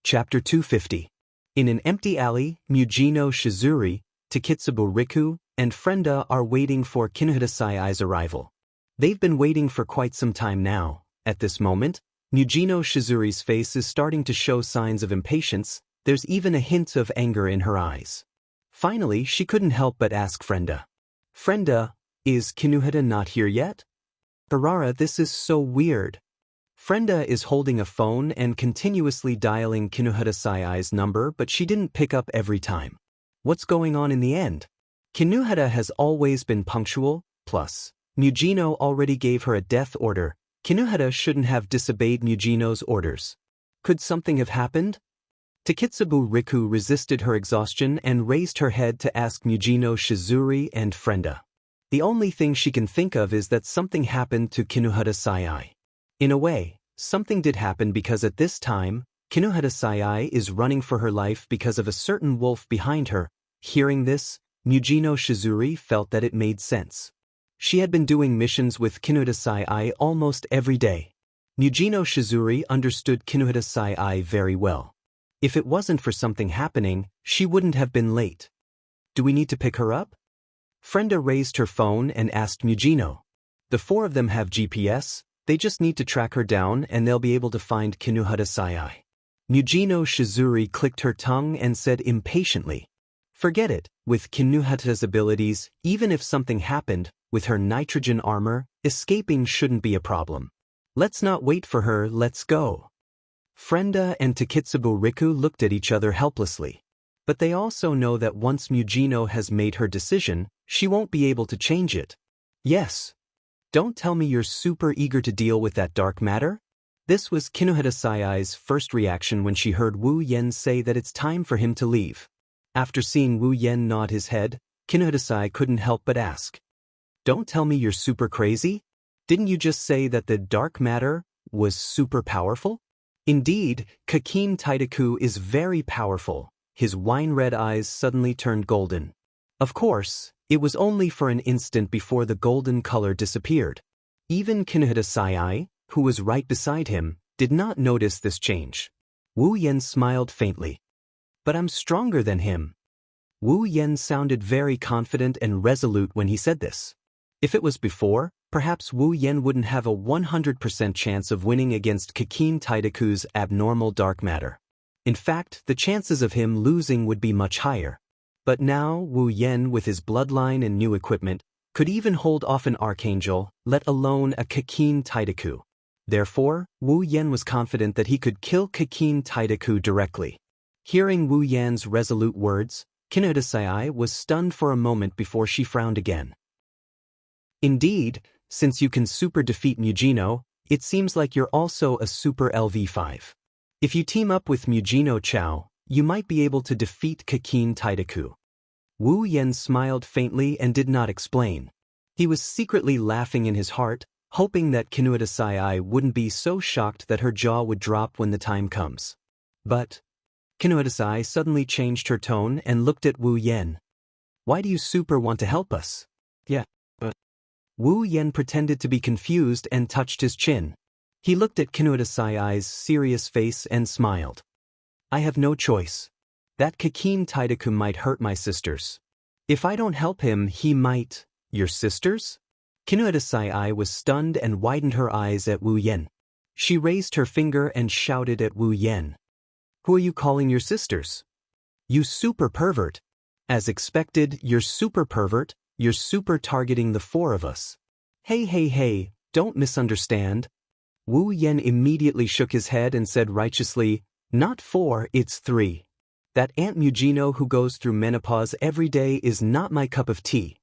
Chapter 250. In an empty alley, Mujino Shizuri, Takitsubo Riku, and Frenda are waiting for Kinohita Sai's arrival. They've been waiting for quite some time now. At this moment, Mujino Shizuri's face is starting to show signs of impatience. There's even a hint of anger in her eyes. Finally, she couldn't help but ask Frenda. Frenda, is Kinohita not here yet? Harara, this is so weird. Frenda is holding a phone and continuously dialing Kinohita Sai's number, but she didn't pick up every time. What's going on in the end? Kinohita has always been punctual, plus, Mujino already gave her a death order. Kinohita shouldn't have disobeyed Mujino's orders. Could something have happened? Takitsubo Riku resisted her exhaustion and raised her head to ask Mujino Shizuri and Frenda. The only thing she can think of is that something happened to Kinohita Sai. In a way, something did happen because at this time, Kinohita Sai is running for her life because of a certain wolf behind her. Hearing this, Mujino Shizuri felt that it made sense. She had been doing missions with Kinohita Sai almost every day. Mujino Shizuri understood Kinohita Sai very well. If it wasn't for something happening, she wouldn't have been late. Do we need to pick her up? Frenda raised her phone and asked Mujino. The four of them have GPS. They just need to track her down and they'll be able to find Kinohita Sai. Mujino Shizuri clicked her tongue and said impatiently, "Forget it, with Kinohita's abilities, even if something happened, with her nitrogen armor, escaping shouldn't be a problem. Let's not wait for her, let's go." Frenda and Takitsubo Riku looked at each other helplessly. But they also know that once Mujino has made her decision, she won't be able to change it. Yes. Don't tell me you're super eager to deal with that dark matter? This was Kinohita Sai's first reaction when she heard Wu Yen say that it's time for him to leave. After seeing Wu Yen nod his head, Kinohita Sai couldn't help but ask. Don't tell me you're super crazy? Didn't you just say that the dark matter was super powerful? Indeed, Kakin Taidaku is very powerful. His wine-red eyes suddenly turned golden. Of course, it was only for an instant before the golden color disappeared. Even Kinohita Sai, who was right beside him, did not notice this change. Wu Yen smiled faintly. But I'm stronger than him. Wu Yen sounded very confident and resolute when he said this. If it was before, perhaps Wu Yen wouldn't have a 100% chance of winning against Kakin Taidaku's abnormal dark matter. In fact, the chances of him losing would be much higher. But now, Wu Yen, with his bloodline and new equipment, could even hold off an archangel, let alone a Kakin Taidaku. Therefore, Wu Yen was confident that he could kill Kakin Taidaku directly. Hearing Wu Yen's resolute words, Kinohita Sai was stunned for a moment before she frowned again. Indeed, since you can super defeat Mujino, it seems like you're also a super LV5. If you team up with Mujino Chao, you might be able to defeat Kakin Taidaku. Wu Yen smiled faintly and did not explain. He was secretly laughing in his heart, hoping that Kinohita Sai wouldn't be so shocked that her jaw would drop when the time comes. But Kinohita Sai suddenly changed her tone and looked at Wu Yen. Why do you super want to help us? Yeah, but Wu Yen pretended to be confused and touched his chin. He looked at Kinohita Sai's serious face and smiled. I have no choice. That Kakin Taidaku might hurt my sisters. If I don't help him, he might. Your sisters? Kinohita Sai was stunned and widened her eyes at Wu Yen. She raised her finger and shouted at Wu Yen. Who are you calling your sisters? You super pervert. As expected, you're super pervert. You're super targeting the four of us. Hey, don't misunderstand. Wu Yen immediately shook his head and said righteously, not 4, it's 3. That Aunt Mujino who goes through menopause every day is not my cup of tea.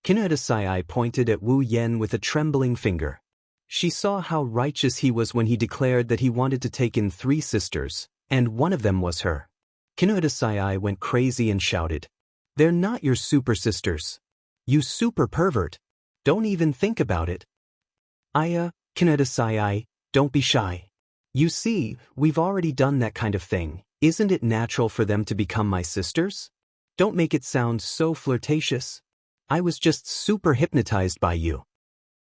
Kinohita Sai pointed at Wu Yen with a trembling finger. She saw how righteous he was when he declared that he wanted to take in 3 sisters, and one of them was her. Kinohita Sai went crazy and shouted, they're not your super sisters. You super pervert. Don't even think about it. Kinohita Sai, don't be shy. You see, we've already done that kind of thing. Isn't it natural for them to become my sisters? Don't make it sound so flirtatious. I was just super hypnotized by you.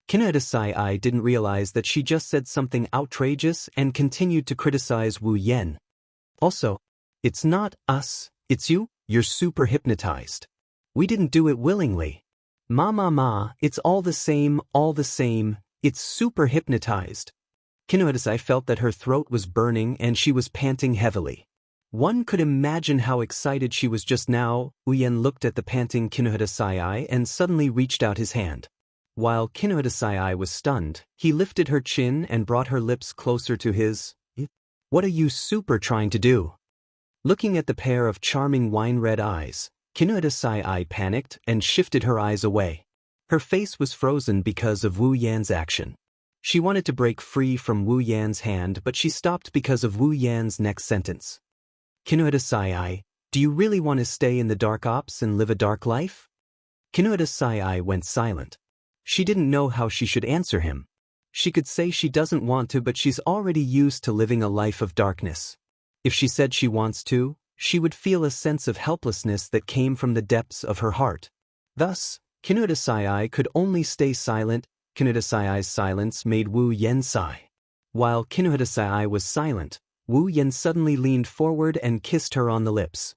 Kinohita Sai didn't realize that she just said something outrageous and continued to criticize Wu Yen. Also, it's not us, it's you, you're super hypnotized. We didn't do it willingly. Ma, it's all the same, it's super hypnotized. Kinohita Sai felt that her throat was burning and she was panting heavily. One could imagine how excited she was just now. Wu Yen looked at the panting Kinohita Sai and suddenly reached out his hand. While Kinohita Sai was stunned, he lifted her chin and brought her lips closer to his. What are you super trying to do? Looking at the pair of charming wine-red eyes, Kinohita Sai panicked and shifted her eyes away. Her face was frozen because of Wu Yan's action. She wanted to break free from Wu Yan's hand, but she stopped because of Wu Yan's next sentence. Kinohita Sai, do you really want to stay in the dark ops and live a dark life? Kinohita Sai went silent. She didn't know how she should answer him. She could say she doesn't want to, but she's already used to living a life of darkness. If she said she wants to, she would feel a sense of helplessness that came from the depths of her heart. Thus, Kinohita Sai could only stay silent. Kinohita Sai's silence made Wu Yen sigh. While Kinohita Sai was silent, Wu Yen suddenly leaned forward and kissed her on the lips.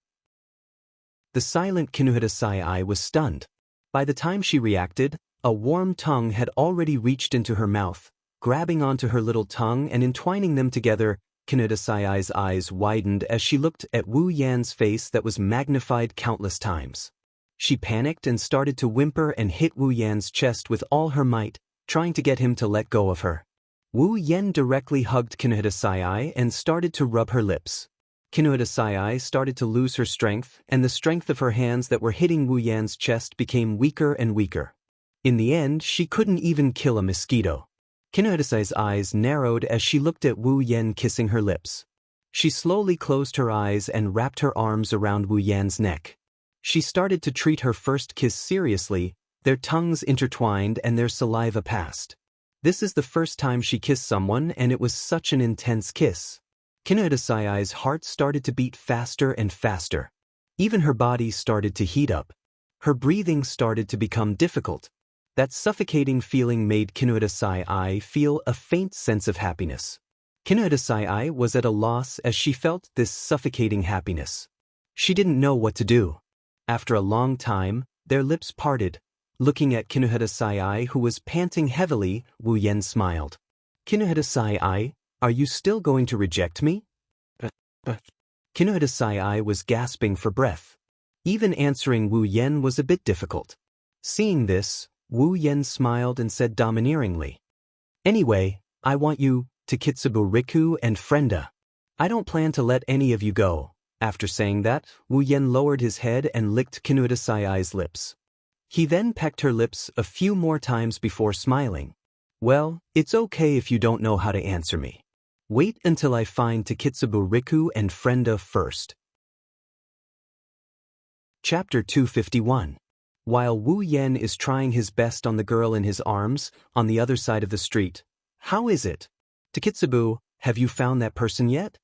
The silent Kinohita Sai was stunned. By the time she reacted, a warm tongue had already reached into her mouth, grabbing onto her little tongue and entwining them together. Kinohita Sai's eyes widened as she looked at Wu Yan's face that was magnified countless times. She panicked and started to whimper and hit Wu Yan's chest with all her might, trying to get him to let go of her. Wu Yen directly hugged Kinohita Sai and started to rub her lips. Kinohita Sai started to lose her strength, and the strength of her hands that were hitting Wu Yan's chest became weaker and weaker. In the end, she couldn't even kill a mosquito. Kinohita Sai's eyes narrowed as she looked at Wu Yen kissing her lips. She slowly closed her eyes and wrapped her arms around Wu Yan's neck. She started to treat her first kiss seriously, their tongues intertwined and their saliva passed. This is the first time she kissed someone, and it was such an intense kiss. Kinohita Sai's heart started to beat faster and faster. Even her body started to heat up. Her breathing started to become difficult. That suffocating feeling made Kinohita Sai feel a faint sense of happiness. Kinohita Sai was at a loss as she felt this suffocating happiness. She didn't know what to do. After a long time, their lips parted. Looking at Kinohita Sai, who was panting heavily, Wu Yen smiled. Kinohita Sai, are you still going to reject me? Kinohita Sai was gasping for breath. Even answering Wu Yen was a bit difficult. Seeing this, Wu Yen smiled and said domineeringly, Anyway, I want you, Takitsubo Riku and Frenda. I don't plan to let any of you go. After saying that, Wu Yen lowered his head and licked Kinohita Sai's lips. He then pecked her lips a few more times before smiling. Well, it's okay if you don't know how to answer me. Wait until I find Takitsubo Riku and Frenda first. Chapter 251. While Wu Yen is trying his best on the girl in his arms, on the other side of the street. How is it? Takitsubo, have you found that person yet?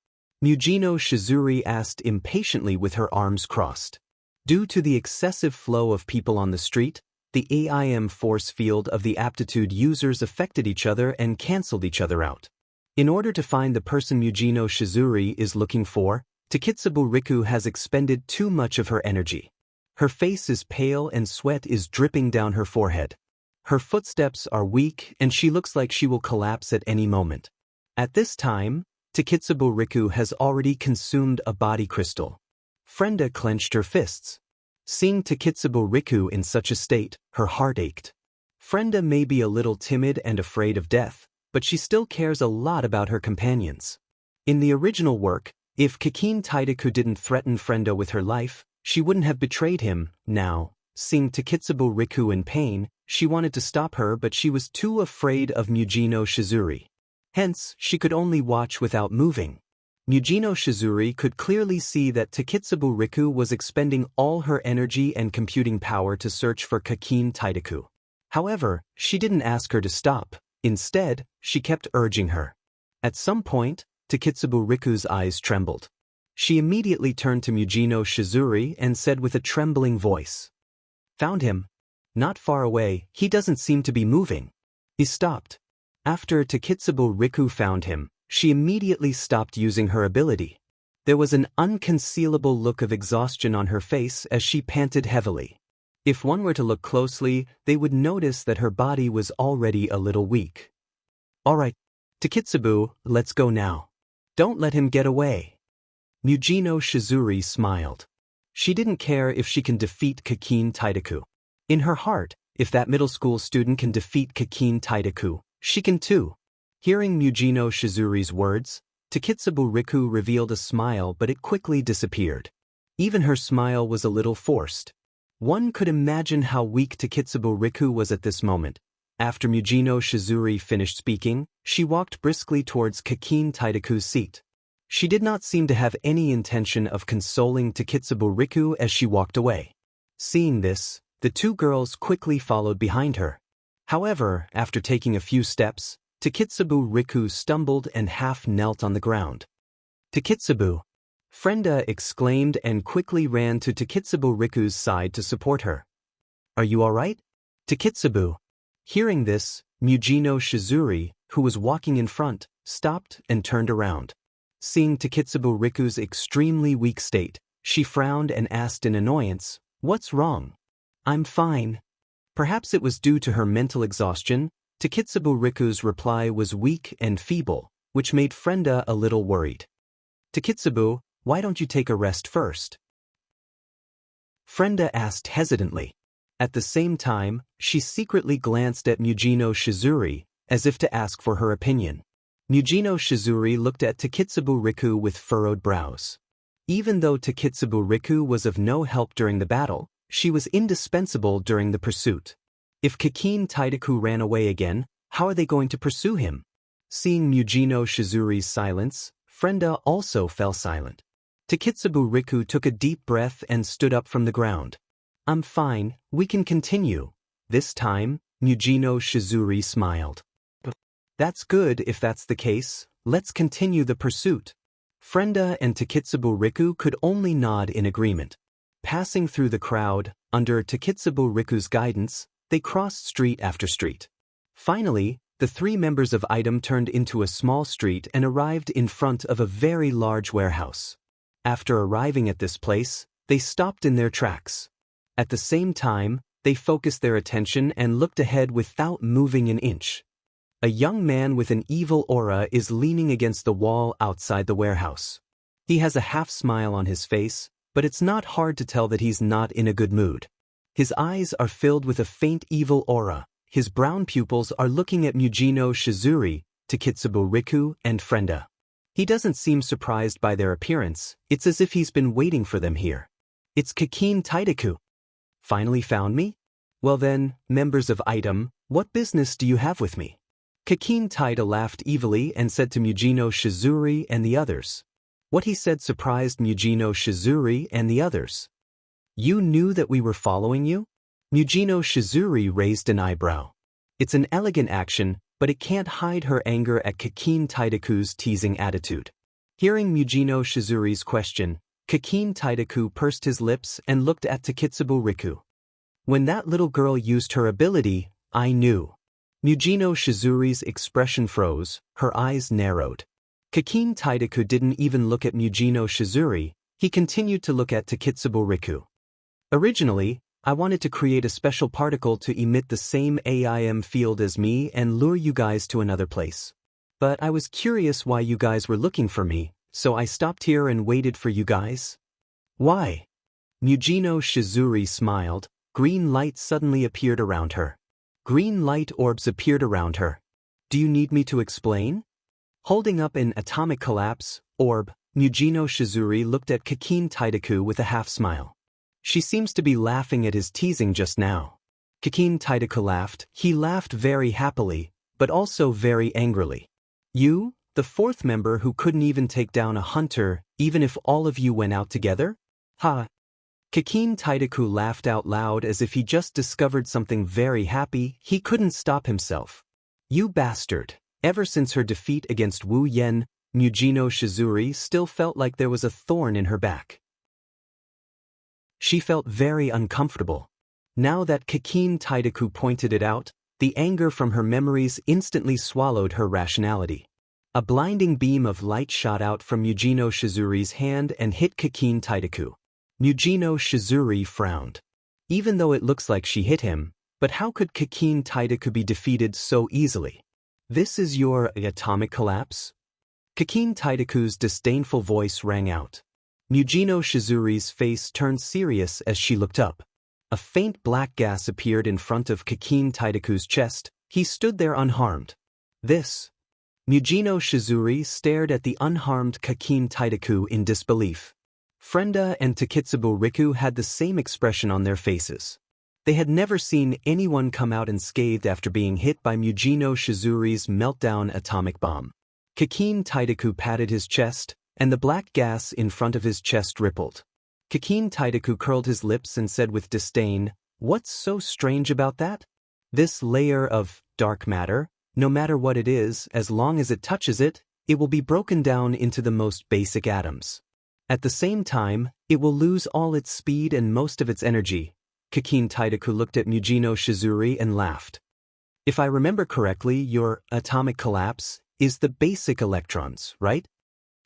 Mujino Shizuri asked impatiently with her arms crossed. Due to the excessive flow of people on the street, the AIM force field of the aptitude users affected each other and cancelled each other out. In order to find the person Mujino Shizuri is looking for, Takitsubo Riku has expended too much of her energy. Her face is pale and sweat is dripping down her forehead. Her footsteps are weak and she looks like she will collapse at any moment. At this time, Takitsubo Riku has already consumed a body crystal. Frenda clenched her fists. Seeing Takitsubo Riku in such a state, her heart ached. Frenda may be a little timid and afraid of death, but she still cares a lot about her companions. In the original work, if Kakin Taidaku didn't threaten Frenda with her life, she wouldn't have betrayed him. Now, seeing Takitsubo Riku in pain, she wanted to stop her, but she was too afraid of Mujino Shizuri. Hence, she could only watch without moving. Mujino Shizuri could clearly see that Takitsubo Riku was expending all her energy and computing power to search for Kakin Taidaku. However, she didn't ask her to stop. Instead, she kept urging her. At some point, Takitsubo Riku's eyes trembled. She immediately turned to Mujino Shizuri and said with a trembling voice, Found him. Not far away, he doesn't seem to be moving. He stopped. After Takitsubo Riku found him, she immediately stopped using her ability. There was an unconcealable look of exhaustion on her face as she panted heavily. If one were to look closely, they would notice that her body was already a little weak. Alright, Takitsubo, let's go now. Don't let him get away. Mujino Shizuri smiled. She didn't care if she can defeat Kakin Taidaku. In her heart, if that middle school student can defeat Kakin Taidaku, she can too. Hearing Mujino Shizuri's words, Takitsubo Riku revealed a smile, but it quickly disappeared. Even her smile was a little forced. One could imagine how weak Takitsubo Riku was at this moment. After Mujino Shizuri finished speaking, she walked briskly towards Kakin Taidaku's seat. She did not seem to have any intention of consoling Takitsubo Riku as she walked away. Seeing this, the two girls quickly followed behind her. However, after taking a few steps, Takitsubo Riku stumbled and half knelt on the ground. Takitsubo! Frenda exclaimed and quickly ran to Takitsubo Riku's side to support her. Are you alright? Takitsubo! Hearing this, Mujino Shizuri, who was walking in front, stopped and turned around. Seeing Takitsubo Riku's extremely weak state, she frowned and asked in annoyance, "What's wrong?" "I'm fine." Perhaps it was due to her mental exhaustion. Takitsubo Riku's reply was weak and feeble, which made Frenda a little worried. "Takitsubo, why don't you take a rest first?" Frenda asked hesitantly. At the same time, she secretly glanced at Mujino Shizuri, as if to ask for her opinion. Mujino Shizuri looked at Takitsubo Riku with furrowed brows. Even though Takitsubo Riku was of no help during the battle, she was indispensable during the pursuit. If Kakin Taidaku ran away again, how are they going to pursue him? Seeing Mujino Shizuri's silence, Frenda also fell silent. Takitsubo Riku took a deep breath and stood up from the ground. "I'm fine, we can continue." This time, Mujino Shizuri smiled. "That's good if that's the case, let's continue the pursuit." Frenda and Takitsubo Riku could only nod in agreement. Passing through the crowd, under Takitsubo Riku's guidance, they crossed street after street. Finally, the three members of Item turned into a small street and arrived in front of a very large warehouse. After arriving at this place, they stopped in their tracks. At the same time, they focused their attention and looked ahead without moving an inch. A young man with an evil aura is leaning against the wall outside the warehouse. He has a half-smile on his face, but it's not hard to tell that he's not in a good mood. His eyes are filled with a faint evil aura. His brown pupils are looking at Mujino Shizuri, Takitsubo Riku, and Frenda. He doesn't seem surprised by their appearance. It's as if he's been waiting for them here. "It's Kakin Taidaku. Finally found me? Well then, members of Item, what business do you have with me?" Kakin Taida laughed evilly and said to Mujino Shizuri and the others. What he said surprised Mujino Shizuri and the others. "You knew that we were following you?" Mujino Shizuri raised an eyebrow. It's an elegant action, but it can't hide her anger at Kakin Taidaku's teasing attitude. Hearing Mujino Shizuri's question, Kakin Taidaku pursed his lips and looked at Takitsubo Riku. "When that little girl used her ability, I knew." Mujino Shizuri's expression froze, her eyes narrowed. Kakin Taidaku didn't even look at Mujino Shizuri, he continued to look at Takitsubo Riku. "Originally, I wanted to create a special particle to emit the same AIM field as me and lure you guys to another place. But I was curious why you guys were looking for me, so I stopped here and waited for you guys." "Why?" Mujino Shizuri smiled. Green light suddenly appeared around her. Green light orbs appeared around her. "Do you need me to explain?" Holding up an atomic collapse orb, Mujino Shizuri looked at Kakin Taidaku with a half-smile. She seems to be laughing at his teasing just now. Kakin Taidaku laughed. He laughed very happily, but also very angrily. "You, the fourth member who couldn't even take down a hunter, even if all of you went out together? Ha!" Kakin Taidaku laughed out loud as if he just discovered something very happy. He couldn't stop himself. "You bastard." Ever since her defeat against Wu Yen, Mujino Shizuri still felt like there was a thorn in her back. She felt very uncomfortable. Now that Kakin Taidaku pointed it out, The anger from her memories instantly swallowed her rationality. A blinding beam of light shot out from Mujino Shizuri's hand and hit Kakin Taidaku. Mujino Shizuri frowned. Even though it looks like she hit him, but how could Kakin Taidaku be defeated so easily? This is your atomic collapse? Kakin Taidaku's disdainful voice rang out. Mujino Shizuri's face turned serious as she looked up. A faint black gas appeared in front of Kakin Taidaku's chest. He stood there unharmed. This. Mujino Shizuri stared at the unharmed Kakin Taidaku in disbelief. Frenda and Takitsubo Riku had the same expression on their faces. They had never seen anyone come out unscathed after being hit by Mujino Shizuri's meltdown atomic bomb. Kakin Taidaku patted his chest, and the black gas in front of his chest rippled. Kakin Taidaku curled his lips and said with disdain, "What's so strange about that? This layer of dark matter, no matter what it is, as long as it touches it, it will be broken down into the most basic atoms. At the same time, it will lose all its speed and most of its energy." Kakin Taidaku looked at Mujino Shizuri and laughed. "If I remember correctly, your atomic collapse is the basic electrons, right?"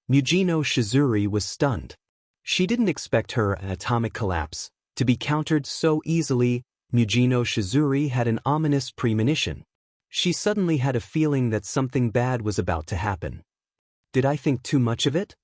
Mujino Shizuri was stunned. She didn't expect her atomic collapse to be countered so easily. Mujino Shizuri had an ominous premonition. She suddenly had a feeling that something bad was about to happen. Did I think too much of it?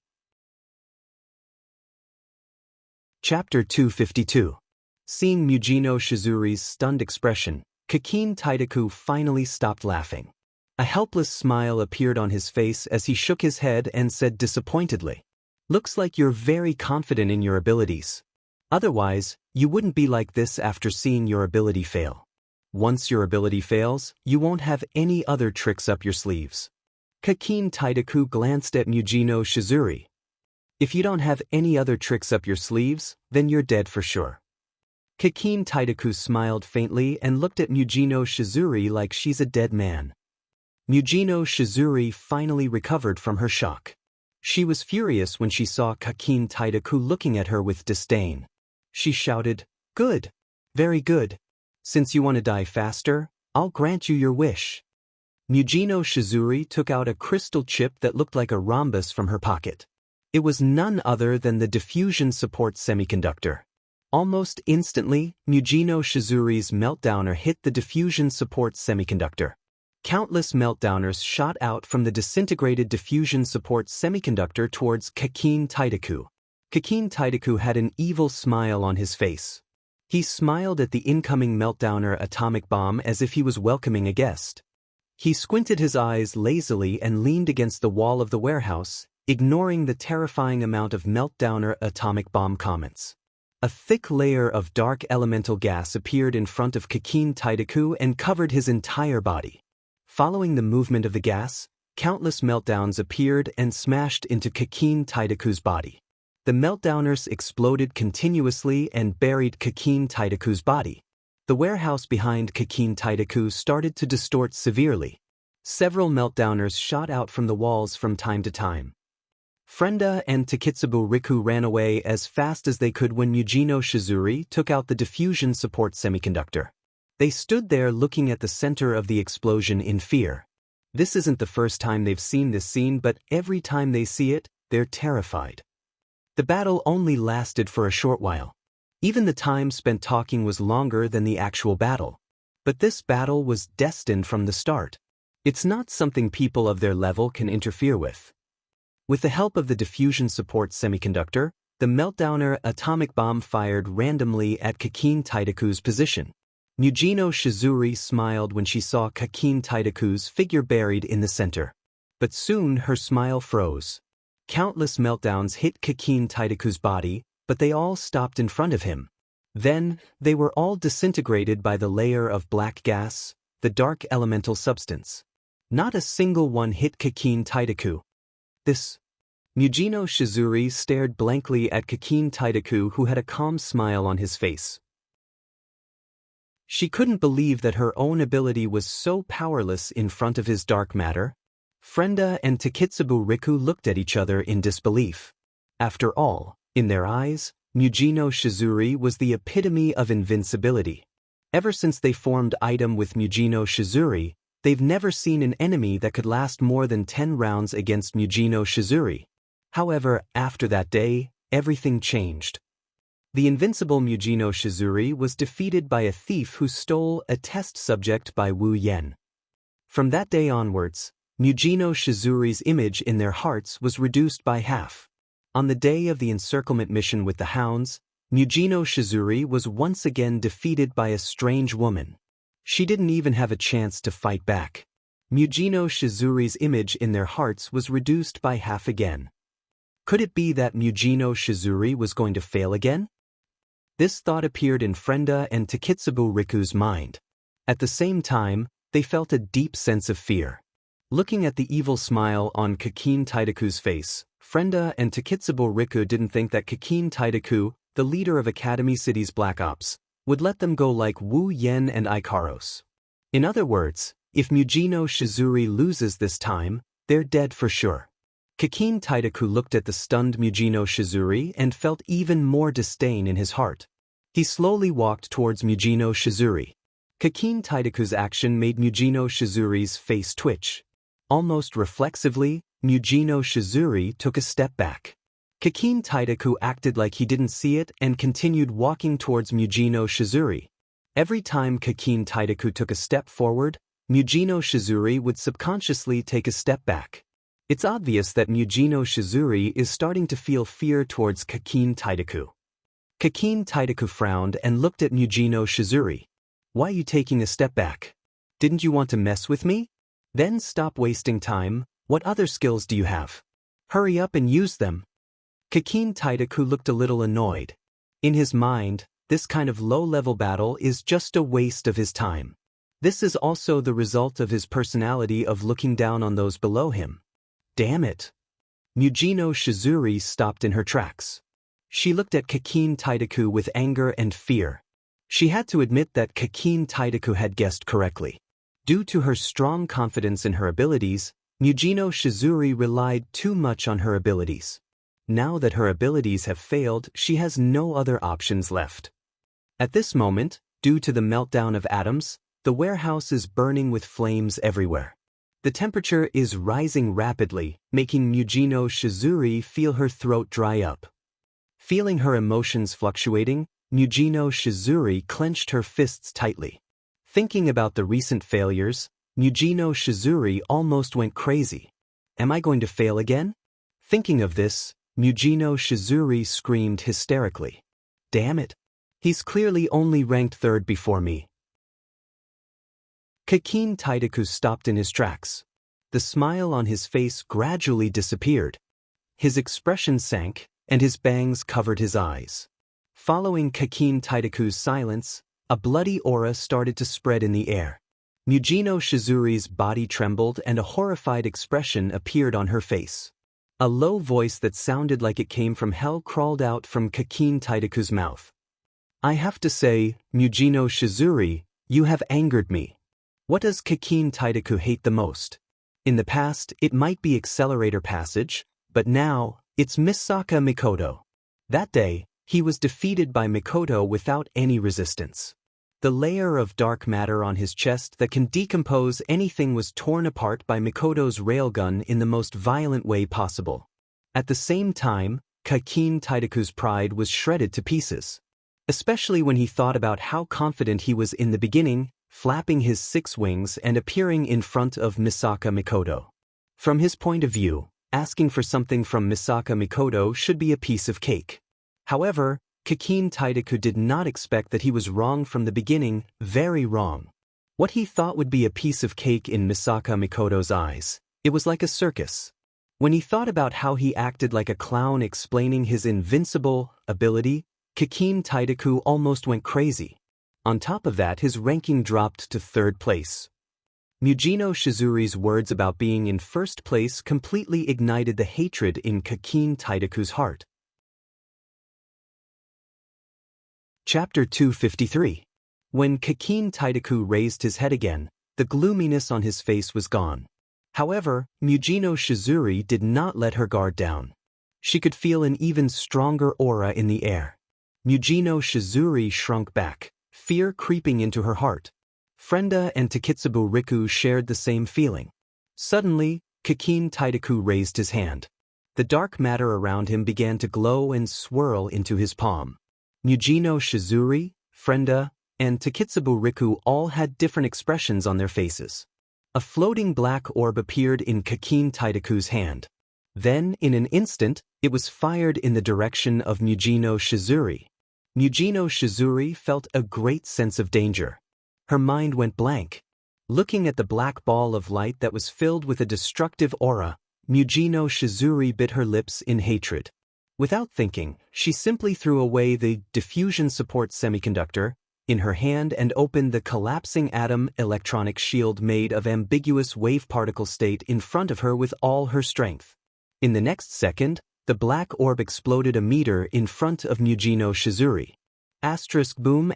Chapter 252. Seeing Mujino Shizuri's stunned expression, Kakin Taidaku finally stopped laughing. A helpless smile appeared on his face as he shook his head and said disappointedly, "Looks like you're very confident in your abilities. Otherwise, you wouldn't be like this after seeing your ability fail. Once your ability fails, you won't have any other tricks up your sleeves." Kakin Taidaku glanced at Mujino Shizuri. "If you don't have any other tricks up your sleeves, then you're dead for sure." Kakin Taidaku smiled faintly and looked at Mujino Shizuri like she's a dead man. Mujino Shizuri finally recovered from her shock. She was furious when she saw Kakin Taidaku looking at her with disdain. She shouted, "Good. Very good. Since you want to die faster, I'll grant you your wish." Mujino Shizuri took out a crystal chip that looked like a rhombus from her pocket. It was none other than the diffusion support semiconductor. Almost instantly, Mujino Shizuri's meltdowner hit the diffusion support semiconductor. Countless meltdowners shot out from the disintegrated diffusion support semiconductor towards Kakin Taidaku. Kakin Taidaku had an evil smile on his face. He smiled at the incoming meltdowner atomic bomb as if he was welcoming a guest. He squinted his eyes lazily and leaned against the wall of the warehouse, ignoring the terrifying amount of meltdowner atomic bomb comments. A thick layer of dark elemental gas appeared in front of Kakin Taidaku and covered his entire body. Following the movement of the gas, countless meltdowns appeared and smashed into Kakin Taidaku's body. The meltdowners exploded continuously and buried Kakin Taidaku's body. The warehouse behind Kakin Taidaku started to distort severely. Several meltdowners shot out from the walls from time to time. Frenda and Takitsubo Riku ran away as fast as they could when Mujino Shizuri took out the diffusion support semiconductor. They stood there looking at the center of the explosion in fear. This isn't the first time they've seen this scene, but every time they see it, they're terrified. The battle only lasted for a short while. Even the time spent talking was longer than the actual battle. But this battle was destined from the start. It's not something people of their level can interfere with. With the help of the diffusion support semiconductor, the meltdowner atomic bomb fired randomly at Kakin Taidaku's position. Mujino Shizuri smiled when she saw Kakin Taidaku's figure buried in the center. But soon her smile froze. Countless meltdowns hit Kakin Taidaku's body, but they all stopped in front of him. Then, they were all disintegrated by the layer of black gas, the dark elemental substance. Not a single one hit Kakin Taidaku. This. Mujino Shizuri stared blankly at Kakin Taidaku, who had a calm smile on his face. She couldn't believe that her own ability was so powerless in front of his dark matter. Frenda and Takitsubo Riku looked at each other in disbelief. After all, in their eyes, Mujino Shizuri was the epitome of invincibility. Ever since they formed item with Mujino Shizuri, they've never seen an enemy that could last more than 10 rounds against Mujino Shizuri. However, after that day, everything changed. The invincible Mujino Shizuri was defeated by a thief who stole a test subject by Wu Yen. From that day onwards, Mujino Shizuri's image in their hearts was reduced by half. On the day of the encirclement mission with the hounds, Mujino Shizuri was once again defeated by a strange woman. She didn't even have a chance to fight back. Mujino Shizuri's image in their hearts was reduced by half again. Could it be that Mujino Shizuri was going to fail again? This thought appeared in Frenda and Takitsubo Riku's mind. At the same time, they felt a deep sense of fear. Looking at the evil smile on Kakin Taidaku's face, Frenda and Takitsubo Riku didn't think that Kakin Taidaku, the leader of Academy City's Black Ops, would let them go like Wu Yen and Ikaros. In other words, if Mujino Shizuri loses this time, they're dead for sure. Kakin Taidaku looked at the stunned Mujino Shizuri and felt even more disdain in his heart. He slowly walked towards Mujino Shizuri. Kakin Taidaku's action made Mujino Shizuri's face twitch. Almost reflexively, Mujino Shizuri took a step back. Kakin Taidaku acted like he didn't see it and continued walking towards Mujino Shizuri. Every time Kakin Taidaku took a step forward, Mujino Shizuri would subconsciously take a step back. It's obvious that Mujino Shizuri is starting to feel fear towards Kakin Taidaku. Kakin Taidaku frowned and looked at Mujino Shizuri. Why are you taking a step back? Didn't you want to mess with me? Then stop wasting time. What other skills do you have? Hurry up and use them. Kakin Taidaku looked a little annoyed. In his mind, this kind of low-level battle is just a waste of his time. This is also the result of his personality of looking down on those below him. Damn it! Mujino Shizuri stopped in her tracks. She looked at Kakin Taidaku with anger and fear. She had to admit that Kakin Taidaku had guessed correctly. Due to her strong confidence in her abilities, Mujino Shizuri relied too much on her abilities. Now that her abilities have failed, she has no other options left. At this moment, due to the meltdown of atoms, the warehouse is burning with flames everywhere. The temperature is rising rapidly, making Mujino Shizuri feel her throat dry up. Feeling her emotions fluctuating, Mujino Shizuri clenched her fists tightly. Thinking about the recent failures, Mujino Shizuri almost went crazy. Am I going to fail again? Thinking of this, Mujino Shizuri screamed hysterically. Damn it! He's clearly only ranked third before me. Kakin Taidaku stopped in his tracks. The smile on his face gradually disappeared. His expression sank, and his bangs covered his eyes. Following Kakin Taidaku's silence, a bloody aura started to spread in the air. Mujino Shizuri's body trembled and a horrified expression appeared on her face. A low voice that sounded like it came from hell crawled out from Kakin Taidaku's mouth. I have to say, Mujino Shizuri, you have angered me. What does Kakin Taidaku hate the most? In the past, it might be Accelerator Passage, but now, it's Misaka Mikoto. That day, he was defeated by Mikoto without any resistance. The layer of dark matter on his chest that can decompose anything was torn apart by Mikoto's railgun in the most violent way possible. At the same time, Kakin Taidaku's pride was shredded to pieces. Especially when he thought about how confident he was in the beginning, flapping his 6 wings and appearing in front of Misaka Mikoto. From his point of view, asking for something from Misaka Mikoto should be a piece of cake. However, Kakin Taidaku did not expect that he was wrong from the beginning, very wrong. What he thought would be a piece of cake in Misaka Mikoto's eyes, it was like a circus. When he thought about how he acted like a clown explaining his invincible ability, Kakin Taidaku almost went crazy. On top of that, his ranking dropped to 3rd place. Mujino Shizuri's words about being in 1st place completely ignited the hatred in Kakin Taidaku's heart. Chapter 253. When Kakin Taidaku raised his head again, the gloominess on his face was gone. However, Mujino Shizuri did not let her guard down. She could feel an even stronger aura in the air. Mujino Shizuri shrunk back, fear creeping into her heart. Frenda and Takitsubo Riku shared the same feeling. Suddenly, Kakin Taidaku raised his hand. The dark matter around him began to glow and swirl into his palm. Mujino Shizuri, Frenda, and Takitsubo Riku all had different expressions on their faces. A floating black orb appeared in Kakin Taidaku's hand. Then, in an instant, it was fired in the direction of Mujino Shizuri. Mujino Shizuri felt a great sense of danger. Her mind went blank. Looking at the black ball of light that was filled with a destructive aura, Mujino Shizuri bit her lips in hatred. Without thinking, she simply threw away the diffusion support semiconductor in her hand and opened the collapsing atom electronic shield made of ambiguous wave particle state in front of her with all her strength. In the next second, the black orb exploded a meter in front of Mujino Shizuri. Boom!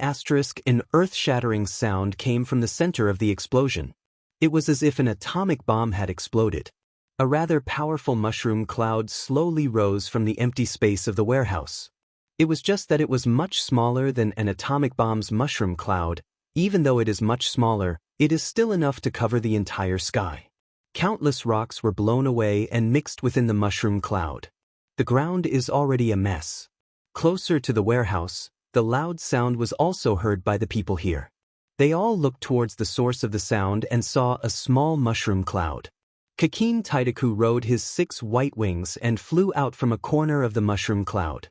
An earth-shattering sound came from the center of the explosion. It was as if an atomic bomb had exploded. A rather powerful mushroom cloud slowly rose from the empty space of the warehouse. It was just that it was much smaller than an atomic bomb's mushroom cloud. Even though it is much smaller, it is still enough to cover the entire sky. Countless rocks were blown away and mixed within the mushroom cloud. The ground is already a mess. Closer to the warehouse, the loud sound was also heard by the people here. They all looked towards the source of the sound and saw a small mushroom cloud. Kakin Taidaku rode his 6 white wings and flew out from a corner of the mushroom cloud.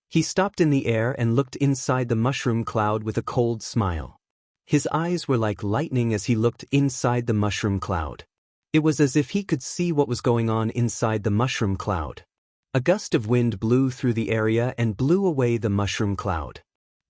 He stopped in the air and looked inside the mushroom cloud with a cold smile. His eyes were like lightning as he looked inside the mushroom cloud. It was as if he could see what was going on inside the mushroom cloud. A gust of wind blew through the area and blew away the mushroom cloud.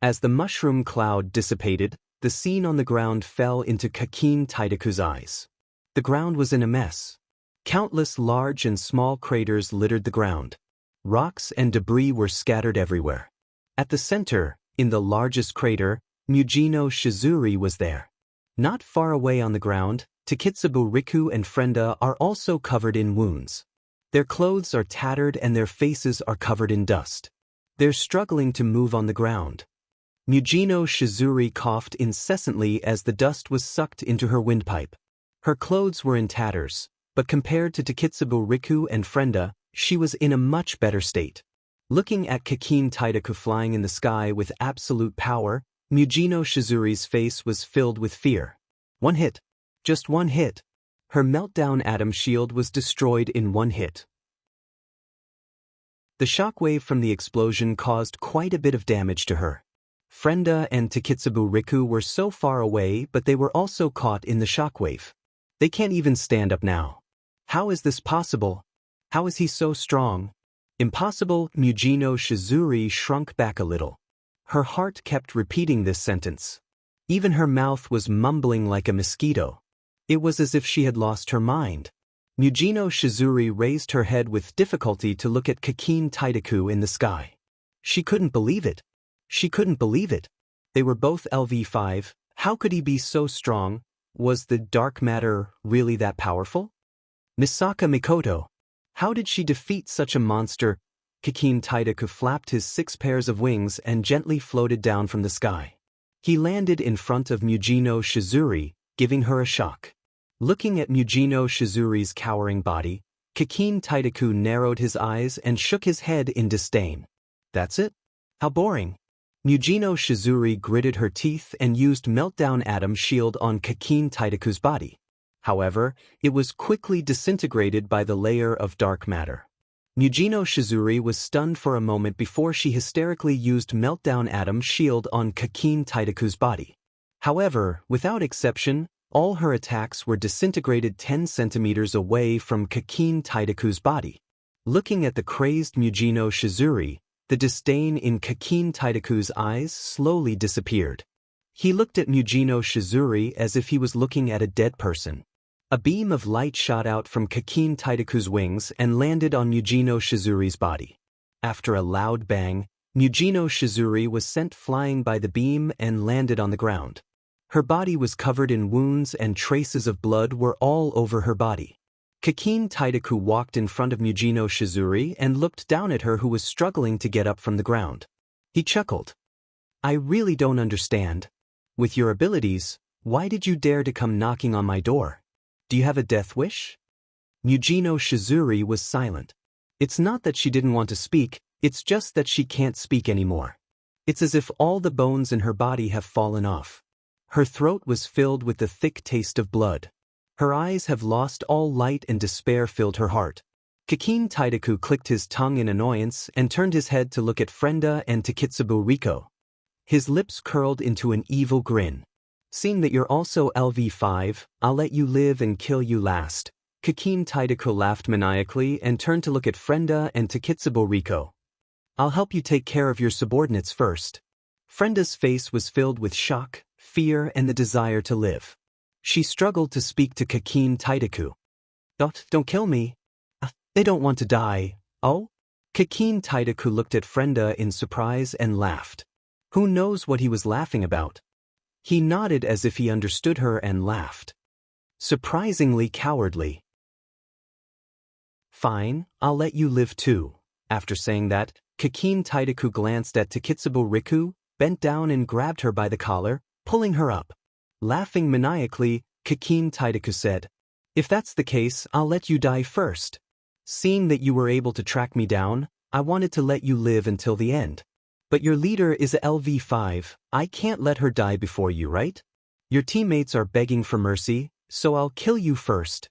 As the mushroom cloud dissipated, the scene on the ground fell into Kakin Taidaku's eyes. The ground was in a mess. Countless large and small craters littered the ground. Rocks and debris were scattered everywhere. At the center, in the largest crater, Mujino Shizuri was there. Not far away on the ground, Takitsubo Riku and Frenda are also covered in wounds. Their clothes are tattered and their faces are covered in dust. They're struggling to move on the ground. Mujino Shizuri coughed incessantly as the dust was sucked into her windpipe. Her clothes were in tatters, but compared to Takitsubo Riku and Frenda, she was in a much better state. Looking at Kakin Taidaku flying in the sky with absolute power, Mujino Shizuri's face was filled with fear. One hit. Just one hit. Her meltdown atom shield was destroyed in one hit. The shockwave from the explosion caused quite a bit of damage to her. Frenda and Takitsubo Riku were so far away, but they were also caught in the shockwave. They can't even stand up now. How is this possible? How is he so strong? Impossible. Mujino Shizuri shrunk back a little. Her heart kept repeating this sentence. Even her mouth was mumbling like a mosquito. It was as if she had lost her mind. Mujino Shizuri raised her head with difficulty to look at Kakin Taidaku in the sky. She couldn't believe it. She couldn't believe it. They were both LV5. How could he be so strong? Was the dark matter really that powerful? Misaka Mikoto. How did she defeat such a monster? Kakin Taidaku flapped his 6 pairs of wings and gently floated down from the sky. He landed in front of Mujino Shizuri, giving her a shock. Looking at Mujino Shizuri's cowering body, Kakin Taidaku narrowed his eyes and shook his head in disdain. That's it? How boring. Mujino Shizuri gritted her teeth and used Meltdown Atom Shield on Kakin Taidaku's body. However, it was quickly disintegrated by the layer of dark matter. Mujino Shizuri was stunned for a moment before she hysterically used Meltdown Atom Shield on Kakin Taidaku's body. However, without exception, all her attacks were disintegrated 10 centimeters away from Kakin Taidaku's body. Looking at the crazed Mujino Shizuri, the disdain in Kakin Taidaku's eyes slowly disappeared. He looked at Mujino Shizuri as if he was looking at a dead person. A beam of light shot out from Kakin Taidaku's wings and landed on Mujino Shizuri's body. After a loud bang, Mujino Shizuri was sent flying by the beam and landed on the ground. Her body was covered in wounds and traces of blood were all over her body. Kakin Taidaku walked in front of Mujino Shizuri and looked down at her who was struggling to get up from the ground. He chuckled. I really don't understand. With your abilities, why did you dare to come knocking on my door? Do you have a death wish? Mujino Shizuri was silent. It's not that she didn't want to speak, it's just that she can't speak anymore. It's as if all the bones in her body have fallen off. Her throat was filled with the thick taste of blood. Her eyes have lost all light and despair filled her heart. Kakin Taidaku clicked his tongue in annoyance and turned his head to look at Frenda and Takitsubo Riko. His lips curled into an evil grin. Seeing that you're also LV5, I'll let you live and kill you last. Kakin Taidaku laughed maniacally and turned to look at Frenda and Takitsubo Riko. I'll help you take care of your subordinates first. Frenda's face was filled with shock, fear and the desire to live. She struggled to speak to Kakin Taidaku. Don't kill me. They don't want to die. Oh? Kakin Taidaku looked at Frenda in surprise and laughed. Who knows what he was laughing about? He nodded as if he understood her and laughed. Surprisingly cowardly. Fine, I'll let you live too. After saying that, Kakin Taidaku glanced at Takitsubo Riko, bent down and grabbed her by the collar, pulling her up. Laughing maniacally, Kakin Taidaku said, If that's the case, I'll let you die first. Seeing that you were able to track me down, I wanted to let you live until the end. But your leader is a LV5, I can't let her die before you, right? Your teammates are begging for mercy, so I'll kill you first.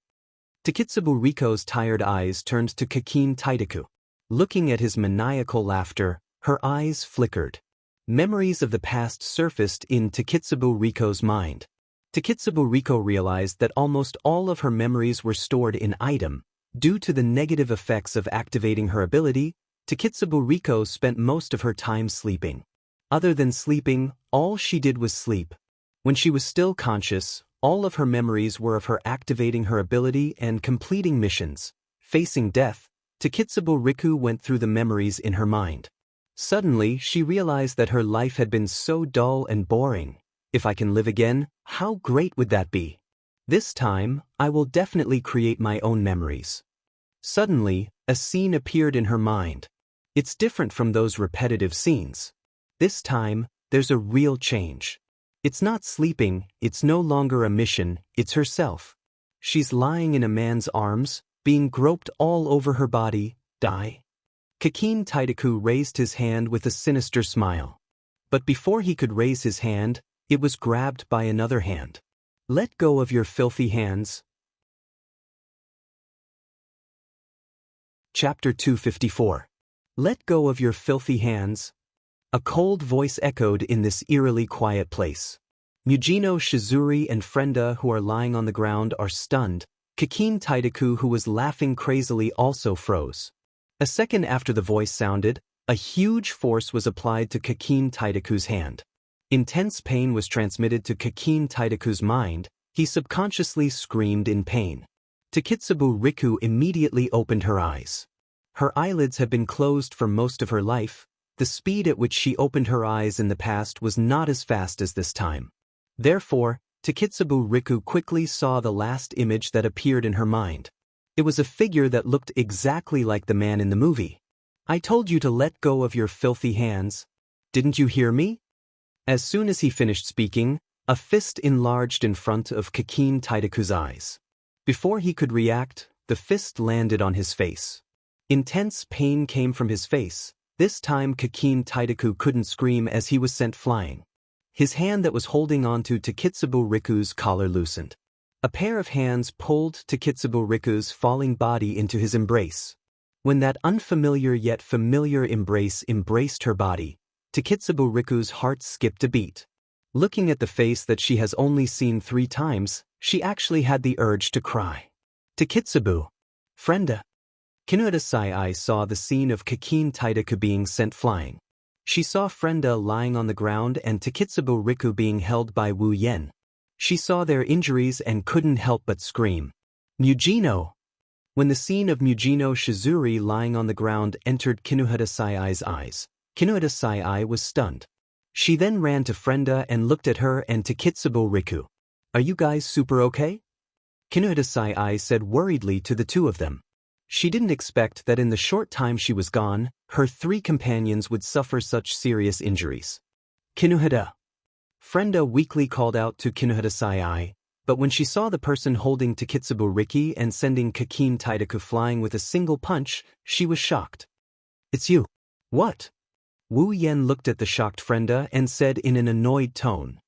Takitsubo Riko's tired eyes turned to Kakin Taidaku. Looking at his maniacal laughter, her eyes flickered. Memories of the past surfaced in Takitsubo Riko's mind. Takitsubo Riko realized that almost all of her memories were stored in item. Due to the negative effects of activating her ability, Takitsubo Riko spent most of her time sleeping. Other than sleeping, all she did was sleep. When she was still conscious, all of her memories were of her activating her ability and completing missions. Facing death, Takitsubo Riko went through the memories in her mind. Suddenly, she realized that her life had been so dull and boring. If I can live again, how great would that be? This time, I will definitely create my own memories. Suddenly, a scene appeared in her mind. It's different from those repetitive scenes. This time, there's a real change. It's not sleeping, it's no longer a mission, it's herself. She's lying in a man's arms, being groped all over her body. Die? Kakin Taidaku raised his hand with a sinister smile. But before he could raise his hand, it was grabbed by another hand. Let go of your filthy hands. Chapter 254. Let go of your filthy hands. A cold voice echoed in this eerily quiet place. Mujino Shizuri and Frenda, who are lying on the ground, are stunned. Kakin Taidaku, who was laughing crazily, also froze. A second after the voice sounded, a huge force was applied to Kakin Taidaku's hand. Intense pain was transmitted to Kakin Taidaku's mind. He subconsciously screamed in pain. Takitsubo Riko immediately opened her eyes. Her eyelids had been closed for most of her life. The speed at which she opened her eyes in the past was not as fast as this time. Therefore, Takitsubo Riko quickly saw the last image that appeared in her mind. It was a figure that looked exactly like the man in the movie. I told you to let go of your filthy hands. Didn't you hear me? As soon as he finished speaking, a fist enlarged in front of Kakin Taidaku's eyes. Before he could react, the fist landed on his face. Intense pain came from his face. This time Kakin Taidaku couldn't scream as he was sent flying. His hand that was holding onto Takitsubo Riko's collar loosened. A pair of hands pulled Takitsubo Riko's falling body into his embrace. When that unfamiliar yet familiar embrace embraced her body, Takitsubo Riko's heart skipped a beat. Looking at the face that she has only seen 3 times, she actually had the urge to cry. Takitsubo. Frenda. Kinuhata Sai saw the scene of Kakin Taidaku being sent flying. She saw Frenda lying on the ground and Takitsubo Riko being held by Wu Yen. She saw their injuries and couldn't help but scream. Mujino! When the scene of Mujino Shizuri lying on the ground entered Kinuhata Sai's eyes, Kinuhata Sai was stunned. She then ran to Frenda and looked at her and Takitsubo Riko. Are you guys super okay? Kinuhata Sai said worriedly to the two of them. She didn't expect that in the short time she was gone, her 3 companions would suffer such serious injuries. Kinuhata. Frenda weakly called out to Kinohita Sai, but when she saw the person holding Takitsubo Riki and sending Kakin Taidaku flying with a single punch, she was shocked. It's you. What? Wu Yen looked at the shocked Frenda and said in an annoyed tone.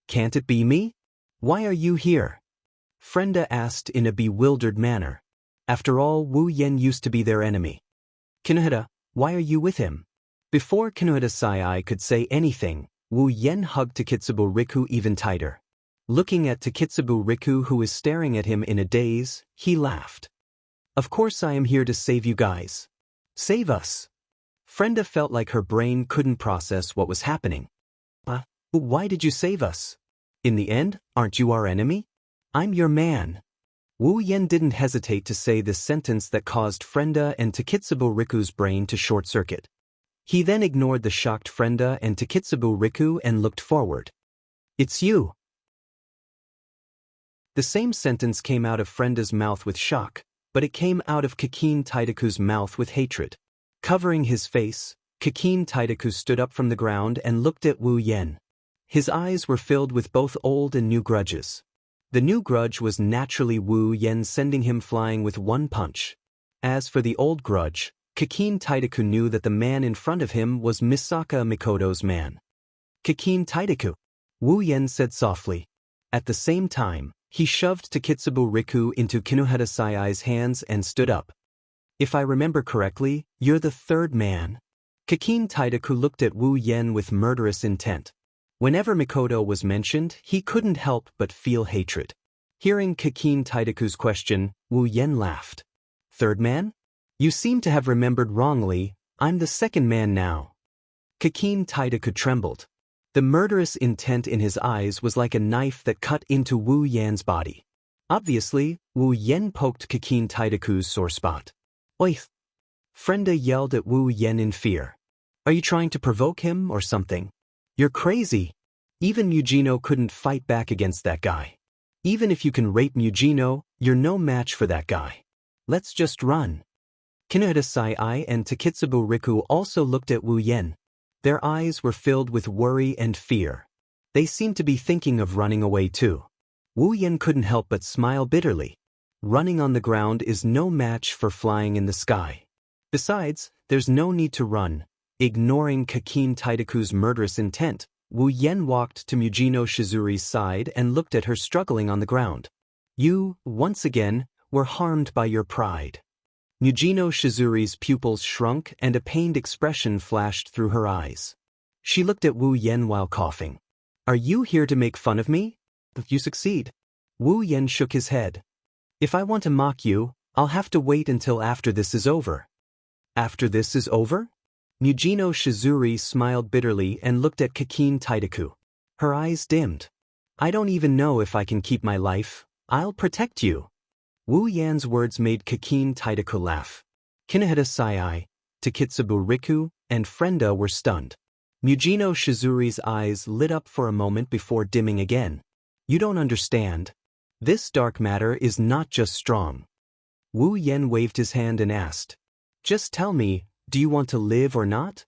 Can't it be me? Why are you here? Frenda asked in a bewildered manner. After all, Wu Yen used to be their enemy. Kinohita, why are you with him? Before Kinohita Sai could say anything, Wu Yen hugged Takitsubo Riku even tighter. Looking at Takitsubo Riku, who was staring at him in a daze, he laughed. Of course I am here to save you guys. Save us. Frenda felt like her brain couldn't process what was happening. Why did you save us? In the end, aren't you our enemy? I'm your man. Wu Yen didn't hesitate to say this sentence that caused Frenda and Takitsubo Riku's brain to short-circuit. He then ignored the shocked Frenda and Takitsubo Riku and looked forward. It's you. The same sentence came out of Frenda's mouth with shock, but it came out of Kakin Taidaku's mouth with hatred. Covering his face, Kakin Taidaku stood up from the ground and looked at Wu Yen. His eyes were filled with both old and new grudges. The new grudge was naturally Wu Yen sending him flying with one punch. As for the old grudge, Kakin Taidaku knew that the man in front of him was Misaka Mikoto's man. Kakin Taidaku, Wu Yen said softly. At the same time, he shoved Takitsubo Riku into Kinohita Sai's hands and stood up. If I remember correctly, you're the third man. Kakin Taidaku looked at Wu Yen with murderous intent. Whenever Mikoto was mentioned, he couldn't help but feel hatred. Hearing Kakin Taidaku's question, Wu Yen laughed. Third man? You seem to have remembered wrongly, I'm the second man now. Kakin Taidaku trembled. The murderous intent in his eyes was like a knife that cut into Wu Yen's body. Obviously, Wu Yen poked Kakin Taidaku's sore spot. Oi! Frenda yelled at Wu Yen in fear. Are you trying to provoke him or something? You're crazy. Even Mujino couldn't fight back against that guy. Even if you can rape Mujino, you're no match for that guy. Let's just run. Kinohita Sai and Takitsubo Riku also looked at Wu Yen. Their eyes were filled with worry and fear. They seemed to be thinking of running away too. Wu Yen couldn't help but smile bitterly. Running on the ground is no match for flying in the sky. Besides, there's no need to run. Ignoring Kakin Taidaku's murderous intent, Wu Yen walked to Mujino Shizuri's side and looked at her struggling on the ground. You, once again, were harmed by your pride. Mujino Shizuri's pupils shrunk and a pained expression flashed through her eyes. She looked at Wu Yen while coughing. Are you here to make fun of me? If you succeed. Wu Yen shook his head. If I want to mock you, I'll have to wait until after this is over. After this is over? Mujino Shizuri smiled bitterly and looked at Kakin Taidaku. Her eyes dimmed. I don't even know if I can keep my life. I'll protect you. Wu Yen's words made Kakin Taidaku laugh. Kinohita Sai, Takitsubo Riku, and Frenda were stunned. Mujino Shizuri's eyes lit up for a moment before dimming again. You don't understand. This dark matter is not just strong. Wu Yen waved his hand and asked. Just tell me, do you want to live or not?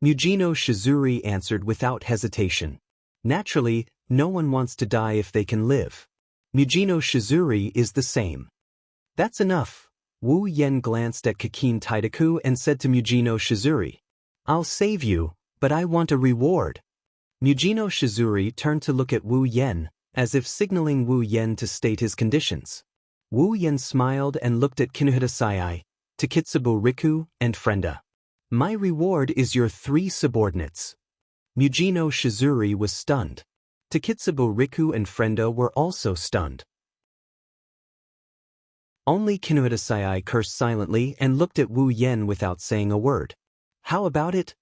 Mujino Shizuri answered without hesitation. Naturally, no one wants to die if they can live. Mujino Shizuri is the same. That's enough. Wu Yen glanced at Kakin Taidaku and said to Mujino Shizuri. I'll save you, but I want a reward. Mujino Shizuri turned to look at Wu Yen, as if signaling Wu Yen to state his conditions. Wu Yen smiled and looked at Kinohita Sai, Takitsubo Riku, and Frenda. My reward is your 3 subordinates. Mujino Shizuri was stunned. Takitsubo Riku and Frenda were also stunned. Only Kinohita Sai cursed silently and looked at Wu Yen without saying a word. How about it?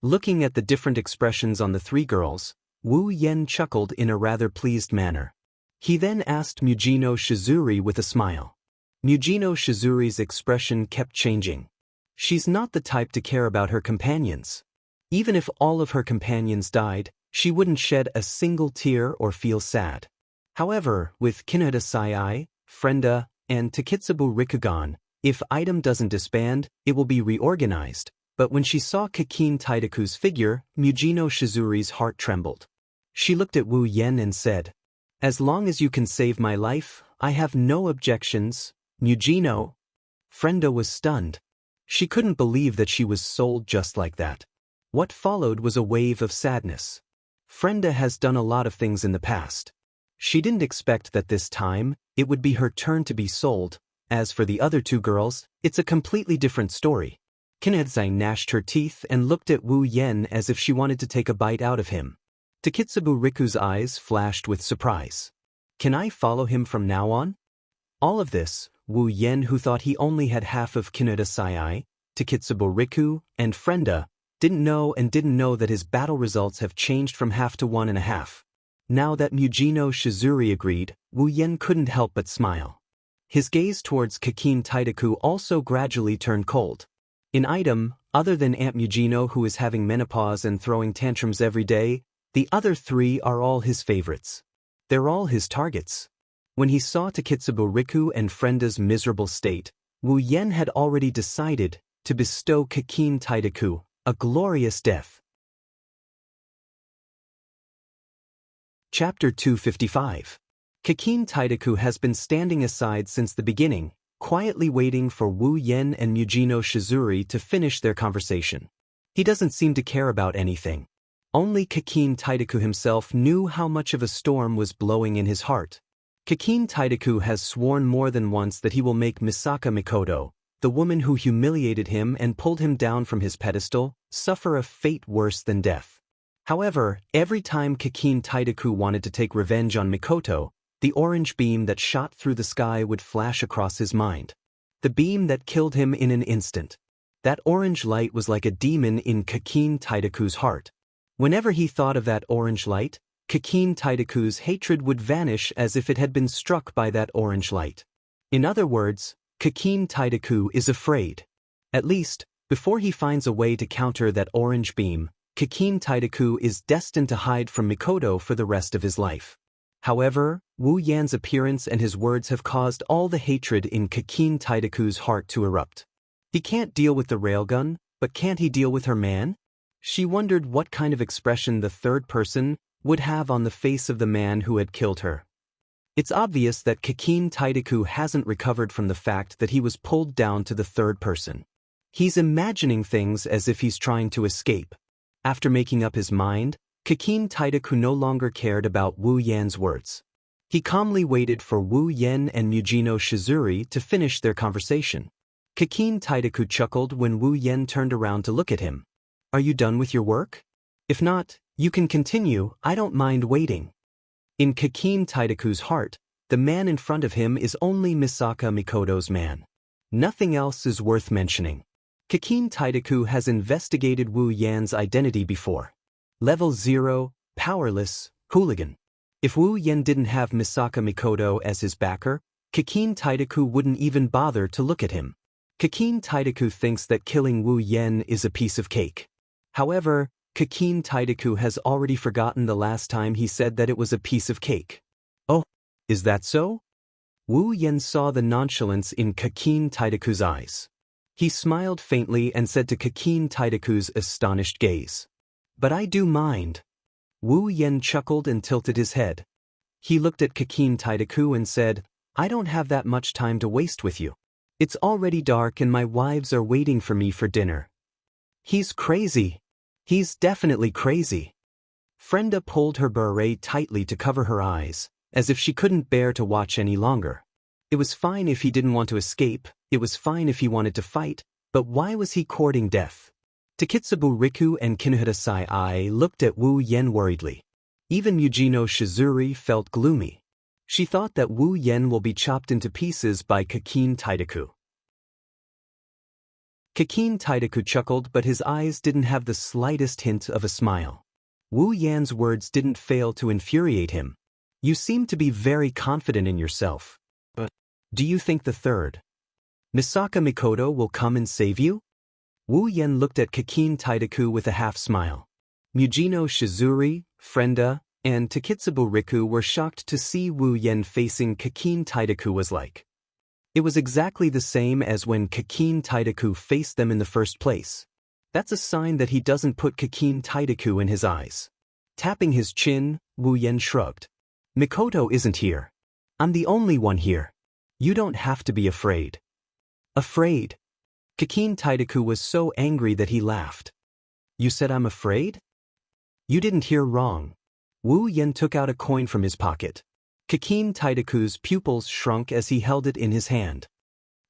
Looking at the different expressions on the 3 girls, Wu Yen chuckled in a rather pleased manner. He then asked Mujino Shizuri with a smile. Mujino Shizuri's expression kept changing. She's not the type to care about her companions. Even if all of her companions died, she wouldn't shed a single tear or feel sad. However, with Kinohita Sai, Frenda, and Takitsubo Rikugan, if item doesn't disband, it will be reorganized. But when she saw Kakin Taidaku's figure, Mujino Shizuri's heart trembled. She looked at Wu Yen and said, "As long as you can save my life, I have no objections, Mugino." Frenda was stunned. She couldn't believe that she was sold just like that. What followed was a wave of sadness. Frenda has done a lot of things in the past. She didn't expect that this time, it would be her turn to be sold. As for the other two girls, it's a completely different story. Kinhezai gnashed her teeth and looked at Wu Yen as if she wanted to take a bite out of him. Takitsubu Riku's eyes flashed with surprise. "Can I follow him from now on?" All of this, Wu Yen, who thought he only had half of Kinhedasai, Takitsubu Riku, and Frenda, didn't know that his battle results have changed from half to 1.5. Now that Mugino Shizuri agreed, Wu Yen couldn't help but smile. His gaze towards Kakin Taidaku also gradually turned cold. In item, other than Aunt Mugino, who is having menopause and throwing tantrums every day, the other three are all his favorites. They're all his targets. When he saw Takitsubu Riku and Frenda's miserable state, Wu Yen had already decided to bestow Kakin Taidaku a glorious death. Chapter 255. Kakin Taidaku has been standing aside since the beginning, quietly waiting for Wu Yen and Mugino Shizuri to finish their conversation. He doesn't seem to care about anything. Only Kakin Taidaku himself knew how much of a storm was blowing in his heart. Kakin Taidaku has sworn more than once that he will make Misaka Mikoto, the woman who humiliated him and pulled him down from his pedestal, suffer a fate worse than death. However, every time Kakin Taidaku wanted to take revenge on Mikoto, the orange beam that shot through the sky would flash across his mind. The beam that killed him in an instant. That orange light was like a demon in Kakin Taidaku's heart. Whenever he thought of that orange light, Kakin Taidaku's hatred would vanish as if it had been struck by that orange light. In other words, Kakin Taidaku is afraid. At least, before he finds a way to counter that orange beam, Kakin Taidaku is destined to hide from Mikoto for the rest of his life. However, Wu Yan's appearance and his words have caused all the hatred in Kakin Taidaku's heart to erupt. He can't deal with the railgun, but can't he deal with her man? She wondered what kind of expression the third person would have on the face of the man who had killed her. It's obvious that Kakin Taidaku hasn't recovered from the fact that he was pulled down to the third person. He's imagining things as if he's trying to escape. After making up his mind, Kakin Taidaku no longer cared about Wu Yan's words. He calmly waited for Wu Yen and Mugino Shizuri to finish their conversation. Kakin Taidaku chuckled when Wu Yen turned around to look at him. "Are you done with your work? If not, you can continue, I don't mind waiting." In Kakin Taidaku's heart, the man in front of him is only Misaka Mikoto's man. Nothing else is worth mentioning. Kakin Taidaku has investigated Wu Yan's identity before. Level 0, powerless, hooligan. If Wu Yan didn't have Misaka Mikoto as his backer, Kakin Taidaku wouldn't even bother to look at him. Kakin Taidaku thinks that killing Wu Yan is a piece of cake. However, Kakin Taidaku has already forgotten the last time he said that it was a piece of cake. Oh, is that so? Wu Yan saw the nonchalance in Kakin Taidaku's eyes. He smiled faintly and said to Kakin Taidaku's astonished gaze, "But I do mind." Wu Yen chuckled and tilted his head. He looked at Kakin Taidaku and said, "I don't have that much time to waste with you. It's already dark and my wives are waiting for me for dinner." He's crazy. He's definitely crazy. Frenda pulled her beret tightly to cover her eyes, as if she couldn't bear to watch any longer. It was fine if he didn't want to escape, it was fine if he wanted to fight, but why was he courting death? Takitsubu Riku and Kinhedasai looked at Wu Yen worriedly. Even Mugino Shizuri felt gloomy. She thought that Wu Yen will be chopped into pieces by Kakin Taidaku. Kakin Taidaku chuckled, but his eyes didn't have the slightest hint of a smile. Wu Yan's words didn't fail to infuriate him. "You seem to be very confident in yourself. But do you think the third Misaka Mikoto will come and save you?" Wu Yen looked at Kakin Taidaku with a half-smile. Mugino Shizuri, Frenda, and Takitsubu Riku were shocked to see Wu Yen facing Kakin Taidaku was like. It was exactly the same as when Kakin Taidaku faced them in the first place. That's a sign that he doesn't put Kakin Taidaku in his eyes. Tapping his chin, Wu Yen shrugged. Mikoto isn't here. I'm the only one here. You don't have to be afraid. Afraid? Kakin Taidaku was so angry that he laughed. You said I'm afraid? You didn't hear wrong. Wu Yen took out a coin from his pocket. Kakin Taidaku's pupils shrunk as he held it in his hand.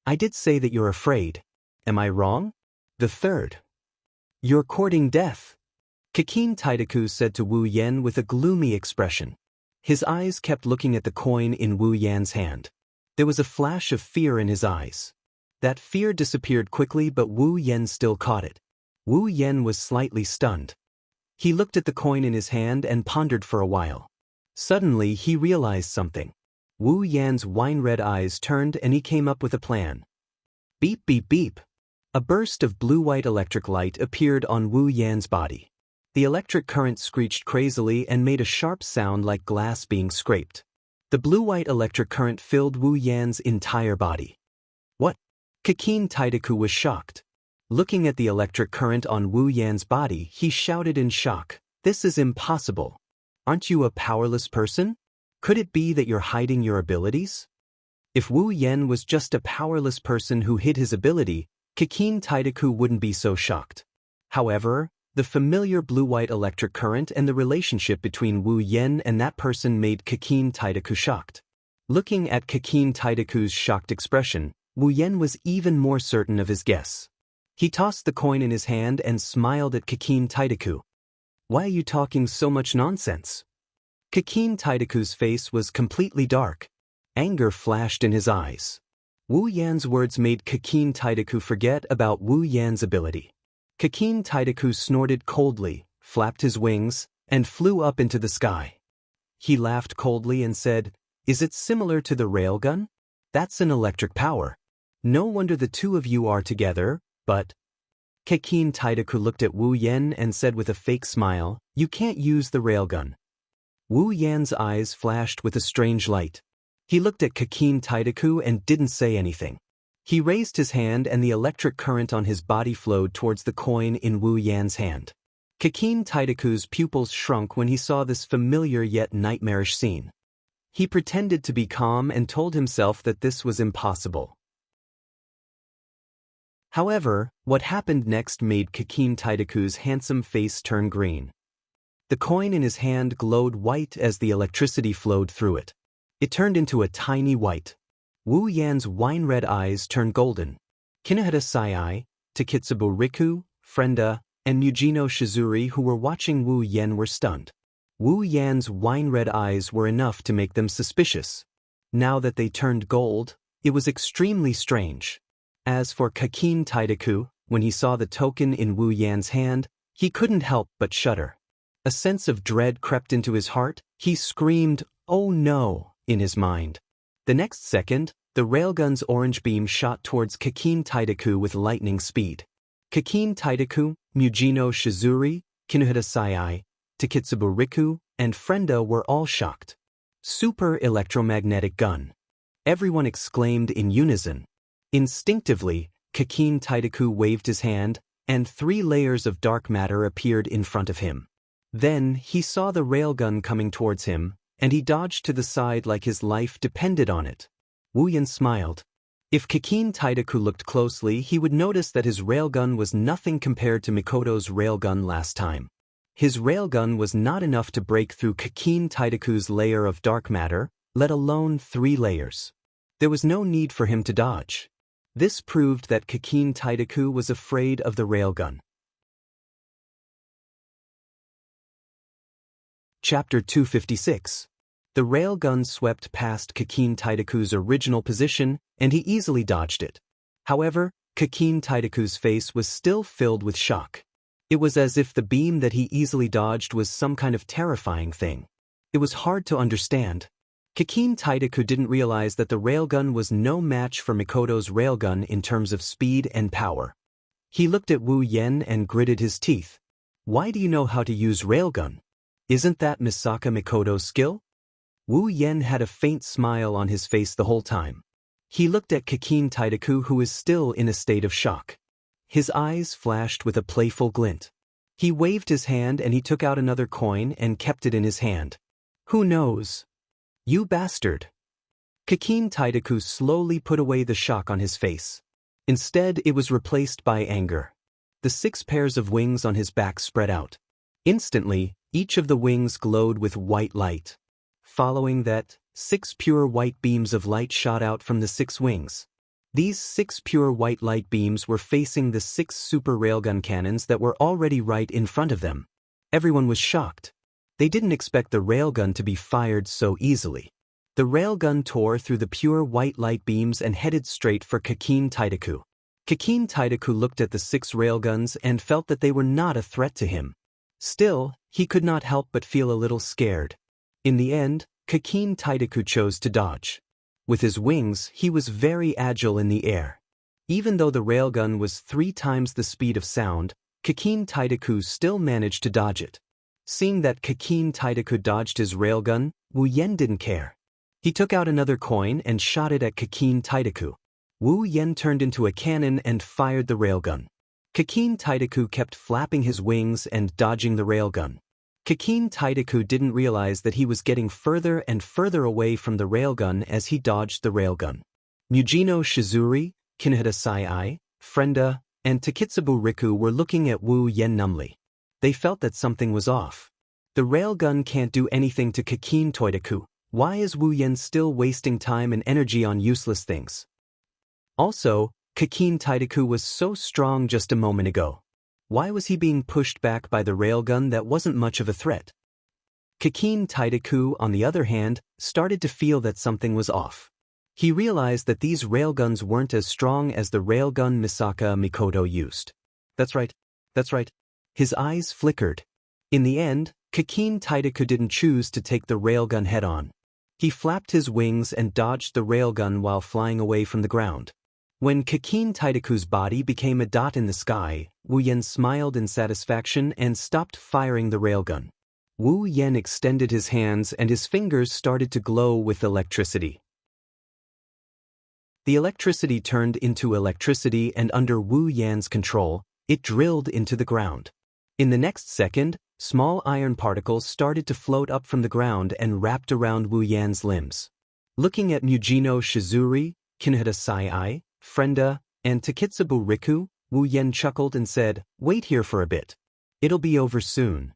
I did say that you're afraid. Am I wrong? The third. You're courting death. Kakin Taidaku said to Wu Yen with a gloomy expression. His eyes kept looking at the coin in Wu Yan's hand. There was a flash of fear in his eyes. That fear disappeared quickly, but Wu Yen still caught it. Wu Yen was slightly stunned. He looked at the coin in his hand and pondered for a while. Suddenly he realized something. Wu Yan's wine-red eyes turned and he came up with a plan. Beep beep beep. A burst of blue-white electric light appeared on Wu Yan's body. The electric current screeched crazily and made a sharp sound like glass being scraped. The blue-white electric current filled Wu Yan's entire body. What? Kakin Taidaku was shocked. Looking at the electric current on Wu Yan's body, he shouted in shock. This is impossible. Aren't you a powerless person? Could it be that you're hiding your abilities? If Wu Yen was just a powerless person who hid his ability, Kakin Taidaku wouldn't be so shocked. However, the familiar blue-white electric current and the relationship between Wu Yen and that person made Kakin Taidaku shocked. Looking at Kakin Taidaku's shocked expression, Wu Yen was even more certain of his guess. He tossed the coin in his hand and smiled at Kakin Taidaku. Why are you talking so much nonsense? Kakin Taidaku's face was completely dark. Anger flashed in his eyes. Wu Yan's words made Kakin Taidaku forget about Wu Yan's ability. Kakin Taidaku snorted coldly, flapped his wings, and flew up into the sky. He laughed coldly and said, Is it similar to the railgun? That's an electric power. No wonder the two of you are together, but... Kakin Taidaku looked at Wu Yen and said with a fake smile, You can't use the railgun. Wu Yan's eyes flashed with a strange light. He looked at Kakin Taidaku and didn't say anything. He raised his hand and the electric current on his body flowed towards the coin in Wu Yan's hand. Kakin Taidaku's pupils shrunk when he saw this familiar yet nightmarish scene. He pretended to be calm and told himself that this was impossible. However, what happened next made Kakin Taidaku's handsome face turn green. The coin in his hand glowed white as the electricity flowed through it. It turned into a tiny white. Wu Yan's wine-red eyes turned golden. Kinohita Sai, Takitsubo Riku, Frenda, and Mujino Shizuri who were watching Wu Yen were stunned. Wu Yan's wine-red eyes were enough to make them suspicious. Now that they turned gold, it was extremely strange. As for Kakin Taidaku, when he saw the token in Wu Yan's hand, he couldn't help but shudder. A sense of dread crept into his heart. He screamed, "Oh no!" in his mind. The next second, the railgun's orange beam shot towards Kakin Taidaku with lightning speed. Kakin Taidaku, Mujino Shizuri, Kinohita Sai, Takitsubo Riku, and Frenda were all shocked. Super electromagnetic gun. Everyone exclaimed in unison. Instinctively, Kakin Taidaku waved his hand, and 3 layers of dark matter appeared in front of him. Then he saw the railgun coming towards him, and he dodged to the side like his life depended on it. Wu Yen smiled. If Kakin Taidaku looked closely, he would notice that his railgun was nothing compared to Mikoto's railgun last time. His railgun was not enough to break through Kakin Taidaku's layer of dark matter, let alone 3 layers. There was no need for him to dodge. This proved that Kakin Taidaku was afraid of the railgun. Chapter 256. The railgun swept past Kakin Taidaku's original position, and he easily dodged it. However, Kakin Taidaku's face was still filled with shock. It was as if the beam that he easily dodged was some kind of terrifying thing. It was hard to understand. Kakin Taidaku didn't realize that the railgun was no match for Mikoto's railgun in terms of speed and power. He looked at Wu Yen and gritted his teeth. Why do you know how to use railgun? Isn't that Misaka Mikoto's skill? Wu Yen had a faint smile on his face the whole time. He looked at Kakin Taidaku, who is still in a state of shock. His eyes flashed with a playful glint. He waved his hand and he took out another coin and kept it in his hand. Who knows? You bastard. Kakin Taidaku slowly put away the shock on his face. Instead, it was replaced by anger. The 6 pairs of wings on his back spread out. Instantly, each of the wings glowed with white light. Following that, 6 pure white beams of light shot out from the 6 wings. These 6 pure white light beams were facing the 6 super railgun cannons that were already right in front of them. Everyone was shocked. They didn't expect the railgun to be fired so easily. The railgun tore through the pure white light beams and headed straight for Kakin Taidaku. Kakin Taidaku looked at the 6 railguns and felt that they were not a threat to him. Still, he could not help but feel a little scared. In the end, Kakin Taidaku chose to dodge. With his wings, he was very agile in the air. Even though the railgun was 3 times the speed of sound, Kakin Taidaku still managed to dodge it. Seeing that Kakin Taidaku dodged his railgun, Wu Yen didn't care. He took out another coin and shot it at Kakin Taidaku. Wu Yen turned into a cannon and fired the railgun. Kakin Taidaku kept flapping his wings and dodging the railgun. Kakin Taidaku didn't realize that he was getting further and further away from the railgun as he dodged the railgun. Mujino Shizuri, Kinohita Sai, Frenda, and Takitsubo Riku were looking at Wu Yen numbly. They felt that something was off. The railgun can't do anything to Kakin Taidaku. Why is Wu Yen still wasting time and energy on useless things? Also, Kakin Taidaku was so strong just a moment ago. Why was he being pushed back by the railgun that wasn't much of a threat? Kakin Taidaku, on the other hand, started to feel that something was off. He realized that these railguns weren't as strong as the railgun Misaka Mikoto used. That's right. His eyes flickered. In the end, Kakin Taidaku didn't choose to take the railgun head-on. He flapped his wings and dodged the railgun while flying away from the ground. When Kakin Taidaku's body became a dot in the sky, Wu Yen smiled in satisfaction and stopped firing the railgun. Wu Yen extended his hands and his fingers started to glow with electricity. The electricity turned into electricity and under Wu Yan's control, it drilled into the ground. In the next second, small iron particles started to float up from the ground and wrapped around Wu Yan's limbs. Looking at Mujino Shizuri, Kinohita Sai, Frenda, and Takitsubo Riku, Wu Yen chuckled and said, "Wait here for a bit. It'll be over soon."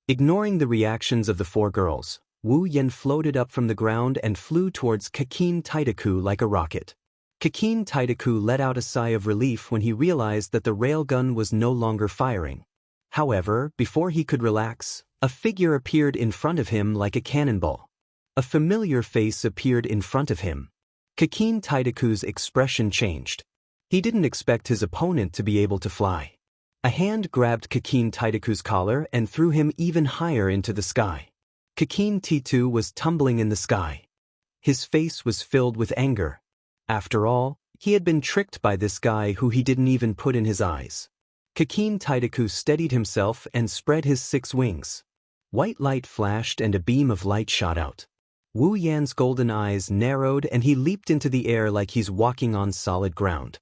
Ignoring the reactions of the 4 girls, Wu Yen floated up from the ground and flew towards Kakin Taidaku like a rocket. Kakin Taidaku let out a sigh of relief when he realized that the railgun was no longer firing. However, before he could relax, a figure appeared in front of him like a cannonball. A familiar face appeared in front of him. Kakin Taidaku's expression changed. He didn't expect his opponent to be able to fly. A hand grabbed Kakin Taidaku's collar and threw him even higher into the sky. Kakin T2 was tumbling in the sky. His face was filled with anger. After all, he had been tricked by this guy who he didn't even put in his eyes. Kakin Taidaku steadied himself and spread his 6 wings. White light flashed and a beam of light shot out. Wu Yan's golden eyes narrowed and he leaped into the air like he's walking on solid ground.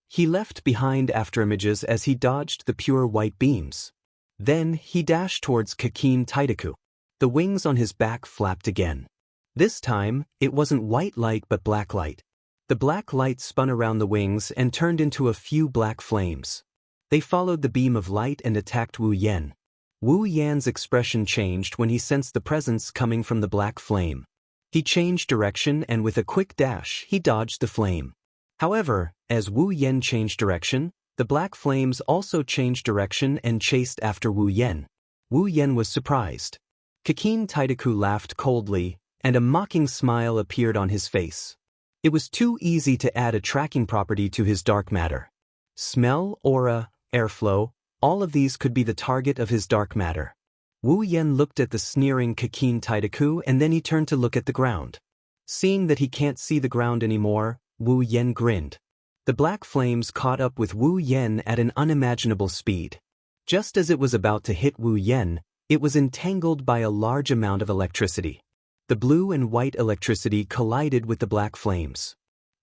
He left behind afterimages as he dodged the pure white beams. Then he dashed towards Kakin Taidaku. The wings on his back flapped again. This time, it wasn't white light but black light. The black light spun around the wings and turned into a few black flames. They followed the beam of light and attacked Wu Yen. Wu Yan's expression changed when he sensed the presence coming from the black flame. He changed direction and with a quick dash, he dodged the flame. However, as Wu Yen changed direction, the black flames also changed direction and chased after Wu Yen. Wu Yen was surprised. Kakin Taidaku laughed coldly, and a mocking smile appeared on his face. It was too easy to add a tracking property to his dark matter. Smell, aura, airflow, all of these could be the target of his dark matter. Wu Yen looked at the sneering Kakin Taidaku and then he turned to look at the ground. Seeing that he can't see the ground anymore, Wu Yen grinned. The black flames caught up with Wu Yen at an unimaginable speed. Just as it was about to hit Wu Yen, it was entangled by a large amount of electricity. The blue and white electricity collided with the black flames.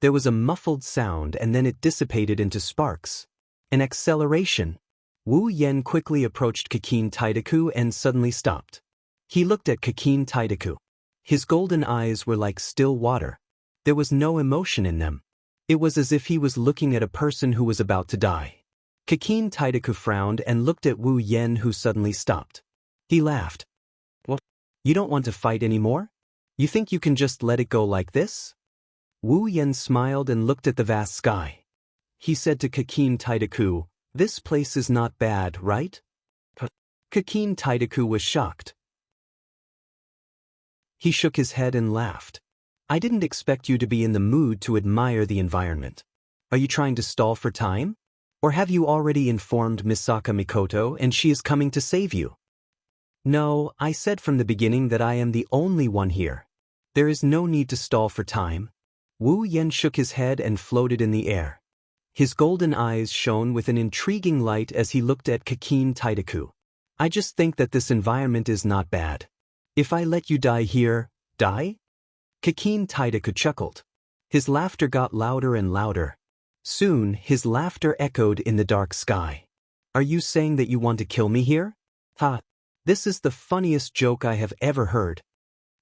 There was a muffled sound and then it dissipated into sparks. An acceleration. Wu Yen quickly approached Kakin Taidaku and suddenly stopped. He looked at Kakin Taidaku. His golden eyes were like still water. There was no emotion in them. It was as if he was looking at a person who was about to die. Kakin Taidaku frowned and looked at Wu Yen, who suddenly stopped. He laughed. What? You don't want to fight anymore? You think you can just let it go like this? Wu Yen smiled and looked at the vast sky. He said to Kakin Taidaku, "This place is not bad, right?" Kakin Taidaku was shocked. He shook his head and laughed. "I didn't expect you to be in the mood to admire the environment. Are you trying to stall for time? Or have you already informed Misaka Mikoto and she is coming to save you?" "No, I said from the beginning that I am the only one here. There is no need to stall for time." Wu Yen shook his head and floated in the air. His golden eyes shone with an intriguing light as he looked at Kakin Taidaku. "I just think that this environment is not bad. If I let you die here, die?" Kakin Taidaku chuckled. His laughter got louder and louder. Soon, his laughter echoed in the dark sky. "Are you saying that you want to kill me here? Ha! This is the funniest joke I have ever heard."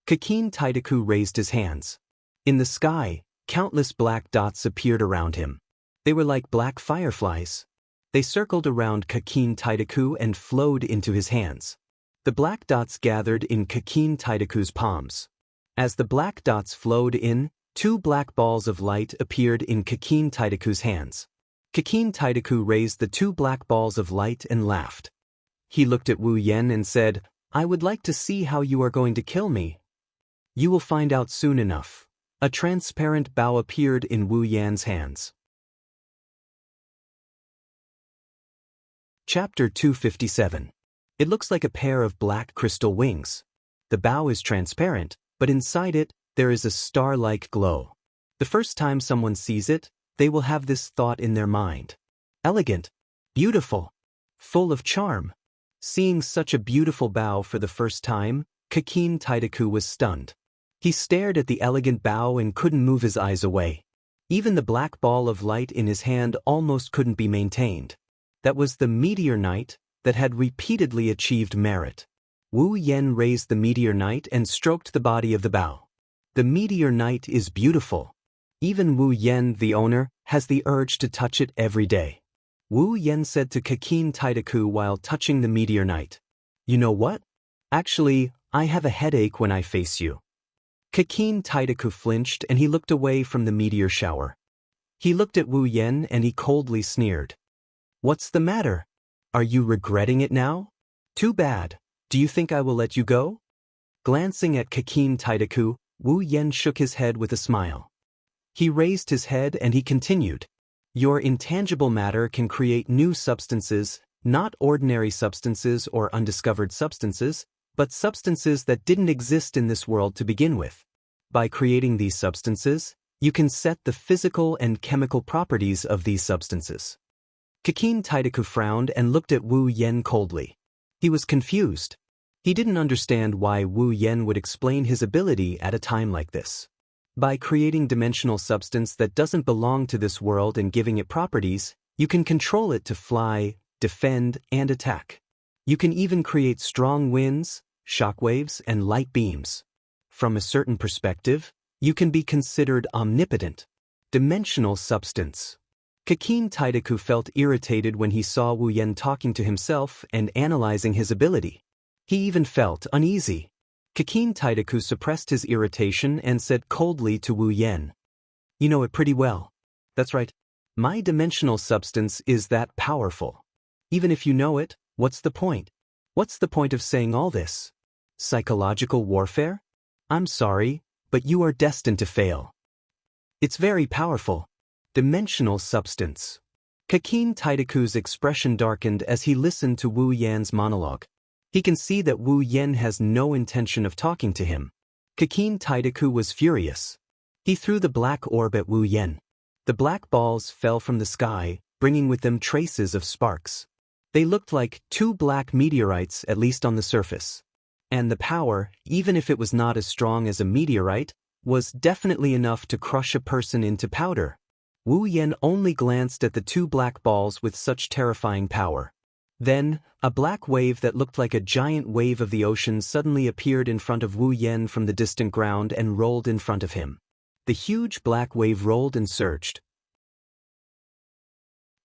Kakin Taidaku raised his hands. In the sky, countless black dots appeared around him. They were like black fireflies. They circled around Kakin Taidaku and flowed into his hands. The black dots gathered in Kakin Taidaku's palms. As the black dots flowed in, 2 black balls of light appeared in Kakin Taidaku's hands. Kakin Taidaku raised the 2 black balls of light and laughed. He looked at Wu Yen and said, "I would like to see how you are going to kill me." "You will find out soon enough." A transparent bow appeared in Wu Yan's hands. Chapter 257. It looks like a pair of black crystal wings. The bow is transparent, but inside it, there is a star-like glow. The first time someone sees it, they will have this thought in their mind. Elegant, beautiful, full of charm. Seeing such a beautiful bow for the first time, Kakin Taidaku was stunned. He stared at the elegant bow and couldn't move his eyes away. Even the black ball of light in his hand almost couldn't be maintained. That was the meteor knight that had repeatedly achieved merit. Wu Yen raised the meteor knight and stroked the body of the bow. The meteor knight is beautiful. Even Wu Yen, the owner, has the urge to touch it every day. Wu Yen said to Kakin Taidaku while touching the meteor knight, "You know what? Actually, I have a headache when I face you." Kakin Taidaku flinched and he looked away from the meteor shower. He looked at Wu Yen and he coldly sneered. "What's the matter? Are you regretting it now? Too bad. Do you think I will let you go?" Glancing at Kakin Taidaku, Wu Yen shook his head with a smile. He raised his head and he continued, "Your intangible matter can create new substances, not ordinary substances or undiscovered substances, but substances that didn't exist in this world to begin with. By creating these substances, you can set the physical and chemical properties of these substances." Kakin Taidaku frowned and looked at Wu Yen coldly. He was confused. He didn't understand why Wu Yen would explain his ability at a time like this. By creating dimensional substance that doesn't belong to this world and giving it properties, you can control it to fly, defend, and attack. You can even create strong winds, shockwaves, and light beams. From a certain perspective, you can be considered omnipotent. Dimensional substance. Kakin Taidaku felt irritated when he saw Wu Yen talking to himself and analyzing his ability. He even felt uneasy. Kakin Taidaku suppressed his irritation and said coldly to Wu Yen, "You know it pretty well." "That's right. My dimensional substance is that powerful. Even if you know it, what's the point? What's the point of saying all this? Psychological warfare? I'm sorry, but you are destined to fail. It's very powerful. Dimensional substance." Kakin Taidaku's expression darkened as he listened to Wu Yan's monologue. He can see that Wu Yen has no intention of talking to him. Kakin Taidaku was furious. He threw the black orb at Wu Yen. The black balls fell from the sky, bringing with them traces of sparks. They looked like 2 black meteorites, at least on the surface. And the power, even if it was not as strong as a meteorite, was definitely enough to crush a person into powder. Wu Yen only glanced at the 2 black balls with such terrifying power. Then, a black wave that looked like a giant wave of the ocean suddenly appeared in front of Wu Yen from the distant ground and rolled in front of him. The huge black wave rolled and surged.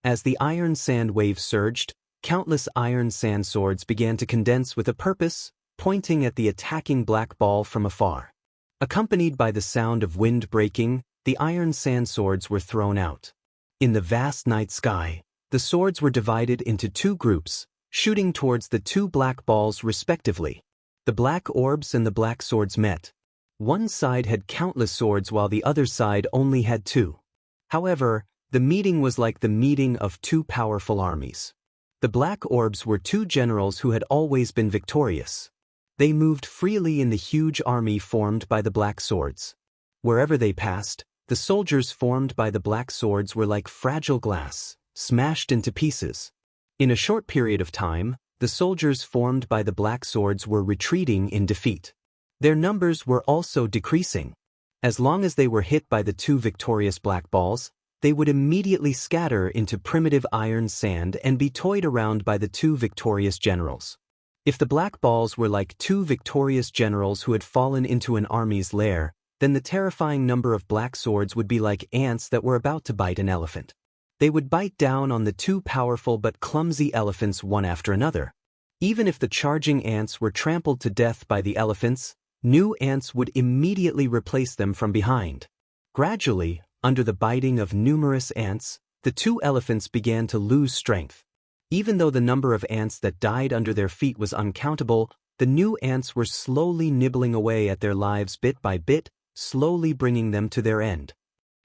As the iron sand wave surged, countless iron sand swords began to condense with a purpose, pointing at the attacking black ball from afar. Accompanied by the sound of wind breaking, the iron sand swords were thrown out. In the vast night sky, the swords were divided into two groups, shooting towards the two black balls respectively. The black orbs and the black swords met. One side had countless swords while the other side only had two. However, the meeting was like the meeting of two powerful armies. The black orbs were two generals who had always been victorious. They moved freely in the huge army formed by the black swords. Wherever they passed, the soldiers formed by the black swords were like fragile glass, smashed into pieces. In a short period of time, the soldiers formed by the black swords were retreating in defeat. Their numbers were also decreasing. As long as they were hit by the two victorious black balls, they would immediately scatter into primitive iron sand and be toyed around by the two victorious generals. If the black balls were like two victorious generals who had fallen into an army's lair, then the terrifying number of black swords would be like ants that were about to bite an elephant. They would bite down on the two powerful but clumsy elephants one after another. Even if the charging ants were trampled to death by the elephants, new ants would immediately replace them from behind. Gradually, under the biting of numerous ants, the two elephants began to lose strength. Even though the number of ants that died under their feet was uncountable, the new ants were slowly nibbling away at their lives bit by bit, slowly bringing them to their end.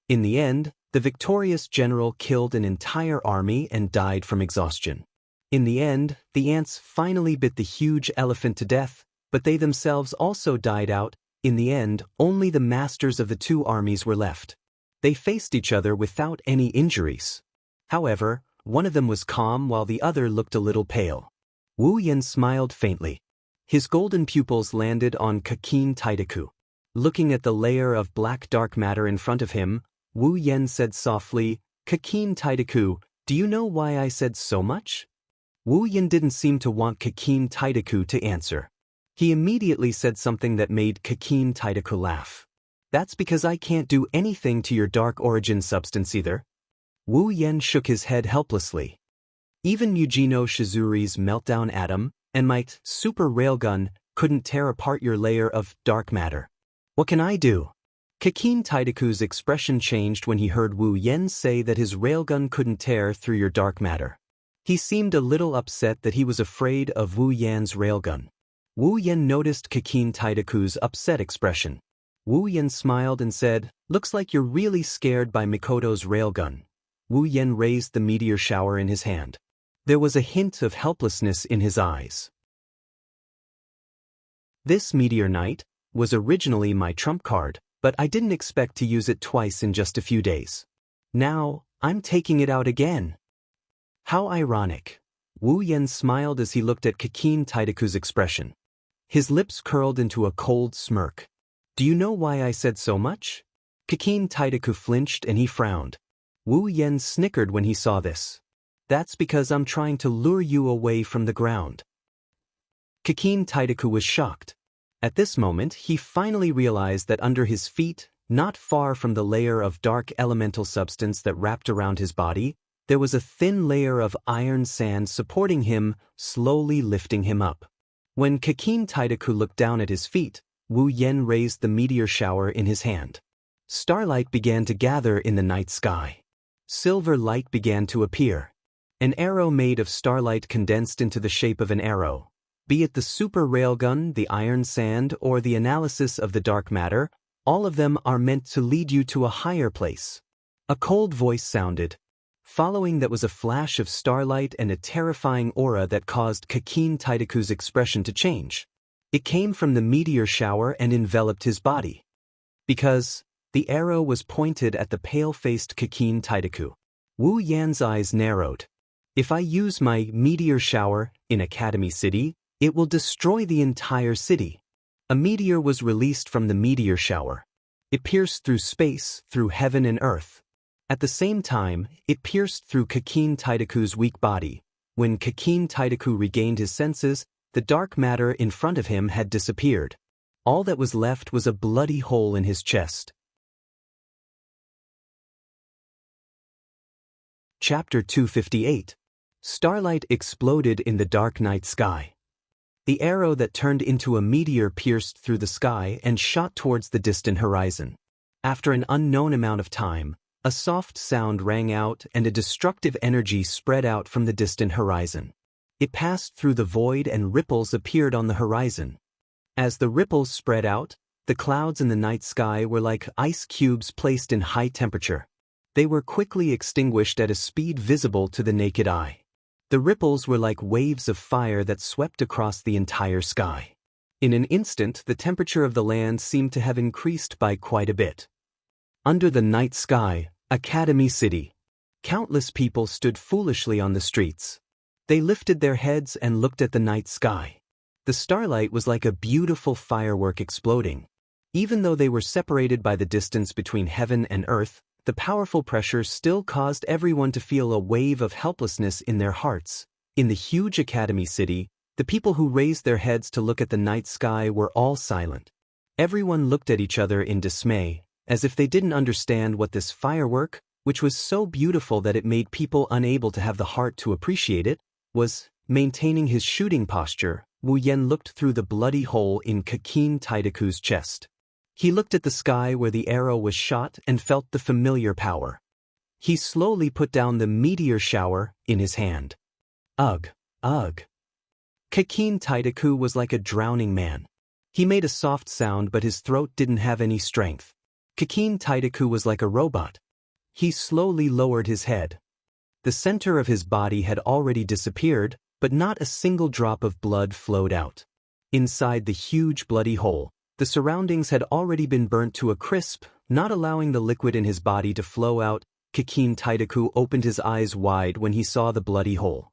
In the end, the victorious general killed an entire army and died from exhaustion. In the end, the ants finally bit the huge elephant to death, but they themselves also died out. In the end, only the masters of the two armies were left. They faced each other without any injuries. However, one of them was calm while the other looked a little pale. Wu Yen smiled faintly. His golden pupils landed on Kakin Taidaku. Looking at the layer of black dark matter in front of him, Wu Yen said softly, "Kakin Taidaku, do you know why I said so much?" Wu Yen didn't seem to want Kakin Taidaku to answer. He immediately said something that made Kakin Taidaku laugh. "That's because I can't do anything to your dark origin substance either." Wu Yen shook his head helplessly. Even Mujino Shizuri's meltdown atom and my super railgun couldn't tear apart your layer of dark matter. What can I do? Kakin Taidaku's expression changed when he heard Wu Yen say that his railgun couldn't tear through your dark matter. He seemed a little upset that he was afraid of Wu Yan's railgun. Wu Yen noticed Kakin Taidaku's upset expression. Wu Yen smiled and said, "Looks like you're really scared by Mikoto's railgun." Wu Yen raised the meteor shower in his hand. There was a hint of helplessness in his eyes. This meteor knight was originally my trump card, but I didn't expect to use it twice in just a few days. Now, I'm taking it out again. How ironic. Wu Yen smiled as he looked at Kakin Taidaku's expression. His lips curled into a cold smirk. "Do you know why I said so much?" Kakin Taidaku flinched and he frowned. Wu Yen snickered when he saw this. "That's because I'm trying to lure you away from the ground." Kakin Taidaku was shocked. At this moment, he finally realized that under his feet, not far from the layer of dark elemental substance that wrapped around his body, there was a thin layer of iron sand supporting him, slowly lifting him up. When Kakin Taidaku looked down at his feet, Wu Yen raised the meteor shower in his hand. Starlight began to gather in the night sky. Silver light began to appear. An arrow made of starlight condensed into the shape of an arrow. Be it the super railgun, the iron sand, or the analysis of the dark matter, all of them are meant to lead you to a higher place. A cold voice sounded. Following that was a flash of starlight and a terrifying aura that caused Kakin Taidaku's expression to change. It came from the meteor shower and enveloped his body. Because the arrow was pointed at the pale-faced Kakin Taidaku. Wu Yan's eyes narrowed. If I use my meteor shower in Academy City, it will destroy the entire city. A meteor was released from the meteor shower. It pierced through space, through heaven and earth. At the same time, it pierced through Kakin Taidaku's weak body. When Kakin Taidaku regained his senses, the dark matter in front of him had disappeared. All that was left was a bloody hole in his chest. Chapter 258. Starlight exploded in the dark night sky. The arrow that turned into a meteor pierced through the sky and shot towards the distant horizon. After an unknown amount of time, a soft sound rang out and a destructive energy spread out from the distant horizon. It passed through the void and ripples appeared on the horizon. As the ripples spread out, the clouds in the night sky were like ice cubes placed in high temperature. They were quickly extinguished at a speed visible to the naked eye. The ripples were like waves of fire that swept across the entire sky. In an instant, the temperature of the land seemed to have increased by quite a bit. Under the night sky, Academy City. Countless people stood foolishly on the streets. They lifted their heads and looked at the night sky. The starlight was like a beautiful firework exploding. Even though they were separated by the distance between heaven and earth, the powerful pressure still caused everyone to feel a wave of helplessness in their hearts. In the huge Academy City, the people who raised their heads to look at the night sky were all silent. Everyone looked at each other in dismay, as if they didn't understand what this firework, which was so beautiful that it made people unable to have the heart to appreciate it, was. Maintaining his shooting posture, Wu Yan looked through the bloody hole in Kakin Taidaku's chest. He looked at the sky where the arrow was shot and felt the familiar power. He slowly put down the meteor shower in his hand. Ugh, ugh. Kakin Taidaku was like a drowning man. He made a soft sound but his throat didn't have any strength. Kakin Taidaku was like a robot. He slowly lowered his head. The center of his body had already disappeared, but not a single drop of blood flowed out. Inside the huge bloody hole, the surroundings had already been burnt to a crisp, not allowing the liquid in his body to flow out. Kakin Taidaku opened his eyes wide when he saw the bloody hole.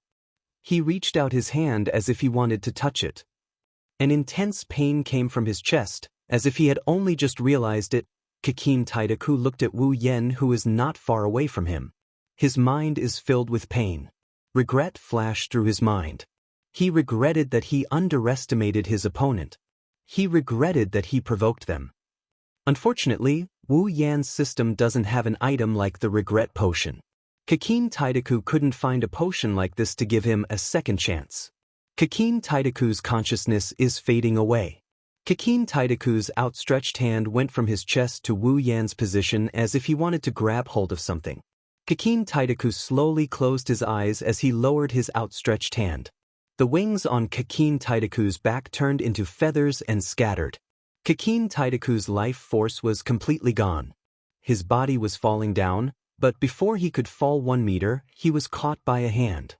He reached out his hand as if he wanted to touch it. An intense pain came from his chest, as if he had only just realized it. Kakin Taidaku looked at Wu Yan, who is not far away from him. His mind is filled with pain. Regret flashed through his mind. He regretted that he underestimated his opponent. He regretted that he provoked them. Unfortunately, Wu Yan's system doesn't have an item like the regret potion. Kakin Taidaku couldn't find a potion like this to give him a second chance. Kakin Taidaku's consciousness is fading away. Kakin Taidaku's outstretched hand went from his chest to Wu Yan's position as if he wanted to grab hold of something. Kakin Taidaku slowly closed his eyes as he lowered his outstretched hand. The wings on Kakin Taidaku's back turned into feathers and scattered. Kakin Taidaku's life force was completely gone. His body was falling down, but before he could fall 1 meter, he was caught by a hand.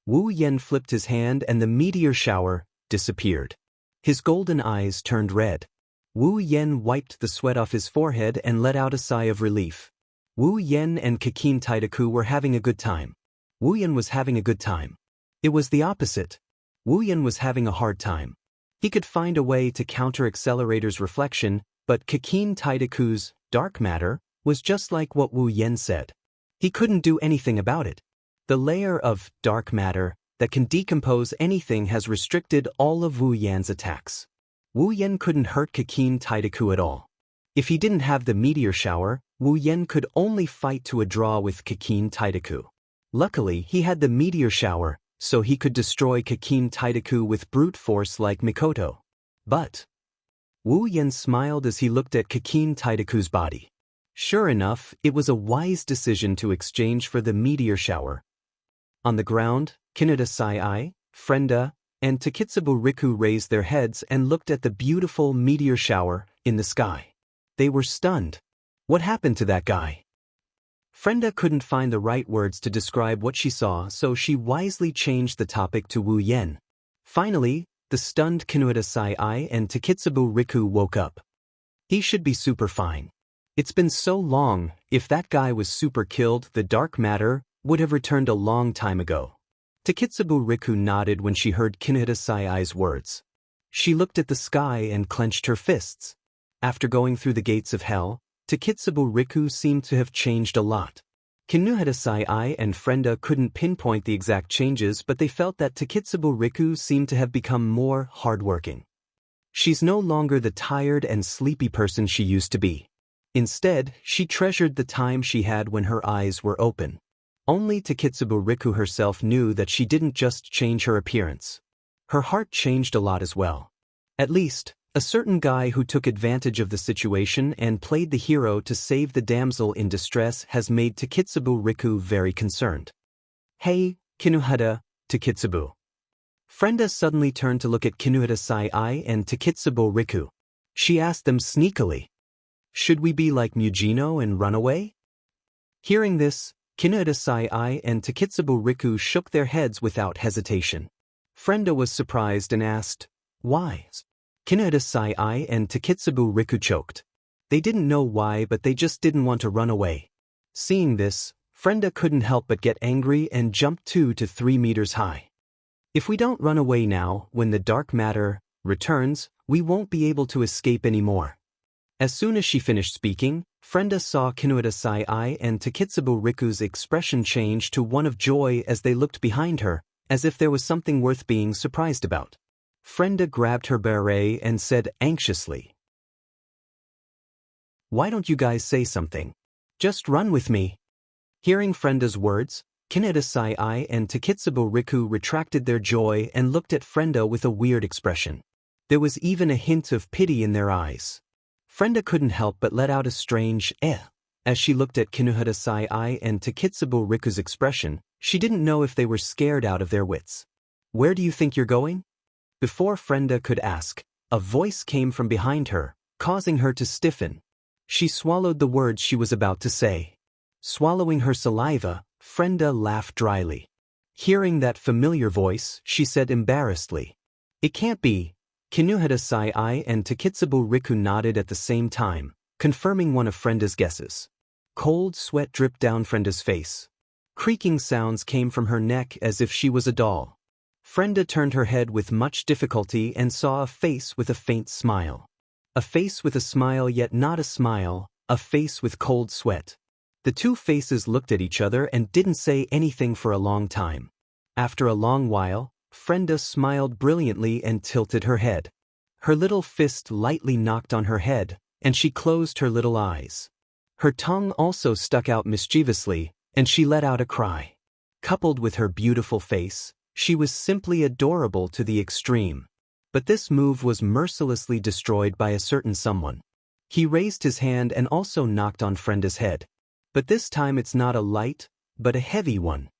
Wu Yan flipped his hand and the meteor shower disappeared. His golden eyes turned red. Wu Yan wiped the sweat off his forehead and let out a sigh of relief. Wu Yan and Kakin Taidaku were having a good time. Wu Yan was having a good time. It was the opposite. Wu Yan was having a hard time. He could find a way to counter Accelerator's reflection, but Kakin Taidaku's dark matter was just like what Wu Yan said. He couldn't do anything about it. The layer of dark matter that can decompose anything has restricted all of Wu Yan's attacks. Wu Yan couldn't hurt Kakin Taidaku at all. If he didn't have the meteor shower, Wu Yan could only fight to a draw with Kakin Taidaku. Luckily, he had the meteor shower, so he could destroy Kakin Taidaku with brute force like Mikoto. But Wu Yan smiled as he looked at Kakin Taidaku's body. Sure enough, it was a wise decision to exchange for the meteor shower. On the ground, Kinoda Sai, Frenda, and Takitsubo Riku raised their heads and looked at the beautiful meteor shower in the sky. They were stunned. What happened to that guy? Frenda couldn't find the right words to describe what she saw, so she wisely changed the topic to Wu Yan. Finally, the stunned Kinoda Sai and Takitsubo Riku woke up. He should be super fine. It's been so long. If that guy was super killed, the dark matter would have returned a long time ago. Takitsubo Riku nodded when she heard Kinoda Sai's words. She looked at the sky and clenched her fists. After going through the gates of hell, Takitsubo Riku seemed to have changed a lot. Kinuhadasai and Frenda couldn't pinpoint the exact changes, but they felt that Takitsubo Riku seemed to have become more hardworking. She's no longer the tired and sleepy person she used to be. Instead, she treasured the time she had when her eyes were open. Only Takitsubo Riku herself knew that she didn't just change her appearance. Her heart changed a lot as well. At least, a certain guy who took advantage of the situation and played the hero to save the damsel in distress has made Takitsubo Riku very concerned. "Hey, Kinuhada, Takitsubo." Frenda suddenly turned to look at Kinuhada-sai and Takitsubo Riku. She asked them sneakily, "Should we be like Mujino and run away?" Hearing this, Kinuhada-sai and Takitsubo Riku shook their heads without hesitation. Frenda was surprised and asked, "Why?" Kinuhada-sai and Takitsubo Riku choked. They didn't know why, but they just didn't want to run away. Seeing this, Frenda couldn't help but get angry and jumped 2 to 3 meters high. "If we don't run away now, when the dark matter returns, we won't be able to escape anymore." As soon as she finished speaking, Frenda saw Kinuhada-sai and Takitsubo Riku's expression change to one of joy as they looked behind her, as if there was something worth being surprised about. Frenda grabbed her beret and said anxiously, "Why don't you guys say something? Just run with me." Hearing Frenda's words, Kinuhada-sai and Takitsubo Riku retracted their joy and looked at Frenda with a weird expression. There was even a hint of pity in their eyes. Frenda couldn't help but let out a strange as she looked at Kinuhada-sai and Takitsubo Riku's expression. She didn't know if they were scared out of their wits. "Where do you think you're going?" Before Frenda could ask, a voice came from behind her, causing her to stiffen. She swallowed the words she was about to say. Swallowing her saliva, Frenda laughed dryly. Hearing that familiar voice, she said embarrassedly, "It can't be." Kinuhada-sai and Takitsubo Riku nodded at the same time, confirming one of Frenda's guesses. Cold sweat dripped down Frenda's face. Creaking sounds came from her neck as if she was a doll. Frenda turned her head with much difficulty and saw a face with a faint smile. A face with a smile, yet not a smile, a face with cold sweat. The two faces looked at each other and didn't say anything for a long time. After a long while, Frenda smiled brilliantly and tilted her head. Her little fist lightly knocked on her head, and she closed her little eyes. Her tongue also stuck out mischievously, and she let out a cry. Coupled with her beautiful face, she was simply adorable to the extreme. But this move was mercilessly destroyed by a certain someone. He raised his hand and also knocked on Frenda's head. But this time it's not a light, but a heavy one.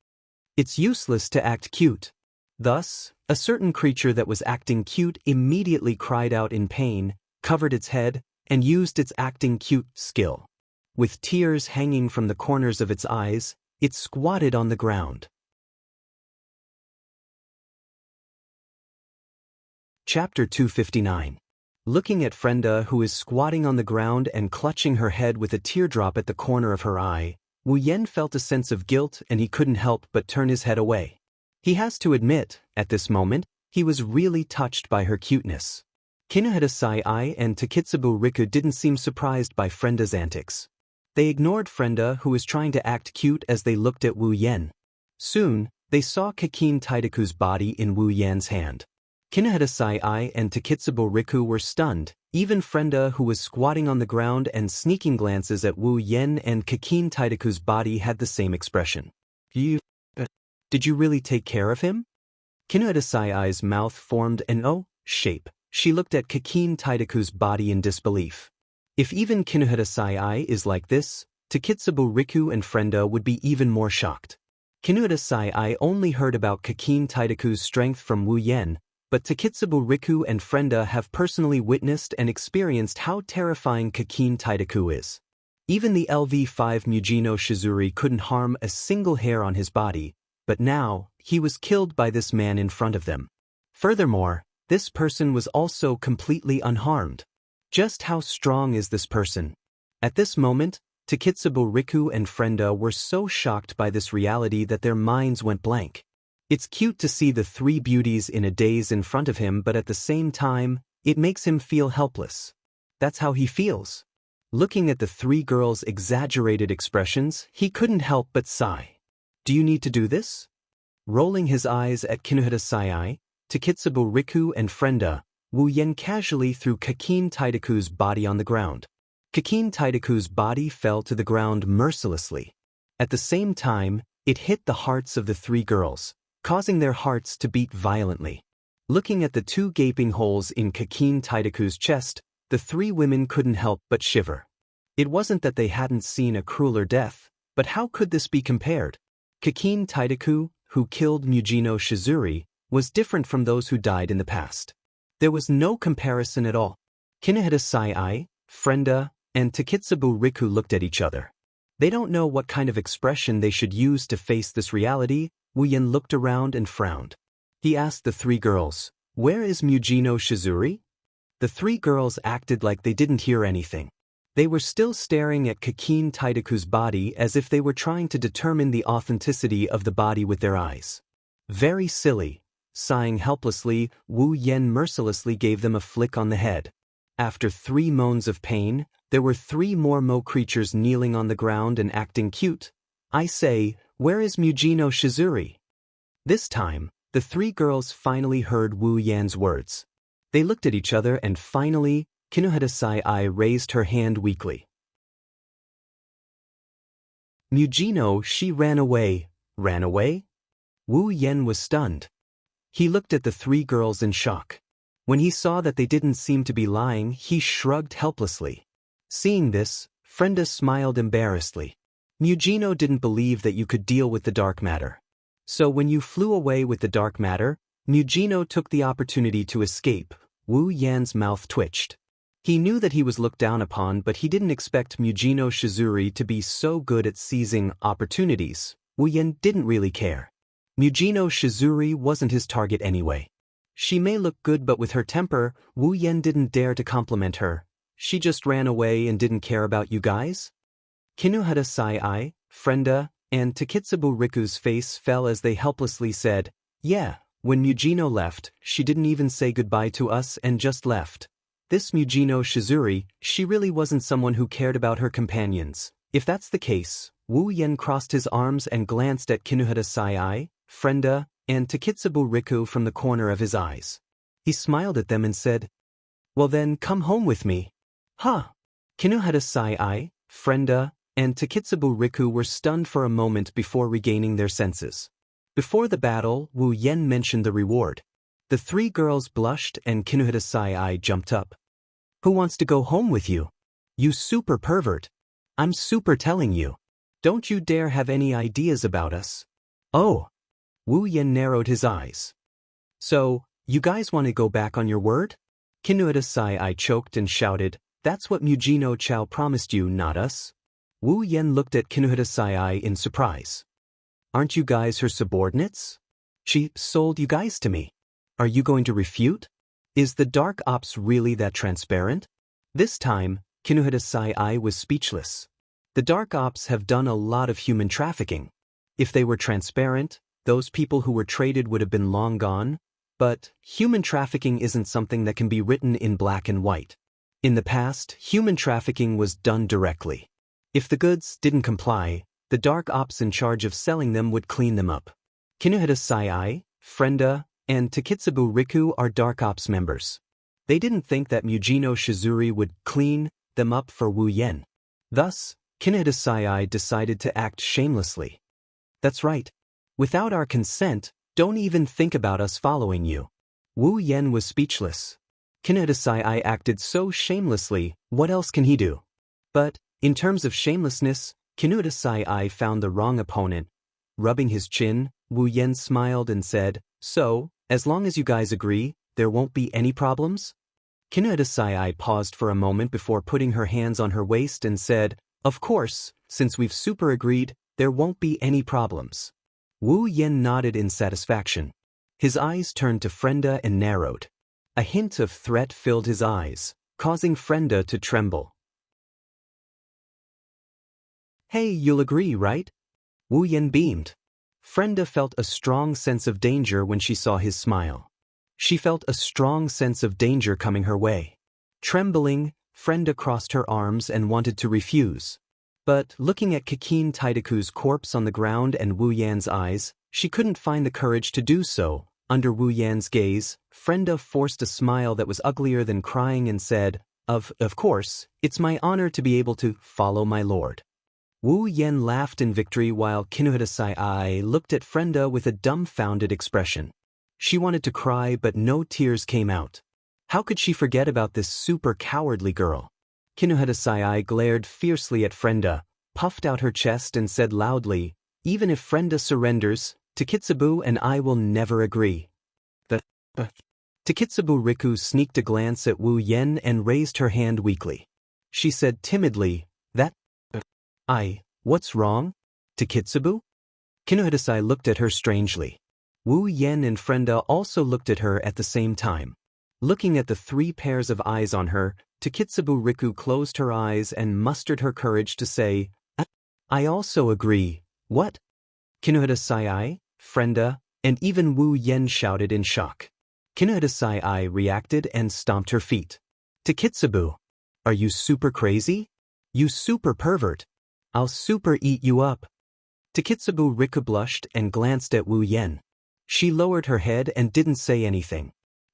It's useless to act cute. Thus, a certain creature that was acting cute immediately cried out in pain, covered its head, and used its acting cute skill. With tears hanging from the corners of its eyes, it squatted on the ground. Chapter 259. Looking at Frenda, who is squatting on the ground and clutching her head with a teardrop at the corner of her eye, Wu Yen felt a sense of guilt and he couldn't help but turn his head away. He has to admit, at this moment, he was really touched by her cuteness. Kinuhada-sai and Takitsubo Riku didn't seem surprised by Frenda's antics. They ignored Frenda, who was trying to act cute, as they looked at Wu Yen. Soon, they saw Kakin Taidaku's body in Wu Yen's hand. Kinuhada-sai and Takitsubo Riku were stunned. Even Frenda, who was squatting on the ground and sneaking glances at Wu Yen and Kakin Taidaku's body, had the same expression. Did you really take care of him?" Kinuhada-sai's mouth formed an O shape. She looked at Kakin Taidaku's body in disbelief. If even Kinuhada-sai is like this, Takitsubo Riku and Frenda would be even more shocked. Kinuhada-sai only heard about Kakin Taidaku's strength from Wu Yen, but Takitsubo Riku and Frenda have personally witnessed and experienced how terrifying Kakin Taidaku is. Even the LV5 Mujino Shizuri couldn't harm a single hair on his body, but now, he was killed by this man in front of them. Furthermore, this person was also completely unharmed. Just how strong is this person? At this moment, Takitsubo Riku and Frenda were so shocked by this reality that their minds went blank. It's cute to see the three beauties in a daze in front of him, but at the same time, it makes him feel helpless. That's how he feels. Looking at the three girls' exaggerated expressions, he couldn't help but sigh. Do you need to do this? Rolling his eyes at Kinohita Sai, Takitsubo Riku and Frenda, Wu Yen casually threw Kakin Taidaku's body on the ground. Kakin Taidaku's body fell to the ground mercilessly. At the same time, it hit the hearts of the three girls, causing their hearts to beat violently. Looking at the two gaping holes in Kakin Taidaku's chest, the three women couldn't help but shiver. It wasn't that they hadn't seen a crueler death, but how could this be compared? Kakin Taidaku, who killed Mujino Shizuri, was different from those who died in the past. There was no comparison at all. Kinohita Sai, Frenda, and Takitsubo Riku looked at each other. They don't know what kind of expression they should use to face this reality. Wu Yen looked around and frowned. He asked the three girls, "Where is Mujino Shizuri?" The three girls acted like they didn't hear anything. They were still staring at Kakin Taidaku's body as if they were trying to determine the authenticity of the body with their eyes. Very silly. Sighing helplessly, Wu Yen mercilessly gave them a flick on the head. After 3 moans of pain, there were 3 more Mo creatures kneeling on the ground and acting cute. I say, where is Mujino Shizuri? This time, the 3 girls finally heard Wu Yan's words. They looked at each other and finally, Kinohita Sai raised her hand weakly. Mujino, she ran away. Ran away? Wu Yen was stunned. He looked at the 3 girls in shock. When he saw that they didn't seem to be lying, he shrugged helplessly. Seeing this, Frenda smiled embarrassedly. Mujino didn't believe that you could deal with the dark matter. So when you flew away with the dark matter, Mujino took the opportunity to escape. Wu Yan's mouth twitched. He knew that he was looked down upon, but he didn't expect Mujino Shizuri to be so good at seizing opportunities. Wu Yan didn't really care. Mujino Shizuri wasn't his target anyway. She may look good, but with her temper, Wu Yen didn't dare to compliment her. She just ran away and didn't care about you guys? Kinohita Sai, Frenda, and Takitsubo Riku's face fell as they helplessly said, "Yeah, when Mujino left, she didn't even say goodbye to us and just left. This Mujino Shizuri, she really wasn't someone who cared about her companions." If that's the case, Wu Yen crossed his arms and glanced at Kinohita Sai, Frenda, and Takitsubo Riku from the corner of his eyes. He smiled at them and said, "Well then, come home with me." Huh? Kinohita Sai, Frenda, and Takitsubo Riku were stunned for a moment before regaining their senses. Before the battle, Wu Yen mentioned the reward. The 3 girls blushed and Kinohita Sai jumped up. "Who wants to go home with you? You super pervert. I'm super telling you. Don't you dare have any ideas about us." "Oh." Wu Yen narrowed his eyes. "So, you guys want to go back on your word?" Kinohita Sai choked and shouted, "That's what Mujino Chao promised you, not us." Wu Yen looked at Kinohita Sai in surprise. "Aren't you guys her subordinates? She sold you guys to me. Are you going to refute? Is the dark ops really that transparent?" This time, Kinohita Sai was speechless. The dark ops have done a lot of human trafficking. If they were transparent, those people who were traded would have been long gone, but human trafficking isn't something that can be written in black and white. In the past, human trafficking was done directly. If the goods didn't comply, the dark ops in charge of selling them would clean them up. Kinohita Sai, Frenda, and Takitsubo Riku are dark ops members. They didn't think that Mujino Shizuri would clean them up for Wu Yen. Thus, Kinohita Sai decided to act shamelessly. "That's right. Without our consent, don't even think about us following you." Wu Yen was speechless. Kinohita Sai acted so shamelessly, what else can he do? But, in terms of shamelessness, Kinohita Sai found the wrong opponent. Rubbing his chin, Wu Yen smiled and said, "So, as long as you guys agree, there won't be any problems?" Kinohita Sai paused for a moment before putting her hands on her waist and said, "Of course, since we've super agreed, there won't be any problems." Wu Yen nodded in satisfaction. His eyes turned to Frenda and narrowed. A hint of threat filled his eyes, causing Frenda to tremble. "Hey, you'll agree, right?" Wu Yen beamed. Frenda felt a strong sense of danger when she saw his smile. She felt a strong sense of danger coming her way. Trembling, Frenda crossed her arms and wanted to refuse. But, looking at Kikin Taidaku's corpse on the ground and Wu Yan's eyes, she couldn't find the courage to do so. Under Wu Yan's gaze, Frenda forced a smile that was uglier than crying and said, Of course, it's my honor to be able to follow my lord. Wu Yan laughed in victory while Kinohita Sai looked at Frenda with a dumbfounded expression. She wanted to cry but no tears came out. How could she forget about this super cowardly girl? Kinohita Sai glared fiercely at Frenda, puffed out her chest and said loudly, Even if Frenda surrenders, Takitsubo and I will never agree. Takitsubo Riku sneaked a glance at Wu Yen and raised her hand weakly. She said timidly, What's wrong? Takitsubo? Kinohita Sai looked at her strangely. Wu Yen and Frenda also looked at her at the same time. Looking at the 3 pairs of eyes on her, Takitsubo Riku closed her eyes and mustered her courage to say, I also agree. What? Kinohita Sai, Frenda, and even Wu Yen shouted in shock. Kinohita Sai reacted and stomped her feet. Takitsubo, are you super crazy? You super pervert. I'll super eat you up. Takitsubo Riku blushed and glanced at Wu Yen. She lowered her head and didn't say anything.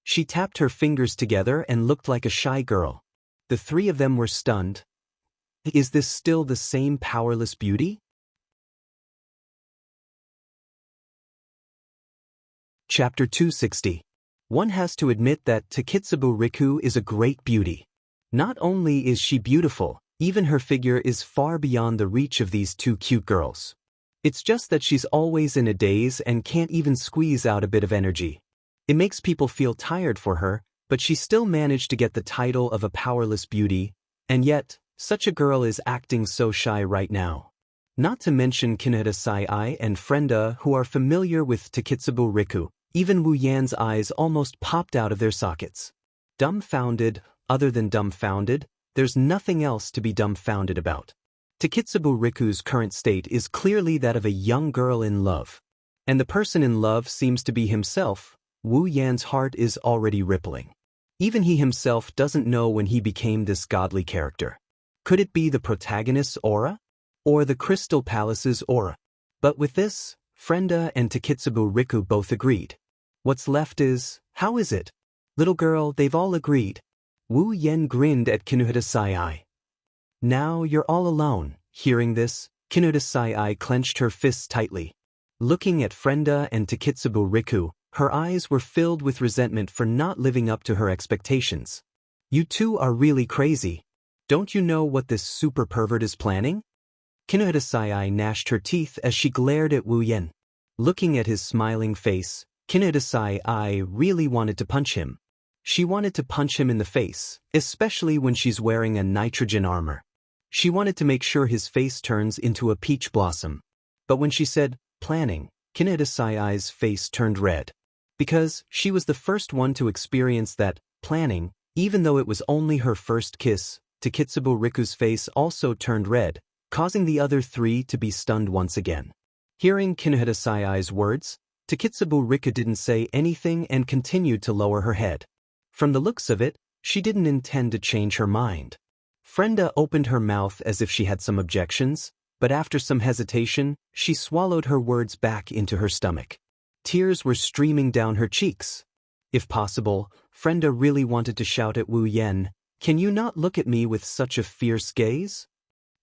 She tapped her fingers together and looked like a shy girl. The 3 of them were stunned. Is this still the same powerless beauty? Chapter 260. One has to admit that Takitsubo Riku is a great beauty. Not only is she beautiful, even her figure is far beyond the reach of these 2 cute girls. It's just that she's always in a daze and can't even squeeze out a bit of energy. It makes people feel tired for her, but she still managed to get the title of a powerless beauty, and yet, such a girl is acting so shy right now. Not to mention Kinohita Sai and Frenda who are familiar with Takitsubo Riku, even Wu Yan's eyes almost popped out of their sockets. Dumbfounded, other than dumbfounded, there's nothing else to be dumbfounded about. Takitsubo Riku's current state is clearly that of a young girl in love. And the person in love seems to be himself. Wu Yan's heart is already rippling. Even he himself doesn't know when he became this godly character. Could it be the protagonist's aura? Or the Crystal Palace's aura? But with this, Frenda and Takitsubo Riku both agreed. What's left is, how is it? Little girl, they've all agreed. Wu Yen grinned at Kinohita Sai. Now you're all alone. Hearing this, Kinohita Sai clenched her fists tightly. Looking at Frenda and Takitsubo Riku, her eyes were filled with resentment for not living up to her expectations. You 2 are really crazy. Don't you know what this super pervert is planning? Kinohita Sai gnashed her teeth as she glared at Wu Yen. Looking at his smiling face, Kinohita Sai really wanted to punch him. She wanted to punch him in the face, especially when she's wearing a nitrogen armor. She wanted to make sure his face turns into a peach blossom. But when she said, planning, Kinohita Sai's face turned red. Because she was the first one to experience that planning, even though it was only her first kiss, Takitsubo Riku's face also turned red, causing the other 3 to be stunned once again. Hearing Kinohita Sai's words, Takitsubo Riku didn't say anything and continued to lower her head. From the looks of it, she didn't intend to change her mind. Frenda opened her mouth as if she had some objections, but after some hesitation, she swallowed her words back into her stomach. Tears were streaming down her cheeks. If possible, Frenda really wanted to shout at Wu Yen, "Can you not look at me with such a fierce gaze?"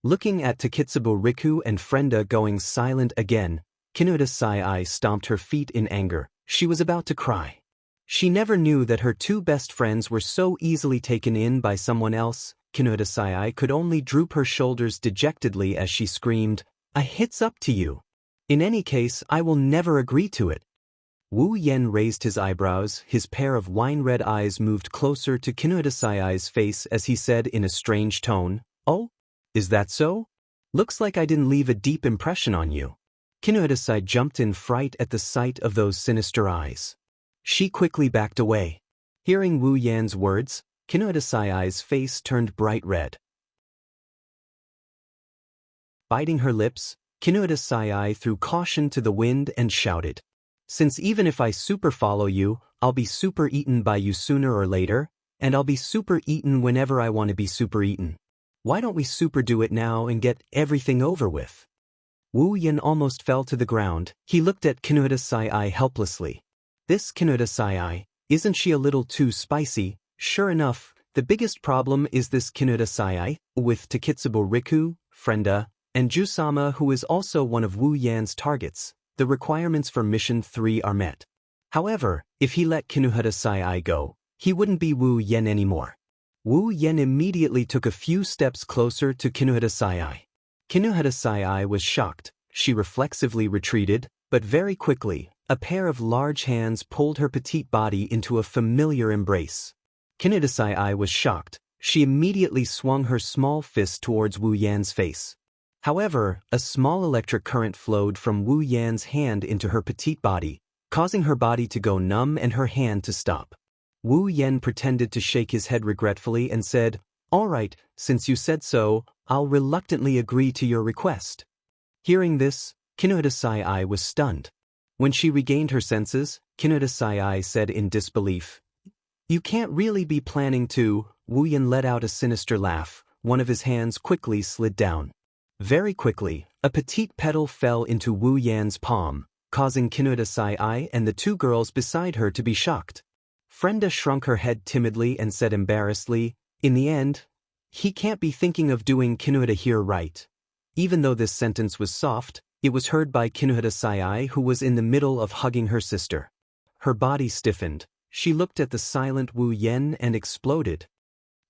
Looking at Takitsubo Riku and Frenda going silent again, Kinohita Sai stomped her feet in anger. She was about to cry. She never knew that her 2 best friends were so easily taken in by someone else. Kinohita Sai could only droop her shoulders dejectedly as she screamed, "It's up to you. In any case, I will never agree to it." Wu Yen raised his eyebrows, his pair of wine-red eyes moved closer to Kinohita Sai's face as he said in a strange tone, "Oh? Is that so? Looks like I didn't leave a deep impression on you." Kinohita Sai jumped in fright at the sight of those sinister eyes. She quickly backed away. Hearing Wu Yan's words, Kinohita Sai's face turned bright red. Biting her lips, Kinohita Sai threw caution to the wind and shouted, "Since even if I super follow you, I'll be super eaten by you sooner or later, And I'll be super eaten whenever I want to be super eaten. Why don't we super do it now and get everything over with? Wu Yin almost fell to the ground. He looked at Kinuhata Sai helplessly. This Kinuhata Sai, isn't she a little too spicy? Sure enough, the biggest problem is this Kinuhata Sai, with Takitsubo Riku, Frenda, and Jusama, who is also one of Wu Yan's targets. The requirements for Mission 3 are met. However, if he let Kinuhata Sai go, he wouldn't be Wu Yen anymore. Wu Yen immediately took a few steps closer to Kinuhata Sai. Kinuhata Sai was shocked. She reflexively retreated, but very quickly, a pair of large hands pulled her petite body into a familiar embrace. Kinuhata Sai was shocked. She immediately swung her small fist towards Wu Yan's face. However, a small electric current flowed from Wu Yan's hand into her petite body, causing her body to go numb and her hand to stop. Wu Yan pretended to shake his head regretfully and said, "All right, since you said so, I'll reluctantly agree to your request." Hearing this, Kinuhata Sai was stunned. When she regained her senses, Kinuhata Sai said in disbelief, "You can't really be planning to." Wu Yan let out a sinister laugh. One of his hands quickly slid down. Very quickly, a petite petal fell into Wu Yan's palm, causing Kinuhata Sai and the two girls beside her to be shocked. Frenda shrunk her head timidly and said embarrassedly, "In the end, he can't be thinking of doing Kinuhata here, right?" Even though this sentence was soft, it was heard by Kinuhata Sai, who was in the middle of hugging her sister. Her body stiffened. She looked at the silent Wu Yen and exploded.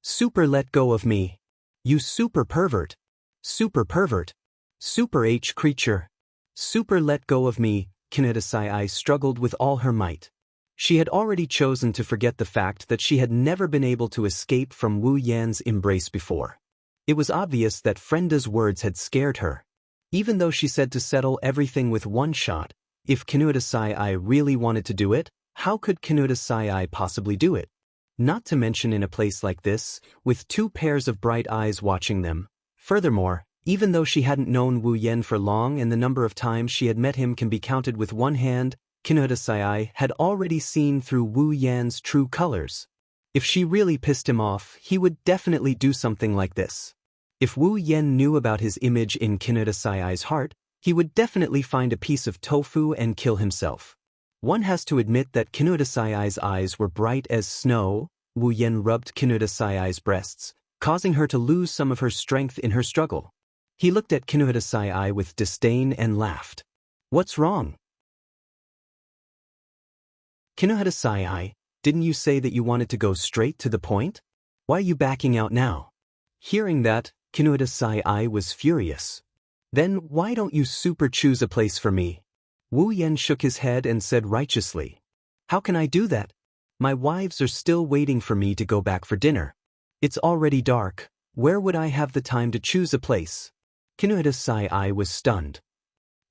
"Super let go of me. You super pervert. Super pervert. Super H creature. Super let go of me." Kinuhata Sai struggled with all her might. She had already chosen to forget the fact that she had never been able to escape from Wu Yan's embrace before. It was obvious that Frenda's words had scared her. Even though she said to settle everything with one shot, if Kinuhata Sai really wanted to do it, how could Kinuhata Sai possibly do it? Not to mention in a place like this, with two pairs of bright eyes watching them. Furthermore, even though she hadn't known Wu Yen for long and the number of times she had met him can be counted with one hand, Kinuhata Sai had already seen through Wu Yan's true colors. If she really pissed him off, he would definitely do something like this. If Wu Yen knew about his image in Kinuhata Sai's heart, he would definitely find a piece of tofu and kill himself. One has to admit that Kinuhata Sai's eyes were bright as snow. Wu Yen rubbed Kinuhata Sai's breasts, causing her to lose some of her strength in her struggle. He looked at Kinuhata Sai with disdain and laughed. "What's wrong?" "Kinuhata Sai, didn't you say that you wanted to go straight to the point? Why are you backing out now?" Hearing that, Kinuhata Sai was furious. "Then why don't you super choose a place for me?" Wu Yen shook his head and said righteously, "How can I do that? My wives are still waiting for me to go back for dinner. It's already dark. Where would I have the time to choose a place?" Kinuhata Sai was stunned.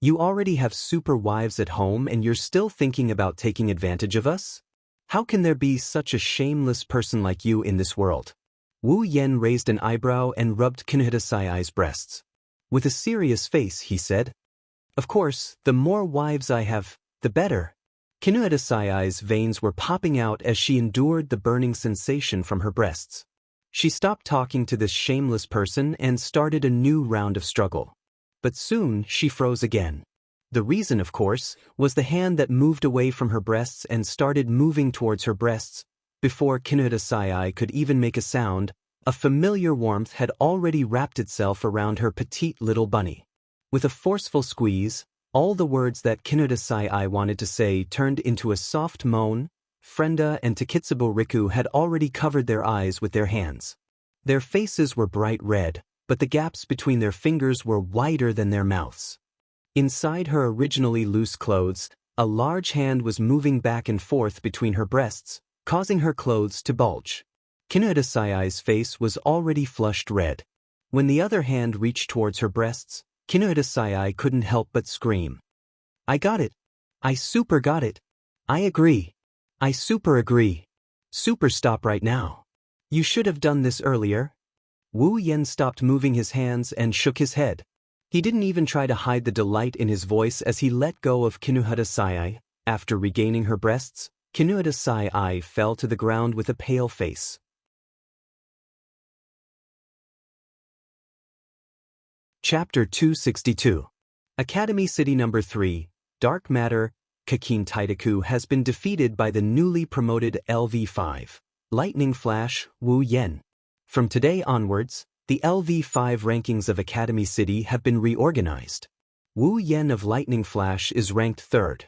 "You already have super wives at home and you're still thinking about taking advantage of us? How can there be such a shameless person like you in this world?" Wu Yen raised an eyebrow and rubbed Kinuhata Sai's breasts. With a serious face, he said, "Of course, the more wives I have, the better." Kinuhata Sai's veins were popping out as she endured the burning sensation from her breasts. She stopped talking to this shameless person and started a new round of struggle. But soon she froze again. The reason, of course, was the hand that moved away from her breasts and started moving towards her breasts. Before Kinuhata Sai could even make a sound, a familiar warmth had already wrapped itself around her petite little bunny. With a forceful squeeze, all the words that Kinuhata Sai wanted to say turned into a soft moan. Frenda and Takitsubo Riku had already covered their eyes with their hands. Their faces were bright red, but the gaps between their fingers were wider than their mouths. Inside her originally loose clothes, a large hand was moving back and forth between her breasts, causing her clothes to bulge. Kinuhata Sai's face was already flushed red. When the other hand reached towards her breasts, Kinuhata Sai couldn't help but scream. "I got it! I super got it! I agree! I super agree! Super stop right now! You should have done this earlier." Wu Yen stopped moving his hands and shook his head. He didn't even try to hide the delight in his voice as he let go of Kinuhata Sai. After regaining her breasts, Kinuhata Sai fell to the ground with a pale face. Chapter 262. Academy City Number 3, Dark Matter, Kakin Taidaku has been defeated by the newly promoted LV5, Lightning Flash, Wu Yen. From today onwards, the LV5 rankings of Academy City have been reorganized. Wu Yen of Lightning Flash is ranked 3rd.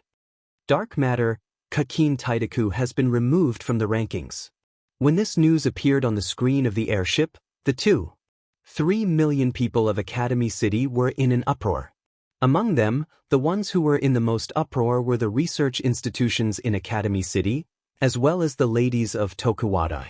Dark Matter, Kakin Taidaku has been removed from the rankings. When this news appeared on the screen of the airship, the 3 million people of Academy City were in an uproar. Among them, the ones who were in the most uproar were the research institutions in Academy City, as well as the ladies of Tokuwadai.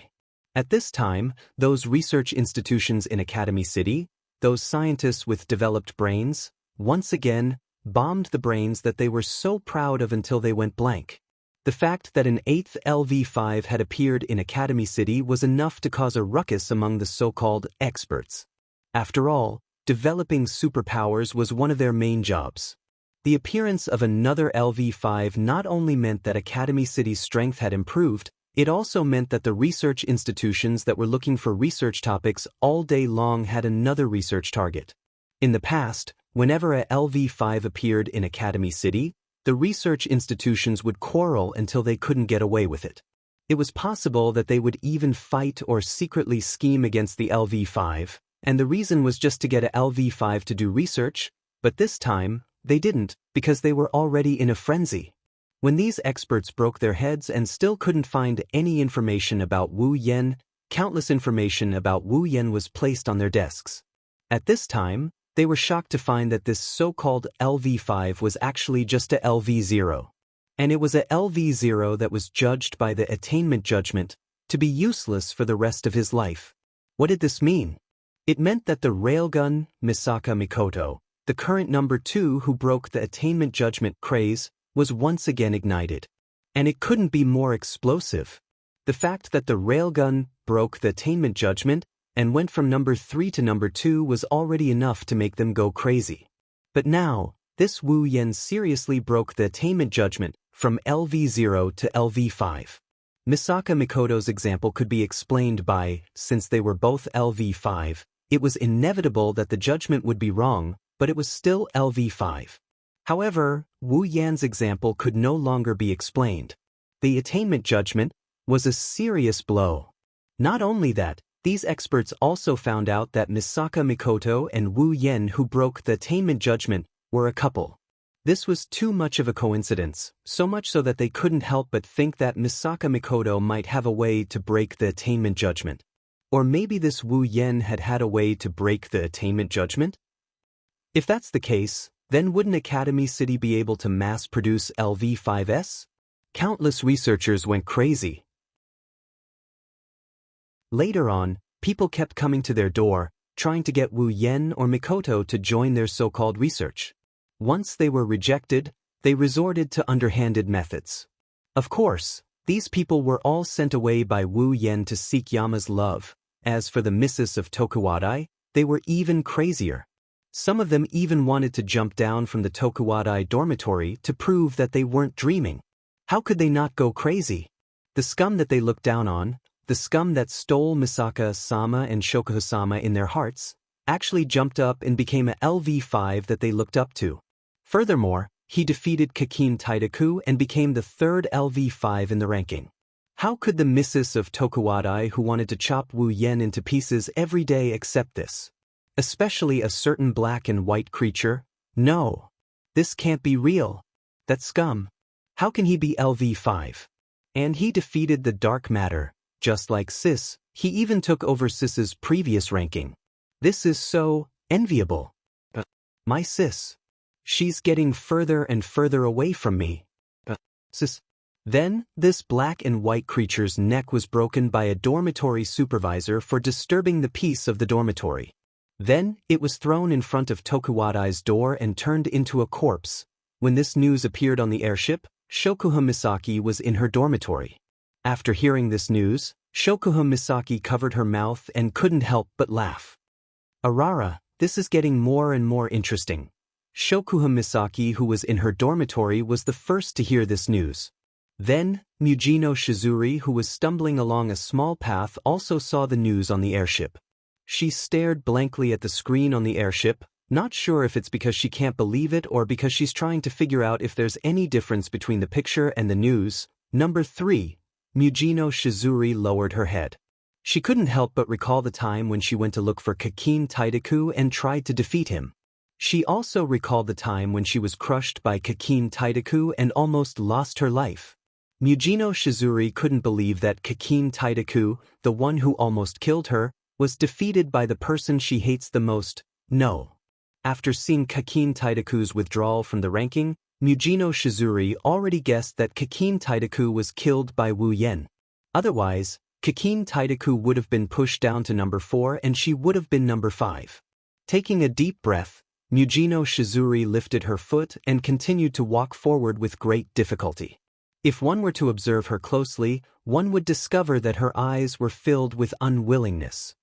At this time, those research institutions in Academy City, those scientists with developed brains, once again, bombed the brains that they were so proud of until they went blank. The fact that an 8th LV5 had appeared in Academy City was enough to cause a ruckus among the so-called experts. After all, developing superpowers was one of their main jobs. The appearance of another LV5 not only meant that Academy City's strength had improved, it also meant that the research institutions that were looking for research topics all day long had another research target. In the past, whenever a LV5 appeared in Academy City, the research institutions would quarrel until they couldn't get away with it. It was possible that they would even fight or secretly scheme against the LV5, and the reason was just to get a LV5 to do research, but this time, they didn't, because they were already in a frenzy. When these experts broke their heads and still couldn't find any information about Wu Yen, countless information about Wu Yen was placed on their desks. At this time, they were shocked to find that this so-called LV5 was actually just a LV0. And it was a LV0 that was judged by the attainment judgment to be useless for the rest of his life. What did this mean? It meant that the railgun, Misaka Mikoto, the current number 2 who broke the attainment judgment craze, was once again ignited. And it couldn't be more explosive. The fact that the railgun broke the attainment judgment and went from number 3 to number 2 was already enough to make them go crazy. But now, this Wu Yen seriously broke the attainment judgment from LV0 to LV5. Misaka Mikoto's example could be explained by, since they were both LV5, it was inevitable that the judgment would be wrong, but it was still LV5. However, Wu Yan's example could no longer be explained. The attainment judgment was a serious blow. Not only that, these experts also found out that Misaka Mikoto and Wu Yen who broke the attainment judgment were a couple. This was too much of a coincidence, so much so that they couldn't help but think that Misaka Mikoto might have a way to break the attainment judgment. Or maybe this Wu Yen had a way to break the attainment judgment? If that's the case, then wouldn't Academy City be able to mass-produce LV5s? Countless researchers went crazy. Later on, people kept coming to their door, trying to get Wu Yen or Mikoto to join their so-called research. Once they were rejected, they resorted to underhanded methods. Of course, these people were all sent away by Wu Yen to seek Yama's love. As for the missus of Tokuwadai, they were even crazier. Some of them even wanted to jump down from the Tokuwadai dormitory to prove that they weren't dreaming. How could they not go crazy? The scum that they looked down on, the scum that stole Misaka-sama and Shokuho-sama in their hearts, actually jumped up and became a LV5 that they looked up to. Furthermore, he defeated Kakin Taidaku and became the 3rd LV5 in the ranking. How could the missus of Tokuwadai who wanted to chop Wu Yen into pieces every day accept this? Especially a certain black and white creature? No. This can't be real. That scum. How can he be LV5? And he defeated the dark matter. Just like Sis, he even took over Sis's previous ranking. This is so enviable. But my Sis. She's getting further and further away from me. But Sis. Then, this black and white creature's neck was broken by a dormitory supervisor for disturbing the peace of the dormitory. Then, it was thrown in front of Tokuwadai's door and turned into a corpse. When this news appeared on the airship, Shokuha Misaki was in her dormitory. After hearing this news, Shokuha Misaki covered her mouth and couldn't help but laugh. Arara, this is getting more and more interesting. Shokuha Misaki, who was in her dormitory, was the first to hear this news. Then, Mujino Shizuri, who was stumbling along a small path, also saw the news on the airship. She stared blankly at the screen on the airship, Not sure if it's because she can't believe it or because she's trying to figure out if there's any difference between the picture and the news. Number 3. Mujino Shizuri lowered her head. She couldn't help but recall the time when she went to look for Kakin Taidaku and tried to defeat him. She also recalled the time when she was crushed by Kakin Taidaku and almost lost her life. Mujino Shizuri couldn't believe that Kakin Taidaku, the one who almost killed her, was defeated by the person she hates the most. No. After seeing Kakin Taidaku's withdrawal from the ranking, Mujino Shizuri already guessed that Kakin Taidaku was killed by Wu Yen. Otherwise, Kakin Taidaku would have been pushed down to number 4 and she would have been number 5. Taking a deep breath, Mujino Shizuri lifted her foot and continued to walk forward with great difficulty. If one were to observe her closely, one would discover that her eyes were filled with unwillingness.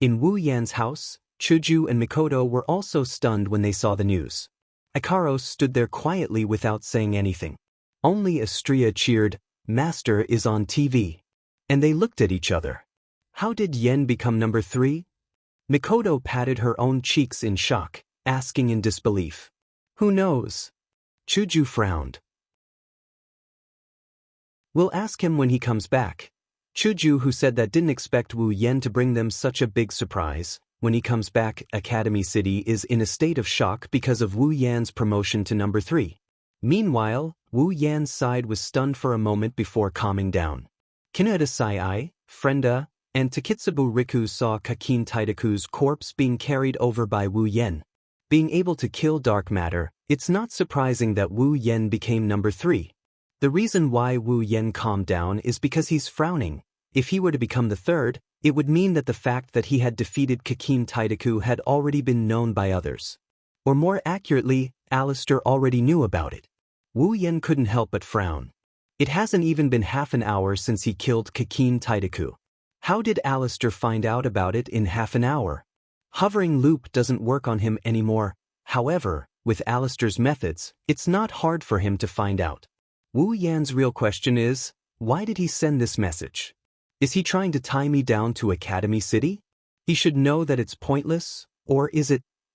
In Wu Yan's house, Chuju and Mikoto were also stunned when they saw the news. Ikaros stood there quietly without saying anything. Only Astria cheered, "Master is on TV." And they looked at each other. How did Yen become number 3? Mikoto patted her own cheeks in shock, asking in disbelief. Who knows? Chuju frowned. We'll ask him when he comes back. Chuju, who said that didn't expect Wu Yen to bring them such a big surprise. When he comes back, Academy City is in a state of shock because of Wu Yan's promotion to number 3. Meanwhile, Wu Yan's side was stunned for a moment before calming down. Kinohita Sai, Frenda, and Takitsubo Riku saw Kakin Taidaku's corpse being carried over by Wu Yen. Being able to kill dark matter, it's not surprising that Wu Yen became number 3. The reason why Wu Yen calmed down is because he's frowning. If he were to become the 3rd, it would mean that the fact that he had defeated Kakin Taidaku had already been known by others. Or more accurately, Alistair already knew about it. Wu Yen couldn't help but frown. It hasn't even been half an hour since he killed Kakin Taidaku. How did Alistair find out about it in half an hour? Hovering loop doesn't work on him anymore. However, with Alistair's methods, it's not hard for him to find out. Wu Yan's real question is, why did he send this message? Is he trying to tie me down to Academy City? He should know that it's pointless, or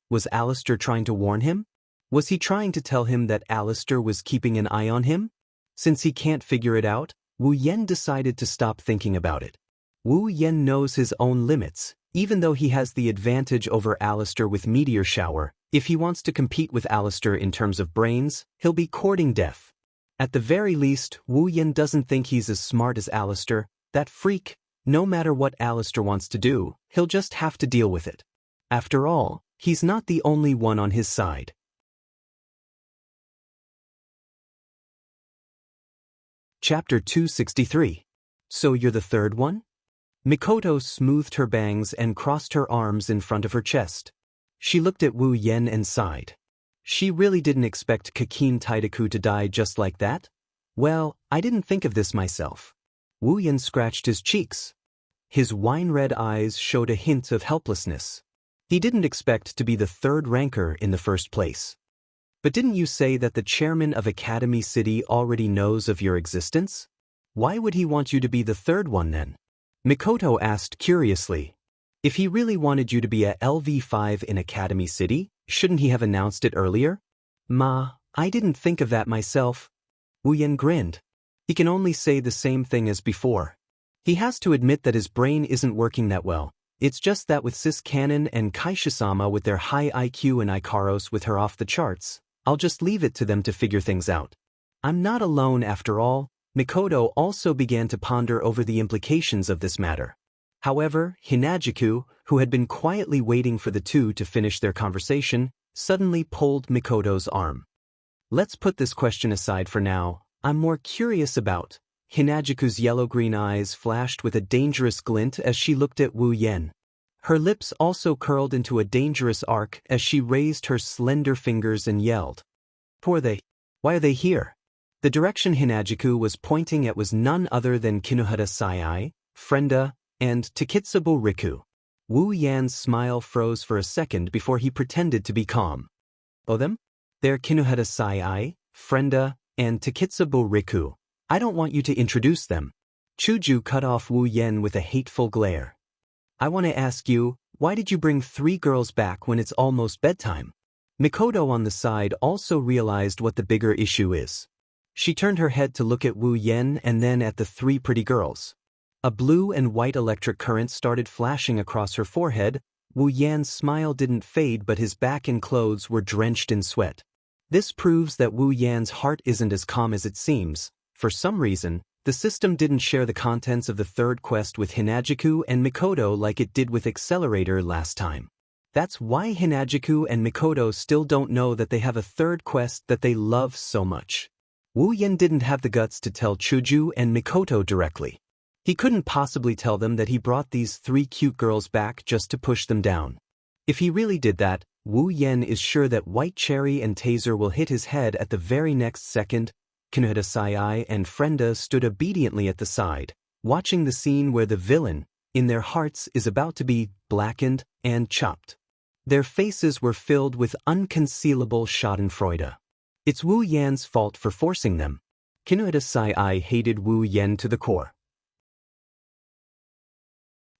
was Alistair trying to warn him? Was he trying to tell him that Alistair was keeping an eye on him? Since he can't figure it out, Wu Yen decided to stop thinking about it. Wu Yen knows his own limits, even though he has the advantage over Alistair with Meteor Shower. If he wants to compete with Alistair in terms of brains, he'll be courting death. At the very least, Wu Yen doesn't think he's as smart as Alistair. That freak, no matter what Alistair wants to do, he'll just have to deal with it. After all, he's not the only one on his side. Chapter 263. So you're the 3rd one? Mikoto smoothed her bangs and crossed her arms in front of her chest. She looked at Wu Yen and sighed. She really didn't expect Kakin Taidaku to die just like that? Well, I didn't think of this myself. Wu Yen scratched his cheeks. His wine-red eyes showed a hint of helplessness. He didn't expect to be the 3rd ranker in the first place. But didn't you say that the chairman of Academy City already knows of your existence? Why would he want you to be the 3rd one then? Mikoto asked curiously. If he really wanted you to be a LV5 in Academy City, shouldn't he have announced it earlier? I didn't think of that myself. Wu Yen grinned. He can only say the same thing as before. He has to admit that his brain isn't working that well. It's just that with Sis Cannon and Kaishisama with their high IQ and Ikaros with her off the charts, I'll just leave it to them to figure things out. I'm not alone after all. Mikoto also began to ponder over the implications of this matter. However, Hinajiku, who had been quietly waiting for the two to finish their conversation, suddenly pulled Mikoto's arm. Let's put this question aside for now. I'm more curious about. Hinajiku's yellow-green eyes flashed with a dangerous glint as she looked at Wu Yen. Her lips also curled into a dangerous arc as she raised her slender fingers and yelled. Who are they? Why are they here? The direction Hinajiku was pointing at was none other than Kinohita Sai, Frenda, and Takitsubo Riku. Wu Yan's smile froze for a second before he pretended to be calm. Oh, them? They're Kinohita Sai, Frenda, and Takitsubo Riku. I don't want you to introduce them. Chuju cut off Wu Yen with a hateful glare. I want to ask you, why did you bring 3 girls back when it's almost bedtime? Mikoto on the side also realized what the bigger issue is. She turned her head to look at Wu Yen and then at the three pretty girls. A blue and white electric current started flashing across her forehead. Wu Yan's smile didn't fade, but his back and clothes were drenched in sweat. This proves that Wu Yan's heart isn't as calm as it seems. For some reason, the system didn't share the contents of the third quest with Hinajiku and Mikoto like it did with Accelerator last time. That's why Hinajiku and Mikoto still don't know that they have a third quest that they love so much. Wu Yan didn't have the guts to tell Chuju and Mikoto directly. He couldn't possibly tell them that he brought these three cute girls back just to push them down. If he really did that, Wu Yan is sure that White Cherry and Taser will hit his head at the very next second. Kinohita Sai and Frenda stood obediently at the side, watching the scene where the villain, in their hearts, is about to be blackened and chopped. Their faces were filled with unconcealable schadenfreude. It's Wu Yan's fault for forcing them. Kinohita Sai hated Wu Yan to the core.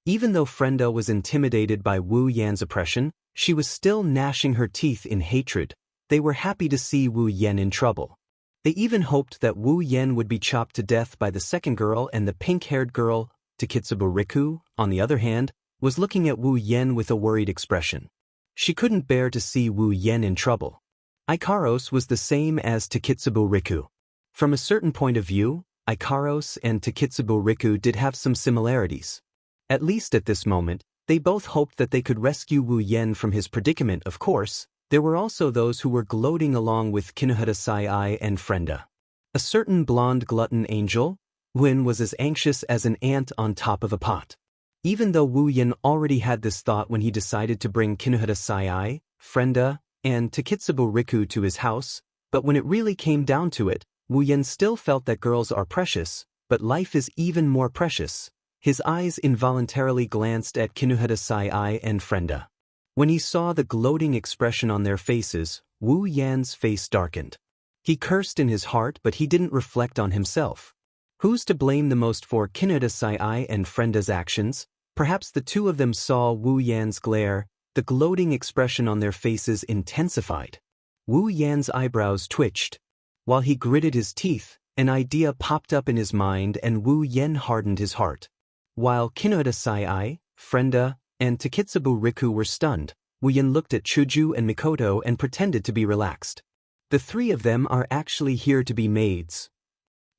Even though Frenda was intimidated by Wu Yan's oppression, she was still gnashing her teeth in hatred. They were happy to see Wu Yan in trouble. They even hoped that Wu Yan would be chopped to death by the second girl, and the pink-haired girl, Takitsubo Riku, on the other hand, was looking at Wu Yan with a worried expression. She couldn't bear to see Wu Yan in trouble. Ikaros was the same as Takitsubo Riku. From a certain point of view, Ikaros and Takitsubo Riku did have some similarities. At least at this moment, they both hoped that they could rescue Wu Yan from his predicament. Of course, there were also those who were gloating along with Kinohita Sai and Frenda. A certain blonde glutton angel, Wen, was as anxious as an ant on top of a pot. Even though Wu Yan already had this thought when he decided to bring Kinohita Sai, Frenda, and Takitsubo Riku to his house, but when it really came down to it, Wu Yan still felt that girls are precious, but life is even more precious. His eyes involuntarily glanced at Kinohita Sai and Frenda. When he saw the gloating expression on their faces, Wu Yan's face darkened. He cursed in his heart, but he didn't reflect on himself. Who's to blame the most for Kinohita Sai and Frenda's actions? Perhaps the two of them saw Wu Yan's glare. The gloating expression on their faces intensified. Wu Yan's eyebrows twitched. While he gritted his teeth, an idea popped up in his mind, and Wu Yan hardened his heart. While Kinohita Sai, Frenda, and Takitsubo Riku were stunned, Wu Yan looked at Chuju and Mikoto and pretended to be relaxed. The three of them are actually here to be maids.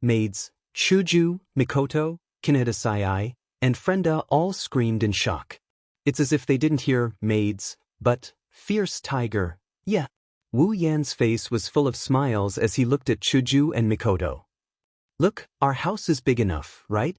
Maids, Chuju, Mikoto, Kinohita Sai, and Frenda all screamed in shock. It's as if they didn't hear maids, but fierce tiger. Yeah. Wu Yan's face was full of smiles as he looked at Chuju and Mikoto. Look, our house is big enough, right?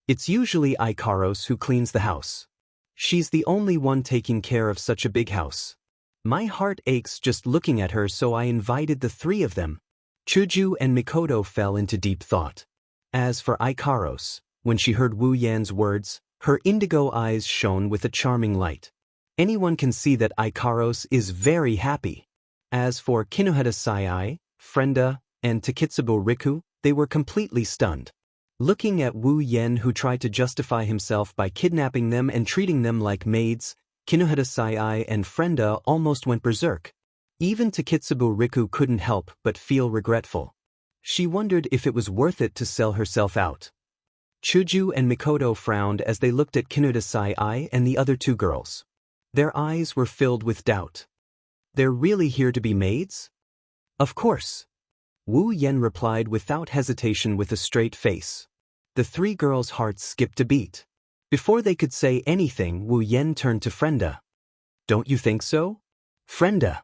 It's usually Ikaros who cleans the house. She's the only one taking care of such a big house. My heart aches just looking at her, so I invited the three of them. Chuju and Mikoto fell into deep thought. As for Ikaros, when she heard Wu Yan's words, her indigo eyes shone with a charming light. Anyone can see that Ikaros is very happy. As for Kinohita Sai, Frenda, and Takitsubo Riku, they were completely stunned. Looking at Wu Yan, who tried to justify himself by kidnapping them and treating them like maids, Kinohita Sai and Frenda almost went berserk. Even Takitsubo Riku couldn't help but feel regretful. She wondered if it was worth it to sell herself out. Chuju and Mikoto frowned as they looked at Kinohita Sai and the other two girls. Their eyes were filled with doubt. They're really here to be maids? Of course. Wu Yan replied without hesitation with a straight face. The three girls' hearts skipped a beat. Before they could say anything, Wu Yan turned to Frenda. Don't you think so? Frenda.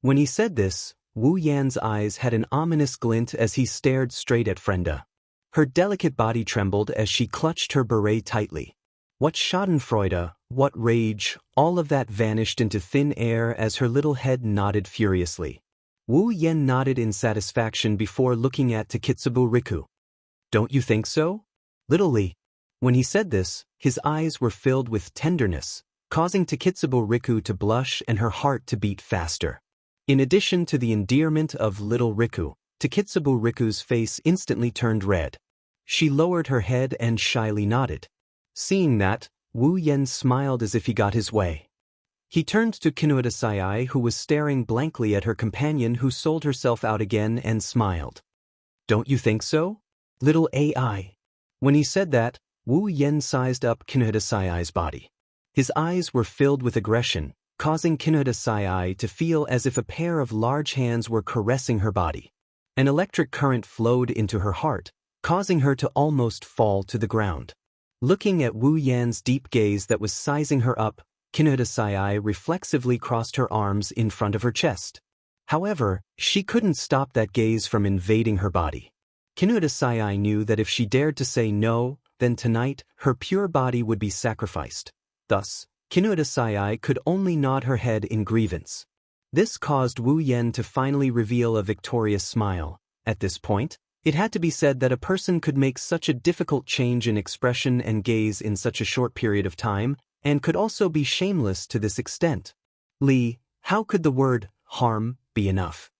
When he said this, Wu Yan's eyes had an ominous glint as he stared straight at Frenda. Her delicate body trembled as she clutched her beret tightly. What schadenfreude, what rage, all of that vanished into thin air as her little head nodded furiously. Wu Yan nodded in satisfaction before looking at Takitsubo Riku. Don't you think so? Little Lee. When he said this, his eyes were filled with tenderness, causing Takitsubo Riku to blush and her heart to beat faster. In addition to the endearment of little Riku, Takitsubo Riku's face instantly turned red. She lowered her head and shyly nodded. Seeing that, Wu Yan smiled as if he got his way. He turned to Kinuhata Sayai, who was staring blankly at her companion who sold herself out again, and smiled. "Don't you think so? Little AI." When he said that, Wu Yen sized up Kinuhata Sayai's body. His eyes were filled with aggression, causing Kinuhata Sayai to feel as if a pair of large hands were caressing her body. An electric current flowed into her heart, causing her to almost fall to the ground. Looking at Wu Yan's deep gaze that was sizing her up, Kinuhata Sayai reflexively crossed her arms in front of her chest. However, she couldn't stop that gaze from invading her body. Kinuhata Sayai knew that if she dared to say no, then tonight her pure body would be sacrificed. Thus, Kinuhata Sayai could only nod her head in grievance. This caused Wu Yen to finally reveal a victorious smile. At this point, it had to be said that a person could make such a difficult change in expression and gaze in such a short period of time, and could also be shameless to this extent. Li, how could the word harm be enough?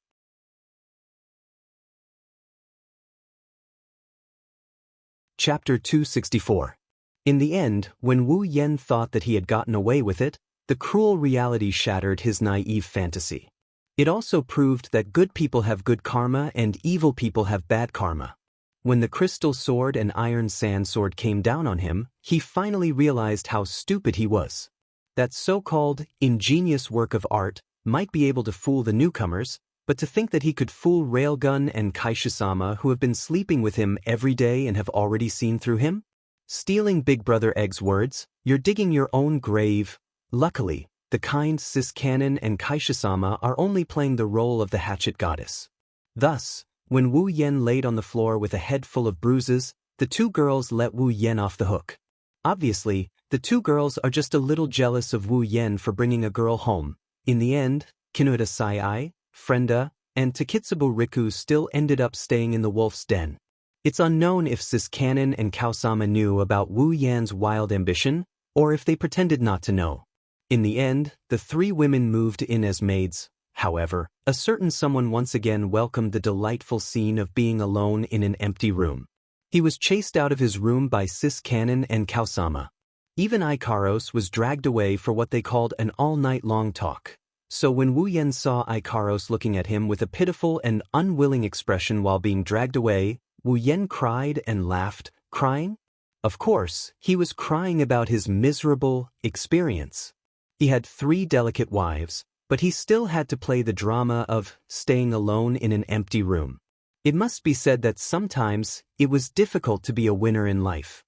Chapter 264. In the end, when Wu Yen thought that he had gotten away with it, the cruel reality shattered his naive fantasy. It also proved that good people have good karma and evil people have bad karma. When the crystal sword and iron sand sword came down on him, he finally realized how stupid he was. That so-called ingenious work of art might be able to fool the newcomers, but to think that he could fool Railgun and Kaisha-sama, who have been sleeping with him every day and have already seen through him? Stealing Big Brother Egg's words, "You're digging your own grave." Luckily, the kind Sis Canon and Kaisha-sama are only playing the role of the hatchet goddess. Thus, when Wu Yen laid on the floor with a head full of bruises, the two girls let Wu Yen off the hook. Obviously, the two girls are just a little jealous of Wu Yen for bringing a girl home. In the end, Kinuhata Sayai, Frenda, and Takitsubo Riku still ended up staying in the wolf's den. It's unknown if Sis Canon and Kaosama knew about Wu Yan's wild ambition, or if they pretended not to know. In the end, the three women moved in as maids. However, a certain someone once again welcomed the delightful scene of being alone in an empty room. He was chased out of his room by Sis Canon and Kaosama. Even Ikaros was dragged away for what they called an all-night-long talk. So when Wu Yen saw Ikaros looking at him with a pitiful and unwilling expression while being dragged away, Wu Yen cried and laughed, crying? Of course, he was crying about his miserable experience. He had 3 delicate wives, but he still had to play the drama of staying alone in an empty room. It must be said that sometimes it was difficult to be a winner in life.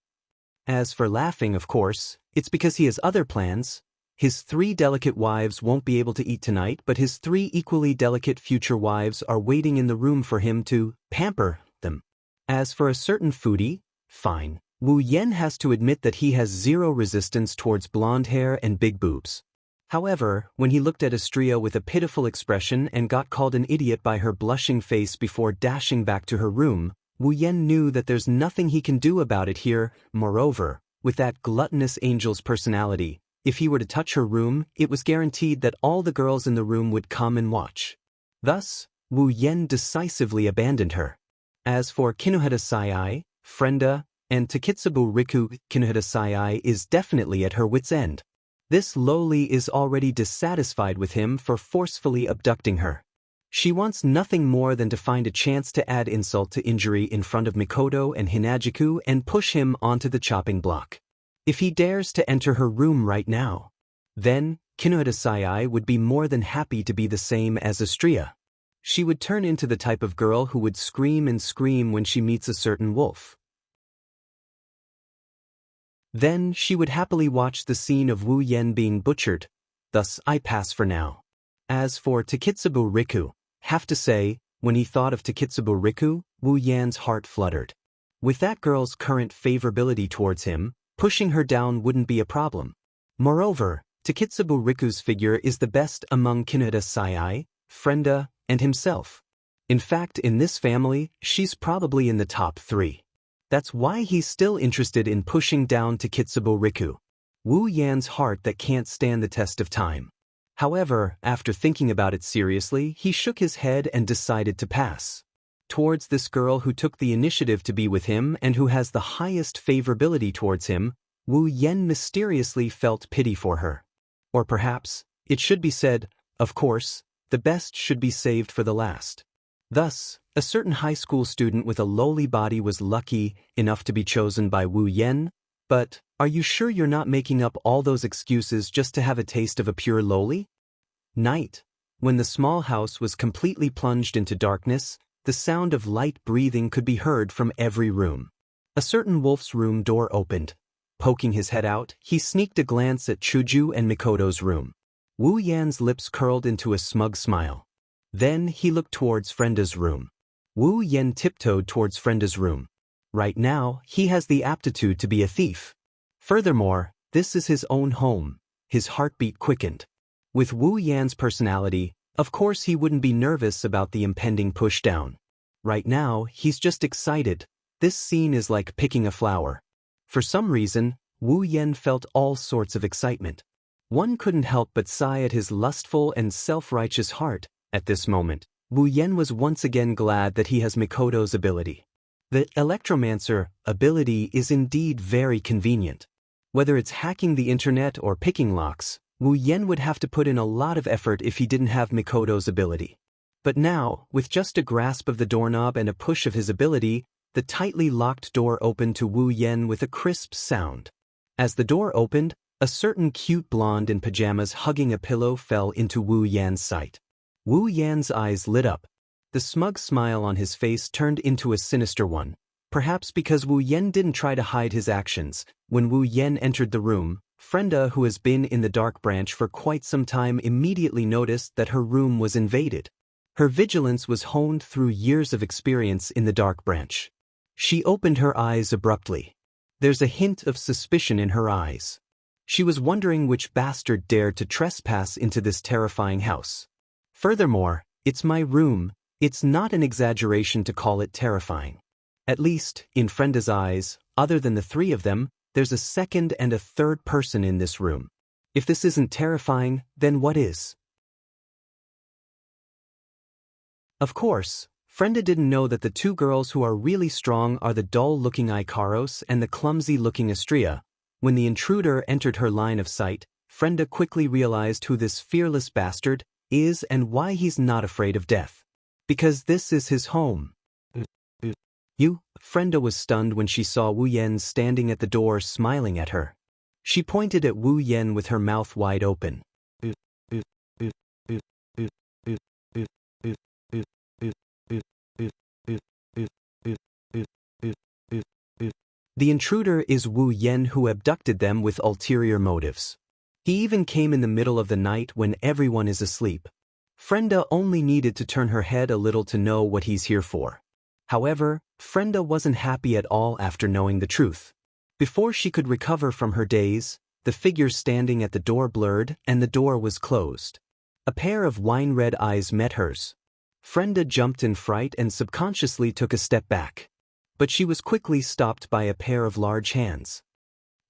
As for laughing, of course, it's because he has other plans. His 3 delicate wives won't be able to eat tonight, but his 3 equally delicate future wives are waiting in the room for him to pamper them. As for a certain foodie, fine. Wu Yen has to admit that he has zero resistance towards blonde hair and big boobs. However, when he looked at Astria with a pitiful expression and got called an idiot by her blushing face before dashing back to her room, Wu Yen knew that there's nothing he can do about it here. Moreover, with that gluttonous angel's personality, if he were to touch her room, it was guaranteed that all the girls in the room would come and watch. Thus, Wu Yen decisively abandoned her. As for Kinuhata Sayai, Frenda, and Takitsubo Riku, Kinuhata Sayai is definitely at her wit's end. This lowly is already dissatisfied with him for forcefully abducting her. She wants nothing more than to find a chance to add insult to injury in front of Mikoto and Hinajiku and push him onto the chopping block. If he dares to enter her room right now, then Kinuhata Sayai would be more than happy to be the same as Astria. She would turn into the type of girl who would scream and scream when she meets a certain wolf. Then she would happily watch the scene of Wu Yen being butchered. Thus I pass for now. As for Takitsubo Riku, have to say, when he thought of Takitsubo Riku, Wu Yan's heart fluttered. With that girl's current favorability towards him, pushing her down wouldn't be a problem. Moreover, Takitsubo Riku's figure is the best among Kinuhata Sayai, Frenda, and himself. In fact, in this family, she's probably in the top 3. That's why he's still interested in pushing down Takitsubo Riku. Wu Yan's heart that can't stand the test of time. However, after thinking about it seriously, he shook his head and decided to pass. Towards this girl who took the initiative to be with him and who has the highest favorability towards him, Wu Yen mysteriously felt pity for her. Or perhaps, it should be said, of course, the best should be saved for the last. Thus, a certain high school student with a lowly body was lucky enough to be chosen by Wu Yan. But, are you sure you're not making up all those excuses just to have a taste of a pure lowly? Night. When the small house was completely plunged into darkness, the sound of light breathing could be heard from every room. A certain wolf's room door opened. Poking his head out, he sneaked a glance at Chuju and Mikoto's room. Wu Yan's lips curled into a smug smile. Then he looked towards Frenda's room. Wu Yan tiptoed towards Frenda's room. Right now, he has the aptitude to be a thief. Furthermore, this is his own home. His heartbeat quickened. With Wu Yan's personality, of course he wouldn't be nervous about the impending pushdown. Right now, he's just excited. This scene is like picking a flower. For some reason, Wu Yan felt all sorts of excitement. One couldn't help but sigh at his lustful and self-righteous heart. At this moment, Wu Yan was once again glad that he has Mikoto's ability. The electromancer ability is indeed very convenient. Whether it's hacking the internet or picking locks, Wu Yan would have to put in a lot of effort if he didn't have Mikoto's ability. But now, with just a grasp of the doorknob and a push of his ability, the tightly locked door opened to Wu Yan with a crisp sound. As the door opened, a certain cute blonde in pajamas hugging a pillow fell into Wu Yan's sight. Wu Yan's eyes lit up. The smug smile on his face turned into a sinister one. Perhaps because Wu Yan didn't try to hide his actions. When Wu Yan entered the room, Frenda, who has been in the dark branch for quite some time, immediately noticed that her room was invaded. Her vigilance was honed through years of experience in the dark branch. She opened her eyes abruptly. There's a hint of suspicion in her eyes. She was wondering which bastard dared to trespass into this terrifying house. Furthermore, it's my room. It's not an exaggeration to call it terrifying. At least, in Frenda's eyes, other than the three of them, there's a second and a third person in this room. If this isn't terrifying, then what is? Of course, Frenda didn't know that the two girls who are really strong are the dull-looking Ikaros and the clumsy-looking Astria. When the intruder entered her line of sight, Frenda quickly realized who this fearless bastard is and why he's not afraid of death. Because this is his home. Frenda was stunned when she saw Wu Yan standing at the door smiling at her. She pointed at Wu Yan with her mouth wide open. The intruder is Wu Yan, who abducted them with ulterior motives. He even came in the middle of the night when everyone is asleep. Frenda only needed to turn her head a little to know what he's here for. However, Frenda wasn't happy at all after knowing the truth. Before she could recover from her daze, the figure standing at the door blurred and the door was closed. A pair of wine-red eyes met hers. Frenda jumped in fright and subconsciously took a step back. But she was quickly stopped by a pair of large hands.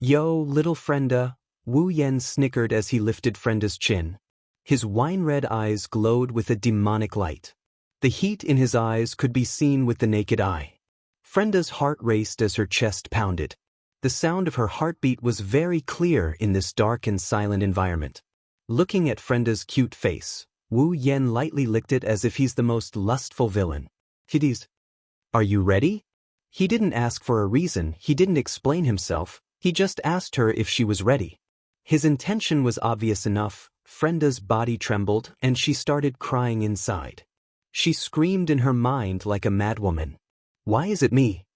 "Yo, little Frenda," Wu Yan snickered as he lifted Frenda's chin. His wine-red eyes glowed with a demonic light. The heat in his eyes could be seen with the naked eye. Frenda's heart raced as her chest pounded. The sound of her heartbeat was very clear in this dark and silent environment. Looking at Frenda's cute face, Wu Yan lightly licked it as if he's the most lustful villain. "Are you ready?" He didn't ask for a reason, he didn't explain himself, he just asked her if she was ready. His intention was obvious enough. Frenda's body trembled and she started crying inside. She screamed in her mind like a madwoman. "Why is it me?"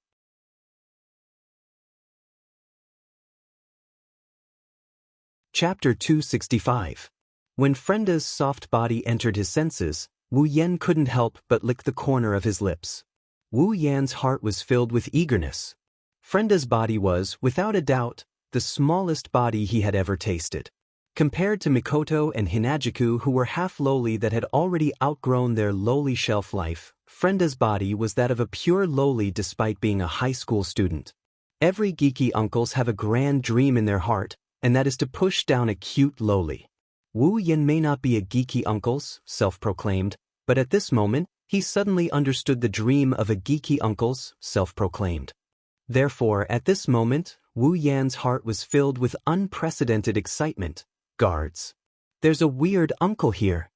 Chapter 265. When Frenda's soft body entered his senses, Wu Yan couldn't help but lick the corner of his lips. Wu Yan's heart was filled with eagerness. Frenda's body was, without a doubt, the smallest body he had ever tasted. Compared to Mikoto and Hinajiku, who were half lowly that had already outgrown their lowly shelf life, Frenda's body was that of a pure lowly despite being a high school student. Every geeky uncles have a grand dream in their heart, and that is to push down a cute lowly. Wu Yan may not be a geeky uncles, self-proclaimed, but at this moment, he suddenly understood the dream of a geeky uncles, self-proclaimed. Therefore, at this moment, Wu Yan's heart was filled with unprecedented excitement. guards. There's a weird uncle here.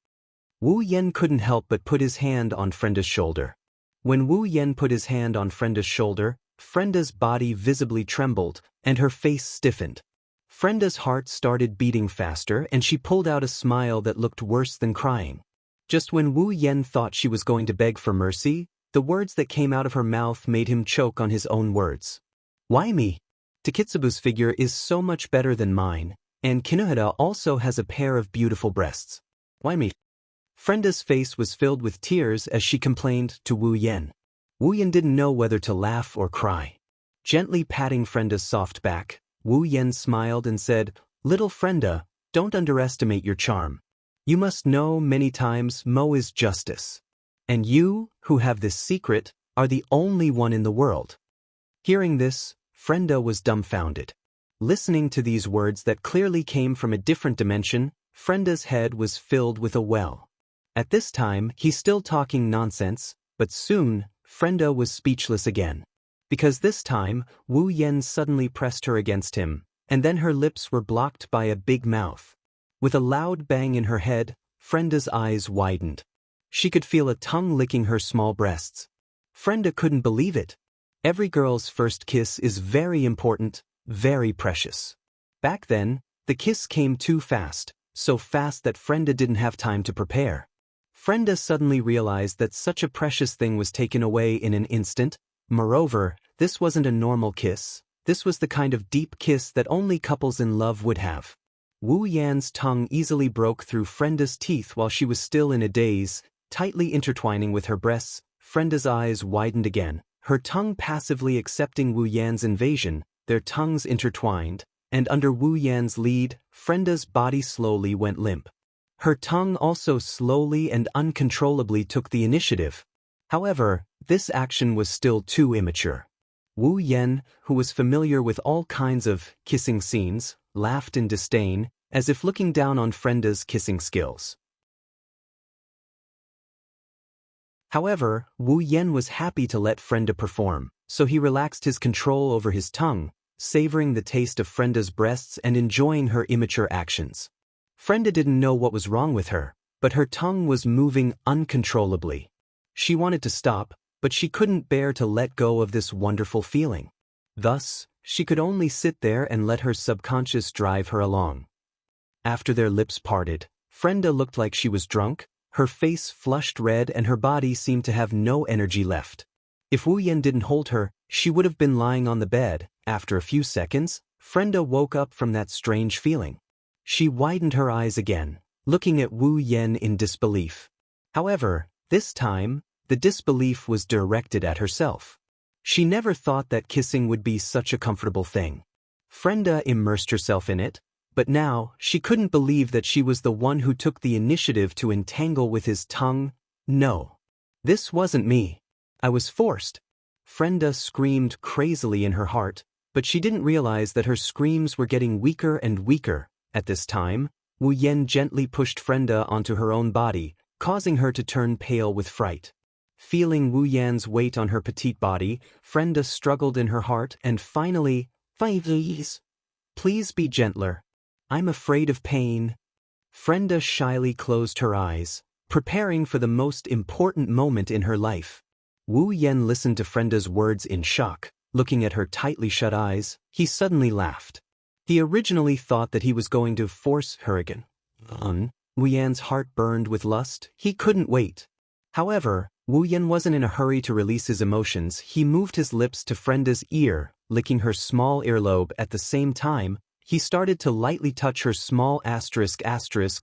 Wu Yen couldn't help but put his hand on Frenda's shoulder. When Wu Yen put his hand on Frenda's shoulder, Frenda's body visibly trembled, and her face stiffened. Frenda's heart started beating faster, and she pulled out a smile that looked worse than crying. Just when Wu Yen thought she was going to beg for mercy, the words that came out of her mouth made him choke on his own words. Why me? Takitsubu's figure is so much better than mine, and Kinohara also has a pair of beautiful breasts. Why me? Frenda's face was filled with tears as she complained to Wu Yen. Wu Yen didn't know whether to laugh or cry. Gently patting Frenda's soft back, Wu Yen smiled and said, "Little Frenda, don't underestimate your charm. You must know many times Mo is justice. And you, who have this secret, are the only one in the world." Hearing this, Frenda was dumbfounded. Listening to these words that clearly came from a different dimension, Frenda's head was filled with a well. At this time, he's still talking nonsense, but soon, Frenda was speechless again. Because this time, Wu Yen suddenly pressed her against him, and then her lips were blocked by a big mouth. With a loud bang in her head, Frenda's eyes widened. She could feel a tongue licking her small breasts. Frenda couldn't believe it. Every girl's first kiss is very important, very precious. Back then, the kiss came too fast, so fast that Frenda didn't have time to prepare. Frenda suddenly realized that such a precious thing was taken away in an instant. Moreover, this wasn't a normal kiss. This was the kind of deep kiss that only couples in love would have. Wu Yan's tongue easily broke through Frenda's teeth while she was still in a daze, tightly intertwining with her breasts. Frenda's eyes widened again, her tongue passively accepting Wu Yan's invasion. Their tongues intertwined, and under Wu Yan's lead, Frenda's body slowly went limp. Her tongue also slowly and uncontrollably took the initiative. However, this action was still too immature. Wu Yen, who was familiar with all kinds of kissing scenes, laughed in disdain, as if looking down on Frenda's kissing skills. However, Wu Yen was happy to let Frenda perform, so he relaxed his control over his tongue, savoring the taste of Frenda's breasts and enjoying her immature actions. Frenda didn't know what was wrong with her, but her tongue was moving uncontrollably. She wanted to stop, but she couldn't bear to let go of this wonderful feeling. Thus, she could only sit there and let her subconscious drive her along. After their lips parted, Frenda looked like she was drunk, her face flushed red and her body seemed to have no energy left. If Wu Yen didn't hold her, she would have been lying on the bed. After a few seconds, Frenda woke up from that strange feeling. She widened her eyes again, looking at Wu Yen in disbelief. However, this time, the disbelief was directed at herself. She never thought that kissing would be such a comfortable thing. Frenda immersed herself in it, but now she couldn't believe that she was the one who took the initiative to entangle with his tongue. No. This wasn't me. I was forced. Frenda screamed crazily in her heart, but she didn't realize that her screams were getting weaker and weaker. At this time, Wu Yen gently pushed Frenda onto her own body, causing her to turn pale with fright. Feeling Wu Yan's weight on her petite body, Frenda struggled in her heart and finally, "Please be gentler. I'm afraid of pain." Frenda shyly closed her eyes, preparing for the most important moment in her life. Wu Yen listened to Frenda's words in shock. Looking at her tightly shut eyes, he suddenly laughed. He originally thought that he was going to force her again. Wu Yan's heart burned with lust. He couldn't wait. However, Wu Yen wasn't in a hurry to release his emotions. He moved his lips to Frenda's ear, licking her small earlobe. At the same time, he started to lightly touch her small asterisk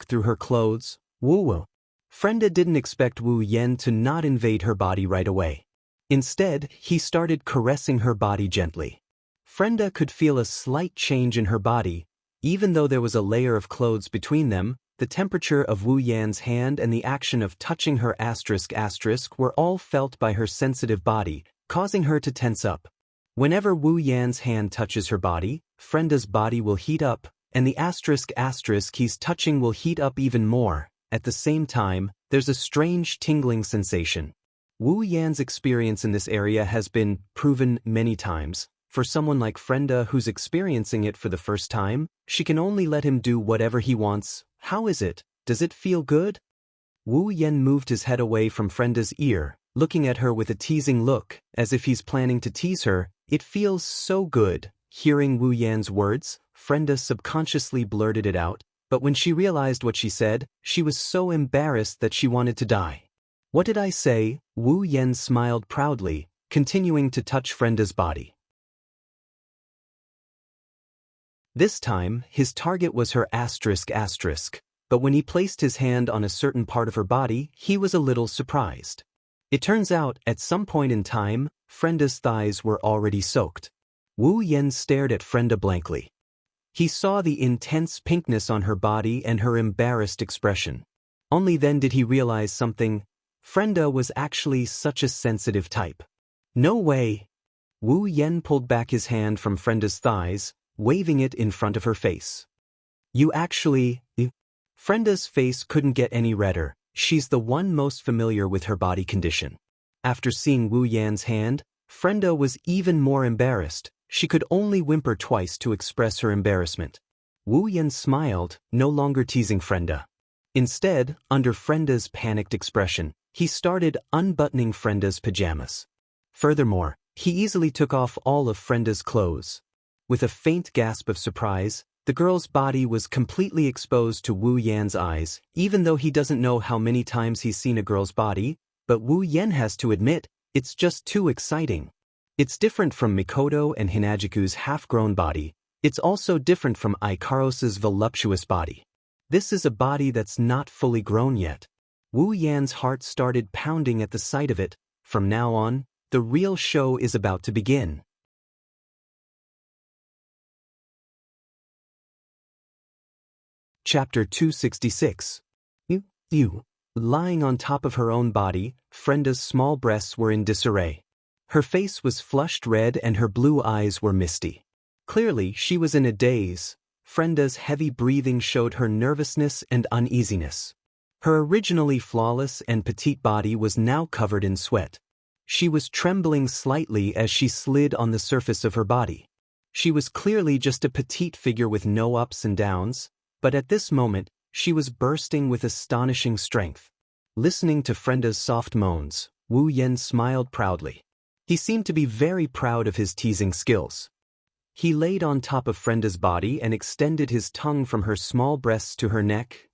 through her clothes. Woo-woo. Frenda didn't expect Wu Yen to not invade her body right away. Instead, he started caressing her body gently. Frenda could feel a slight change in her body. Even though there was a layer of clothes between them, the temperature of Wu Yan's hand and the action of touching her asterisk were all felt by her sensitive body, causing her to tense up. Whenever Wu Yan's hand touches her body, Frenda's body will heat up, and the asterisk he's touching will heat up even more. At the same time, there's a strange tingling sensation. Wu Yan's experience in this area has been proven many times. For someone like Frenda who's experiencing it for the first time, she can only let him do whatever he wants. How is it? Does it feel good? Wu Yan moved his head away from Frenda's ear, looking at her with a teasing look, as if he's planning to tease her. It feels so good. Hearing Wu Yan's words, Frenda subconsciously blurted it out, but when she realized what she said, she was so embarrassed that she wanted to die. What did I say? Wu Yan smiled proudly, continuing to touch Frenda's body. This time, his target was her asterisk, but when he placed his hand on a certain part of her body, he was a little surprised. It turns out, at some point in time, Frenda's thighs were already soaked. Wu Yan stared at Frenda blankly. He saw the intense pinkness on her body and her embarrassed expression. Only then did he realize something. Frenda was actually such a sensitive type. No way! Wu Yan pulled back his hand from Frenda's thighs, waving it in front of her face. You actually… Frenda's face couldn't get any redder. She's the one most familiar with her body condition. After seeing Wu Yan's hand, Frenda was even more embarrassed. She could only whimper twice to express her embarrassment. Wu Yan smiled, no longer teasing Frenda. Instead, under Frenda's panicked expression, he started unbuttoning Frenda's pajamas. Furthermore, he easily took off all of Frenda's clothes. With a faint gasp of surprise, the girl's body was completely exposed to Wu Yan's eyes, even though he doesn't know how many times he's seen a girl's body, but Wu Yan has to admit, it's just too exciting. It's different from Mikoto and Hinajiku's half-grown body. It's also different from Ikaros's voluptuous body. This is a body that's not fully grown yet. Wu Yan's heart started pounding at the sight of it. From now on, the real show is about to begin. Chapter 266. Lying on top of her own body, Frenda's small breasts were in disarray. Her face was flushed red and her blue eyes were misty. Clearly, she was in a daze. Frenda's heavy breathing showed her nervousness and uneasiness. Her originally flawless and petite body was now covered in sweat. She was trembling slightly as she slid on the surface of her body. She was clearly just a petite figure with no ups and downs, but at this moment, she was bursting with astonishing strength. Listening to Frenda's soft moans, Wu Yan smiled proudly. He seemed to be very proud of his teasing skills. He laid on top of Frenda's body and extended his tongue from her small breasts to her neck.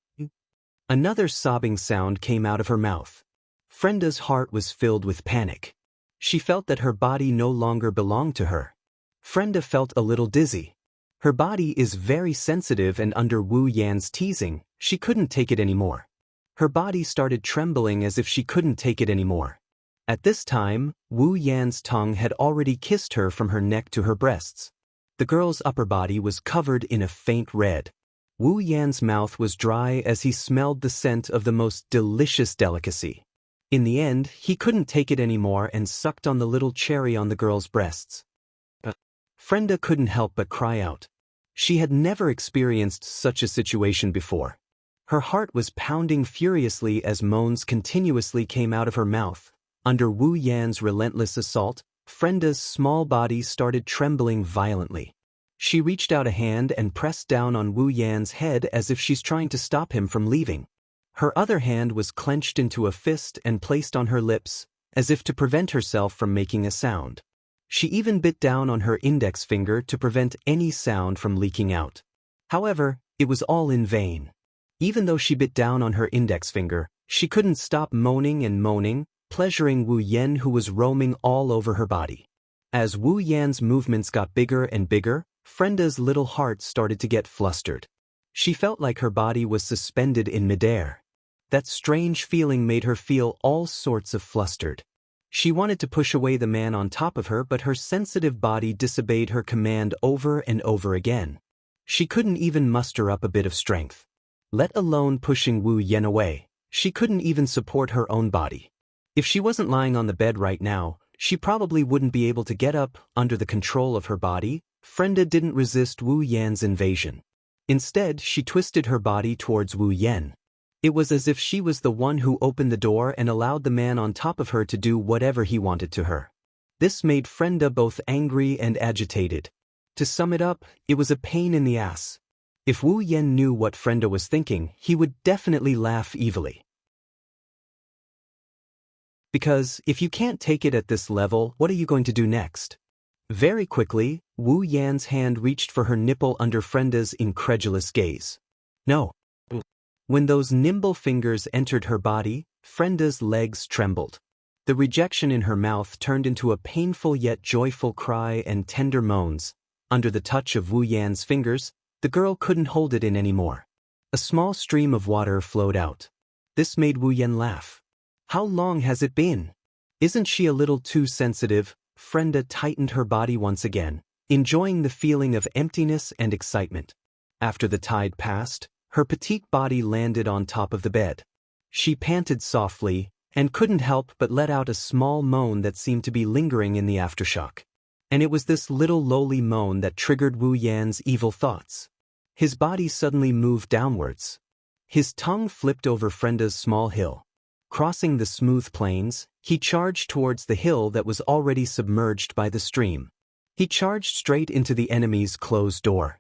Another sobbing sound came out of her mouth. Frenda's heart was filled with panic. She felt that her body no longer belonged to her. Frenda felt a little dizzy. Her body is very sensitive and under Wu Yan's teasing, she couldn't take it anymore. Her body started trembling as if she couldn't take it anymore. At this time, Wu Yan's tongue had already kissed her from her neck to her breasts. The girl's upper body was covered in a faint red. Wu Yan's mouth was dry as he smelled the scent of the most delicious delicacy. In the end, he couldn't take it anymore and sucked on the little cherry on the girl's breasts. Frenda couldn't help but cry out. She had never experienced such a situation before. Her heart was pounding furiously as moans continuously came out of her mouth. Under Wu Yan's relentless assault, Frenda's small body started trembling violently. She reached out a hand and pressed down on Wu Yan's head as if she's trying to stop him from leaving. Her other hand was clenched into a fist and placed on her lips, as if to prevent herself from making a sound. She even bit down on her index finger to prevent any sound from leaking out. However, it was all in vain. Even though she bit down on her index finger, she couldn't stop moaning and moaning, pleasuring Wu Yan who was roaming all over her body. As Wu Yan's movements got bigger and bigger, Frenda's little heart started to get flustered. She felt like her body was suspended in midair. That strange feeling made her feel all sorts of flustered. She wanted to push away the man on top of her, but her sensitive body disobeyed her command over and over again. She couldn't even muster up a bit of strength. Let alone pushing Wu Yan away, she couldn't even support her own body. If she wasn't lying on the bed right now, she probably wouldn't be able to get up under the control of her body. Frenda didn't resist Wu Yan's invasion. Instead, she twisted her body towards Wu Yan. It was as if she was the one who opened the door and allowed the man on top of her to do whatever he wanted to her. This made Frenda both angry and agitated. To sum it up, it was a pain in the ass. If Wu Yen knew what Frenda was thinking, he would definitely laugh evilly. Because, if you can't take it at this level, what are you going to do next? Very quickly, Wu Yan's hand reached for her nipple under Frenda's incredulous gaze. No. When those nimble fingers entered her body, Frenda's legs trembled. The rejection in her mouth turned into a painful yet joyful cry and tender moans. Under the touch of Wu Yan's fingers, the girl couldn't hold it in anymore. A small stream of water flowed out. This made Wu Yan laugh. How long has it been? Isn't she a little too sensitive? Frenda tightened her body once again, enjoying the feeling of emptiness and excitement. After the tide passed, her petite body landed on top of the bed. She panted softly, and couldn't help but let out a small moan that seemed to be lingering in the aftershock. And it was this little lowly moan that triggered Wu Yan's evil thoughts. His body suddenly moved downwards. His tongue flipped over Frenda's small hill. Crossing the smooth plains, he charged towards the hill that was already submerged by the stream. He charged straight into the enemy's closed door.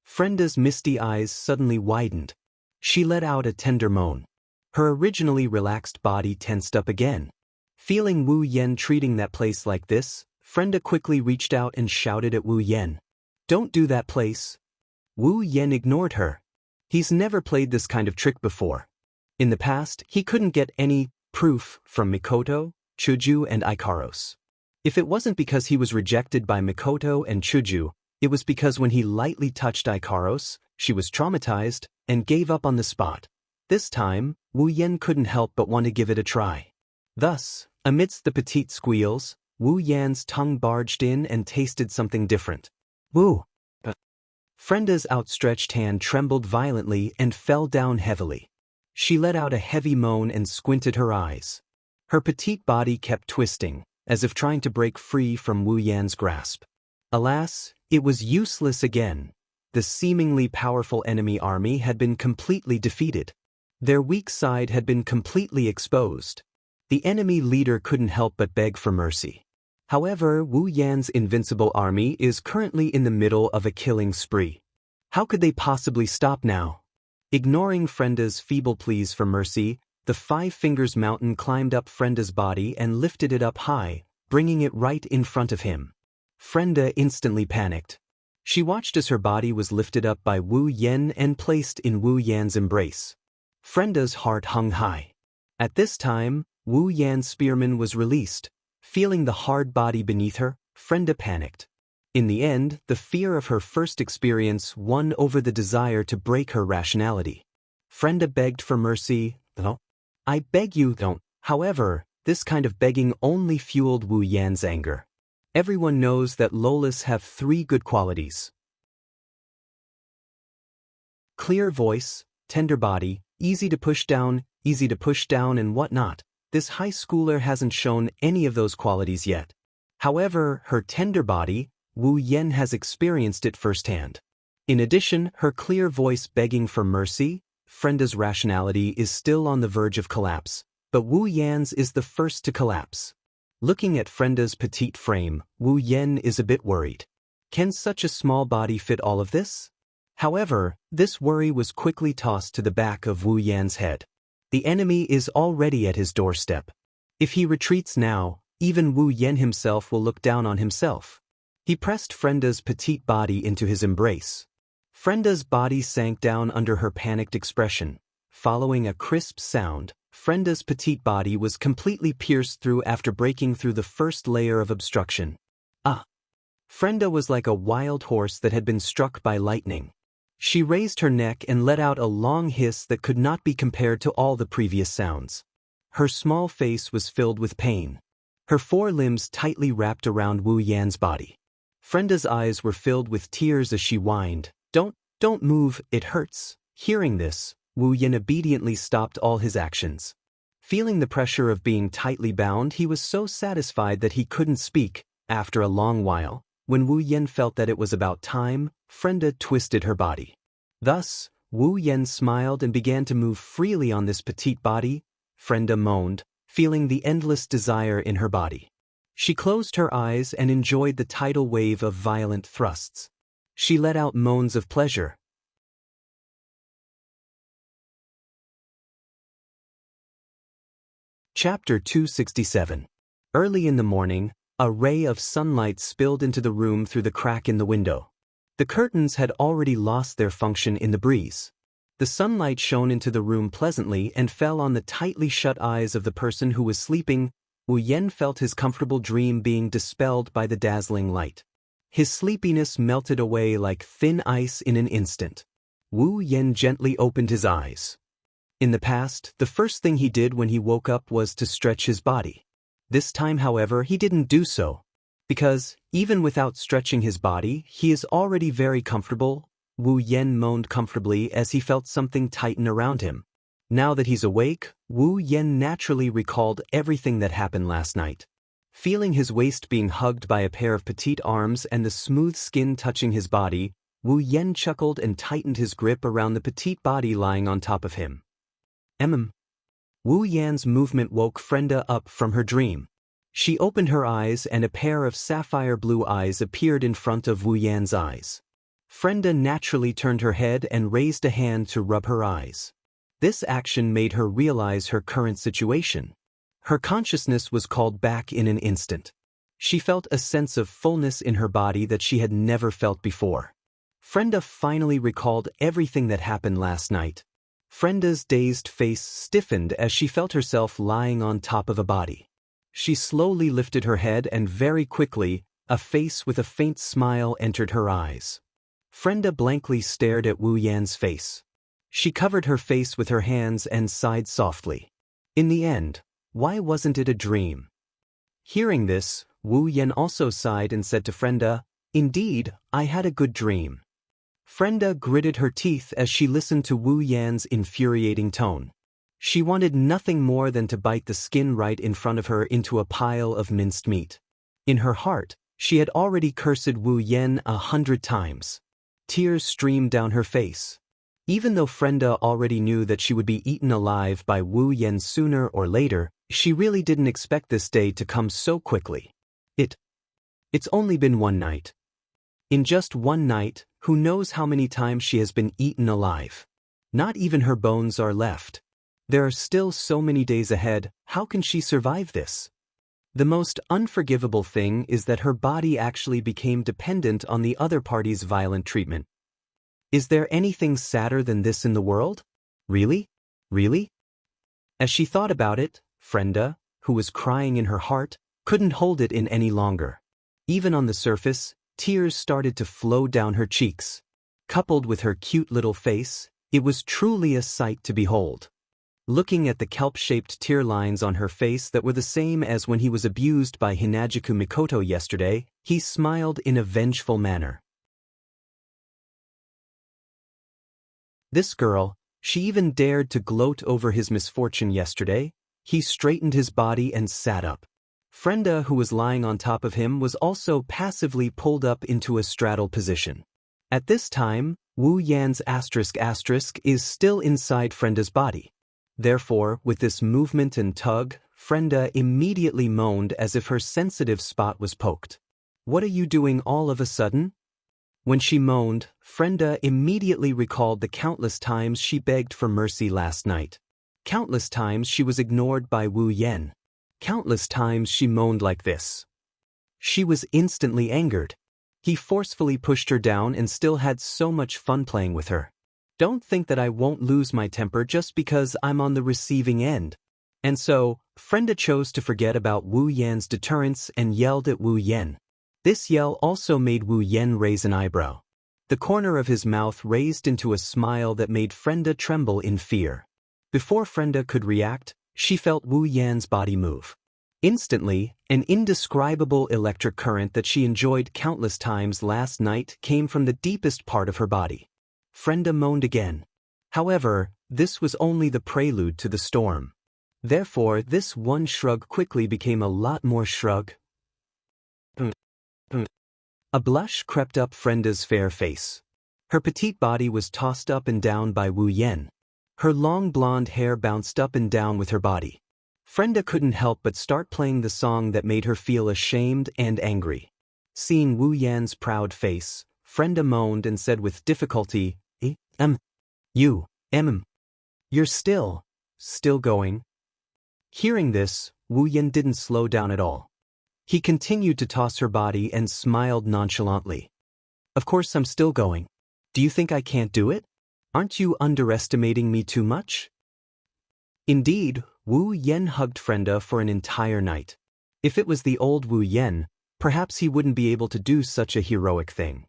Frenda's misty eyes suddenly widened. She let out a tender moan. Her originally relaxed body tensed up again. Feeling Wu Yen treating that place like this, Frenda quickly reached out and shouted at Wu Yen. "Don't do that, place." Wu Yen ignored her. He's never played this kind of trick before. In the past, he couldn't get any proof from Mikoto, Chuju, and Ikaros. If it wasn't because he was rejected by Mikoto and Chuju, it was because when he lightly touched Ikaros, she was traumatized and gave up on the spot. This time, Wu Yen couldn't help but want to give it a try. Thus, amidst the petite squeals, Wu Yan's tongue barged in and tasted something different. Wu! Frenda's outstretched hand trembled violently and fell down heavily. She let out a heavy moan and squinted her eyes. Her petite body kept twisting, as if trying to break free from Wu Yan's grasp. Alas, it was useless again. The seemingly powerful enemy army had been completely defeated. Their weak side had been completely exposed. The enemy leader couldn't help but beg for mercy. However, Wu Yan's invincible army is currently in the middle of a killing spree. How could they possibly stop now? Ignoring Frenda's feeble pleas for mercy, the Five Fingers Mountain climbed up Frenda's body and lifted it up high, bringing it right in front of him. Frenda instantly panicked. She watched as her body was lifted up by Wu Yen and placed in Wu Yan's embrace. Frenda's heart hung high. At this time, Wu Yan's spearman was released. Feeling the hard body beneath her, Frenda panicked. In the end, the fear of her first experience won over the desire to break her rationality. Frenda begged for mercy. "No, I beg you, don't." However, this kind of begging only fueled Wu Yan's anger. Everyone knows that lolas have 3 good qualities: clear voice, tender body, easy to push down, and whatnot. This high schooler hasn't shown any of those qualities yet. However, her tender body, Wu Yen has experienced it firsthand. In addition, her clear voice begging for mercy, Frenda's rationality is still on the verge of collapse, but Wu Yan's is the first to collapse. Looking at Frenda's petite frame, Wu Yen is a bit worried. Can such a small body fit all of this? However, this worry was quickly tossed to the back of Wu Yan's head. The enemy is already at his doorstep. If he retreats now, even Wu Yen himself will look down on himself. He pressed Frenda's petite body into his embrace. Frenda's body sank down under her panicked expression. Following a crisp sound, Frenda's petite body was completely pierced through after breaking through the first layer of obstruction. Ah! Frenda was like a wild horse that had been struck by lightning. She raised her neck and let out a long hiss that could not be compared to all the previous sounds. Her small face was filled with pain. Her 4 limbs tightly wrapped around Wu Yan's body. Frenda's eyes were filled with tears as she whined, Don't move, it hurts." Hearing this, Wu Yan obediently stopped all his actions. Feeling the pressure of being tightly bound, he was so satisfied that he couldn't speak. After a long while, when Wu Yan felt that it was about time, Frenda twisted her body. Thus, Wu Yan smiled and began to move freely on this petite body. Frenda moaned, feeling the endless desire in her body. She closed her eyes and enjoyed the tidal wave of violent thrusts. She let out moans of pleasure. Chapter 267. Early in the morning, a ray of sunlight spilled into the room through the crack in the window. The curtains had already lost their function in the breeze. The sunlight shone into the room pleasantly and fell on the tightly shut eyes of the person who was sleeping. Wu Yan felt his comfortable dream being dispelled by the dazzling light. His sleepiness melted away like thin ice in an instant. Wu Yan gently opened his eyes. In the past, the first thing he did when he woke up was to stretch his body. This time, however, he didn't do so. Because, even without stretching his body, he is already very comfortable. Wu Yan moaned comfortably as he felt something tighten around him. Now that he's awake, Wu Yan naturally recalled everything that happened last night. Feeling his waist being hugged by a pair of petite arms and the smooth skin touching his body, Wu Yan chuckled and tightened his grip around the petite body lying on top of him. Wu Yan's movement woke Frenda up from her dream. She opened her eyes and a pair of sapphire blue eyes appeared in front of Wu Yan's eyes. Frenda naturally turned her head and raised a hand to rub her eyes. This action made her realize her current situation. Her consciousness was called back in an instant. She felt a sense of fullness in her body that she had never felt before. Frenda finally recalled everything that happened last night. Frenda's dazed face stiffened as she felt herself lying on top of a body. She slowly lifted her head and very quickly, a face with a faint smile entered her eyes. Frenda blankly stared at Wu Yan's face. She covered her face with her hands and sighed softly. In the end, why wasn't it a dream? Hearing this, Wu Yan also sighed and said to Frenda, "Indeed, I had a good dream." Frenda gritted her teeth as she listened to Wu Yan's infuriating tone. She wanted nothing more than to bite the skin right in front of her into a pile of minced meat. In her heart, she had already cursed Wu Yan 100 times. Tears streamed down her face. Even though Frenda already knew that she would be eaten alive by Wu Yan sooner or later, she really didn't expect this day to come so quickly. It's only been one night. In just one night, who knows how many times she has been eaten alive. Not even her bones are left. There are still so many days ahead, how can she survive this? The most unforgivable thing is that her body actually became dependent on the other party's violent treatment. Is there anything sadder than this in the world? Really? Really? As she thought about it, Frenda, who was crying in her heart, couldn't hold it in any longer. Even on the surface, tears started to flow down her cheeks. Coupled with her cute little face, it was truly a sight to behold. Looking at the kelp-shaped tear lines on her face that were the same as when he was abused by Hinajiku Mikoto yesterday, he smiled in a vengeful manner. This girl, she even dared to gloat over his misfortune yesterday. He straightened his body and sat up. Frenda, who was lying on top of him, was also passively pulled up into a straddle position. At this time, Wu Yan's *** is still inside Frenda's body. Therefore, with this movement and tug, Frenda immediately moaned as if her sensitive spot was poked. "What are you doing all of a sudden?" When she moaned, Frenda immediately recalled the countless times she begged for mercy last night. Countless times she was ignored by Wu Yan. Countless times she moaned like this. She was instantly angered. He forcefully pushed her down and still had so much fun playing with her. Don't think that I won't lose my temper just because I'm on the receiving end. And so, Frenda chose to forget about Wu Yan's deterrence and yelled at Wu Yan. This yell also made Wu Yan raise an eyebrow. The corner of his mouth raised into a smile that made Frenda tremble in fear. Before Frenda could react, she felt Wu Yan's body move. Instantly, an indescribable electric current that she enjoyed countless times last night came from the deepest part of her body. Frenda moaned again. However, this was only the prelude to the storm. Therefore, this one shrug quickly became a lot more shrug. A blush crept up Frenda's fair face. Her petite body was tossed up and down by Wu Yan. Her long blonde hair bounced up and down with her body. Frenda couldn't help but start playing the song that made her feel ashamed and angry. Seeing Wu Yan's proud face, Frenda moaned and said with difficulty, You, you're still going? Hearing this, Wu Yan didn't slow down at all. He continued to toss her body and smiled nonchalantly. Of course I'm still going. Do you think I can't do it? Aren't you underestimating me too much? Indeed, Wu Yan hugged Frenda for an entire night. If it was the old Wu Yan, perhaps he wouldn't be able to do such a heroic thing.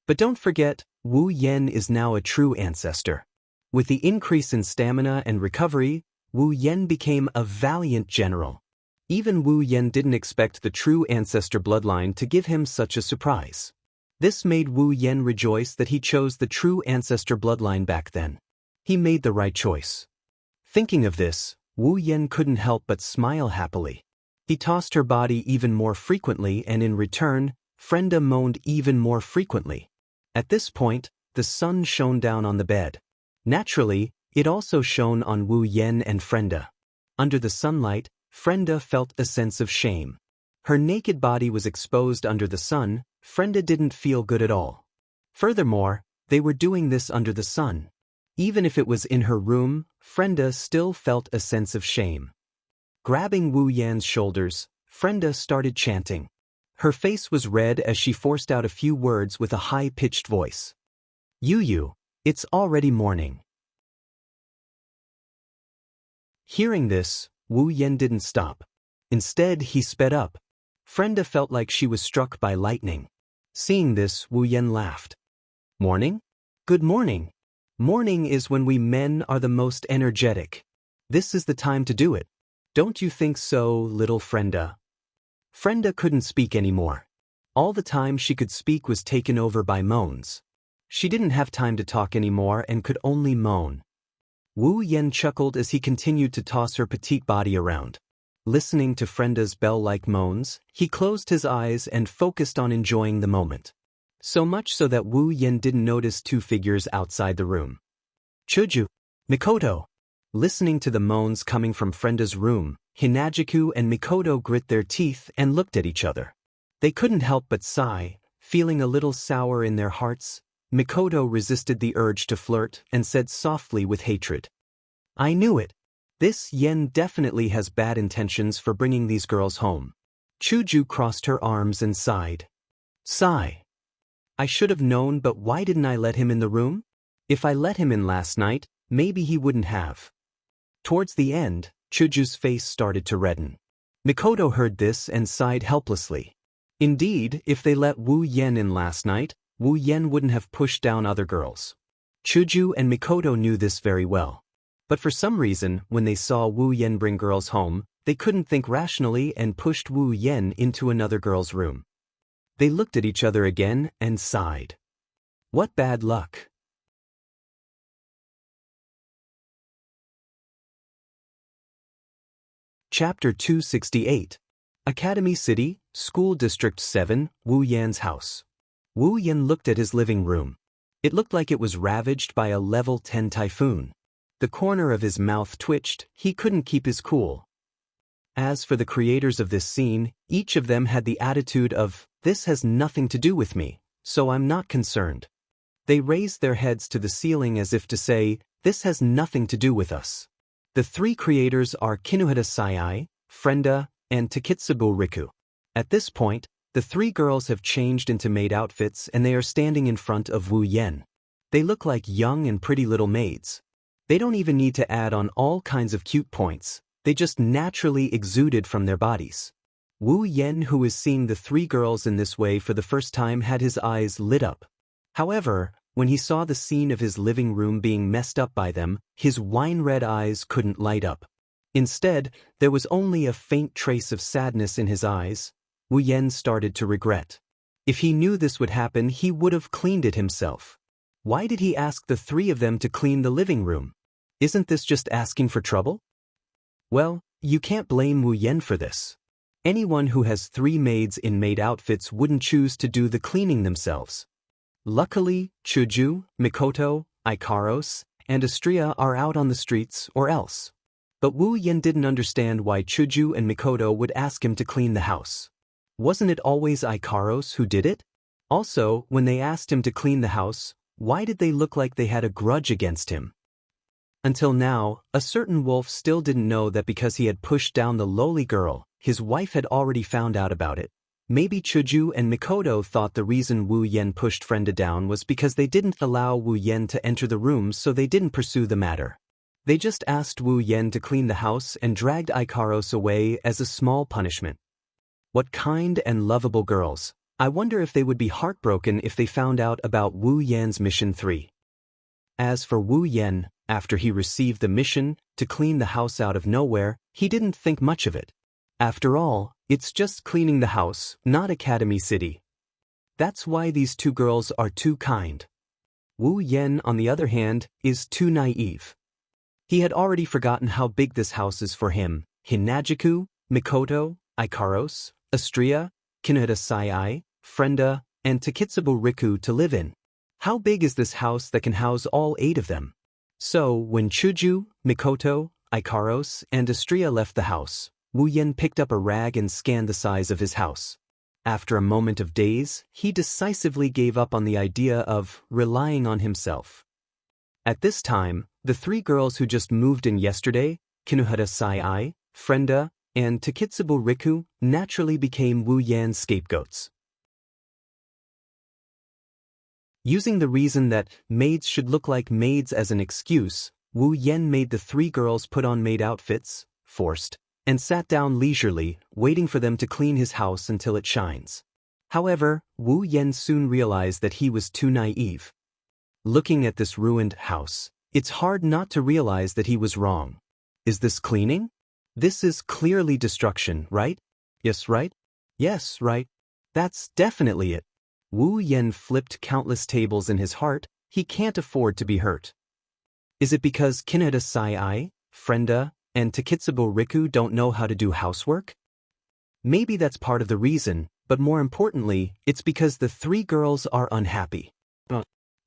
But don't forget, Wu Yan is now a true ancestor. With the increase in stamina and recovery, Wu Yan became a valiant general. Even Wu Yan didn't expect the true ancestor bloodline to give him such a surprise. This made Wu Yan rejoice that he chose the true ancestor bloodline back then. He made the right choice. Thinking of this, Wu Yan couldn't help but smile happily. He tossed her body even more frequently and in return, Frenda moaned even more frequently. At this point, the sun shone down on the bed. Naturally, it also shone on Wu Yan and Frenda. Under the sunlight, Frenda felt a sense of shame. Her naked body was exposed under the sun. Frenda didn't feel good at all. Furthermore, they were doing this under the sun. Even if it was in her room, Frenda still felt a sense of shame. Grabbing Wu Yan's shoulders, Frenda started chanting. Her face was red as she forced out a few words with a high-pitched voice. You, it's already morning. Hearing this, Wu Yan didn't stop. Instead, he sped up. Frenda felt like she was struck by lightning. Seeing this, Wu Yan laughed. Morning? Good morning. Morning is when we men are the most energetic. This is the time to do it. Don't you think so, little Frenda? Frenda couldn't speak anymore. All the time she could speak was taken over by moans. She didn't have time to talk anymore and could only moan. Wu Yan chuckled as he continued to toss her petite body around. Listening to Frenda's bell-like moans, he closed his eyes and focused on enjoying the moment. So much so that Wu Yan didn't notice two figures outside the room. Chuju, Mikoto. Listening to the moans coming from Frenda's room, Hinajiku and Mikoto grit their teeth and looked at each other. They couldn't help but sigh, feeling a little sour in their hearts. Mikoto resisted the urge to flirt and said softly with hatred. I knew it. This Yen definitely has bad intentions for bringing these girls home. Chuju crossed her arms and sighed. Sigh. I should have known, but why didn't I let him in the room? If I let him in last night, maybe he wouldn't have. Towards the end, Chuju's face started to redden. Mikoto heard this and sighed helplessly. Indeed, if they let Wu Yen in last night, Wu Yen wouldn't have pushed down other girls. Chuju and Mikoto knew this very well. But for some reason, when they saw Wu Yen bring girls home, they couldn't think rationally and pushed Wu Yen into another girl's room. They looked at each other again and sighed. What bad luck. Chapter 268. Academy City, School District 7, Wu Yan's house. Wu Yan looked at his living room. It looked like it was ravaged by a level 10 typhoon. The corner of his mouth twitched. He couldn't keep his cool. As for the creators of this scene, each of them had the attitude of, this has nothing to do with me, so I'm not concerned. They raised their heads to the ceiling as if to say, this has nothing to do with us. The three creators are Kinuhata Sayai, Frenda, and Takitsubo Riku. At this point, the three girls have changed into maid outfits and they are standing in front of Wu Yen. They look like young and pretty little maids. They don't even need to add on all kinds of cute points. They just naturally exuded from their bodies. Wu Yen, who is seeing the three girls in this way for the first time, had his eyes lit up. However, when he saw the scene of his living room being messed up by them, his wine-red eyes couldn't light up. Instead, there was only a faint trace of sadness in his eyes. Wu Yen started to regret. If he knew this would happen, he would have cleaned it himself. Why did he ask the three of them to clean the living room? Isn't this just asking for trouble? Well, you can't blame Wu Yen for this. Anyone who has three maids in maid outfits wouldn't choose to do the cleaning themselves. Luckily, Chuju, Mikoto, Ikaros, and Astria are out on the streets or else. But Wu Yen didn't understand why Chuju and Mikoto would ask him to clean the house. Wasn't it always Ikaros who did it? Also, when they asked him to clean the house, why did they look like they had a grudge against him? Until now, a certain wolf still didn't know that because he had pushed down the lowly girl, his wife had already found out about it. Maybe Chuju and Mikoto thought the reason Wu Yen pushed Frenda down was because they didn't allow Wu Yen to enter the room, so they didn't pursue the matter. They just asked Wu Yen to clean the house and dragged Ikaros away as a small punishment. What kind and lovable girls. I wonder if they would be heartbroken if they found out about Wu Yan's mission 3. As for Wu Yen, after he received the mission to clean the house out of nowhere, he didn't think much of it. After all, it's just cleaning the house, not Academy City. That's why these two girls are too kind. Wu Yen, on the other hand, is too naive. He had already forgotten how big this house is for him, Hinajuku, Mikoto, Ikaros, Astria, Kinohita Sai, Frenda, and Takitsubo Riku to live in. How big is this house that can house all 8 of them? So, when Chuju, Mikoto, Ikaros, and Astria left the house, Wu Yen picked up a rag and scanned the size of his house. After a moment of daze, he decisively gave up on the idea of relying on himself. At this time, the 3 girls who just moved in yesterday, Kinohita Sai, Frenda, and Takitsubo Riku, naturally became Wu Yan's scapegoats. Using the reason that maids should look like maids as an excuse, Wu Yen made the 3 girls put on maid outfits, forced, and sat down leisurely, waiting for them to clean his house until it shines. However, Wu Yen soon realized that he was too naive. Looking at this ruined house, it's hard not to realize that he was wrong. Is this cleaning? This is clearly destruction, right? Yes, right? Yes, right. That's definitely it. Wu Yen flipped countless tables in his heart. He can't afford to be hurt. Is it because Kinohita Sai, Frenda, and Takitsubo Riku don't know how to do housework? Maybe that's part of the reason, but more importantly, it's because the 3 girls are unhappy.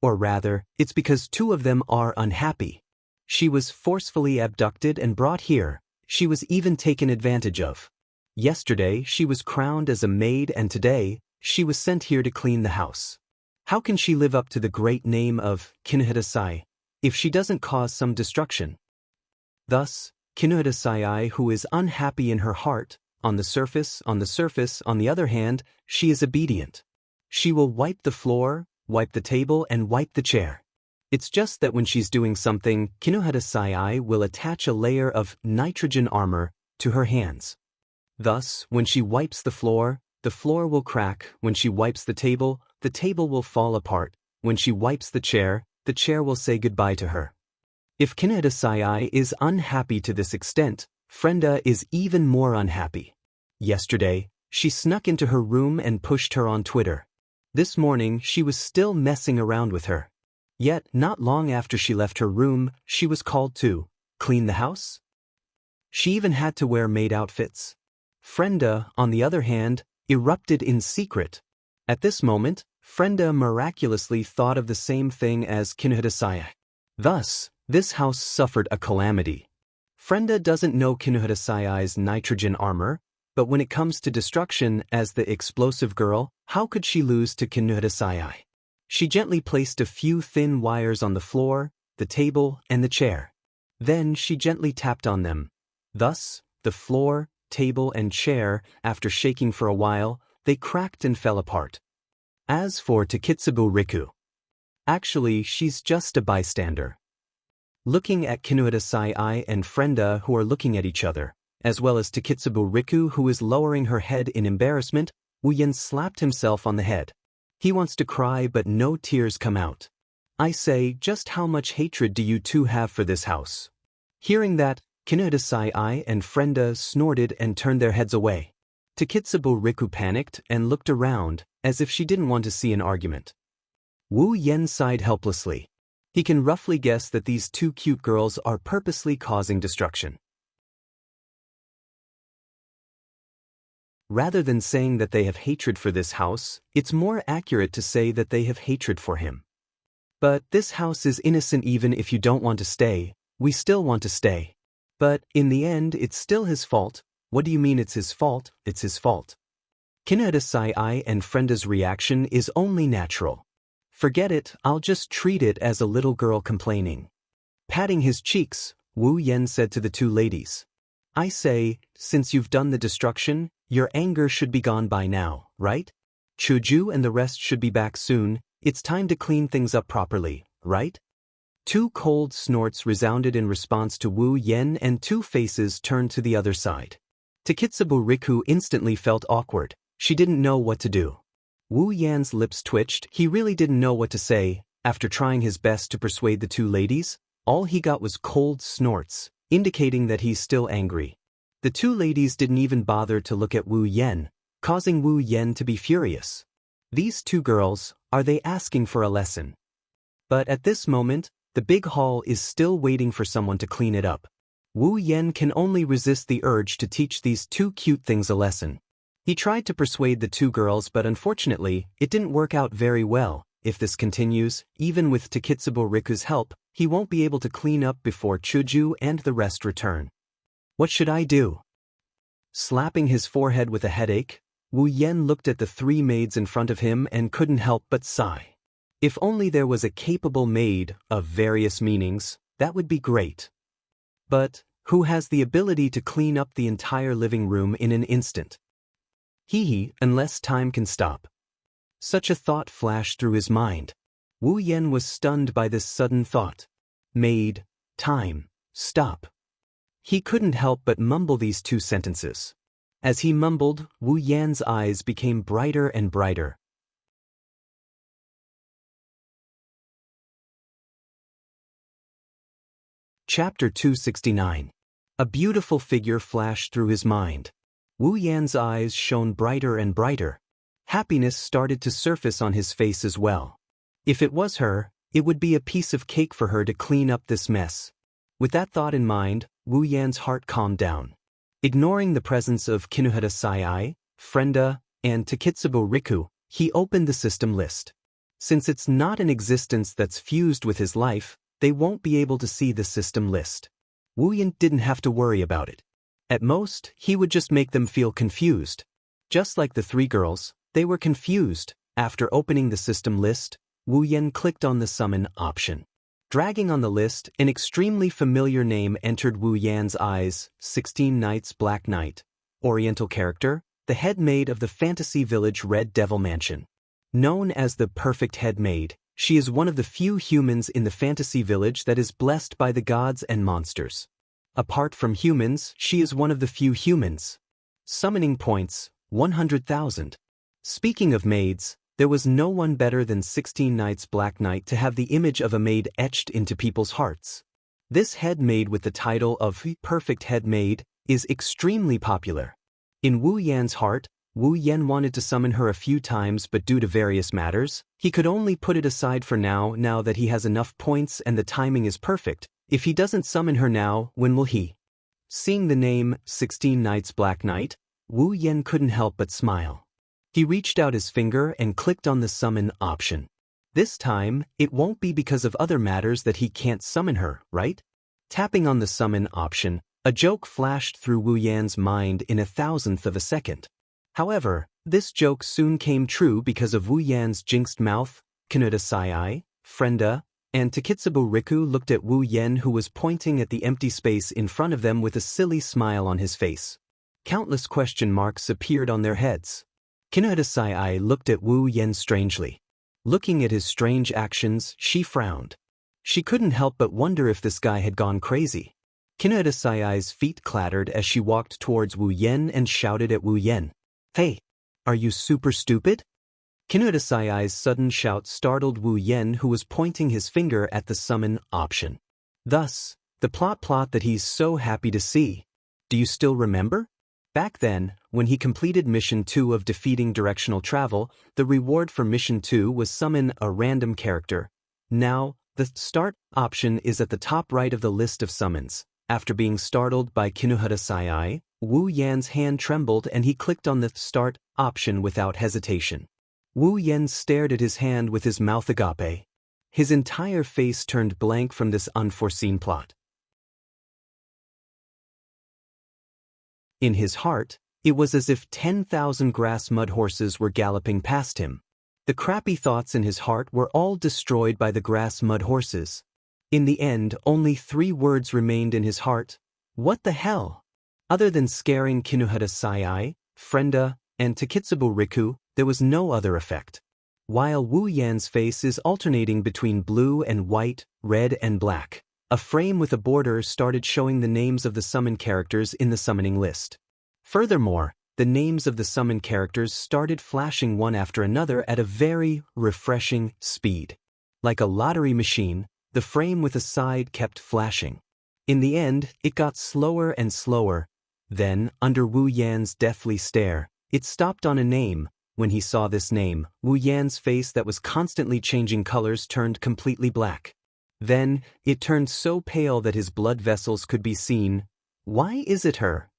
Or rather, it's because 2 of them are unhappy. She was forcefully abducted and brought here. She was even taken advantage of. Yesterday, she was crowned as a maid, and today, she was sent here to clean the house. How can she live up to the great name of Kinohita Sai if she doesn't cause some destruction? Thus, Kinohita Sai, who is unhappy in her heart, on the surface, on the other hand, she is obedient. She will wipe the floor, wipe the table, and wipe the chair. It's just that when she's doing something, Kinohita Sai will attach a layer of nitrogen armor to her hands. Thus, when she wipes the floor will crack. When she wipes the table will fall apart. When she wipes the chair will say goodbye to her. If Kinohita Sai is unhappy to this extent, Frenda is even more unhappy. Yesterday, she snuck into her room and pushed her on Twitter. This morning, she was still messing around with her. Yet, not long after she left her room, she was called to clean the house. She even had to wear maid outfits. Frenda, on the other hand, erupted in secret. At this moment, Frenda miraculously thought of the same thing as Kinohita Sai. Thus, this house suffered a calamity. Frenda doesn't know Kinohita Sai's nitrogen armor, but when it comes to destruction as the explosive girl, how could she lose to Kinohita Sai? She gently placed a few thin wires on the floor, the table, and the chair. Then she gently tapped on them. Thus, the floor, table, and chair, after shaking for a while, they cracked and fell apart. As for Takitsubo Riku, actually, she's just a bystander. Looking at Kinohita Sai and Frenda, who are looking at each other, as well as Takitsubo Riku, who is lowering her head in embarrassment, Wu Yen slapped himself on the head. He wants to cry, but no tears come out. I say, just how much hatred do you 2 have for this house? Hearing that, Kinohita Sai and Frenda snorted and turned their heads away. Takitsubo Riku panicked and looked around, as if she didn't want to see an argument. Wu Yen sighed helplessly. He can roughly guess that these 2 cute girls are purposely causing destruction. Rather than saying that they have hatred for this house, it's more accurate to say that they have hatred for him. But this house is innocent. Even if you don't want to stay, we still want to stay. But in the end, it's still his fault. What do you mean it's his fault? It's his fault. Kinohita Sai and Frenda's reaction is only natural. Forget it, I'll just treat it as a little girl complaining. Patting his cheeks, Wu Yen said to the two ladies. I say, since you've done the destruction, your anger should be gone by now, right? Chuju and the rest should be back soon, it's time to clean things up properly, right? Two cold snorts resounded in response to Wu Yen and two faces turned to the other side. Takitsubo Riku instantly felt awkward. She didn't know what to do. Wu Yan's lips twitched. He really didn't know what to say. After trying his best to persuade the two ladies, all he got was cold snorts, indicating that he's still angry. The two ladies didn't even bother to look at Wu Yen, causing Wu Yen to be furious. These two girls, are they asking for a lesson? But at this moment, the big hall is still waiting for someone to clean it up. Wu Yen can only resist the urge to teach these two cute things a lesson. He tried to persuade the two girls, but unfortunately, it didn't work out very well. If this continues, even with Takitsubo Riku's help, he won't be able to clean up before Chuju and the rest return. What should I do? Slapping his forehead with a headache, Wu Yen looked at the three maids in front of him and couldn't help but sigh. If only there was a capable maid, of various meanings, that would be great. But, who has the ability to clean up the entire living room in an instant? Unless time can stop. Such a thought flashed through his mind. Wu Yen was stunned by this sudden thought. Maid, time, stop. He couldn't help but mumble these two sentences. As he mumbled, Wu Yan's eyes became brighter and brighter. Chapter 269. A beautiful figure flashed through his mind. Wu Yan's eyes shone brighter and brighter. Happiness started to surface on his face as well. If it was her, it would be a piece of cake for her to clean up this mess. With that thought in mind, Wu Yan's heart calmed down. Ignoring the presence of Kinohita Sai, Frenda, and Takitsubo Riku, he opened the system list. Since it's not an existence that's fused with his life, they won't be able to see the system list. Wu Yan didn't have to worry about it. At most, he would just make them feel confused. Just like the three girls, they were confused. After opening the system list, Wu Yan clicked on the summon option. Dragging on the list, an extremely familiar name entered Wu Yan's eyes, 16 Nights Black Knight. Oriental character, the head maid of the fantasy village Red Devil Mansion. Known as the perfect head maid, she is one of the few humans in the fantasy village that is blessed by the gods and monsters. Apart from humans, she is one of the few humans. Summoning points, 100,000. Speaking of maids, there was no one better than 16 Nights Black Knight to have the image of a maid etched into people's hearts. This head maid with the title of Perfect Head Maid is extremely popular. In Wu Yan's heart, Wu Yan wanted to summon her a few times, but due to various matters, he could only put it aside for now that he has enough points and the timing is perfect. If he doesn't summon her now, when will he? Seeing the name 16 Nights Black Knight, Wu Yan couldn't help but smile. He reached out his finger and clicked on the summon option. This time, it won't be because of other matters that he can't summon her, right? Tapping on the summon option, a joke flashed through Wu Yan's mind in a thousandth of a second. However, this joke soon came true because of Wu Yan's jinxed mouth. Kinohita Sai, Frenda, and Takitsubo Riku looked at Wu Yan, who was pointing at the empty space in front of them with a silly smile on his face. Countless question marks appeared on their heads. Kinohita Sai looked at Wu Yan strangely. Looking at his strange actions, she frowned. She couldn't help but wonder if this guy had gone crazy. Kinohita Sai's feet clattered as she walked towards Wu Yan and shouted at Wu Yan. Hey, are you super stupid? Kinohita Sai's sudden shout startled Wu Yan, who was pointing his finger at the summon option. Thus, the plot that he's so happy to see. Do you still remember? Back then, when he completed Mission 2 of defeating directional travel, the reward for Mission 2 was summon a random character. Now, the start option is at the top right of the list of summons. After being startled by Kinohita Sai, Wu Yan's hand trembled and he clicked on the start option without hesitation. Wu Yan stared at his hand with his mouth agape. His entire face turned blank from this unforeseen plot. In his heart, it was as if 10,000 grass mud horses were galloping past him. The crappy thoughts in his heart were all destroyed by the grass mud horses. In the end, only 3 words remained in his heart. What the hell? Other than scaring Kinuhata Sai, Frenda, and Takitsubo Riku, there was no other effect. While Wu Yan's face is alternating between blue and white, red and black, a frame with a border started showing the names of the summoned characters in the summoning list. Furthermore, the names of the summoned characters started flashing one after another at a very refreshing speed. Like a lottery machine, the frame with a side kept flashing. In the end, it got slower and slower. Then, under Wu Yan's deathly stare, it stopped on a name. When he saw this name, Wu Yan's face that was constantly changing colors turned completely black. Then, it turned so pale that his blood vessels could be seen. Why is it her?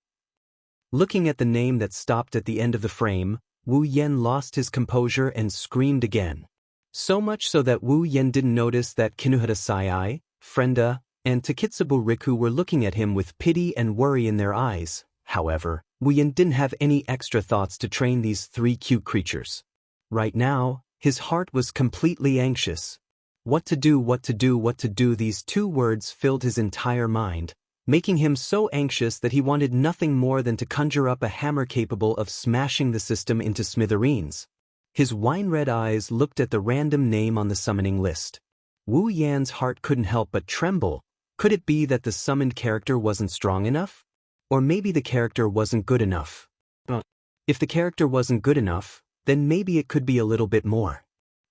Looking at the name that stopped at the end of the frame, Wu Yan lost his composure and screamed again. So much so that Wu Yan didn't notice that Kinuhata Sai, Frenda, and Takitsubo Riku were looking at him with pity and worry in their eyes. However, Wu Yan didn't have any extra thoughts to train these 3 cute creatures. Right now, his heart was completely anxious. What to do, what to do, what to do, these 2 words filled his entire mind, making him so anxious that he wanted nothing more than to conjure up a hammer capable of smashing the system into smithereens. His wine-red eyes looked at the random name on the summoning list. Wu Yan's heart couldn't help but tremble. Could it be that the summoned character wasn't strong enough? Or maybe the character wasn't good enough? If the character wasn't good enough, then maybe it could be a little bit more.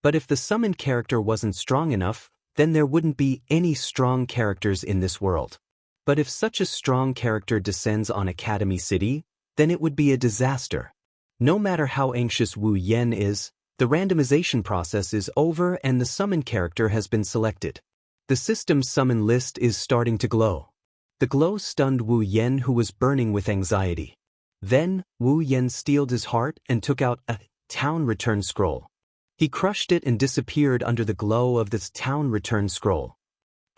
But if the summoned character wasn't strong enough, then there wouldn't be any strong characters in this world. But if such a strong character descends on Academy City, then it would be a disaster. No matter how anxious Wu Yan is, the randomization process is over and the summoned character has been selected. The system's summon list is starting to glow. The glow stunned Wu Yan, who was burning with anxiety. Then, Wu Yan steeled his heart and took out a town return scroll. He crushed it and disappeared under the glow of this town return scroll.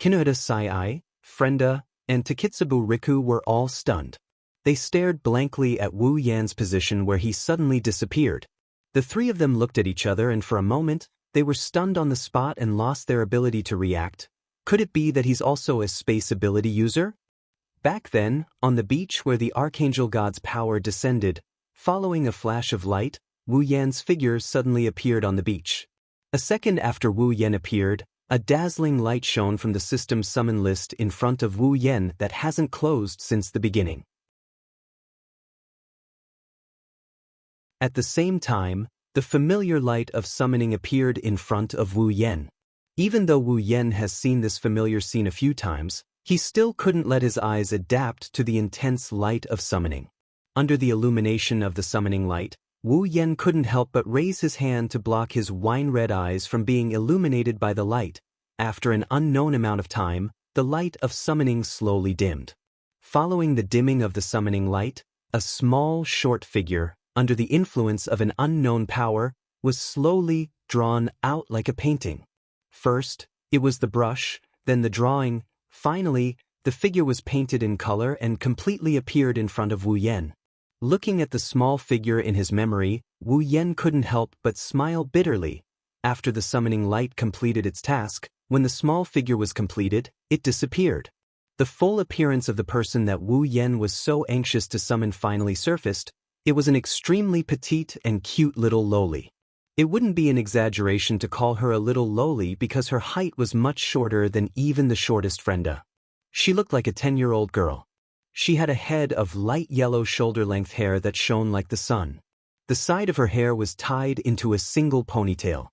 Kinuhata Sai, Frenda, and Takitsubo Riku were all stunned. They stared blankly at Wu Yan's position where he suddenly disappeared. The 3 of them looked at each other and for a moment, they were stunned on the spot and lost their ability to react. Could it be that he's also a space ability user? Back then, on the beach where the Archangel God's power descended, following a flash of light, Wu Yan's figure suddenly appeared on the beach. A second after Wu Yan appeared, a dazzling light shone from the system's summon list in front of Wu Yan that hasn't closed since the beginning. At the same time, the familiar light of summoning appeared in front of Wu Yan. Even though Wu Yan has seen this familiar scene a few times, he still couldn't let his eyes adapt to the intense light of summoning. Under the illumination of the summoning light, Wu Yan couldn't help but raise his hand to block his wine-red eyes from being illuminated by the light. After an unknown amount of time, the light of summoning slowly dimmed. Following the dimming of the summoning light, a small, short figure, under the influence of an unknown power, was slowly drawn out like a painting. First, it was the brush, then the drawing. Finally, the figure was painted in color and completely appeared in front of Wu Yan. Looking at the small figure in his memory, Wu Yan couldn't help but smile bitterly. After the summoning light completed its task, when the small figure was completed, it disappeared. The full appearance of the person that Wu Yan was so anxious to summon finally surfaced. It was an extremely petite and cute little loli. It wouldn't be an exaggeration to call her a little loli because her height was much shorter than even the shortest Frenda. She looked like a 10-year-old girl. She had a head of light yellow shoulder-length hair that shone like the sun. The side of her hair was tied into a single ponytail.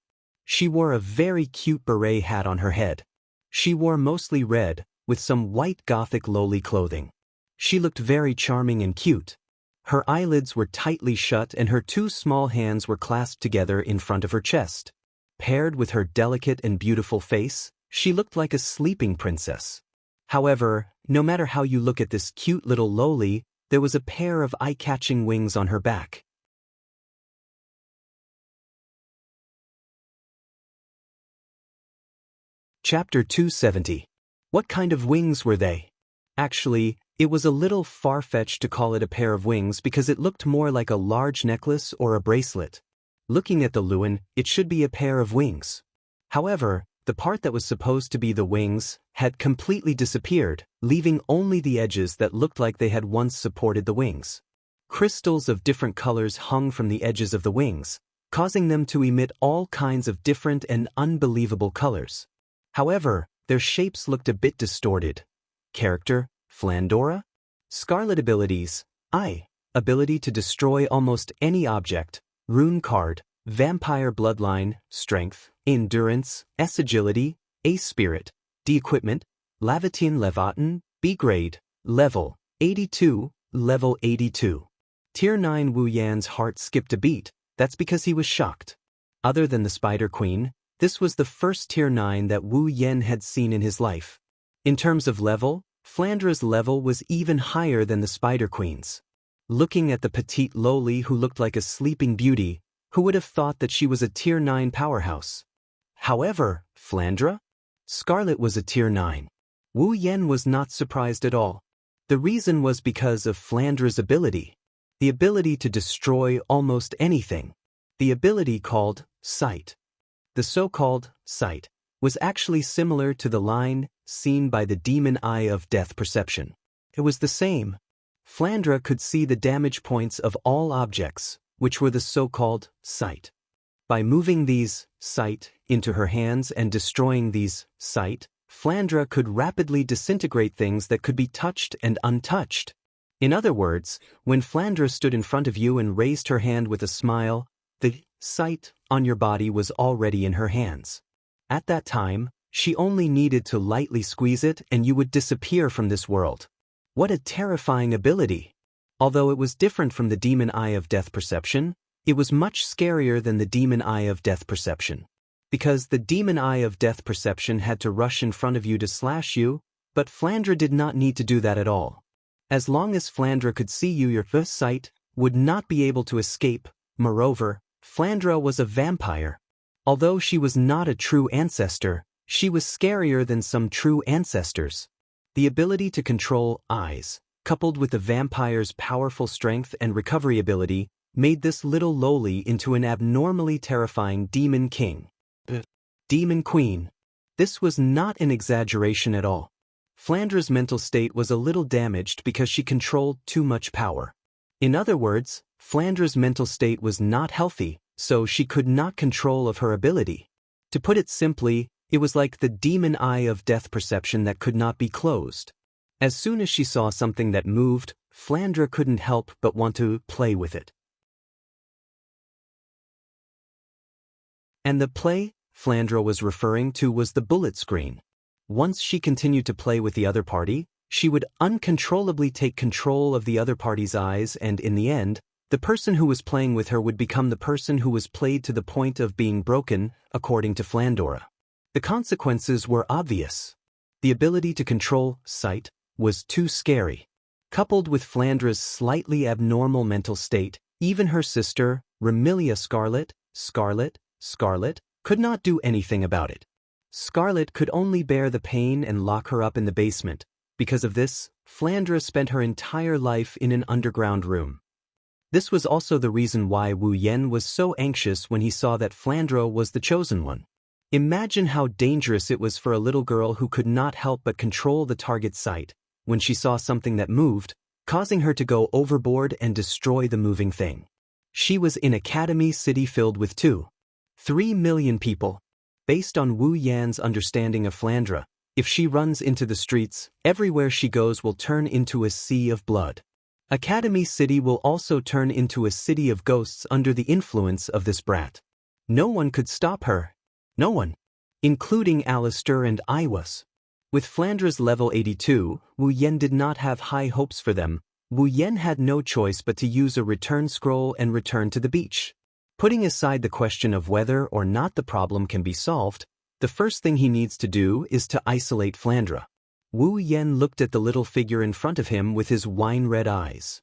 She wore a very cute beret hat on her head. She wore mostly red, with some white gothic loli clothing. She looked very charming and cute. Her eyelids were tightly shut and her 2 small hands were clasped together in front of her chest. Paired with her delicate and beautiful face, she looked like a sleeping princess. However, no matter how you look at this cute little loli, there was a pair of eye-catching wings on her back. Chapter 270. What kind of wings were they? Actually, it was a little far-fetched to call it a pair of wings because it looked more like a large necklace or a bracelet. Looking at the Lewin, it should be a pair of wings. However, the part that was supposed to be the wings had completely disappeared, leaving only the edges that looked like they had once supported the wings. Crystals of different colors hung from the edges of the wings, causing them to emit all kinds of different and unbelievable colors. However, their shapes looked a bit distorted. Character: Flandora. Scarlet abilities: I. Ability to destroy almost any object. Rune card: Vampire bloodline. Strength, Endurance, S agility, A spirit. D equipment: Lavatian Levatin, B grade. Level: 82, level 82. Tier 9 Wu Yan's heart skipped a beat. That's because he was shocked. Other than the Spider Queen, this was the first Tier 9 that Wu Yan had seen in his life. In terms of level, Flandra's level was even higher than the Spider Queen's. Looking at the petite lowly who looked like a sleeping beauty, who would have thought that she was a Tier 9 powerhouse? However, Flandra? Scarlet was a Tier 9. Wu Yan was not surprised at all. The reason was because of Flandra's ability. The ability to destroy almost anything. The ability called Sight. The so-called Sight was actually similar to the line seen by the demon eye of death perception. It was the same. Flandra could see the damage points of all objects, which were the so-called Sight. By moving these Sight into her hands and destroying these Sight, Flandra could rapidly disintegrate things that could be touched and untouched. In other words, when Flandra stood in front of you and raised her hand with a smile, the Sight on your body was already in her hands. At that time, she only needed to lightly squeeze it and you would disappear from this world. What a terrifying ability! Although it was different from the demon eye of death perception, it was much scarier than the demon eye of death perception. Because the demon eye of death perception had to rush in front of you to slash you, but Flandra did not need to do that at all. As long as Flandra could see you, your first sight would not be able to escape. Moreover, Flandra was a vampire. Although she was not a true ancestor, she was scarier than some true ancestors. The ability to control eyes, coupled with the vampire's powerful strength and recovery ability, made this little lowly into an abnormally terrifying demon king. Demon queen. This was not an exaggeration at all. Flandra's mental state was a little damaged because she controlled too much power. In other words, Flandra's mental state was not healthy, so she could not control of her ability. To put it simply, it was like the demon eye of death perception that could not be closed. As soon as she saw something that moved, Flandra couldn't help but want to play with it. And the play Flandra was referring to was the bullet screen. Once she continued to play with the other party, she would uncontrollably take control of the other party's eyes, and in the end, the person who was playing with her would become the person who was played to the point of being broken, according to Flandora. The consequences were obvious. The ability to control sight was too scary. Coupled with Flandra's slightly abnormal mental state, even her sister, Remilia Scarlet, could not do anything about it. Scarlet could only bear the pain and lock her up in the basement. Because of this, Flandra spent her entire life in an underground room. This was also the reason why Wu Yan was so anxious when he saw that Flandra was the chosen one. Imagine how dangerous it was for a little girl who could not help but control the target's sight when she saw something that moved, causing her to go overboard and destroy the moving thing. She was in Academy City filled with 2.3 million people. Based on Wu Yan's understanding of Flandra, if she runs into the streets, everywhere she goes will turn into a sea of blood. Academy City will also turn into a city of ghosts under the influence of this brat. No one could stop her. No one. Including Alistair and Iwas. With Flandra's level 82, Wu Yan did not have high hopes for them. Wu Yan had no choice but to use a return scroll and return to the beach. Putting aside the question of whether or not the problem can be solved, the first thing he needs to do is to isolate Flandra. Wu Yan looked at the little figure in front of him with his wine-red eyes.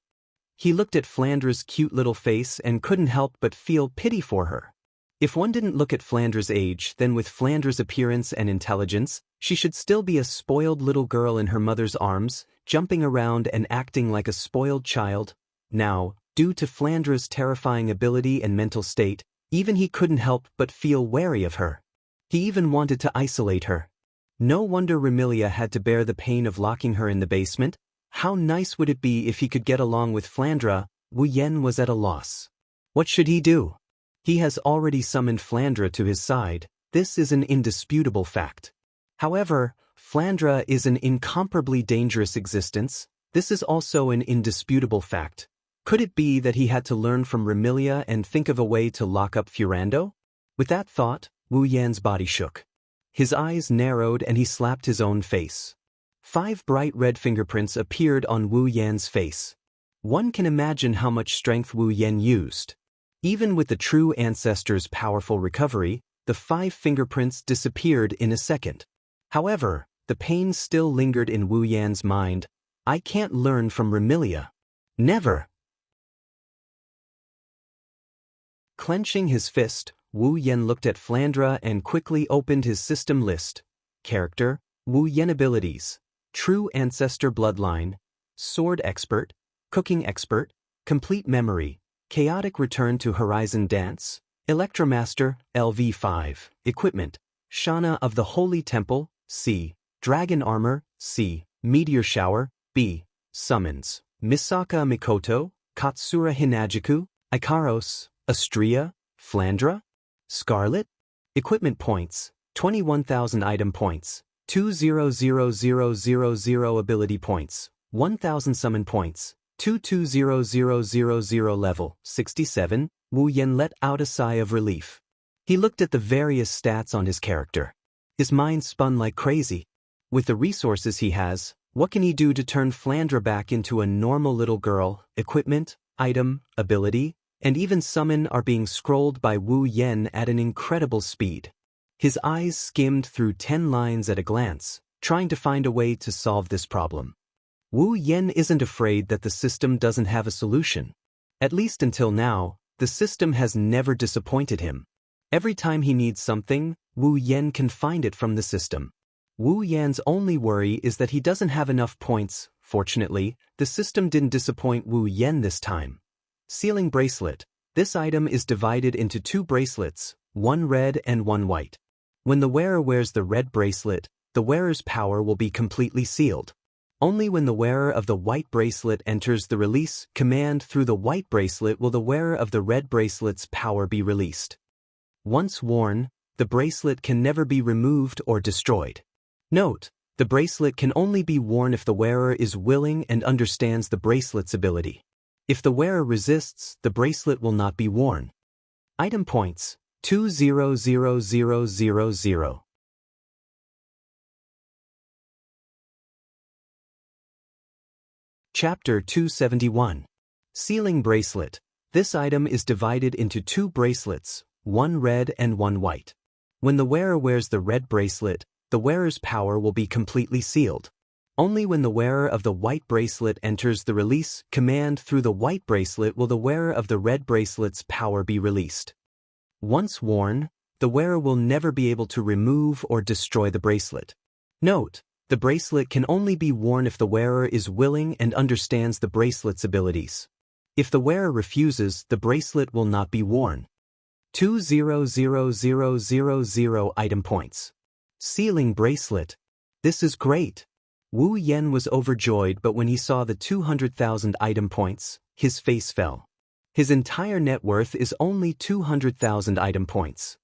He looked at Flandra's cute little face and couldn't help but feel pity for her. If one didn't look at Flandra's age, then with Flandra's appearance and intelligence, she should still be a spoiled little girl in her mother's arms, jumping around and acting like a spoiled child. Now, due to Flandra's terrifying ability and mental state, even he couldn't help but feel wary of her. He even wanted to isolate her. No wonder Remilia had to bear the pain of locking her in the basement. How nice would it be if he could get along with Flandra? Wu Yen was at a loss. What should he do? He has already summoned Flandra to his side. This is an indisputable fact. However, Flandra is an incomparably dangerous existence. This is also an indisputable fact. Could it be that he had to learn from Remilia and think of a way to lock up Furando? With that thought, Wu Yan's body shook. His eyes narrowed and he slapped his own face. 5 bright red fingerprints appeared on Wu Yan's face. One can imagine how much strength Wu Yan used. Even with the true ancestor's powerful recovery, the 5 fingerprints disappeared in a second. However, the pain still lingered in Wu Yan's mind. I can't learn from Remilia. Never. Clenching his fist, Wu Yan looked at Flandra and quickly opened his system list. Character, Wu Yan abilities, True Ancestor Bloodline, Sword Expert, Cooking Expert, Complete Memory, Chaotic Return to Horizon Dance, Electromaster, LV5, Equipment, Shana of the Holy Temple, C, Dragon Armor, C, Meteor Shower, B, Summons, Misaka Mikoto, Katsura Hinajiku, Ikaros, Astria, Flandra, Scarlet? Equipment points, 21,000 item points, 200,000 ability points, 1,000 summon points, 220000 level, 67. Wu Yan let out a sigh of relief. He looked at the various stats on his character. His mind spun like crazy. With the resources he has, what can he do to turn Flandra back into a normal little girl? Equipment, item, ability, and even summon are being scrolled by Wu Yan at an incredible speed. His eyes skimmed through 10 lines at a glance, trying to find a way to solve this problem. Wu Yan isn't afraid that the system doesn't have a solution. At least until now, the system has never disappointed him. Every time he needs something, Wu Yan can find it from the system. Wu Yan's only worry is that he doesn't have enough points. Fortunately, the system didn't disappoint Wu Yan this time. Sealing Bracelet. This item is divided into 2 bracelets, one red and one white. When the wearer wears the red bracelet, the wearer's power will be completely sealed. Only when the wearer of the white bracelet enters the release command through the white bracelet will the wearer of the red bracelet's power be released. Once worn, the bracelet can never be removed or destroyed. Note, the bracelet can only be worn if the wearer is willing and understands the bracelet's ability. If the wearer resists, the bracelet will not be worn. Item points, 200,000. Chapter 271. Sealing Bracelet. This item is divided into 2 bracelets, one red and one white. When the wearer wears the red bracelet, the wearer's power will be completely sealed. Only when the wearer of the white bracelet enters the release command through the white bracelet will the wearer of the red bracelet's power be released. Once worn, the wearer will never be able to remove or destroy the bracelet. Note, the bracelet can only be worn if the wearer is willing and understands the bracelet's abilities. If the wearer refuses, the bracelet will not be worn. 200,000 item points. Sealing Bracelet. This is great. Wu Yan was overjoyed, but when he saw the 200,000 item points, his face fell. His entire net worth is only 200,000 item points.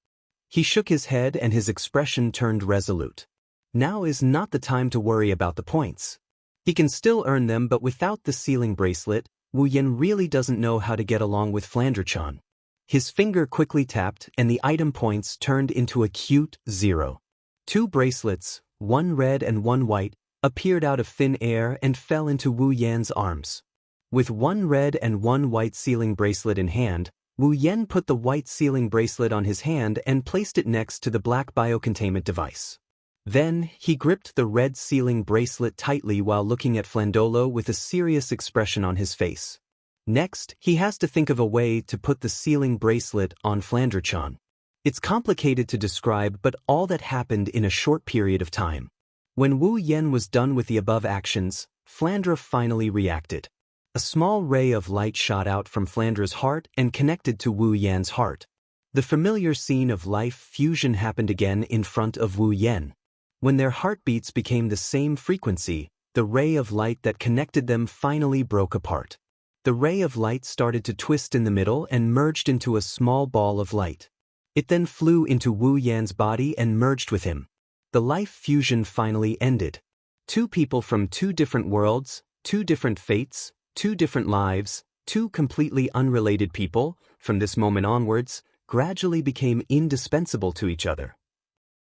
He shook his head and his expression turned resolute. Now is not the time to worry about the points. He can still earn them, but without the sealing bracelet, Wu Yan really doesn't know how to get along with Flandra-chan. His finger quickly tapped and the item points turned into a cute 0. 2 bracelets, one red and one white, appeared out of thin air and fell into Wu Yan's arms. With one red and one white sealing bracelet in hand, Wu Yan put the white sealing bracelet on his hand and placed it next to the black biocontainment device. Then, he gripped the red sealing bracelet tightly while looking at Flandolo with a serious expression on his face. Next, he has to think of a way to put the sealing bracelet on Flandra-chan. It's complicated to describe, but all that happened in a short period of time. When Wu Yan was done with the above actions, Flandra finally reacted. A small ray of light shot out from Flandra's heart and connected to Wu Yan's heart. The familiar scene of life fusion happened again in front of Wu Yan. When their heartbeats became the same frequency, the ray of light that connected them finally broke apart. The ray of light started to twist in the middle and merged into a small ball of light. It then flew into Wu Yan's body and merged with him. The life fusion finally ended. Two people from two different worlds, two different fates, two different lives, two completely unrelated people, from this moment onwards, gradually became indispensable to each other.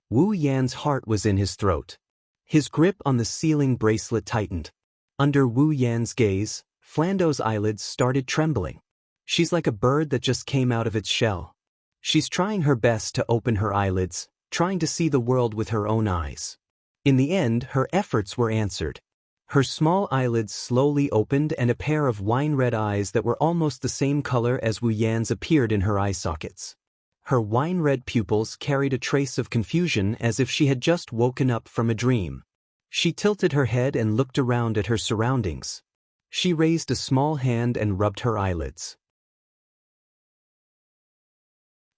Wu Yan's heart was in his throat. His grip on the sealing bracelet tightened. Under Wu Yan's gaze, Flando's eyelids started trembling. She's like a bird that just came out of its shell. She's trying her best to open her eyelids, trying to see the world with her own eyes. In the end, her efforts were answered. Her small eyelids slowly opened and a pair of wine-red eyes that were almost the same color as Wu Yan's appeared in her eye sockets. Her wine-red pupils carried a trace of confusion as if she had just woken up from a dream. She tilted her head and looked around at her surroundings. She raised a small hand and rubbed her eyelids.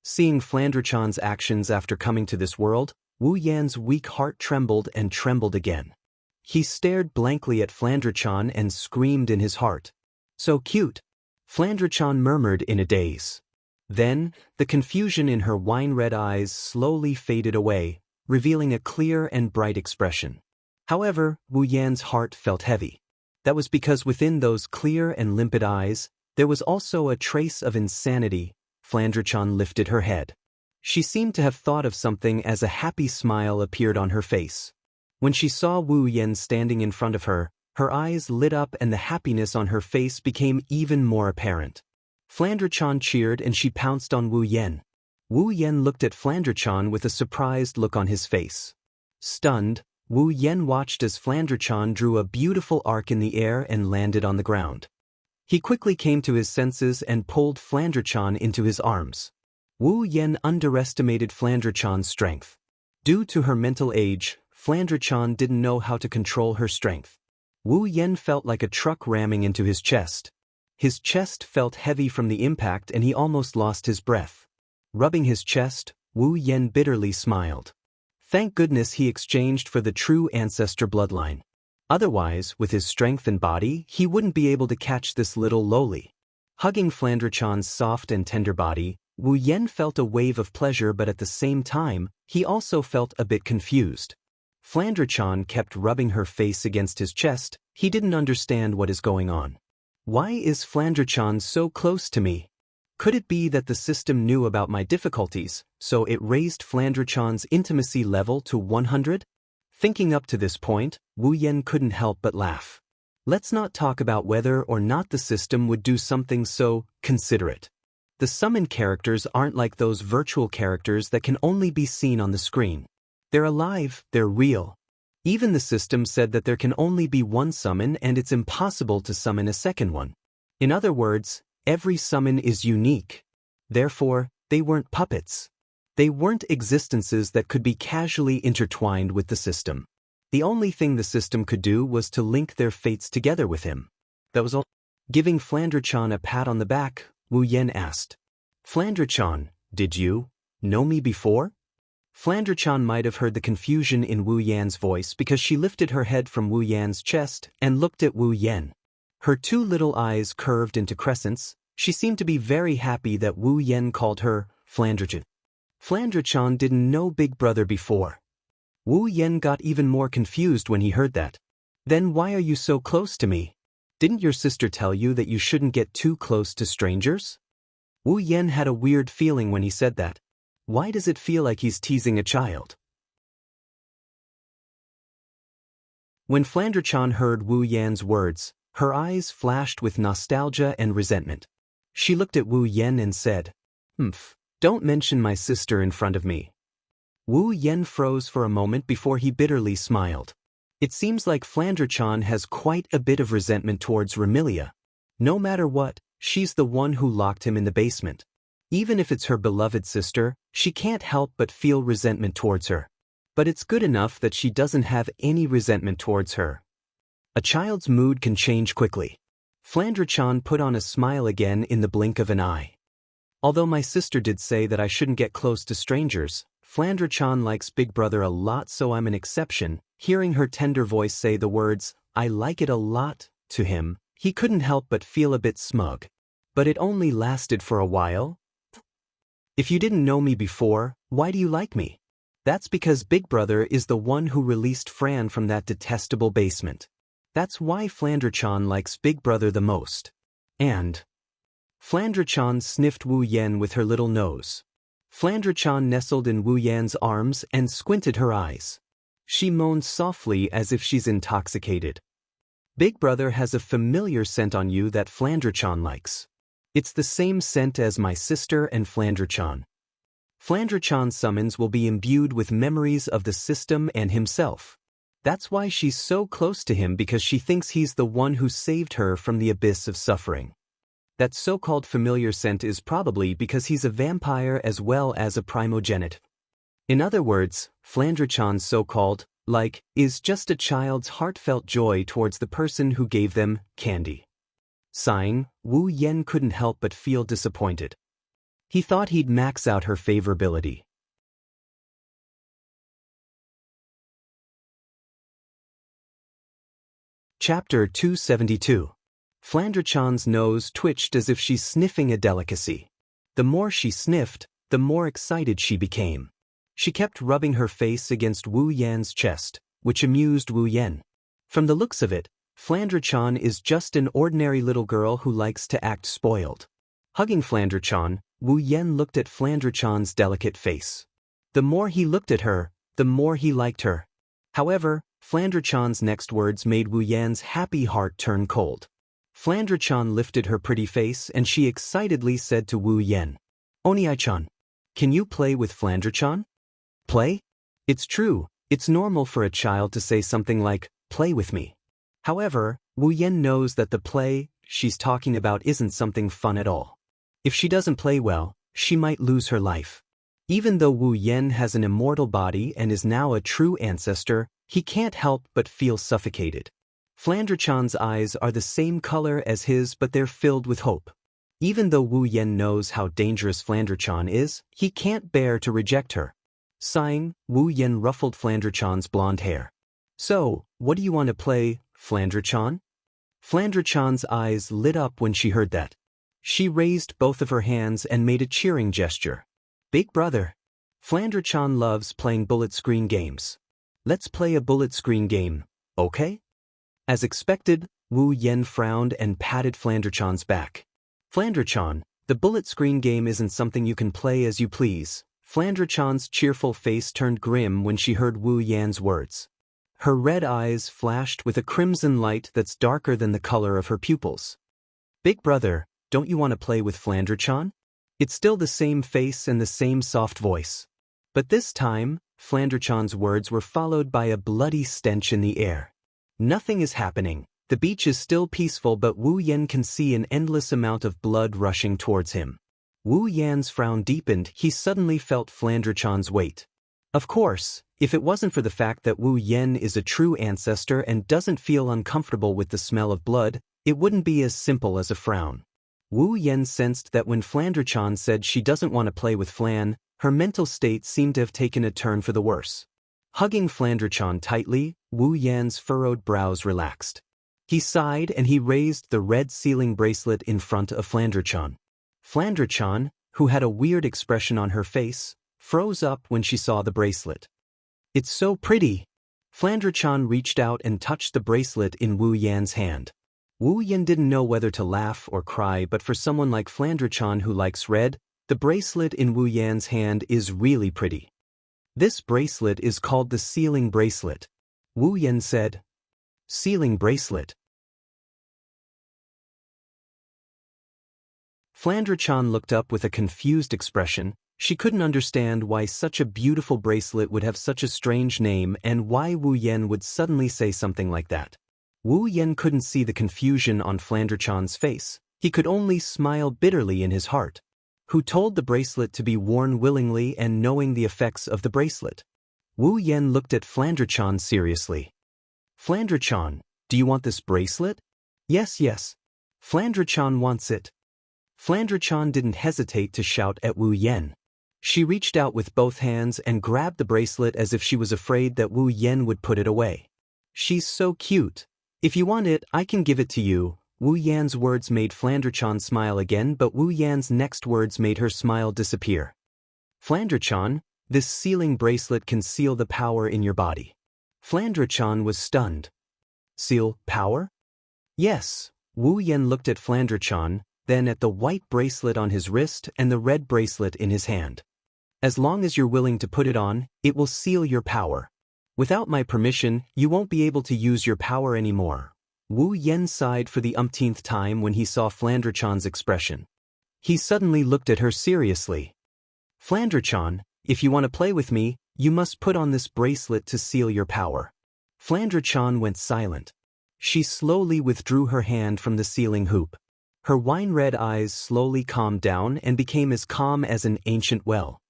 Seeing Flandra-chan's actions after coming to this world, Wu Yan's weak heart trembled and trembled again. He stared blankly at Flandra-chan and screamed in his heart. "So cute!" Flandra-chan murmured in a daze. Then, the confusion in her wine-red eyes slowly faded away, revealing a clear and bright expression. However, Wu Yan's heart felt heavy. That was because within those clear and limpid eyes, there was also a trace of insanity. Flandra-chan lifted her head. She seemed to have thought of something as a happy smile appeared on her face. When she saw Wu Yan standing in front of her, her eyes lit up and the happiness on her face became even more apparent. Flandra-chan cheered and she pounced on Wu Yan. Wu Yan looked at Flandra-chan with a surprised look on his face. Stunned, Wu Yan watched as Flandra-chan drew a beautiful arc in the air and landed on the ground. He quickly came to his senses and pulled Flandra-chan into his arms. Wu Yan underestimated Flandra-chan's strength. Due to her mental age, Flandra-chan didn't know how to control her strength. Wu Yan felt like a truck ramming into his chest. His chest felt heavy from the impact and he almost lost his breath. Rubbing his chest, Wu Yan bitterly smiled. Thank goodness he exchanged for the true ancestor bloodline. Otherwise, with his strength and body, he wouldn't be able to catch this little lowly. Hugging Flandra-chan's soft and tender body, Wu Yan felt a wave of pleasure, but at the same time, he also felt a bit confused. Flandra-chan kept rubbing her face against his chest. He didn't understand what is going on. Why is Flandra-chan so close to me? Could it be that the system knew about my difficulties, so it raised Flandra-chan's intimacy level to 100? Thinking up to this point, Wu Yan couldn't help but laugh. Let's not talk about whether or not the system would do something so considerate. The summoned characters aren't like those virtual characters that can only be seen on the screen. They're alive, they're real. Even the system said that there can only be one summon and it's impossible to summon a second one. In other words, every summon is unique. Therefore, they weren't puppets. They weren't existences that could be casually intertwined with the system. The only thing the system could do was to link their fates together with him. That was all. Giving Flandra-chan a pat on the back, Wu Yan asked, "Flandra-chan, did you know me before?" Flandra-chan might have heard the confusion in Wu Yan's voice because she lifted her head from Wu Yan's chest and looked at Wu Yan. Her two little eyes curved into crescents. She seemed to be very happy that Wu Yan called her Flandra-chan. Flandra-chan didn't know Big Brother before. Wu Yan got even more confused when he heard that. "Then why are you so close to me? Didn't your sister tell you that you shouldn't get too close to strangers?" Wu Yan had a weird feeling when he said that. Why does it feel like he's teasing a child? When Flandra-chan heard Wu Yan's words, her eyes flashed with nostalgia and resentment. She looked at Wu Yan and said, Don't mention my sister in front of me." Wu Yan froze for a moment before he bitterly smiled. It seems like Flandra-chan has quite a bit of resentment towards Remilia. No matter what, she's the one who locked him in the basement. Even if it's her beloved sister, she can't help but feel resentment towards her. But it's good enough that she doesn't have any resentment towards her. A child's mood can change quickly. Flandre-chan put on a smile again in the blink of an eye. Although my sister did say that I shouldn't get close to strangers, Flandre-chan likes Big Brother a lot, so I'm an exception. Hearing her tender voice say the words, "I like it a lot," to him, he couldn't help but feel a bit smug. But it only lasted for a while. If you didn't know me before, why do you like me? That's because Big Brother is the one who released Fran from that detestable basement. That's why Flandre-chan likes Big Brother the most. And Flandre-chan sniffed Wu Yan with her little nose. Flandre-chan nestled in Wu Yan's arms and squinted her eyes. She moaned softly as if she's intoxicated. Big Brother has a familiar scent on you that Flandre-chan likes. It's the same scent as my sister and Flandre-chan. Flandre-chan's summons will be imbued with memories of the system and himself. That's why she's so close to him, because she thinks he's the one who saved her from the abyss of suffering. That so-called familiar scent is probably because he's a vampire as well as a primogenite. In other words, Flandre-chan's so-called is just a child's heartfelt joy towards the person who gave them candy. Sighing, Wu Yan couldn't help but feel disappointed. He thought he'd max out her favorability. Chapter 272. Flandre-chan's nose twitched as if she's sniffing a delicacy. The more she sniffed, the more excited she became. She kept rubbing her face against Wu Yan's chest, which amused Wu Yan. From the looks of it, Flandre-chan is just an ordinary little girl who likes to act spoiled. Hugging Flandre-chan, Wu Yan looked at Flandre-chan's delicate face. The more he looked at her, the more he liked her. However, Flandre-chan's next words made Wu Yan's happy heart turn cold. Flandre-chan lifted her pretty face and she excitedly said to Wu Yan, "Oni-chan, can you play with Flandre-chan?" Play? It's true, it's normal for a child to say something like, "Play with me." However, Wu Yan knows that the play she's talking about isn't something fun at all. If she doesn't play well, she might lose her life. Even though Wu Yan has an immortal body and is now a true ancestor, he can't help but feel suffocated. Flandre-chan's eyes are the same color as his, but they're filled with hope. Even though Wu Yan knows how dangerous Flandre-chan is, he can't bear to reject her. Sighing, Wu Yan ruffled Flandre-chan's blonde hair. "So, what do you want to play, Flandre-chan?" Flandre-chan's eyes lit up when she heard that. She raised both of her hands and made a cheering gesture. "Big Brother. Flandre-chan loves playing bullet screen games. Let's play a bullet screen game, okay?" As expected, Wu Yan frowned and patted Flandre-chan's back. "Flandre-chan, the bullet screen game isn't something you can play as you please." Flandre-chan's cheerful face turned grim when she heard Wu Yan's words. Her red eyes flashed with a crimson light that's darker than the color of her pupils. "Big Brother, don't you want to play with Flandre-chan?" It's still the same face and the same soft voice. But this time, Flandre-chan's words were followed by a bloody stench in the air. Nothing is happening. The beach is still peaceful, but Wu Yan can see an endless amount of blood rushing towards him. Wu Yan's frown deepened. He suddenly felt Flandre-chan's weight. Of course, if it wasn't for the fact that Wu Yan is a true ancestor and doesn't feel uncomfortable with the smell of blood, it wouldn't be as simple as a frown. Wu Yan sensed that when Flandre-chan said she doesn't want to play with Flan, her mental state seemed to have taken a turn for the worse. Hugging Flandre-chan tightly, Wu Yan's furrowed brows relaxed. He sighed and he raised the red sealing bracelet in front of Flandre-chan. Flandre-chan, who had a weird expression on her face, froze up when she saw the bracelet. "It's so pretty." Flandre-chan reached out and touched the bracelet in Wu Yan's hand. Wu Yan didn't know whether to laugh or cry, but for someone like Flandre-chan who likes red, the bracelet in Wu Yan's hand is really pretty. "This bracelet is called the sealing bracelet," Wu Yan said. "Sealing bracelet." Flandre-chan looked up with a confused expression. She couldn't understand why such a beautiful bracelet would have such a strange name and why Wu Yan would suddenly say something like that. Wu Yan couldn't see the confusion on Flandre-chan's face. He could only smile bitterly in his heart. Who told the bracelet to be worn willingly and knowing the effects of the bracelet? Wu Yan looked at Flandre-chan seriously. "Flandre-chan, Do you want this bracelet? Yes, yes. Flandre-chan wants it. Flandre-chan didn't hesitate to shout at Wu Yen. She reached out with both hands and grabbed the bracelet as if she was afraid that Wu Yen would put it away. She's so cute. If you want it, I can give it to you. Wu Yan's words made Flandre-chan smile again, but Wu Yan's next words made her smile disappear. Flandre-chan, this sealing bracelet can seal the power in your body. Flandre-chan was stunned. Seal power? Yes. Wu Yen looked at Flandre-chan, then at the white bracelet on his wrist and the red bracelet in his hand. As long as you're willing to put it on, it will seal your power. Without my permission, you won't be able to use your power anymore. Wu Yen sighed for the umpteenth time when he saw Flandre-chan's expression. He suddenly looked at her seriously. Flandre-chan, if you want to play with me, you must put on this bracelet to seal your power. Flandre-chan went silent. She slowly withdrew her hand from the sealing hoop. Her wine-red eyes slowly calmed down and became as calm as an ancient well.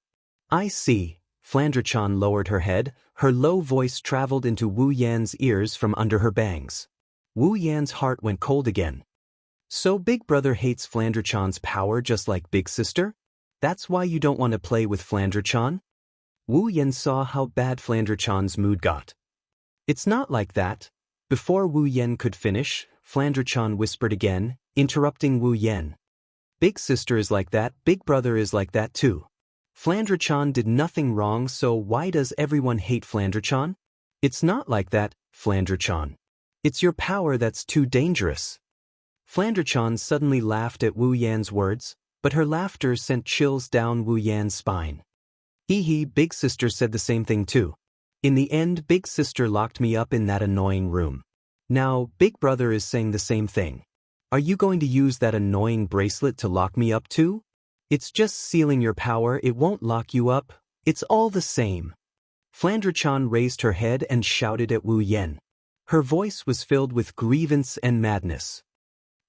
I see. Flandre-chan lowered her head. Her low voice traveled into Wu Yan's ears from under her bangs. Wu Yan's heart went cold again. So Big Brother hates Flandre-chan's power just like Big Sister? That's why you don't want to play with Flandre-chan? Wu Yan saw how bad Flandre-chan's mood got. It's not like that. Before Wu Yan could finish, Flandre-chan whispered again, interrupting Wu Yan. Big Sister is like that, Big Brother is like that too. Flandre-chan did nothing wrong, so why does everyone hate Flandre-chan? It's not like that, Flandre-chan. It's your power that's too dangerous. Flandre-chan suddenly laughed at Wu Yan's words, but her laughter sent chills down Wu Yan's spine. Hee, Big Sister said the same thing too. In the end, Big Sister locked me up in that annoying room. Now, Big Brother is saying the same thing. Are you going to use that annoying bracelet to lock me up too? It's just sealing your power, it won't lock you up. It's all the same. Flandre-chan raised her head and shouted at Wu Yan. Her voice was filled with grievance and madness.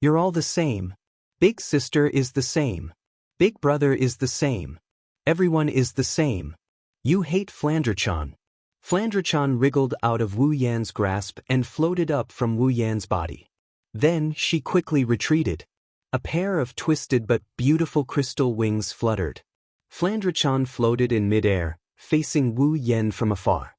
You're all the same. Big Sister is the same. Big Brother is the same. Everyone is the same. You hate Flandre-chan. Flandre-chan wriggled out of Wu Yan's grasp and floated up from Wu Yan's body. Then she quickly retreated. A pair of twisted but beautiful crystal wings fluttered. Flandre-chan floated in midair, facing Wu Yan from afar.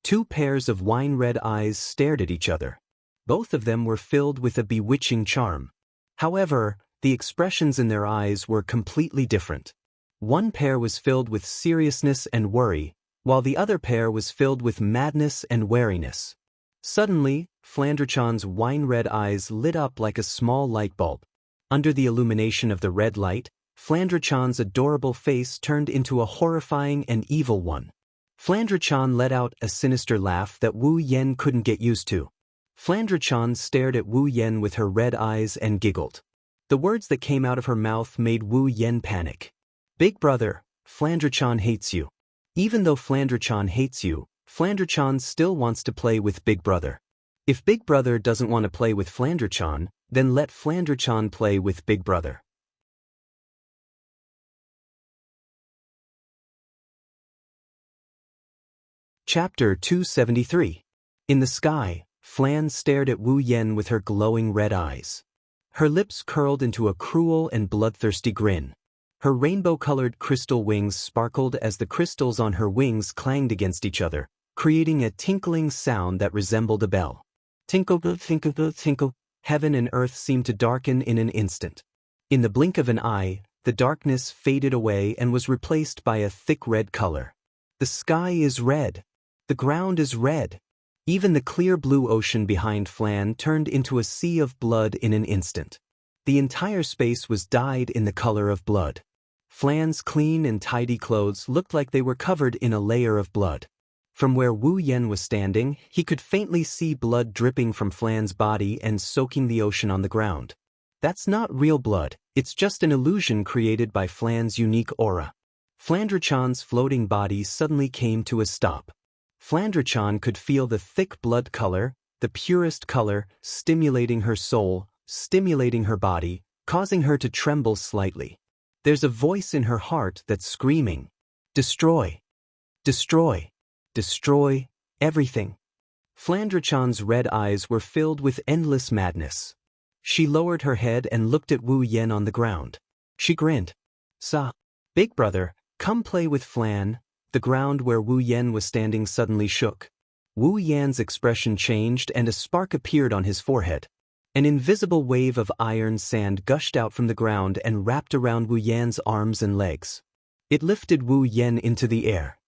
Two pairs of wine-red eyes stared at each other. Both of them were filled with a bewitching charm. However, the expressions in their eyes were completely different. One pair was filled with seriousness and worry, while the other pair was filled with madness and wariness. Suddenly, Flandre-chan's wine-red eyes lit up like a small light bulb. Under the illumination of the red light, Flandre-chan's adorable face turned into a horrifying and evil one. Flandre-chan let out a sinister laugh that Wu Yan couldn't get used to. Flandre-chan stared at Wu Yan with her red eyes and giggled. The words that came out of her mouth made Wu Yan panic. Big Brother, Flandre-chan hates you. Even though Flandre-chan hates you, Flandre-chan still wants to play with Big Brother. If Big Brother doesn't want to play with Flandre-chan, then let Flandre-chan play with Big Brother. Chapter 273. In the sky, Flan stared at Wu Yan with her glowing red eyes. Her lips curled into a cruel and bloodthirsty grin. Her rainbow-colored crystal wings sparkled as the crystals on her wings clanged against each other, creating a tinkling sound that resembled a bell. Tinkle, tinkle, tinkle. Heaven and earth seemed to darken in an instant. In the blink of an eye, the darkness faded away and was replaced by a thick red color. The sky is red. The ground is red. Even the clear blue ocean behind Flan turned into a sea of blood in an instant. The entire space was dyed in the color of blood. Flan's clean and tidy clothes looked like they were covered in a layer of blood. From where Wu Yan was standing, he could faintly see blood dripping from Flan's body and soaking the ocean on the ground. That's not real blood, it's just an illusion created by Flan's unique aura. Flandre-chan's floating body suddenly came to a stop. Flandre-chan could feel the thick blood color, the purest color, stimulating her soul, stimulating her body, causing her to tremble slightly. There's a voice in her heart that's screaming, "Destroy! Destroy! Destroy Everything. Flandre-chan's red eyes were filled with endless madness. She lowered her head and looked at Wu Yen on the ground. She grinned. Big brother, come play with Flan." The ground where Wu Yen was standing suddenly shook. Wu Yan's expression changed and a spark appeared on his forehead. An invisible wave of iron sand gushed out from the ground and wrapped around Wu Yan's arms and legs. It lifted Wu Yen into the air.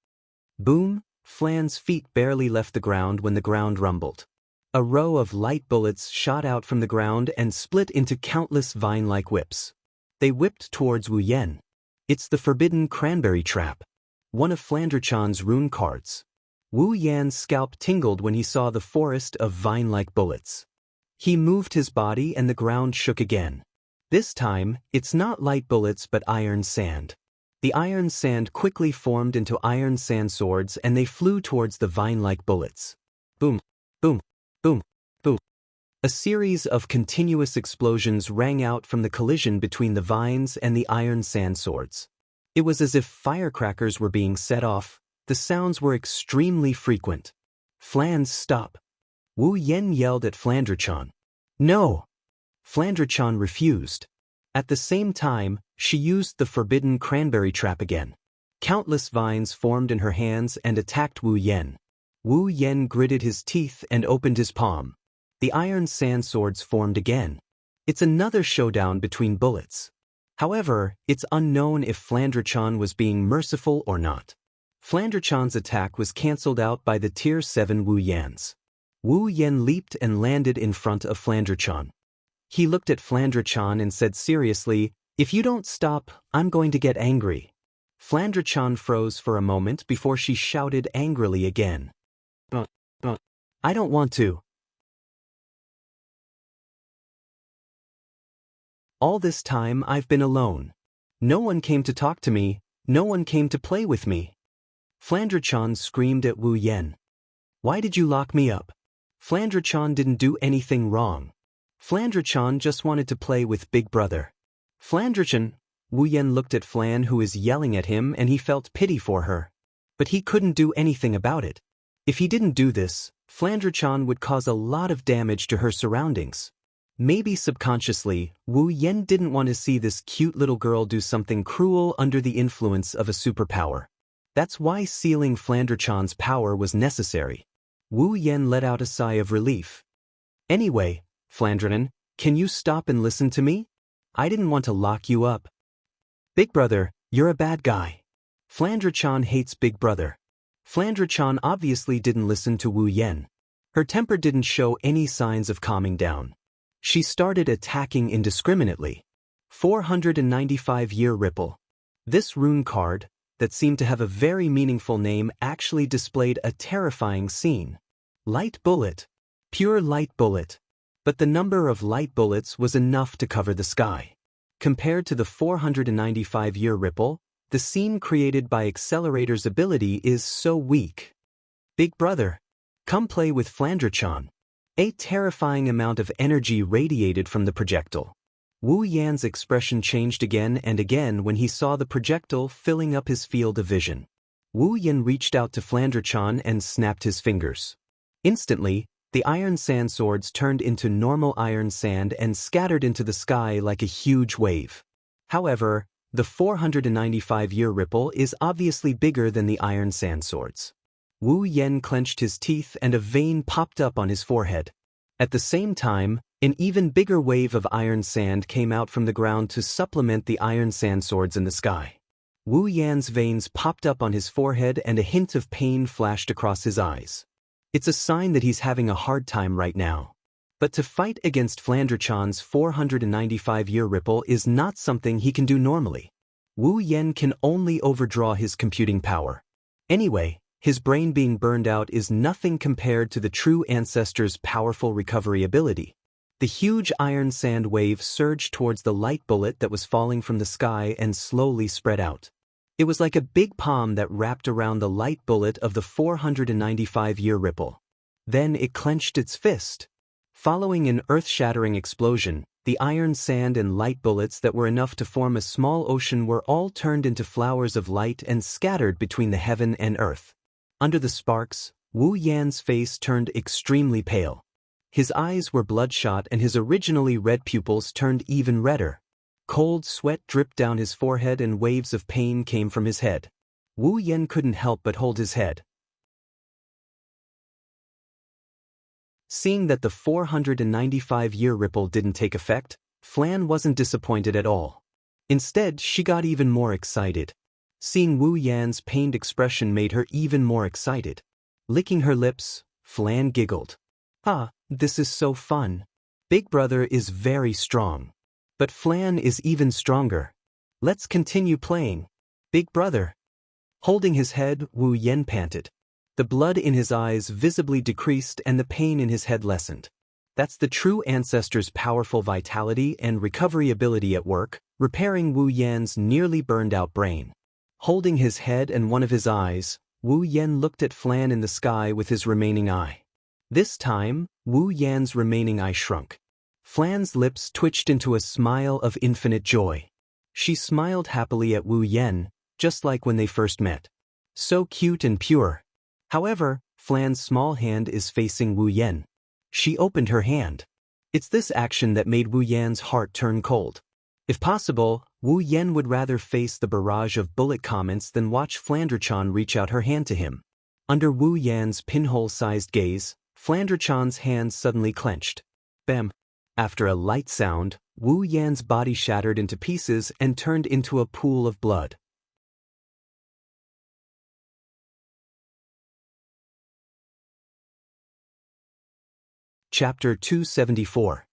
Boom! Flan's feet barely left the ground when the ground rumbled. A row of light bullets shot out from the ground and split into countless vine-like whips. They whipped towards Wu Yen. It's the forbidden cranberry trap. One of Flandre-chan's rune cards. Wu Yan's scalp tingled when he saw the forest of vine-like bullets. He moved his body and the ground shook again. This time, it's not light bullets but iron sand. The iron sand quickly formed into iron sand swords and they flew towards the vine-like bullets. Boom, boom, boom, boom. A series of continuous explosions rang out from the collision between the vines and the iron sand swords. It was as if firecrackers were being set off. The sounds were extremely frequent. "Flan, stop!" Wu Yen yelled at Flandre-chan. "No!" Flandre-chan refused. At the same time, she used the forbidden cranberry trap again. Countless vines formed in her hands and attacked Wu Yen. Wu Yen gritted his teeth and opened his palm. The iron sand swords formed again. It's another showdown between bullets. However, it's unknown if Flandre-chan was being merciful or not. Flandre-chan's attack was cancelled out by the Tier 7 Wu Yan's. Wu Yen leaped and landed in front of Flandre-chan. He looked at Flandre-chan and said seriously, "If you don't stop, I'm going to get angry." Flandre-chan froze for a moment before she shouted angrily again. But, I don't want to." All this time I've been alone. No one came to talk to me, no one came to play with me. Flandre-chan screamed at Wu Yen. "Why did you lock me up?" Flandre-chan didn't do anything wrong. Flandre-chan just wanted to play with Big Brother. Flandre-chan, Wu Yen looked at Flan who was yelling at him and he felt pity for her. But he couldn't do anything about it. If he didn't do this, Flandre-chan would cause a lot of damage to her surroundings. Maybe subconsciously, Wu Yen didn't want to see this cute little girl do something cruel under the influence of a superpower. That's why sealing Flandre-chan's power was necessary. Wu Yen let out a sigh of relief. "Anyway, Flandre, can you stop and listen to me? I didn't want to lock you up." "Big Brother, you're a bad guy." Flandre-chan hates Big Brother. Flandre-chan obviously didn't listen to Wu Yen. Her temper didn't show any signs of calming down. She started attacking indiscriminately. 495-year ripple. This rune card, that seemed to have a very meaningful name, actually displayed a terrifying scene. Light bullet. Pure light bullet. But the number of light bullets was enough to cover the sky. Compared to the 495-year ripple, the scene created by Accelerator's ability is so weak. "Big Brother, come play with Flandre-chan." A terrifying amount of energy radiated from the projectile. Wu Yan's expression changed again and again when he saw the projectile filling up his field of vision. Wu Yan reached out to Flandre-chan and snapped his fingers. Instantly, the iron sand swords turned into normal iron sand and scattered into the sky like a huge wave. However, the 495-year ripple is obviously bigger than the iron sand swords. Wu Yen clenched his teeth and a vein popped up on his forehead. At the same time, an even bigger wave of iron sand came out from the ground to supplement the iron sand swords in the sky. Wu Yan's veins popped up on his forehead and a hint of pain flashed across his eyes. It's a sign that he's having a hard time right now. But to fight against Flandre-chan's 495-year ripple is not something he can do normally. Wu Yen can only overdraw his computing power. Anyway, his brain being burned out is nothing compared to the true ancestor's powerful recovery ability. The huge iron sand wave surged towards the light bullet that was falling from the sky and slowly spread out. It was like a big palm that wrapped around the light bullet of the 495-year ripple. Then it clenched its fist. Following an earth-shattering explosion, the iron sand and light bullets that were enough to form a small ocean were all turned into flowers of light and scattered between the heaven and earth. Under the sparks, Wu Yan's face turned extremely pale. His eyes were bloodshot and his originally red pupils turned even redder. Cold sweat dripped down his forehead and waves of pain came from his head. Wu Yan couldn't help but hold his head. Seeing that the 495-year ripple didn't take effect, Flan wasn't disappointed at all. Instead, she got even more excited. Seeing Wu Yan's pained expression made her even more excited. Licking her lips, Flan giggled. Ah, this is so fun. Big Brother is very strong. But Flan is even stronger. Let's continue playing. Big Brother. Holding his head, Wu Yan panted. The blood in his eyes visibly decreased and the pain in his head lessened. That's the true ancestor's powerful vitality and recovery ability at work, repairing Wu Yan's nearly burned-out brain. Holding his head and one of his eyes, Wu Yan looked at Flan in the sky with his remaining eye. This time, Wu Yan's remaining eye shrunk. Flan's lips twitched into a smile of infinite joy. She smiled happily at Wu Yan, just like when they first met. So cute and pure. However, Flan's small hand is facing Wu Yan. She opened her hand. It's this action that made Wu Yan's heart turn cold. If possible, Wu Yan would rather face the barrage of bullet comments than watch Flandrachan reach out her hand to him. Under Wu Yan's pinhole-sized gaze, Flandrachan's hand suddenly clenched. Bam! After a light sound, Wu Yan's body shattered into pieces and turned into a pool of blood. Chapter 274.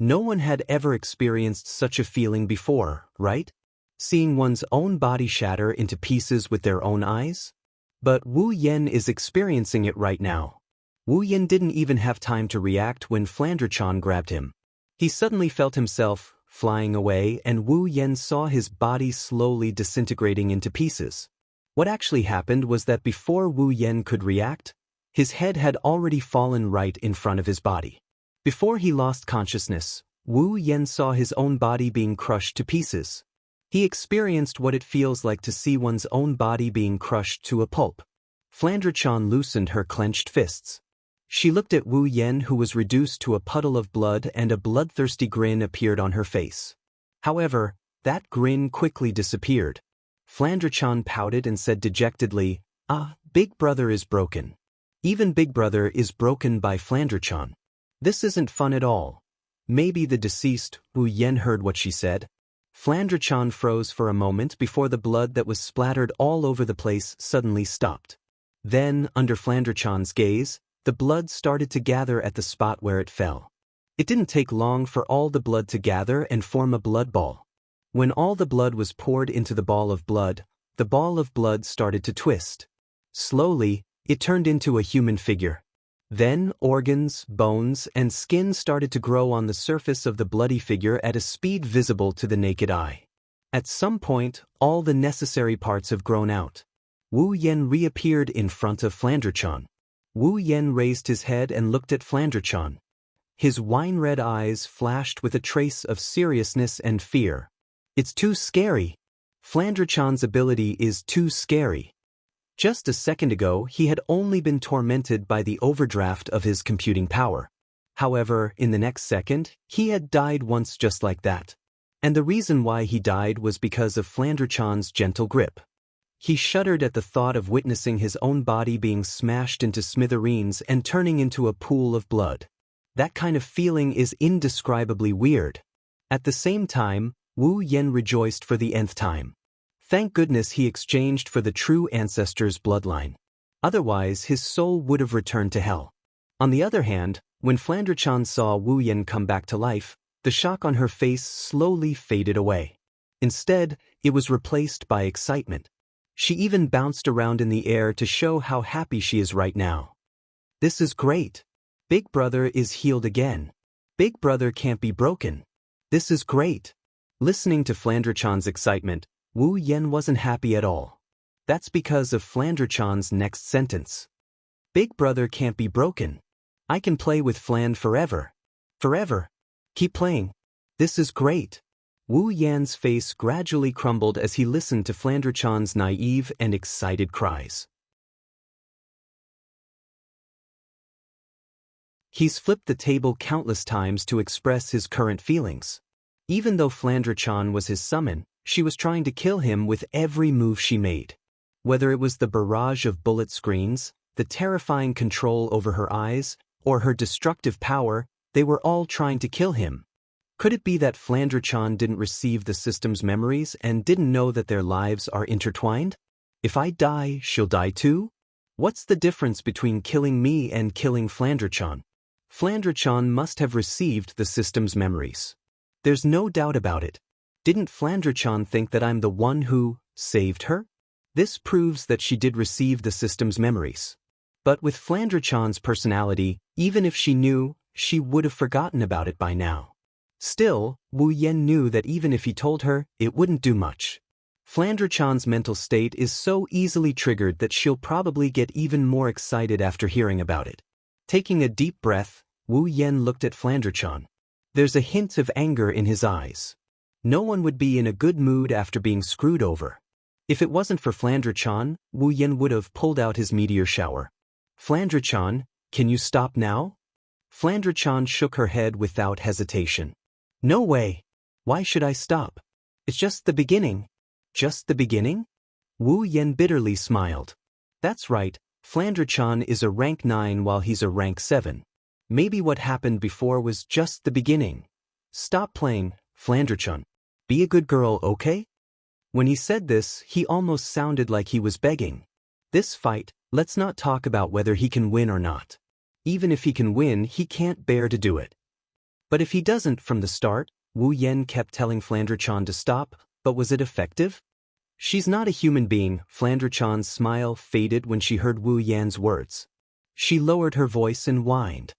No one had ever experienced such a feeling before, right? Seeing one's own body shatter into pieces with their own eyes? But Wu Yan is experiencing it right now. Wu Yan didn't even have time to react when Flandrachan grabbed him. He suddenly felt himself flying away and Wu Yan saw his body slowly disintegrating into pieces. What actually happened was that before Wu Yan could react, his head had already fallen right in front of his body. Before he lost consciousness, Wu Yan saw his own body being crushed to pieces. He experienced what it feels like to see one's own body being crushed to a pulp. Flandrachan loosened her clenched fists. She looked at Wu Yan, who was reduced to a puddle of blood, and a bloodthirsty grin appeared on her face. However, that grin quickly disappeared. Flandrachan pouted and said dejectedly, "Ah, Big Brother is broken." Even Big Brother is broken by Flandrachan. This isn't fun at all. Maybe the deceased, Wu Yan heard what she said. Flandrachan froze for a moment before the blood that was splattered all over the place suddenly stopped. Then, under Flandrachan's gaze, the blood started to gather at the spot where it fell. It didn't take long for all the blood to gather and form a blood ball. When all the blood was poured into the ball of blood started to twist. Slowly, it turned into a human figure. Then, organs, bones, and skin started to grow on the surface of the bloody figure at a speed visible to the naked eye. At some point, all the necessary parts have grown out. Wu Yan reappeared in front of Flandrachan. Wu Yan raised his head and looked at Flandrachan. His wine-red eyes flashed with a trace of seriousness and fear. It's too scary. Flandrachan's ability is too scary. Just a second ago, he had only been tormented by the overdraft of his computing power. However, in the next second, he had died once just like that. And the reason why he died was because of Flandrachan's gentle grip. He shuddered at the thought of witnessing his own body being smashed into smithereens and turning into a pool of blood. That kind of feeling is indescribably weird. At the same time, Wu Yan rejoiced for the nth time. Thank goodness he exchanged for the true ancestor's bloodline. Otherwise, his soul would have returned to hell. On the other hand, when Flandrachan saw Wu Yan come back to life, the shock on her face slowly faded away. Instead, it was replaced by excitement. She even bounced around in the air to show how happy she is right now. This is great. Big Brother is healed again. Big Brother can't be broken. This is great. Listening to Flandrachan's excitement, Wu Yan wasn't happy at all. That's because of Flandrachan's next sentence. Big Brother can't be broken. I can play with Flan forever. Forever. Keep playing. This is great. Wu Yan's face gradually crumbled as he listened to Flandrachan's naive and excited cries. He's flipped the table countless times to express his current feelings. Even though Flandre-chan was his summon, she was trying to kill him with every move she made. Whether it was the barrage of bullet screens, the terrifying control over her eyes, or her destructive power, they were all trying to kill him. Could it be that Flandre-chan didn't receive the system's memories and didn't know that their lives are intertwined? If I die, she'll die too? What's the difference between killing me and killing Flandre-chan? Flandre-chan must have received the system's memories. There's no doubt about it. Didn't Flandre-chan think that I'm the one who saved her? This proves that she did receive the system's memories. But with Flandre-chan's personality, even if she knew, she would have forgotten about it by now. Still, Wu Yan knew that even if he told her, it wouldn't do much. Flandre-chan's mental state is so easily triggered that she'll probably get even more excited after hearing about it. Taking a deep breath, Wu Yan looked at Flandre-chan. There's a hint of anger in his eyes. No one would be in a good mood after being screwed over. If it wasn't for Flandre-chan, Wu Yan would have pulled out his meteor shower. Flandre-chan, can you stop now? Flandre-chan shook her head without hesitation. No way. Why should I stop? It's just the beginning. Just the beginning? Wu Yan bitterly smiled. That's right, Flandre-chan is a rank 9 while he's a rank 7. Maybe what happened before was just the beginning. Stop playing, Flandre-chan. Be a good girl, okay? When he said this, he almost sounded like he was begging. This fight, let's not talk about whether he can win or not. Even if he can win, he can't bear to do it. But if he doesn't from the start, Wu Yan kept telling Flandre-chan to stop, but was it effective? She's not a human being. Flandre-chan's smile faded when she heard Wu Yan's words. She lowered her voice and whined.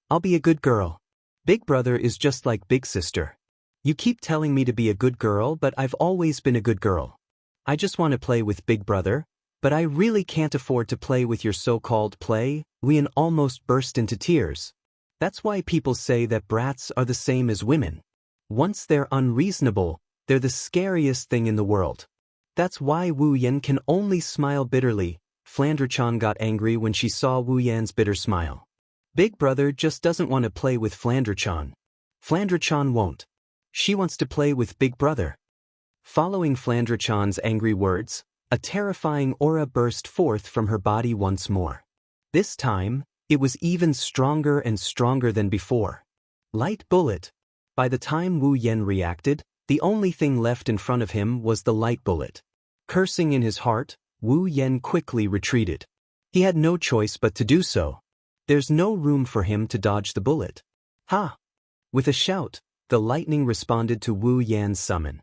I'll be a good girl. Big brother is just like big sister. You keep telling me to be a good girl, but I've always been a good girl. I just want to play with big brother, but I really can't afford to play with your so-called play. Wu Yan almost burst into tears. That's why people say that brats are the same as women. Once they're unreasonable, they're the scariest thing in the world. That's why Wu Yan can only smile bitterly. Flandre-chan got angry when she saw Wu Yan's bitter smile. Big brother just doesn't want to play with Flandre-chan. Flandre-chan won't. She wants to play with big brother. Following Flandre-chan's angry words, a terrifying aura burst forth from her body once more. This time, it was even stronger and stronger than before. Light bullet. By the time Wu Yan reacted, the only thing left in front of him was the light bullet. Cursing in his heart, Wu Yan quickly retreated. He had no choice but to do so. There's no room for him to dodge the bullet. Ha! With a shout, the lightning responded to Wu Yan's summon.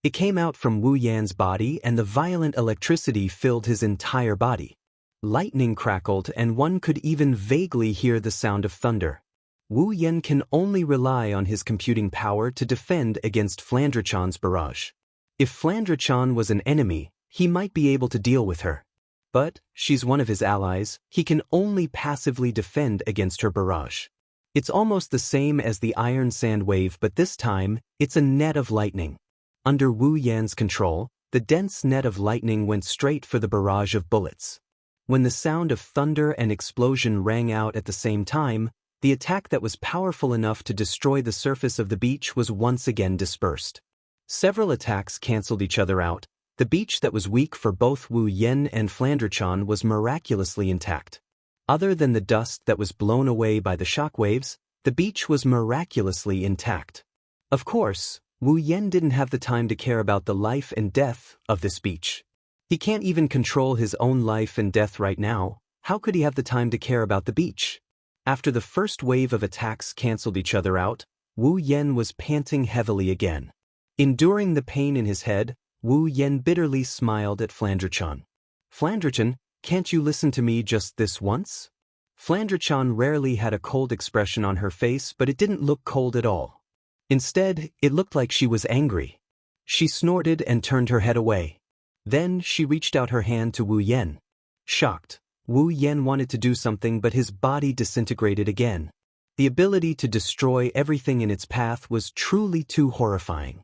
It came out from Wu Yan's body and the violent electricity filled his entire body. Lightning crackled and one could even vaguely hear the sound of thunder. Wu Yan can only rely on his computing power to defend against Flandre-chan's barrage. If Flandre-chan was an enemy, he might be able to deal with her. But, she's one of his allies, he can only passively defend against her barrage. It's almost the same as the iron sand wave, but this time, it's a net of lightning. Under Wu Yan's control, the dense net of lightning went straight for the barrage of bullets. When the sound of thunder and explosion rang out at the same time, the attack that was powerful enough to destroy the surface of the beach was once again dispersed. Several attacks cancelled each other out. The beach that was weak for both Wu Yan and Flandre-chan was miraculously intact. Other than the dust that was blown away by the shockwaves, the beach was miraculously intact. Of course, Wu Yan didn't have the time to care about the life and death of this beach. He can't even control his own life and death right now. How could he have the time to care about the beach? After the first wave of attacks cancelled each other out, Wu Yan was panting heavily again. Enduring the pain in his head, Wu Yan bitterly smiled at Flandre-chan. Flandre-chan, can't you listen to me just this once? Flandre-chan rarely had a cold expression on her face, but it didn't look cold at all. Instead, it looked like she was angry. She snorted and turned her head away. Then she reached out her hand to Wu Yan. Shocked, Wu Yan wanted to do something, but his body disintegrated again. The ability to destroy everything in its path was truly too horrifying.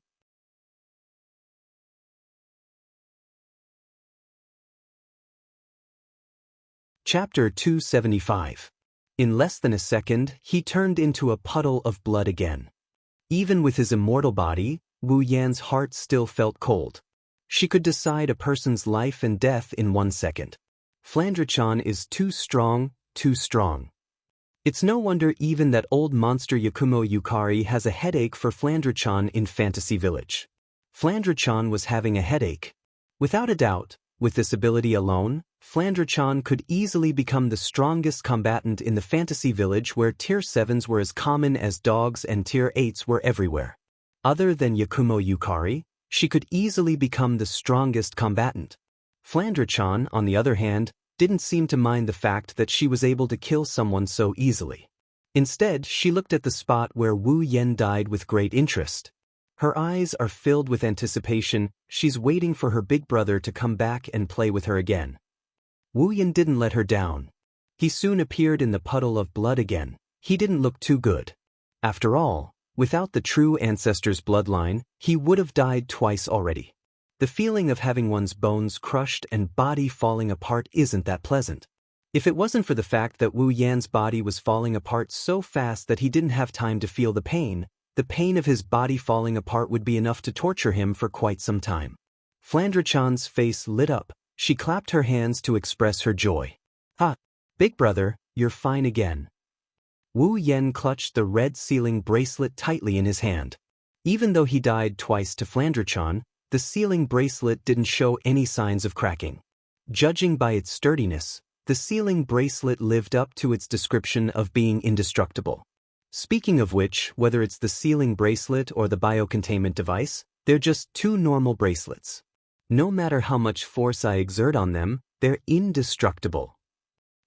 Chapter 275. In less than a second, he turned into a puddle of blood again. Even with his immortal body, Wu Yan's heart still felt cold. She could decide a person's life and death in 1 second. Flandre-chan is too strong, too strong. It's no wonder even that old monster Yakumo Yukari has a headache for Flandre-chan in Fantasy Village. Flandre-chan was having a headache. Without a doubt, with this ability alone, Flandre-chan could easily become the strongest combatant in the Fantasy Village, where Tier 7s were as common as dogs and Tier 8s were everywhere. Other than Yakumo Yukari, she could easily become the strongest combatant. Flandre-chan, on the other hand, didn't seem to mind the fact that she was able to kill someone so easily. Instead, she looked at the spot where Wu Yan died with great interest. Her eyes are filled with anticipation. She's waiting for her big brother to come back and play with her again. Wu Yan didn't let her down. He soon appeared in the puddle of blood again. He didn't look too good. After all, without the true ancestor's bloodline, he would have died twice already. The feeling of having one's bones crushed and body falling apart isn't that pleasant. If it wasn't for the fact that Wu Yan's body was falling apart so fast that he didn't have time to feel the pain of his body falling apart would be enough to torture him for quite some time. Flandre-chan's face lit up. She clapped her hands to express her joy. "Ha! Big brother, you're fine again." Wu Yan clutched the red sealing bracelet tightly in his hand. Even though he died twice to Flandre-chan, the sealing bracelet didn't show any signs of cracking. Judging by its sturdiness, the sealing bracelet lived up to its description of being indestructible. Speaking of which, whether it's the sealing bracelet or the biocontainment device, they're just two normal bracelets. No matter how much force I exert on them, they're indestructible.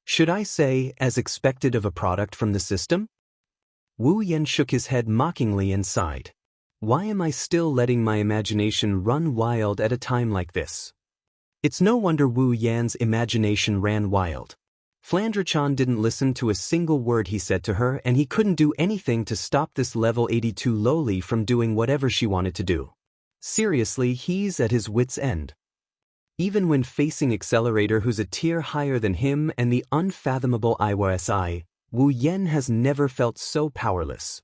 Should I say, as expected of a product from the system? Wu Yan shook his head mockingly and sighed. Why am I still letting my imagination run wild at a time like this? It's no wonder Wu Yan's imagination ran wild. Flandre-chan didn't listen to a single word he said to her, and he couldn't do anything to stop this level 82 lowly from doing whatever she wanted to do. Seriously, he's at his wit's end. Even when facing Accelerator, who's a tier higher than him, and the unfathomable IWSI, Wu Yan has never felt so powerless.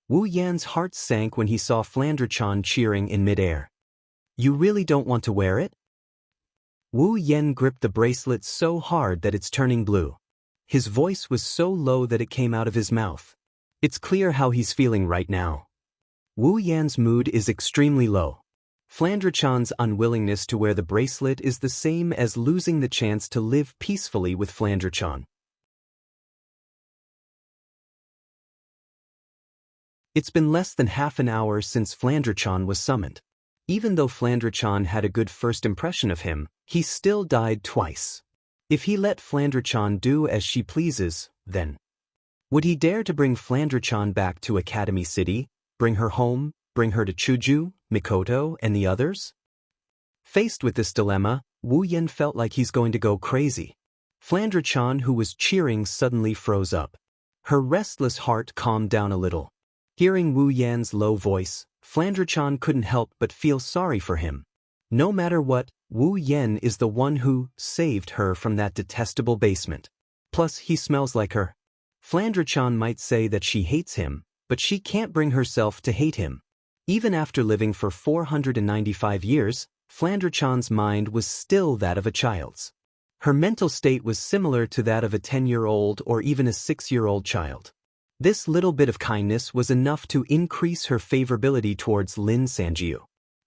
Wu Yan's heart sank when he saw Flandre-chan cheering in midair. You really don't want to wear it? Wu Yan gripped the bracelet so hard that it's turning blue. His voice was so low that it came out of his mouth. It's clear how he's feeling right now. Wu Yan's mood is extremely low. Flandre-chan's unwillingness to wear the bracelet is the same as losing the chance to live peacefully with Flandre-chan. It's been less than half an hour since Flandre-chan was summoned. Even though Flandre-chan had a good first impression of him, he still died twice. If he let Flandre-chan do as she pleases, then would he dare to bring Flandre-chan back to Academy City, bring her home, bring her to Chuju, Mikoto, and the others? Faced with this dilemma, Wu Yan felt like he's going to go crazy. Flandre-chan, who was cheering, suddenly froze up. Her restless heart calmed down a little. Hearing Wu Yan's low voice, Flandre-chan couldn't help but feel sorry for him. No matter what, Wu Yan is the one who saved her from that detestable basement. Plus, he smells like her. Flandre-chan might say that she hates him, but she can't bring herself to hate him. Even after living for 495 years, Flandre-chan's mind was still that of a child's. Her mental state was similar to that of a 10-year-old or even a 6-year-old child. This little bit of kindness was enough to increase her favorability towards Lin Sanjiu.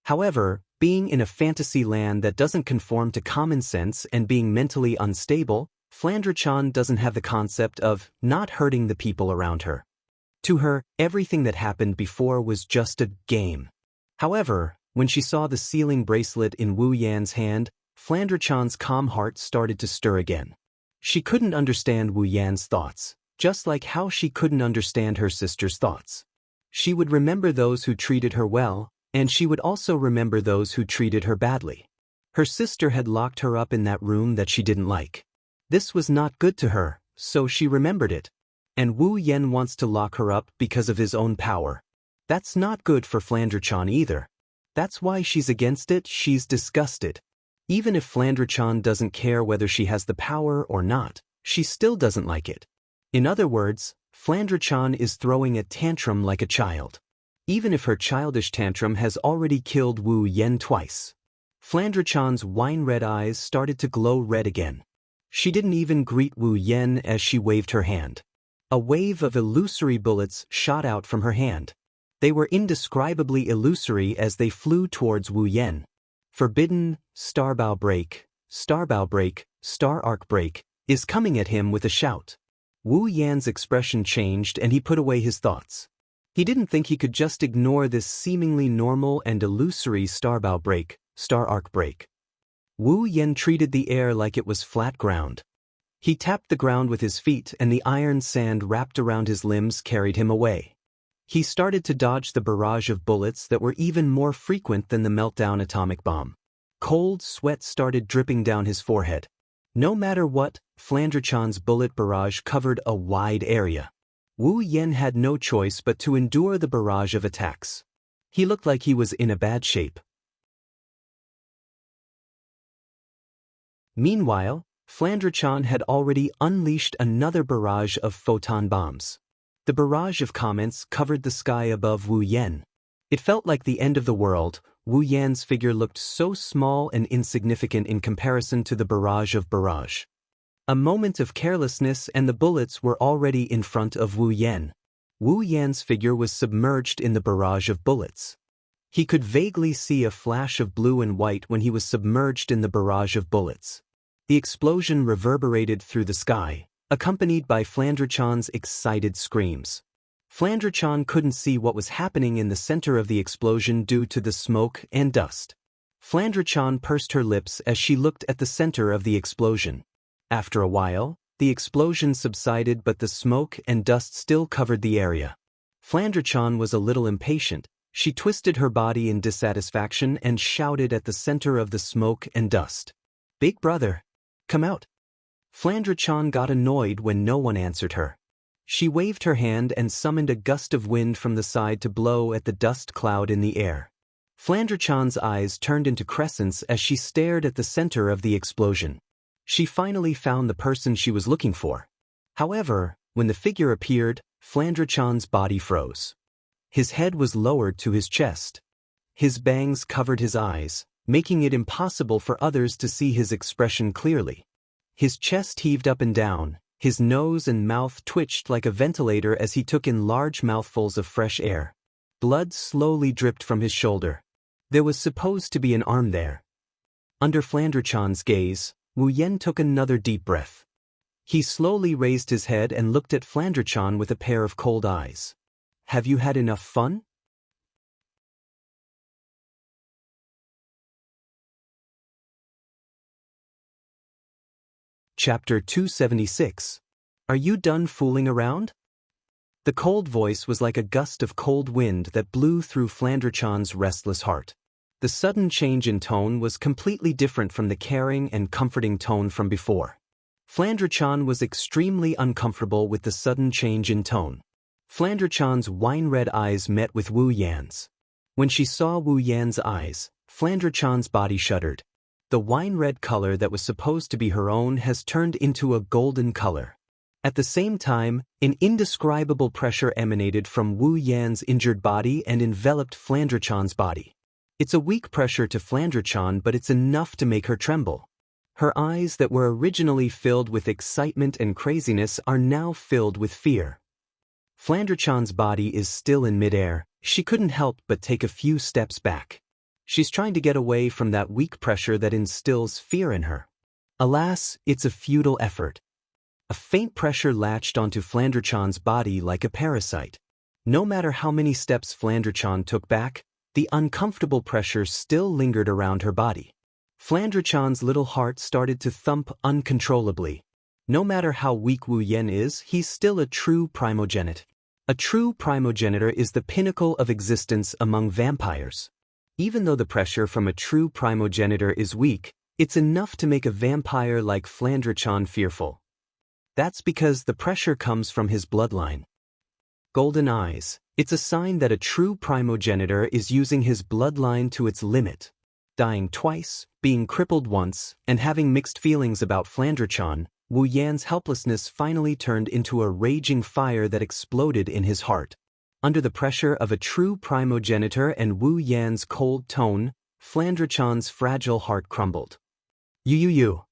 However, being in a fantasy land that doesn't conform to common sense and being mentally unstable, Flandre-chan doesn't have the concept of not hurting the people around her. To her, everything that happened before was just a game. However, when she saw the sealing bracelet in Wu Yan's hand, Flandre-chan's calm heart started to stir again. She couldn't understand Wu Yan's thoughts, just like how she couldn't understand her sister's thoughts. She would remember those who treated her well, and she would also remember those who treated her badly. Her sister had locked her up in that room that she didn't like. This was not good to her, so she remembered it. And Wu Yan wants to lock her up because of his own power. That's not good for Flandre-chan either. That's why she's against it. She's disgusted. Even if Flandre-chan doesn't care whether she has the power or not, she still doesn't like it. In other words, Flandre-chan is throwing a tantrum like a child. Even if her childish tantrum has already killed Wu Yen twice. Flandre-chan's wine-red eyes started to glow red again. She didn't even greet Wu Yen as she waved her hand. A wave of illusory bullets shot out from her hand. They were indescribably illusory as they flew towards Wu Yen. Forbidden, Starbow Break, Star Arc Break, is coming at him with a shout. Wu Yan's expression changed and he put away his thoughts. He didn't think he could just ignore this seemingly normal and illusory Starbow Break, Star Arc Break. Wu Yen treated the air like it was flat ground. He tapped the ground with his feet and the iron sand wrapped around his limbs carried him away. He started to dodge the barrage of bullets that were even more frequent than the meltdown atomic bomb. Cold sweat started dripping down his forehead. No matter what, Flandre-chan's bullet barrage covered a wide area. Wu Yen had no choice but to endure the barrage of attacks. He looked like he was in a bad shape. Meanwhile, Flandre-chan had already unleashed another barrage of photon bombs. The barrage of comments covered the sky above Wu Yen. It felt like the end of the world. Wu Yan's figure looked so small and insignificant in comparison to the barrage of barrage. A moment of carelessness and the bullets were already in front of Wu Yen. Wu Yan's figure was submerged in the barrage of bullets. He could vaguely see a flash of blue and white when he was submerged in the barrage of bullets. The explosion reverberated through the sky, accompanied by Flandre-chan's excited screams. Flandre-chan couldn't see what was happening in the center of the explosion due to the smoke and dust. Flandre-chan pursed her lips as she looked at the center of the explosion. After a while, the explosion subsided but the smoke and dust still covered the area. Flandre-chan was a little impatient. She twisted her body in dissatisfaction and shouted at the center of the smoke and dust. "Big brother, come out." Flandre-chan got annoyed when no one answered her. She waved her hand and summoned a gust of wind from the side to blow at the dust cloud in the air. Flandre-chan's eyes turned into crescents as she stared at the center of the explosion. She finally found the person she was looking for. However, when the figure appeared, Flandre-chan's body froze. His head was lowered to his chest. His bangs covered his eyes, making it impossible for others to see his expression clearly. His chest heaved up and down, his nose and mouth twitched like a ventilator as he took in large mouthfuls of fresh air. Blood slowly dripped from his shoulder. There was supposed to be an arm there. Under Flandre-chan's gaze, Wu Yen took another deep breath. He slowly raised his head and looked at Flandre-chan with a pair of cold eyes. "Have you had enough fun?" Chapter 276. Are you done fooling around? The cold voice was like a gust of cold wind that blew through Flandre-chan's restless heart. The sudden change in tone was completely different from the caring and comforting tone from before. Flandre-chan was extremely uncomfortable with the sudden change in tone. Flandre-chan's wine-red eyes met with Wu Yan's. When she saw Wu Yan's eyes, Flandre-chan's body shuddered. The wine-red color that was supposed to be her own has turned into a golden color. At the same time, an indescribable pressure emanated from Wu Yan's injured body and enveloped Flandre-chan's body. It's a weak pressure to Flandre-chan, but it's enough to make her tremble. Her eyes that were originally filled with excitement and craziness are now filled with fear. Flandre-chan's body is still in midair. She couldn't help but take a few steps back. She's trying to get away from that weak pressure that instills fear in her. Alas, it's a futile effort. A faint pressure latched onto Flandre-chan's body like a parasite. No matter how many steps Flandre-chan took back, the uncomfortable pressure still lingered around her body. Flandre-chan's little heart started to thump uncontrollably. No matter how weak Wu Yen is, he's still a true primogenite. A true primogenitor is the pinnacle of existence among vampires. Even though the pressure from a true primogenitor is weak, it's enough to make a vampire like Flandre-chan fearful. That's because the pressure comes from his bloodline. Golden eyes. It's a sign that a true primogenitor is using his bloodline to its limit. Dying twice, being crippled once, and having mixed feelings about Flandre-chan, Wu Yan's helplessness finally turned into a raging fire that exploded in his heart. Under the pressure of a true primogenitor and Wu Yan's cold tone, Flandre-chan's fragile heart crumbled. You.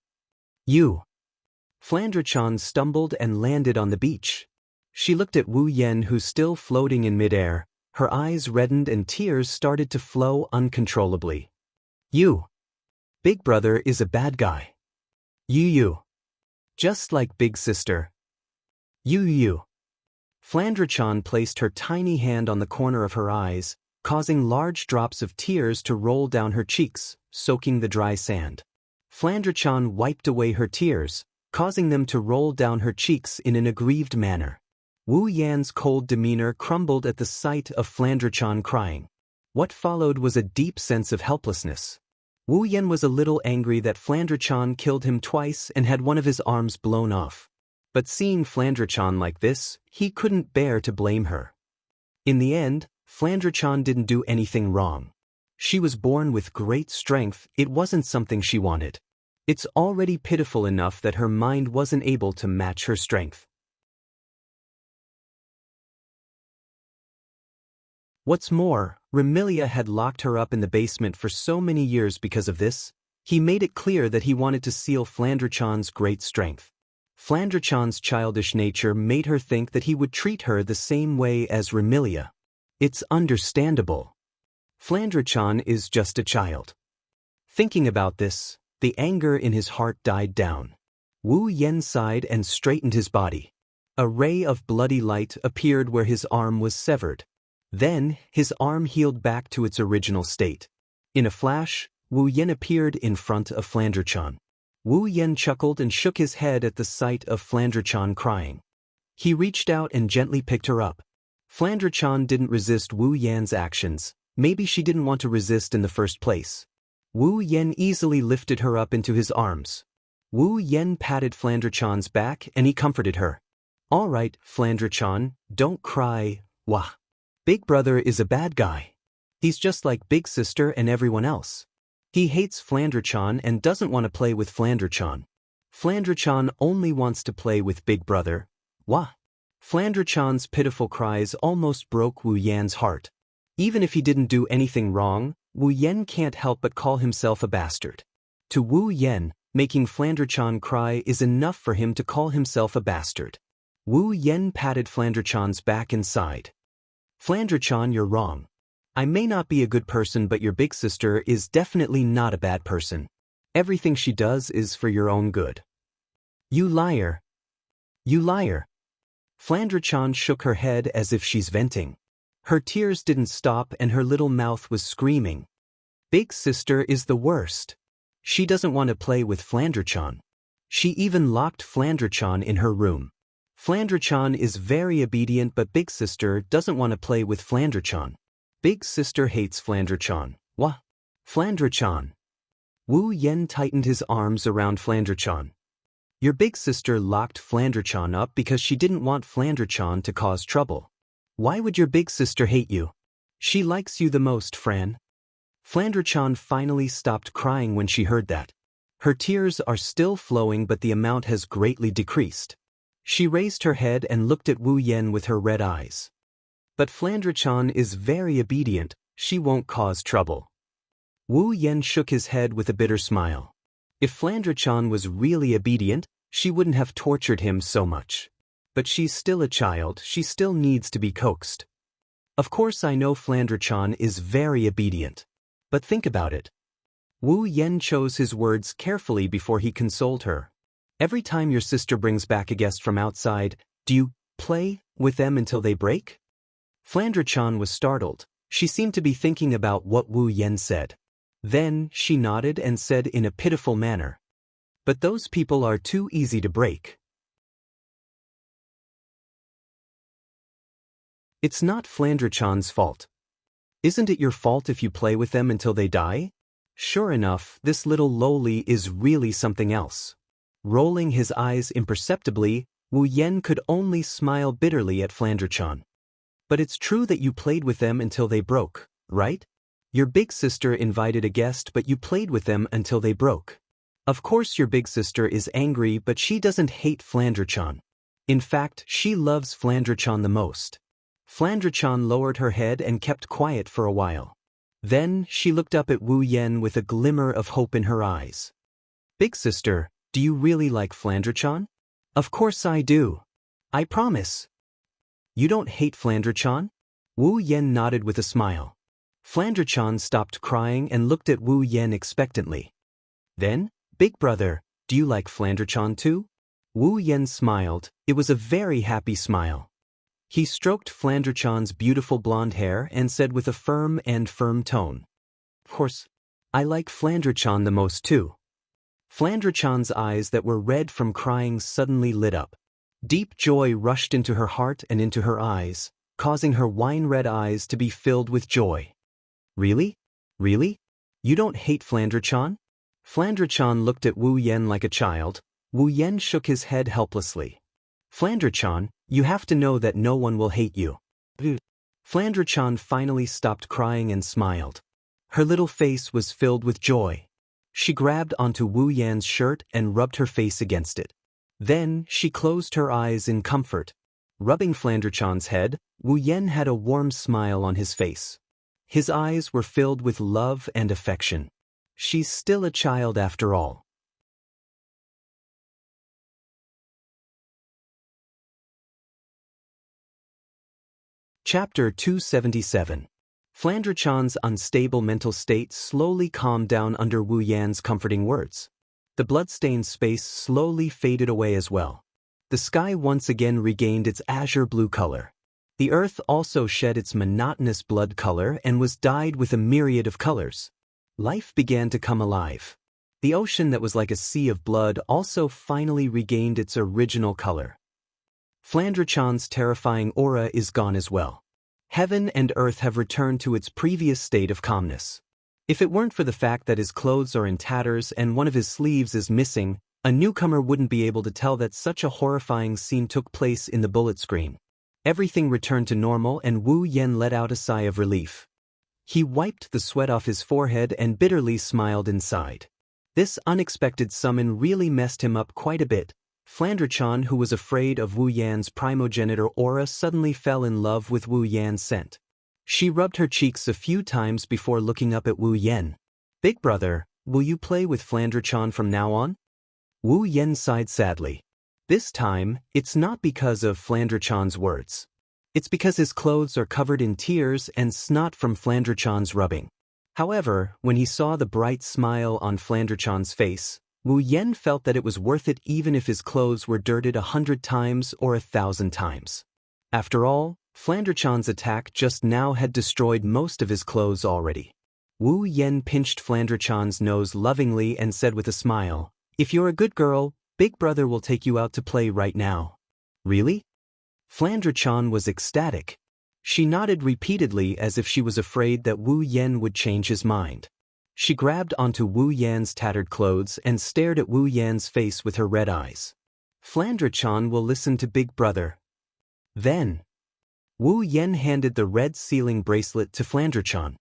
Flandre-chan stumbled and landed on the beach. She looked at Wu Yan, who still floating in midair. Her eyes reddened and tears started to flow uncontrollably. Big brother is a bad guy. You. Just like big sister. You. Flandre-chan placed her tiny hand on the corner of her eyes, causing large drops of tears to roll down her cheeks, soaking the dry sand. Flandre-chan wiped away her tears, causing them to roll down her cheeks in an aggrieved manner. Wu Yan's cold demeanor crumbled at the sight of Flandre-chan crying. What followed was a deep sense of helplessness. Wu Yan was a little angry that Flandre-chan killed him twice and had one of his arms blown off. But seeing Flandre-chan like this, he couldn't bear to blame her. In the end, Flandre-chan didn't do anything wrong. She was born with great strength. It wasn't something she wanted. It's already pitiful enough that her mind wasn't able to match her strength. What's more, Remilia had locked her up in the basement for so many years because of this. He made it clear that he wanted to seal Flandre-chan's great strength. Flandre-chan's childish nature made her think that he would treat her the same way as Remilia. It's understandable. Flandre-chan is just a child. Thinking about this, the anger in his heart died down. Wu Yan sighed and straightened his body. A ray of bloody light appeared where his arm was severed. Then, his arm healed back to its original state. In a flash, Wu Yan appeared in front of Flandre-chan. Wu Yan chuckled and shook his head at the sight of Flandre-chan crying. He reached out and gently picked her up. Flandre-chan didn't resist Wu Yan's actions. Maybe she didn't want to resist in the first place. Wu Yan easily lifted her up into his arms. Wu Yan patted Flandre-chan's back and he comforted her. All right, Flandre-chan, don't cry. Wah. Big brother is a bad guy. He's just like big sister and everyone else. He hates Flandre-chan and doesn't want to play with Flandre-chan. Flandre-chan only wants to play with big brother. Wah. Flandre-chan's pitiful cries almost broke Wu Yan's heart. Even if he didn't do anything wrong, Wu Yan can't help but call himself a bastard. To Wu Yan, making Flandre-chan cry is enough for him to call himself a bastard. Wu Yan patted Flandre-chan's back and sighed. Flandre-chan, you're wrong. I may not be a good person, but your big sister is definitely not a bad person. Everything she does is for your own good. You liar. You liar. Flandre-chan shook her head as if she's venting. Her tears didn't stop and her little mouth was screaming. Big sister is the worst. She doesn't want to play with Flandre-chan. She even locked Flandre-chan in her room. Flandre-chan is very obedient, but big sister doesn't want to play with Flandre-chan. Big sister hates Flandre-chan. Wah. Flandre-chan. Wu Yan tightened his arms around Flandre-chan. Your big sister locked Flandre-chan up because she didn't want Flandre-chan to cause trouble. Why would your big sister hate you? She likes you the most, Fran. Flandre-chan finally stopped crying when she heard that. Her tears are still flowing, but the amount has greatly decreased. She raised her head and looked at Wu Yan with her red eyes. But Flandre-chan is very obedient. She won't cause trouble. Wu Yan shook his head with a bitter smile. If Flandre-chan was really obedient, she wouldn't have tortured him so much. But she's still a child. She still needs to be coaxed. Of course I know Flandre-chan is very obedient. But think about it. Wu Yan chose his words carefully before he consoled her. Every time your sister brings back a guest from outside, do you play with them until they break? Flandre-chan was startled. She seemed to be thinking about what Wu Yan said. Then she nodded and said in a pitiful manner, "But those people are too easy to break." It's not Flandre-chan's fault. Isn't it your fault if you play with them until they die? Sure enough, this little loli is really something else. Rolling his eyes imperceptibly, Wu Yan could only smile bitterly at Flandre-chan. But it's true that you played with them until they broke, right? Your big sister invited a guest, but you played with them until they broke. Of course your big sister is angry, but she doesn't hate Flandre-chan. In fact, she loves Flandre-chan the most. Flandre-chan lowered her head and kept quiet for a while. Then, she looked up at Wu Yen with a glimmer of hope in her eyes. Big sister, do you really like Flandre-chan? Of course I do. I promise. You don't hate Flandre-chan? Wu Yen nodded with a smile. Flandre-chan stopped crying and looked at Wu Yen expectantly. Then, big brother, do you like Flandre-chan too? Wu Yen smiled. It was a very happy smile. He stroked Flandre-chan's beautiful blonde hair and said with a firm tone. Of course, I like Flandre-chan the most too. Flandre-chan's eyes that were red from crying suddenly lit up. Deep joy rushed into her heart and into her eyes, causing her wine-red eyes to be filled with joy. Really? Really? You don't hate Flandre-chan? Flandre-chan looked at Wu Yen like a child. Wu Yen shook his head helplessly. Flandre-chan, you have to know that no one will hate you. Flandre-chan finally stopped crying and smiled. Her little face was filled with joy. She grabbed onto Wu Yan's shirt and rubbed her face against it. Then, she closed her eyes in comfort. Rubbing Flandre-chan's head, Wu Yen had a warm smile on his face. His eyes were filled with love and affection. She's still a child after all. Chapter 277. Flandre-chan's unstable mental state slowly calmed down under Wu Yan's comforting words. The bloodstained space slowly faded away as well. The sky once again regained its azure blue color. The earth also shed its monotonous blood color and was dyed with a myriad of colors. Life began to come alive. The ocean that was like a sea of blood also finally regained its original color. Flandre-chan's terrifying aura is gone as well. Heaven and earth have returned to its previous state of calmness. If it weren't for the fact that his clothes are in tatters and one of his sleeves is missing, a newcomer wouldn't be able to tell that such a horrifying scene took place in the bullet screen. Everything returned to normal and Wu Yen let out a sigh of relief. He wiped the sweat off his forehead and bitterly smiled inside. This unexpected summon really messed him up quite a bit. Flandre-chan, who was afraid of Wu Yan's primogenitor aura, suddenly fell in love with Wu Yan's scent. She rubbed her cheeks a few times before looking up at Wu Yen. Big brother, will you play with Flandre-chan from now on? Wu Yen sighed sadly. This time, it's not because of Flandre-chan's words. It's because his clothes are covered in tears and snot from Flandre-chan's rubbing. However, when he saw the bright smile on Flandre-chan's face, Wu Yen felt that it was worth it even if his clothes were dirted 100 times or 1,000 times. After all, Flandre-chan's attack just now had destroyed most of his clothes already. Wu Yen pinched Flandre-chan's nose lovingly and said with a smile, "If you're a good girl, Big Brother will take you out to play right now." Really? Flandre-chan was ecstatic. She nodded repeatedly as if she was afraid that Wu Yen would change his mind. She grabbed onto Wu Yan's tattered clothes and stared at Wu Yan's face with her red eyes. Flandre-chan will listen to Big Brother. Then, Wu Yen handed the red sealing bracelet to Flandre-chan.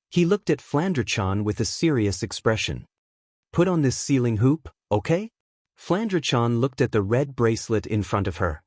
He looked at Flandre-chan with a serious expression. Put on this sealing hoop, okay? Flandre-chan looked at the red bracelet in front of her.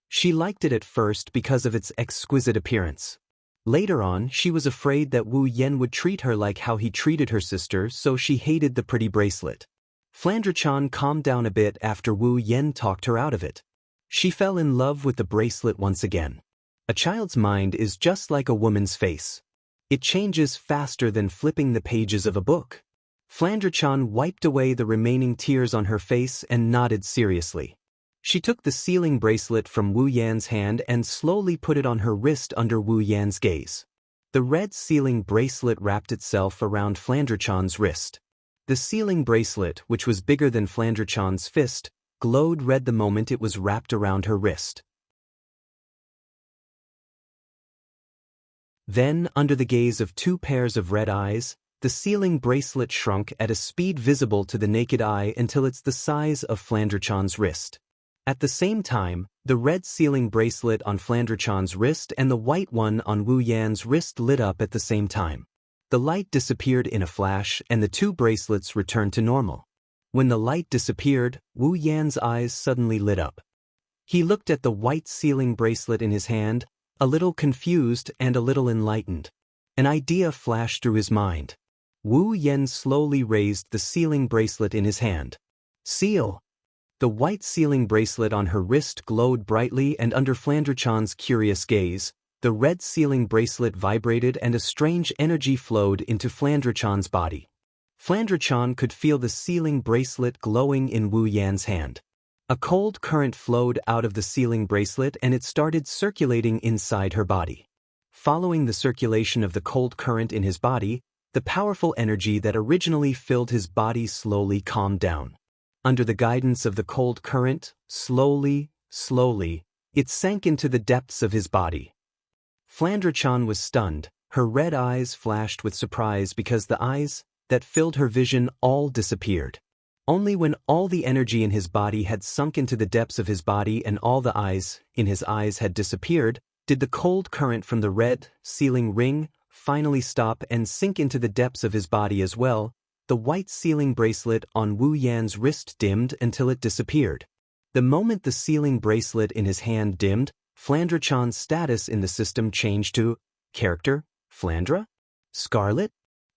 She liked it at first because of its exquisite appearance. Later on, she was afraid that Wu Yen would treat her like how he treated her sister, so she hated the pretty bracelet. Flandre-chan calmed down a bit after Wu Yen talked her out of it. She fell in love with the bracelet once again. A child's mind is just like a woman's face. It changes faster than flipping the pages of a book. Flandre-chan wiped away the remaining tears on her face and nodded seriously. She took the sealing bracelet from Wu Yan's hand and slowly put it on her wrist under Wu Yan's gaze. The red sealing bracelet wrapped itself around Flandre-chan's wrist. The sealing bracelet, which was bigger than Flandre-chan's fist, glowed red the moment it was wrapped around her wrist. Then, under the gaze of two pairs of red eyes, the sealing bracelet shrunk at a speed visible to the naked eye until it's the size of Flandre-chan's wrist. At the same time, the red sealing bracelet on Flandre-chan's wrist and the white one on Wu Yan's wrist lit up at the same time. The light disappeared in a flash and the two bracelets returned to normal. When the light disappeared, Wu Yan's eyes suddenly lit up. He looked at the white sealing bracelet in his hand, a little confused and a little enlightened. An idea flashed through his mind. Wu Yan slowly raised the sealing bracelet in his hand. Seal! The white sealing bracelet on her wrist glowed brightly, and under Flandre-chan's curious gaze, the red sealing bracelet vibrated and a strange energy flowed into Flandre-chan's body. Flandre-chan could feel the sealing bracelet glowing in Wu Yan's hand. A cold current flowed out of the sealing bracelet and it started circulating inside her body. Following the circulation of the cold current in his body, the powerful energy that originally filled his body slowly calmed down. Under the guidance of the cold current, slowly, it sank into the depths of his body. Flandre-chan was stunned. Her red eyes flashed with surprise because the eyes that filled her vision all disappeared. Only when all the energy in his body had sunk into the depths of his body and all the eyes in his eyes had disappeared, did the cold current from the red sealing ring finally stop and sink into the depths of his body as well. The white sealing bracelet on Wu Yan's wrist dimmed until it disappeared. The moment the sealing bracelet in his hand dimmed, Flandre-chan's status in the system changed to character, Flandre, Scarlet,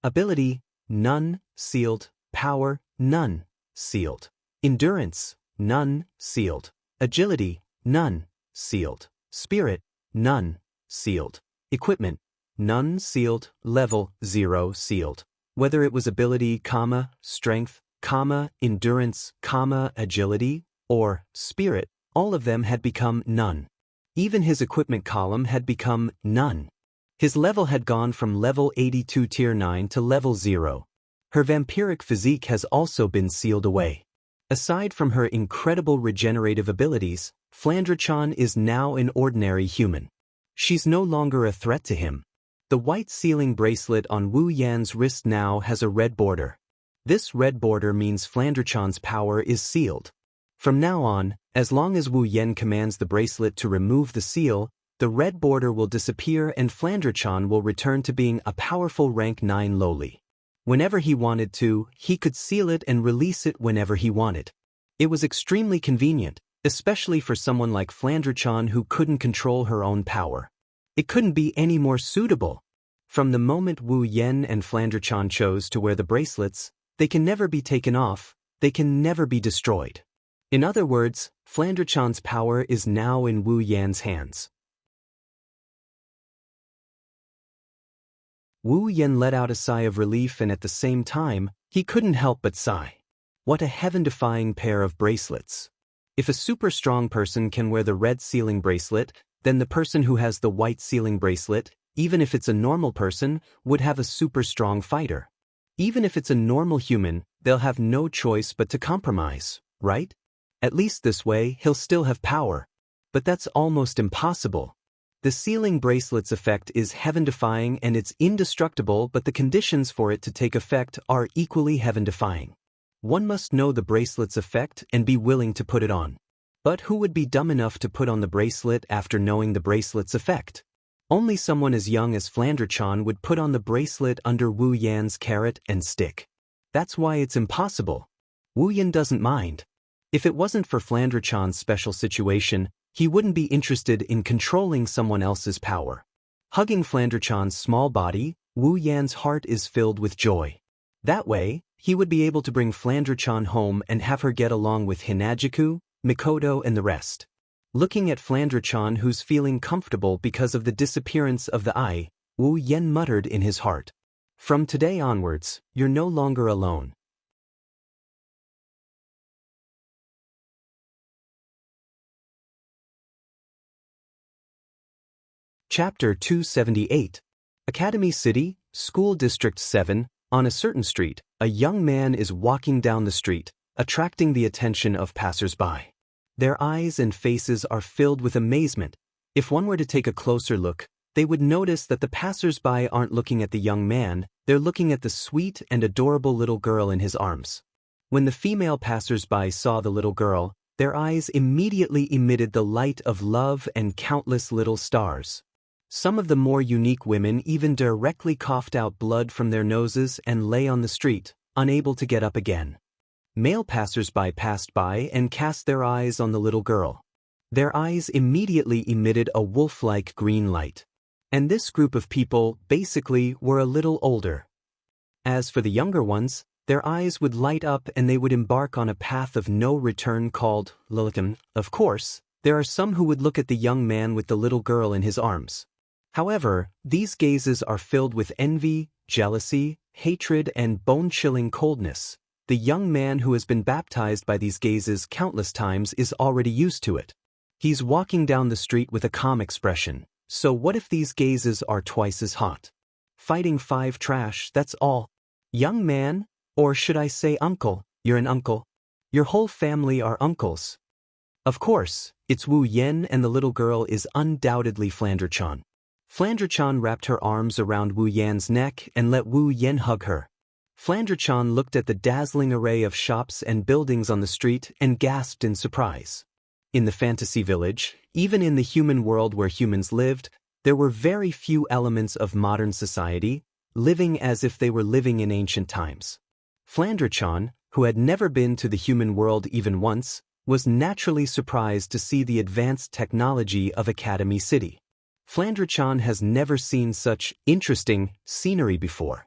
ability, none, sealed, power, none, sealed, endurance, none, sealed, agility, none, sealed, spirit, none, sealed, equipment, none, sealed, level, 0, sealed. Whether it was ability, strength, endurance, agility, or spirit, all of them had become none. Even his equipment column had become none. His level had gone from level 82 tier 9 to level 0. Her vampiric physique has also been sealed away. Aside from her incredible regenerative abilities, Flandre-chan is now an ordinary human. She's no longer a threat to him. The white sealing bracelet on Wu Yan's wrist now has a red border. This red border means Flandre-chan's power is sealed. From now on, as long as Wu Yan commands the bracelet to remove the seal, the red border will disappear and Flandre-chan will return to being a powerful rank 9 lowly. Whenever he wanted to, he could seal it and release it whenever he wanted. It was extremely convenient, especially for someone like Flandre-chan who couldn't control her own power. It couldn't be any more suitable. From the moment Wu Yan and Flandre-chan chose to wear the bracelets, they can never be taken off, they can never be destroyed. In other words, Flandre-chan's power is now in Wu Yan's hands. Wu Yan let out a sigh of relief, and at the same time, he couldn't help but sigh. What a heaven-defying pair of bracelets. If a super strong person can wear the red sealing bracelet, then the person who has the white sealing bracelet, even if it's a normal person, would have a super strong fighter. Even if it's a normal human, they'll have no choice but to compromise, right? At least this way, he'll still have power. But that's almost impossible. The sealing bracelet's effect is heaven-defying and it's indestructible, but the conditions for it to take effect are equally heaven-defying. One must know the bracelet's effect and be willing to put it on. But who would be dumb enough to put on the bracelet after knowing the bracelet's effect? Only someone as young as Flandre-chan would put on the bracelet under Wu Yan's carrot and stick. That's why it's impossible. Wu Yan doesn't mind. If it wasn't for Flandre-chan's special situation, he wouldn't be interested in controlling someone else's power. Hugging Flandre-chan's small body, Wu Yan's heart is filled with joy. That way, he would be able to bring Flandre-chan home and have her get along with Hinajiku, Mikoto and the rest. Looking at Flandre-chan, who's feeling comfortable because of the disappearance of the eye, Wu Yan muttered in his heart. From today onwards, you're no longer alone. Chapter 278. Academy City, School District 7. On a certain street, a young man is walking down the street, attracting the attention of passers-by. Their eyes and faces are filled with amazement. If one were to take a closer look, they would notice that the passers-by aren't looking at the young man, they're looking at the sweet and adorable little girl in his arms. When the female passers-by saw the little girl, their eyes immediately emitted the light of love and countless little stars. Some of the more unique women even directly coughed out blood from their noses and lay on the street, unable to get up again. Male passersby passed by and cast their eyes on the little girl. Their eyes immediately emitted a wolf-like green light. And this group of people, basically, were a little older. As for the younger ones, their eyes would light up and they would embark on a path of no return called Lilican. Of course, there are some who would look at the young man with the little girl in his arms. However, these gazes are filled with envy, jealousy, hatred, and bone-chilling coldness. The young man who has been baptized by these gazes countless times is already used to it. He's walking down the street with a calm expression. So what if these gazes are twice as hot? Fighting 5 trash, that's all. Young man, or should I say uncle, you're an uncle. Your whole family are uncles. Of course, it's Wu Yen and the little girl is undoubtedly Flandre-chan. Flandre-chan wrapped her arms around Wu Yan's neck and let Wu Yen hug her. Flandre-chan looked at the dazzling array of shops and buildings on the street and gasped in surprise. In the fantasy village, even in the human world where humans lived, there were very few elements of modern society, living as if they were living in ancient times. Flandre-chan, who had never been to the human world even once, was naturally surprised to see the advanced technology of Academy City. Flandre-chan has never seen such interesting scenery before.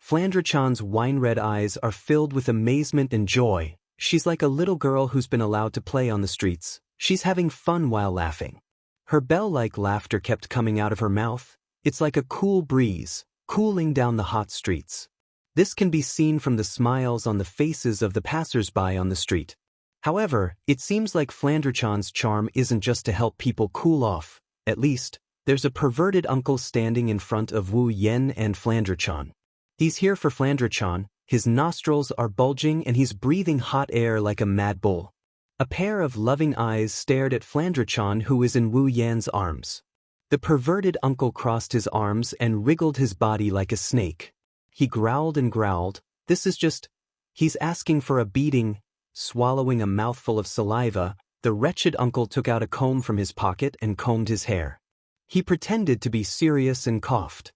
Flandre-chan's wine-red eyes are filled with amazement and joy. She's like a little girl who's been allowed to play on the streets. She's having fun while laughing. Her bell-like laughter kept coming out of her mouth. It's like a cool breeze, cooling down the hot streets. This can be seen from the smiles on the faces of the passers-by on the street. However, it seems like Flandre-chan's charm isn't just to help people cool off. At least, there's a perverted uncle standing in front of Wu Yen and Flandre-chan. He's here for Flandre-chan, his nostrils are bulging and he's breathing hot air like a mad bull. A pair of loving eyes stared at Flandre-chan who is in Wu Yan's arms. The perverted uncle crossed his arms and wriggled his body like a snake. He growled and growled, he's asking for a beating. Swallowing a mouthful of saliva, the wretched uncle took out a comb from his pocket and combed his hair. He pretended to be serious and coughed.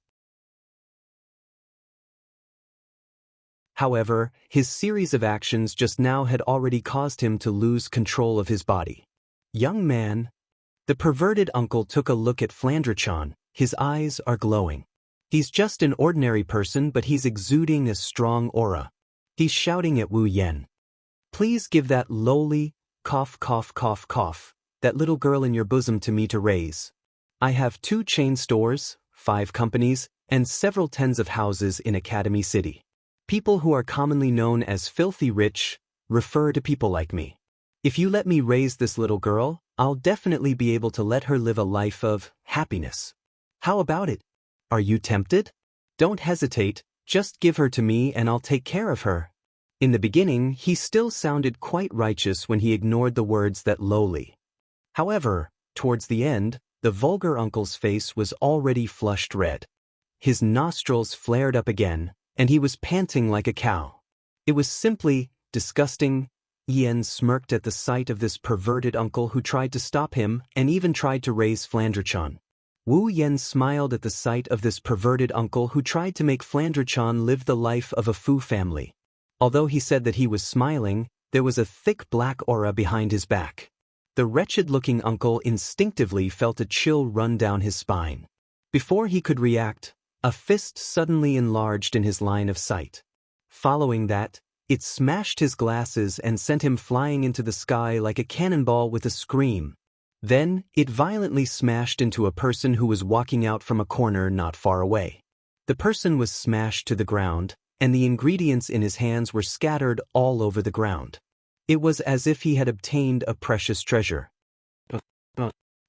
However, his series of actions just now had already caused him to lose control of his body. Young man. The perverted uncle took a look at Flandre-chan, his eyes are glowing. He's just an ordinary person but he's exuding a strong aura. He's shouting at Wu Yen. Please give that lowly, cough, that little girl in your bosom to me to raise. I have 2 chain stores, 5 companies, and several tens of houses in Academy City. People who are commonly known as filthy rich refer to people like me. If you let me raise this little girl, I'll definitely be able to let her live a life of happiness. How about it? Are you tempted? Don't hesitate, just give her to me and I'll take care of her. In the beginning, he still sounded quite righteous when he ignored the words that lowly. However, towards the end, the vulgar uncle's face was already flushed red. His nostrils flared up again, and he was panting like a cow. It was simply disgusting. Yen smirked at the sight of this perverted uncle who tried to stop him and even tried to raise Flandre-chan. Wu Yen smiled at the sight of this perverted uncle who tried to make Flandre-chan live the life of a Fu family. Although he said that he was smiling, there was a thick black aura behind his back. The wretched-looking uncle instinctively felt a chill run down his spine. Before he could react, a fist suddenly enlarged in his line of sight. Following that, it smashed his glasses and sent him flying into the sky like a cannonball with a scream. Then, it violently smashed into a person who was walking out from a corner not far away. The person was smashed to the ground, and the ingredients in his hands were scattered all over the ground. It was as if he had obtained a precious treasure.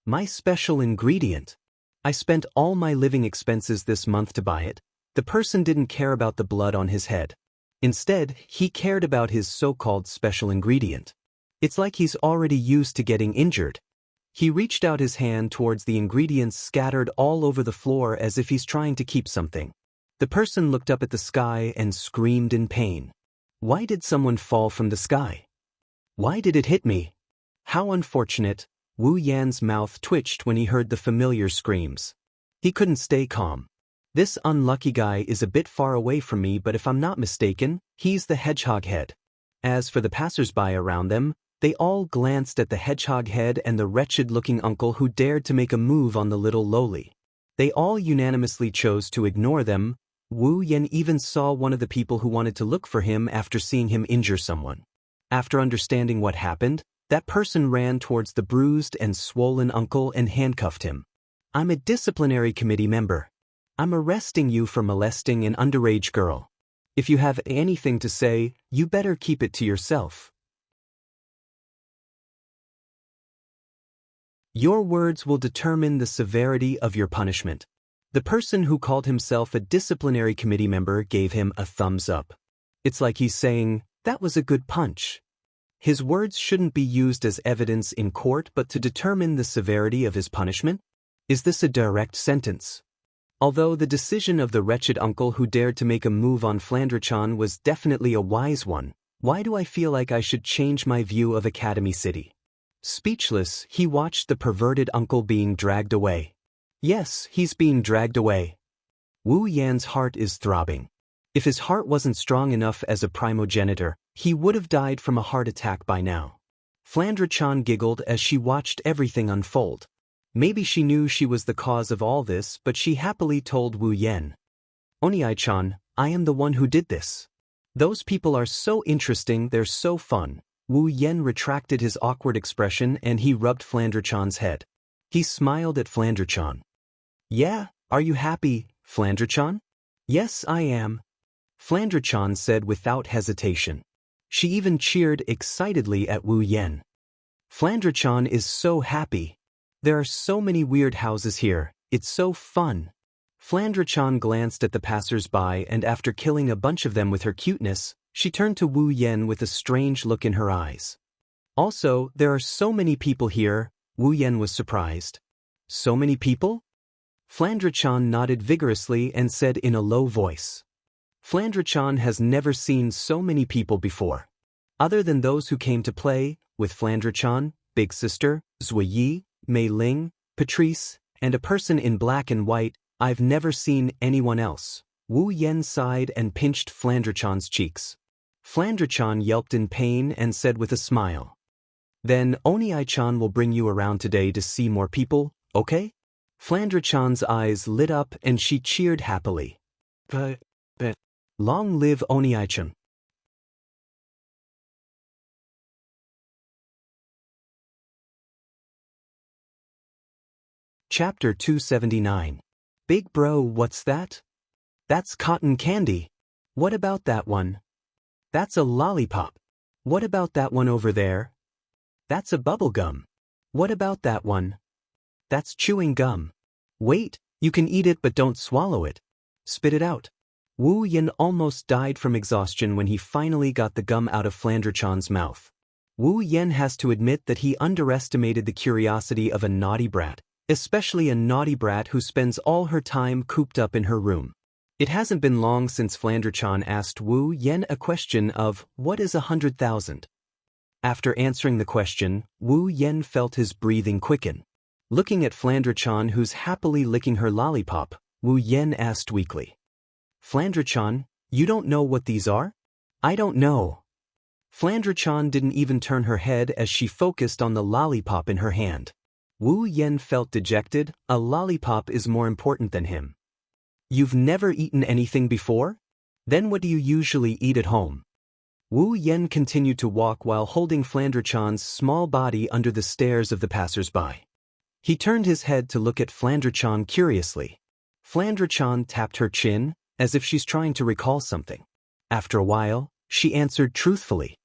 My special ingredient. I spent all my living expenses this month to buy it. The person didn't care about the blood on his head. Instead, he cared about his so-called special ingredient. It's like he's already used to getting injured. He reached out his hand towards the ingredients scattered all over the floor as if he's trying to keep something. The person looked up at the sky and screamed in pain. Why did someone fall from the sky? Why did it hit me? How unfortunate. Wu Yan's mouth twitched when he heard the familiar screams. He couldn't stay calm. This unlucky guy is a bit far away from me, but if I'm not mistaken, he's the hedgehog head. As for the passers-by around them, they all glanced at the hedgehog head and the wretched-looking uncle who dared to make a move on the little lowly. They all unanimously chose to ignore them. Wu Yan even saw one of the people who wanted to look for him after seeing him injure someone. After understanding what happened, that person ran towards the bruised and swollen uncle and handcuffed him. "I'm a disciplinary committee member. I'm arresting you for molesting an underage girl. If you have anything to say, you better keep it to yourself. Your words will determine the severity of your punishment." The person who called himself a disciplinary committee member gave him a thumbs up. It's like he's saying, "That was a good punch." His words shouldn't be used as evidence in court but to determine the severity of his punishment. Is this a direct sentence? Although the decision of the wretched uncle who dared to make a move on Flandre-chan was definitely a wise one, why do I feel like I should change my view of Academy City? Speechless, he watched the perverted uncle being dragged away. Yes, he's being dragged away. Wu Yan's heart is throbbing. If his heart wasn't strong enough as a primogenitor, he would have died from a heart attack by now. Flandre-chan giggled as she watched everything unfold. Maybe she knew she was the cause of all this, but she happily told Wu Yan. "Oniai-chan, I am the one who did this. Those people are so interesting, they're so fun." Wu Yan retracted his awkward expression and he rubbed Flandre-chan's head. He smiled at Flandre-chan. "Yeah, are you happy, Flandre-chan?" "Yes, I am," Flandre-chan said without hesitation. She even cheered excitedly at Wu Yan. "Flandre-chan is so happy. There are so many weird houses here, it's so fun." Flandre-chan glanced at the passers-by and after killing a bunch of them with her cuteness, she turned to Wu Yan with a strange look in her eyes. "Also, there are so many people here," Wu Yan was surprised. "So many people?" Flandre-chan nodded vigorously and said in a low voice. Flandre-chan has never seen so many people before. Other than those who came to play, with Flandre-chan, Big Sister, Zuiyi, Mei Ling, Patrice, and a person in black and white, I've never seen anyone else. Wu Yan sighed and pinched Flandre-chan's cheeks. Flandre-chan yelped in pain and said with a smile. "Then Oniai-chan will bring you around today to see more people, okay?" Flandre-chan's eyes lit up and she cheered happily. But, long live Oniai-chan. Chapter 279. Big bro, what's that? That's cotton candy. What about that one? That's a lollipop. What about that one over there? That's a bubble gum. What about that one? That's chewing gum. Wait, you can eat it but don't swallow it. Spit it out. Wu Yan almost died from exhaustion when he finally got the gum out of Flandre-chan's mouth. Wu Yan has to admit that he underestimated the curiosity of a naughty brat, especially a naughty brat who spends all her time cooped up in her room. It hasn't been long since Flandre-chan asked Wu Yan a question of, what is 100,000? After answering the question, Wu Yan felt his breathing quicken. Looking at Flandre-chan who's happily licking her lollipop, Wu Yan asked weakly. "Flandre-chan, you don't know what these are?" "I don't know." Flandre-chan didn't even turn her head as she focused on the lollipop in her hand. Wu Yan felt dejected. A lollipop is more important than him. "You've never eaten anything before? Then what do you usually eat at home?" Wu Yan continued to walk while holding Flandre-chan's small body under the stares of the passers-by. He turned his head to look at Flandre-chan curiously. Flandre-chan tapped her chin, as if she's trying to recall something. After a while, she answered truthfully.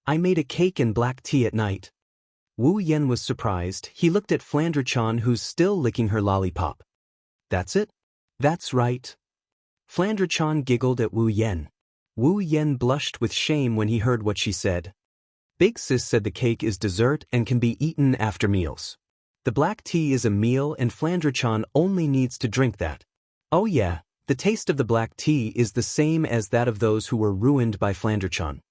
"I made a cake and black tea at night." Wu Yan was surprised. He looked at Flandre-chan who's still licking her lollipop. "That's it?" "That's right." Flandre-chan giggled at Wu Yan. Wu Yan blushed with shame when he heard what she said. Big Sis said the cake is dessert and can be eaten after meals. The black tea is a meal and Flandre-chan only needs to drink that. Oh yeah, the taste of the black tea is the same as that of those who were ruined by Flandre-chan.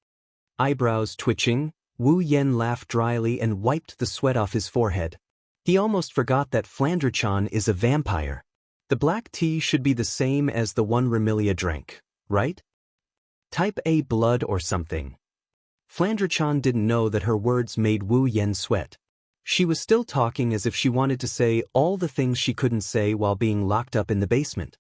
Eyebrows twitching, Wu Yan laughed dryly and wiped the sweat off his forehead. He almost forgot that Flandre-chan is a vampire. The black tea should be the same as the one Remilia drank, right? Type A blood or something. Flandre-chan didn't know that her words made Wu Yen sweat. She was still talking as if she wanted to say all the things she couldn't say while being locked up in the basement.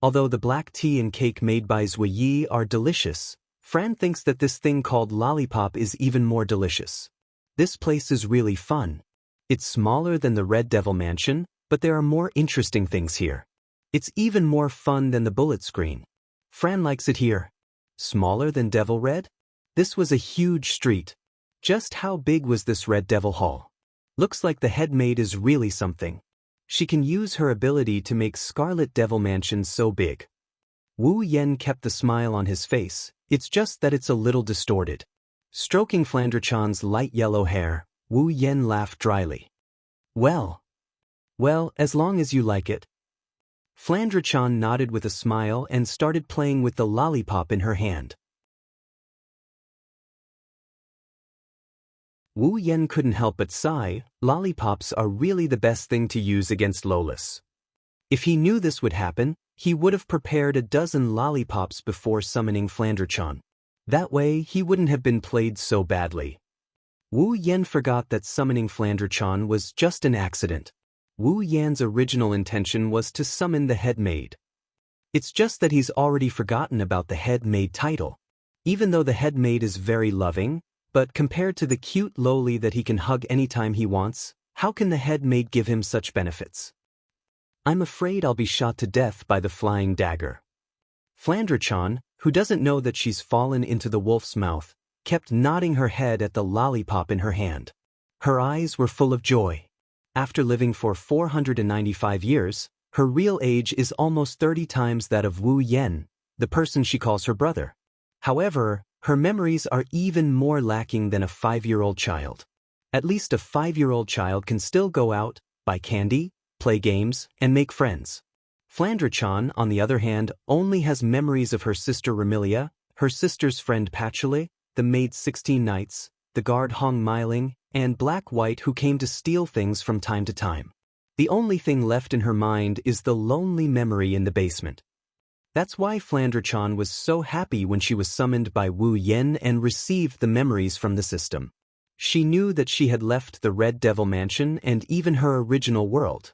Although the black tea and cake made by Zui Yi are delicious, Fran thinks that this thing called lollipop is even more delicious. This place is really fun. It's smaller than the Red Devil Mansion, but there are more interesting things here. It's even more fun than the bullet screen. Fran likes it here. Smaller than Devil Red? This was a huge street. Just how big was this Red Devil Hall? Looks like the head maid is really something. She can use her ability to make Scarlet Devil Mansion so big. Wu Yen kept the smile on his face, it's just that it's a little distorted. Stroking Flandre-chan's light yellow hair, Wu Yen laughed dryly. Well, as long as you like it. Flandre-chan nodded with a smile and started playing with the lollipop in her hand. Wu Yen couldn't help but sigh. Lollipops are really the best thing to use against Lolis. If he knew this would happen, he would have prepared a dozen lollipops before summoning Flandre-chan. That way, he wouldn't have been played so badly. Wu Yen forgot that summoning Flandre-chan was just an accident. Wu Yan's original intention was to summon the head maid. It's just that he's already forgotten about the head maid title. Even though the head maid is very loving, but compared to the cute lowly that he can hug anytime he wants, how can the head maid give him such benefits? I'm afraid I'll be shot to death by the flying dagger. Flandre-chan, who doesn't know that she's fallen into the wolf's mouth, kept nodding her head at the lollipop in her hand. Her eyes were full of joy. After living for 495 years, her real age is almost 30 times that of Wu Yen, the person she calls her brother. However, her memories are even more lacking than a 5-year-old child. At least a 5-year-old child can still go out, buy candy, play games, and make friends. Flandre-chan, on the other hand, only has memories of her sister Remilia, her sister's friend Patchouli, the maid's 16 knights, the guard Hong Miling, and Black White who came to steal things from time to time. The only thing left in her mind is the lonely memory in the basement. That's why Flandre-chan was so happy when she was summoned by Wu Yen and received the memories from the system. She knew that she had left the Red Devil Mansion and even her original world.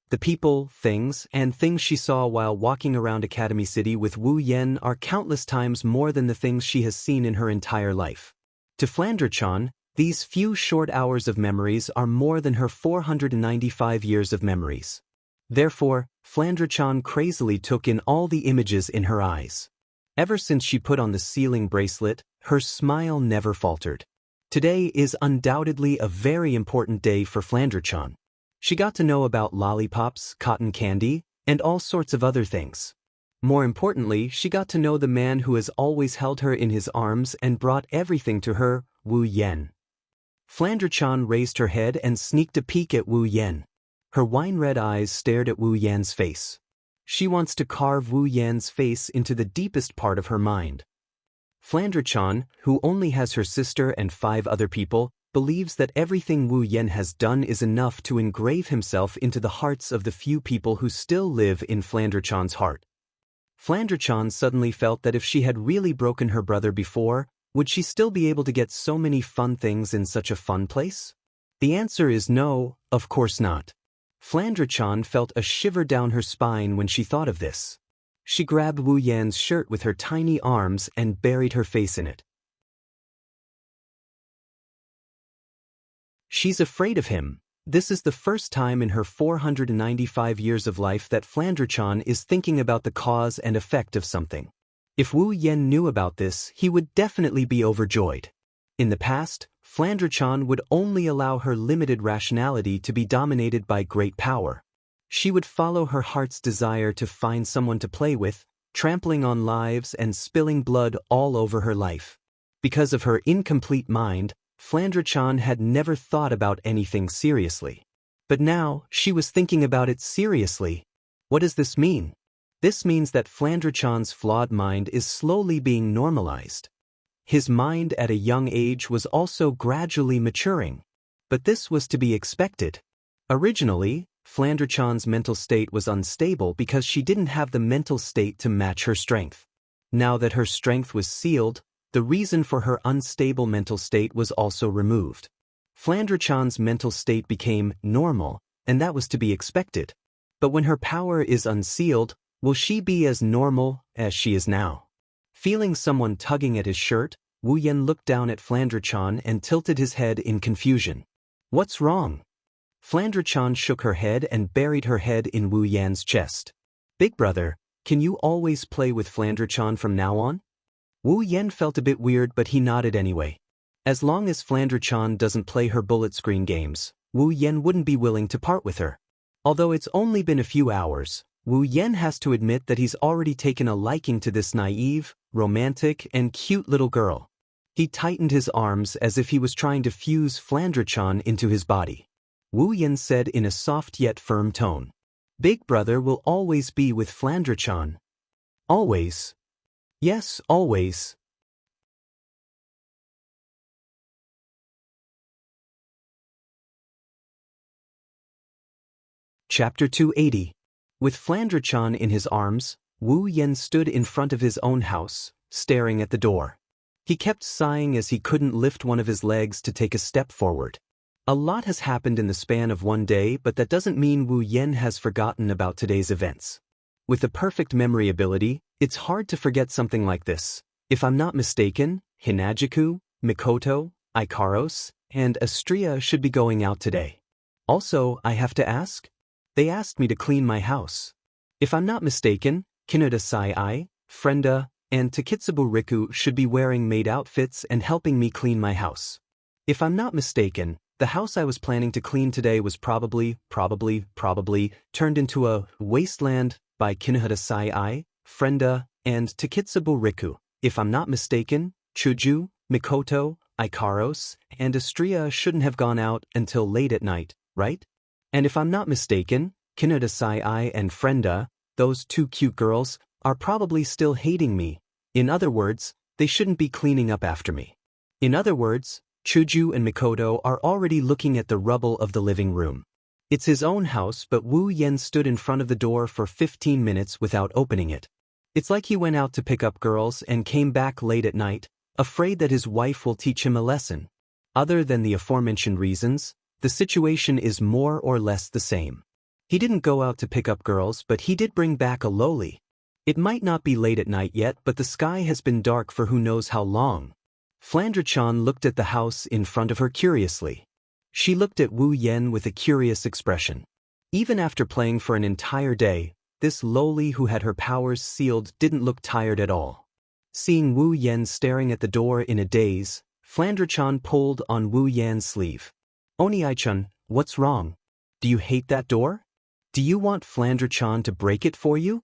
The people, things, and things she saw while walking around Academy City with Wu Yen are countless times more than the things she has seen in her entire life. To Flandre-chan, these few short hours of memories are more than her 495 years of memories. Therefore, Flandre-chan crazily took in all the images in her eyes. Ever since she put on the sealing bracelet, her smile never faltered. Today is undoubtedly a very important day for Flandre-chan. She got to know about lollipops, cotton candy, and all sorts of other things. More importantly, she got to know the man who has always held her in his arms and brought everything to her, Wu Yen. Flandre-chan raised her head and sneaked a peek at Wu Yen. Her wine-red eyes stared at Wu Yan's face. She wants to carve Wu Yan's face into the deepest part of her mind. Flandre-chan, who only has her sister and 5 other people, believes that everything Wu Yen has done is enough to engrave himself into the hearts of the few people who still live in Flandre-chan's heart. Flandre-chan suddenly felt that if she had really broken her brother before, would she still be able to get so many fun things in such a fun place? The answer is no, of course not. Flandre-chan felt a shiver down her spine when she thought of this. She grabbed Wu Yan's shirt with her tiny arms and buried her face in it. She's afraid of him. This is the first time in her 495 years of life that Flandre-chan is thinking about the cause and effect of something. If Wu Yen knew about this, he would definitely be overjoyed. In the past, Flandre-chan would only allow her limited rationality to be dominated by great power. She would follow her heart's desire to find someone to play with, trampling on lives and spilling blood all over her life. Because of her incomplete mind, Flandre-chan had never thought about anything seriously. But now, she was thinking about it seriously. What does this mean? This means that Flandre-chan's flawed mind is slowly being normalized. His mind at a young age was also gradually maturing. But this was to be expected. Originally, Flandre-chan's mental state was unstable because she didn't have the mental state to match her strength. Now that her strength was sealed, The reason for her unstable mental state was also removed. Flandre-chan's mental state became normal, and that was to be expected. But when her power is unsealed, will she be as normal as she is now? Feeling someone tugging at his shirt, Wu Yan looked down at Flandre-chan and tilted his head in confusion. What's wrong? Flandre-chan shook her head and buried her head in Wu Yan's chest. Big brother, can you always play with Flandre-chan from now on? Wu Yan felt a bit weird, but he nodded anyway. As long as Flandre-chan doesn't play her bullet screen games, Wu Yan wouldn't be willing to part with her. Although it's only been a few hours, Wu Yan has to admit that he's already taken a liking to this naive, romantic, and cute little girl. He tightened his arms as if he was trying to fuse Flandre-chan into his body. Wu Yan said in a soft yet firm tone, Big brother will always be with Flandre-chan. Always. Yes, always. Chapter 280. With Flandre-chan in his arms, Wu Yan stood in front of his own house, staring at the door. He kept sighing as he couldn't lift one of his legs to take a step forward. A lot has happened in the span of one day, but that doesn't mean Wu Yan has forgotten about today's events. With the perfect memory ability, it's hard to forget something like this. If I'm not mistaken, Hinajiku, Mikoto, Ikaros, and Astria should be going out today. Also, I have to ask? They asked me to clean my house. If I'm not mistaken, Kinoda-sai, Frenda, and Takitsubo Riku should be wearing maid outfits and helping me clean my house. If I'm not mistaken, the house I was planning to clean today was probably turned into a wasteland by Kinoda-sai, Frenda, and Takitsubo Riku. If I'm not mistaken, Chuju, Mikoto, Ikaros, and Astria shouldn't have gone out until late at night, right? And if I'm not mistaken, Kinoda-sai and Frenda, those two cute girls, are probably still hating me. In other words, they shouldn't be cleaning up after me. In other words, Chuju and Mikoto are already looking at the rubble of the living room. It's his own house, but Wu Yan stood in front of the door for 15 minutes without opening it. It's like he went out to pick up girls and came back late at night, afraid that his wife will teach him a lesson. Other than the aforementioned reasons, the situation is more or less the same. He didn't go out to pick up girls, but he did bring back a loli. It might not be late at night yet, but the sky has been dark for who knows how long. Flandre-chan looked at the house in front of her curiously. She looked at Wu Yan with a curious expression. Even after playing for an entire day, this loli who had her powers sealed didn't look tired at all. Seeing Wu Yan staring at the door in a daze, Flandre-chan pulled on Wu Yan's sleeve. Oni-chan, what's wrong? Do you hate that door? Do you want Flandre-chan to break it for you?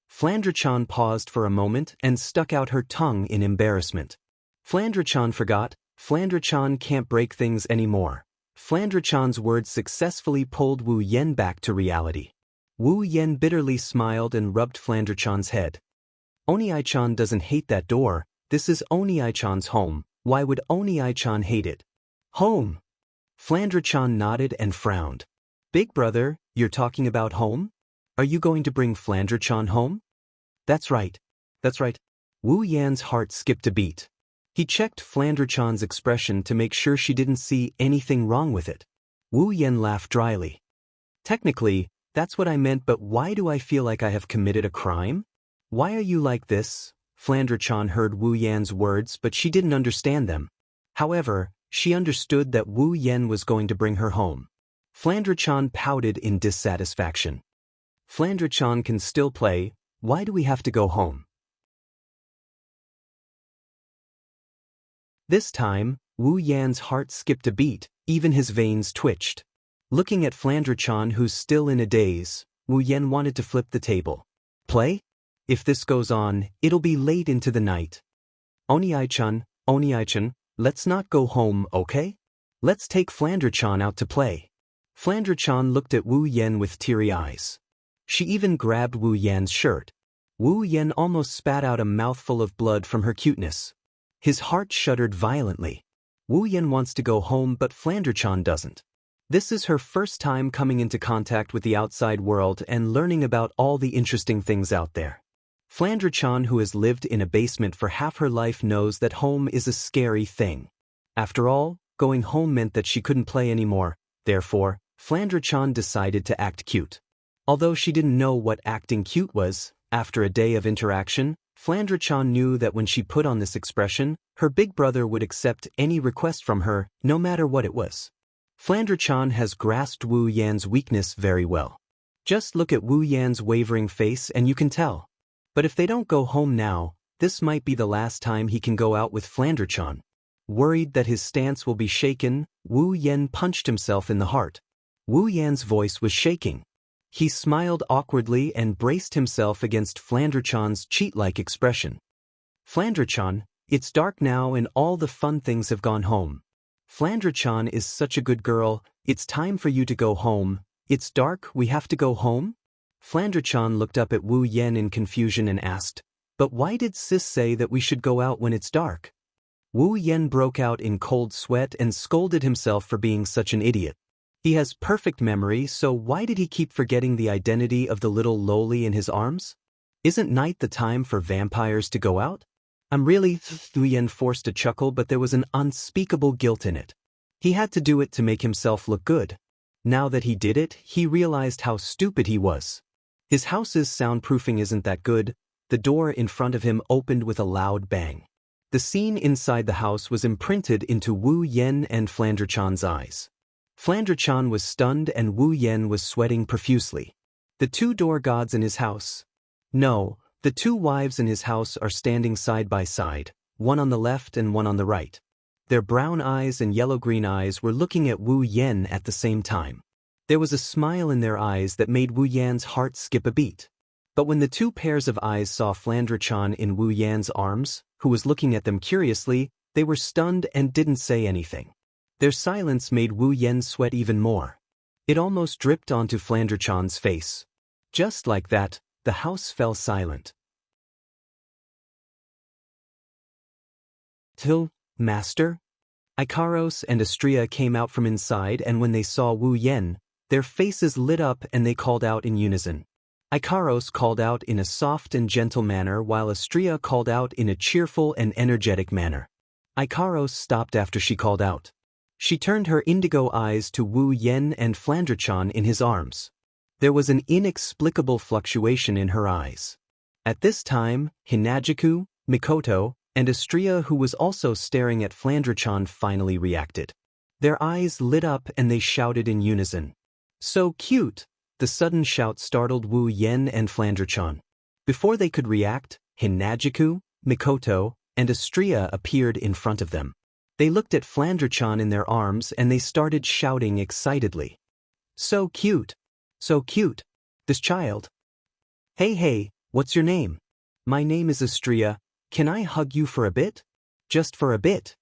Flandre-chan paused for a moment and stuck out her tongue in embarrassment. Flandre-chan forgot, Flandre-chan can't break things anymore. Flandre-chan's words successfully pulled Wu Yan back to reality. Wu Yan bitterly smiled and rubbed Flandre-chan's head. Oni-chan doesn't hate that door, this is Oni-chan's home, why would Oni-chan hate it? Home! Flandre-chan nodded and frowned. Big brother, you're talking about home? Are you going to bring Flandre-chan home? That's right. That's right. Wu Yan's heart skipped a beat. He checked Flandre-chan's expression to make sure she didn't see anything wrong with it. Wu Yan laughed dryly. Technically, that's what I meant, but why do I feel like I have committed a crime? Why are you like this? Flandre-chan heard Wu Yan's words, but she didn't understand them. However, she understood that Wu Yan was going to bring her home. Flandre-chan pouted in dissatisfaction. Flandre-chan can still play, why do we have to go home? This time, Wu Yan's heart skipped a beat, even his veins twitched. Looking at Flandre-chan who's still in a daze, Wu Yan wanted to flip the table. Play? If this goes on, it'll be late into the night. Oni-chan, let's not go home, okay? Let's take Flandre-chan out to play. Flandre-chan looked at Wu Yan with teary eyes. She even grabbed Wu Yan's shirt. Wu Yan almost spat out a mouthful of blood from her cuteness. His heart shuddered violently. Wu Yan wants to go home, but Flandre-chan doesn't. This is her first time coming into contact with the outside world and learning about all the interesting things out there. Flandre-chan, who has lived in a basement for half her life, knows that home is a scary thing. After all, going home meant that she couldn't play anymore. Therefore, Flandre-chan decided to act cute. Although she didn't know what acting cute was, after a day of interaction, Flandre-chan knew that when she put on this expression, her big brother would accept any request from her, no matter what it was. Flandre-chan has grasped Wu Yan's weakness very well. Just look at Wu Yan's wavering face and you can tell. But if they don't go home now, this might be the last time he can go out with Flandre-chan. Worried that his stance will be shaken, Wu Yan punched himself in the heart. Wu Yan's voice was shaking. He smiled awkwardly and braced himself against Flandre-chan's cheat-like expression. Flandre-chan, it's dark now and all the fun things have gone home. Flandre-chan is such a good girl, it's time for you to go home. It's dark, we have to go home? Flandre-chan looked up at Wu Yan in confusion and asked, but why did sis say that we should go out when it's dark? Wu Yan broke out in cold sweat and scolded himself for being such an idiot. He has perfect memory, so why did he keep forgetting the identity of the little loli in his arms? Isn't night the time for vampires to go out? I'm really Wu Yan forced a chuckle, but there was an unspeakable guilt in it. He had to do it to make himself look good. Now that he did it, he realized how stupid he was. His house's soundproofing isn't that good. The door in front of him opened with a loud bang. The scene inside the house was imprinted into Wu Yan and Flandre-chan's eyes. Flandre-chan was stunned and Wu Yan was sweating profusely. The two door gods in his house. No, the two wives in his house are standing side by side, one on the left and one on the right. Their brown eyes and yellow-green eyes were looking at Wu Yan at the same time. There was a smile in their eyes that made Wu Yan's heart skip a beat. But when the two pairs of eyes saw Flandre-chan in Wu Yan's arms, who was looking at them curiously, they were stunned and didn't say anything. Their silence made Wu Yan sweat even more. It almost dripped onto Flandre-chan's face. Just like that, the house fell silent. Till, Master? Ikaros and Astria came out from inside, and when they saw Wu Yan, their faces lit up and they called out in unison. Ikaros called out in a soft and gentle manner while Astria called out in a cheerful and energetic manner. Ikaros stopped after she called out. She turned her indigo eyes to Wu Yan and Flandre-chan in his arms. There was an inexplicable fluctuation in her eyes. At this time, Hinagiku, Mikoto, and Astria, who was also staring at Flandre-chan, finally reacted. Their eyes lit up and they shouted in unison. So cute! The sudden shout startled Wu Yan and Flandre-chan. Before they could react, Hinagiku, Mikoto, and Astria appeared in front of them. They looked at Flandre-chan in their arms and they started shouting excitedly. So cute! So cute! This child! Hey, what's your name? My name is Astria. Can I hug you for a bit? Just for a bit.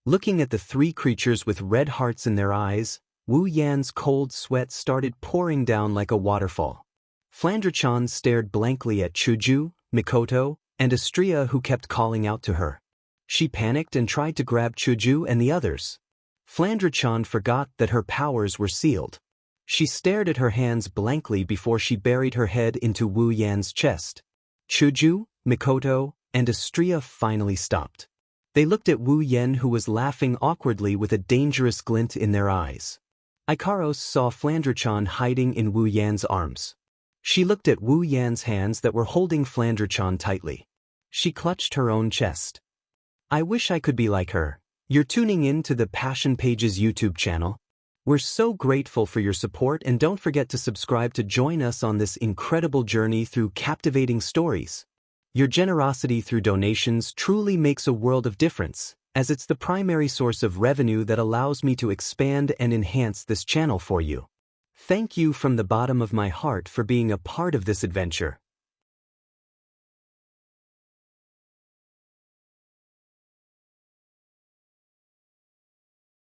Looking at the three creatures with red hearts in their eyes, Wu Yan's cold sweat started pouring down like a waterfall. Flandre-chan stared blankly at Chuju, Mikoto, and Astria, who kept calling out to her. She panicked and tried to grab Chuju and the others. Flandre-chan forgot that her powers were sealed. She stared at her hands blankly before she buried her head into Wu Yan's chest. Chuju, Mikoto, and Astria finally stopped. They looked at Wu Yan, who was laughing awkwardly with a dangerous glint in their eyes. Ikaros saw Flandre-chan hiding in Wu Yan's arms. She looked at Wu Yan's hands that were holding Flandre-chan tightly. She clutched her own chest. I wish I could be like her. You're tuning in to the Passion Pages YouTube channel. We're so grateful for your support, and don't forget to subscribe to join us on this incredible journey through captivating stories. Your generosity through donations truly makes a world of difference, as it's the primary source of revenue that allows me to expand and enhance this channel for you. Thank you from the bottom of my heart for being a part of this adventure.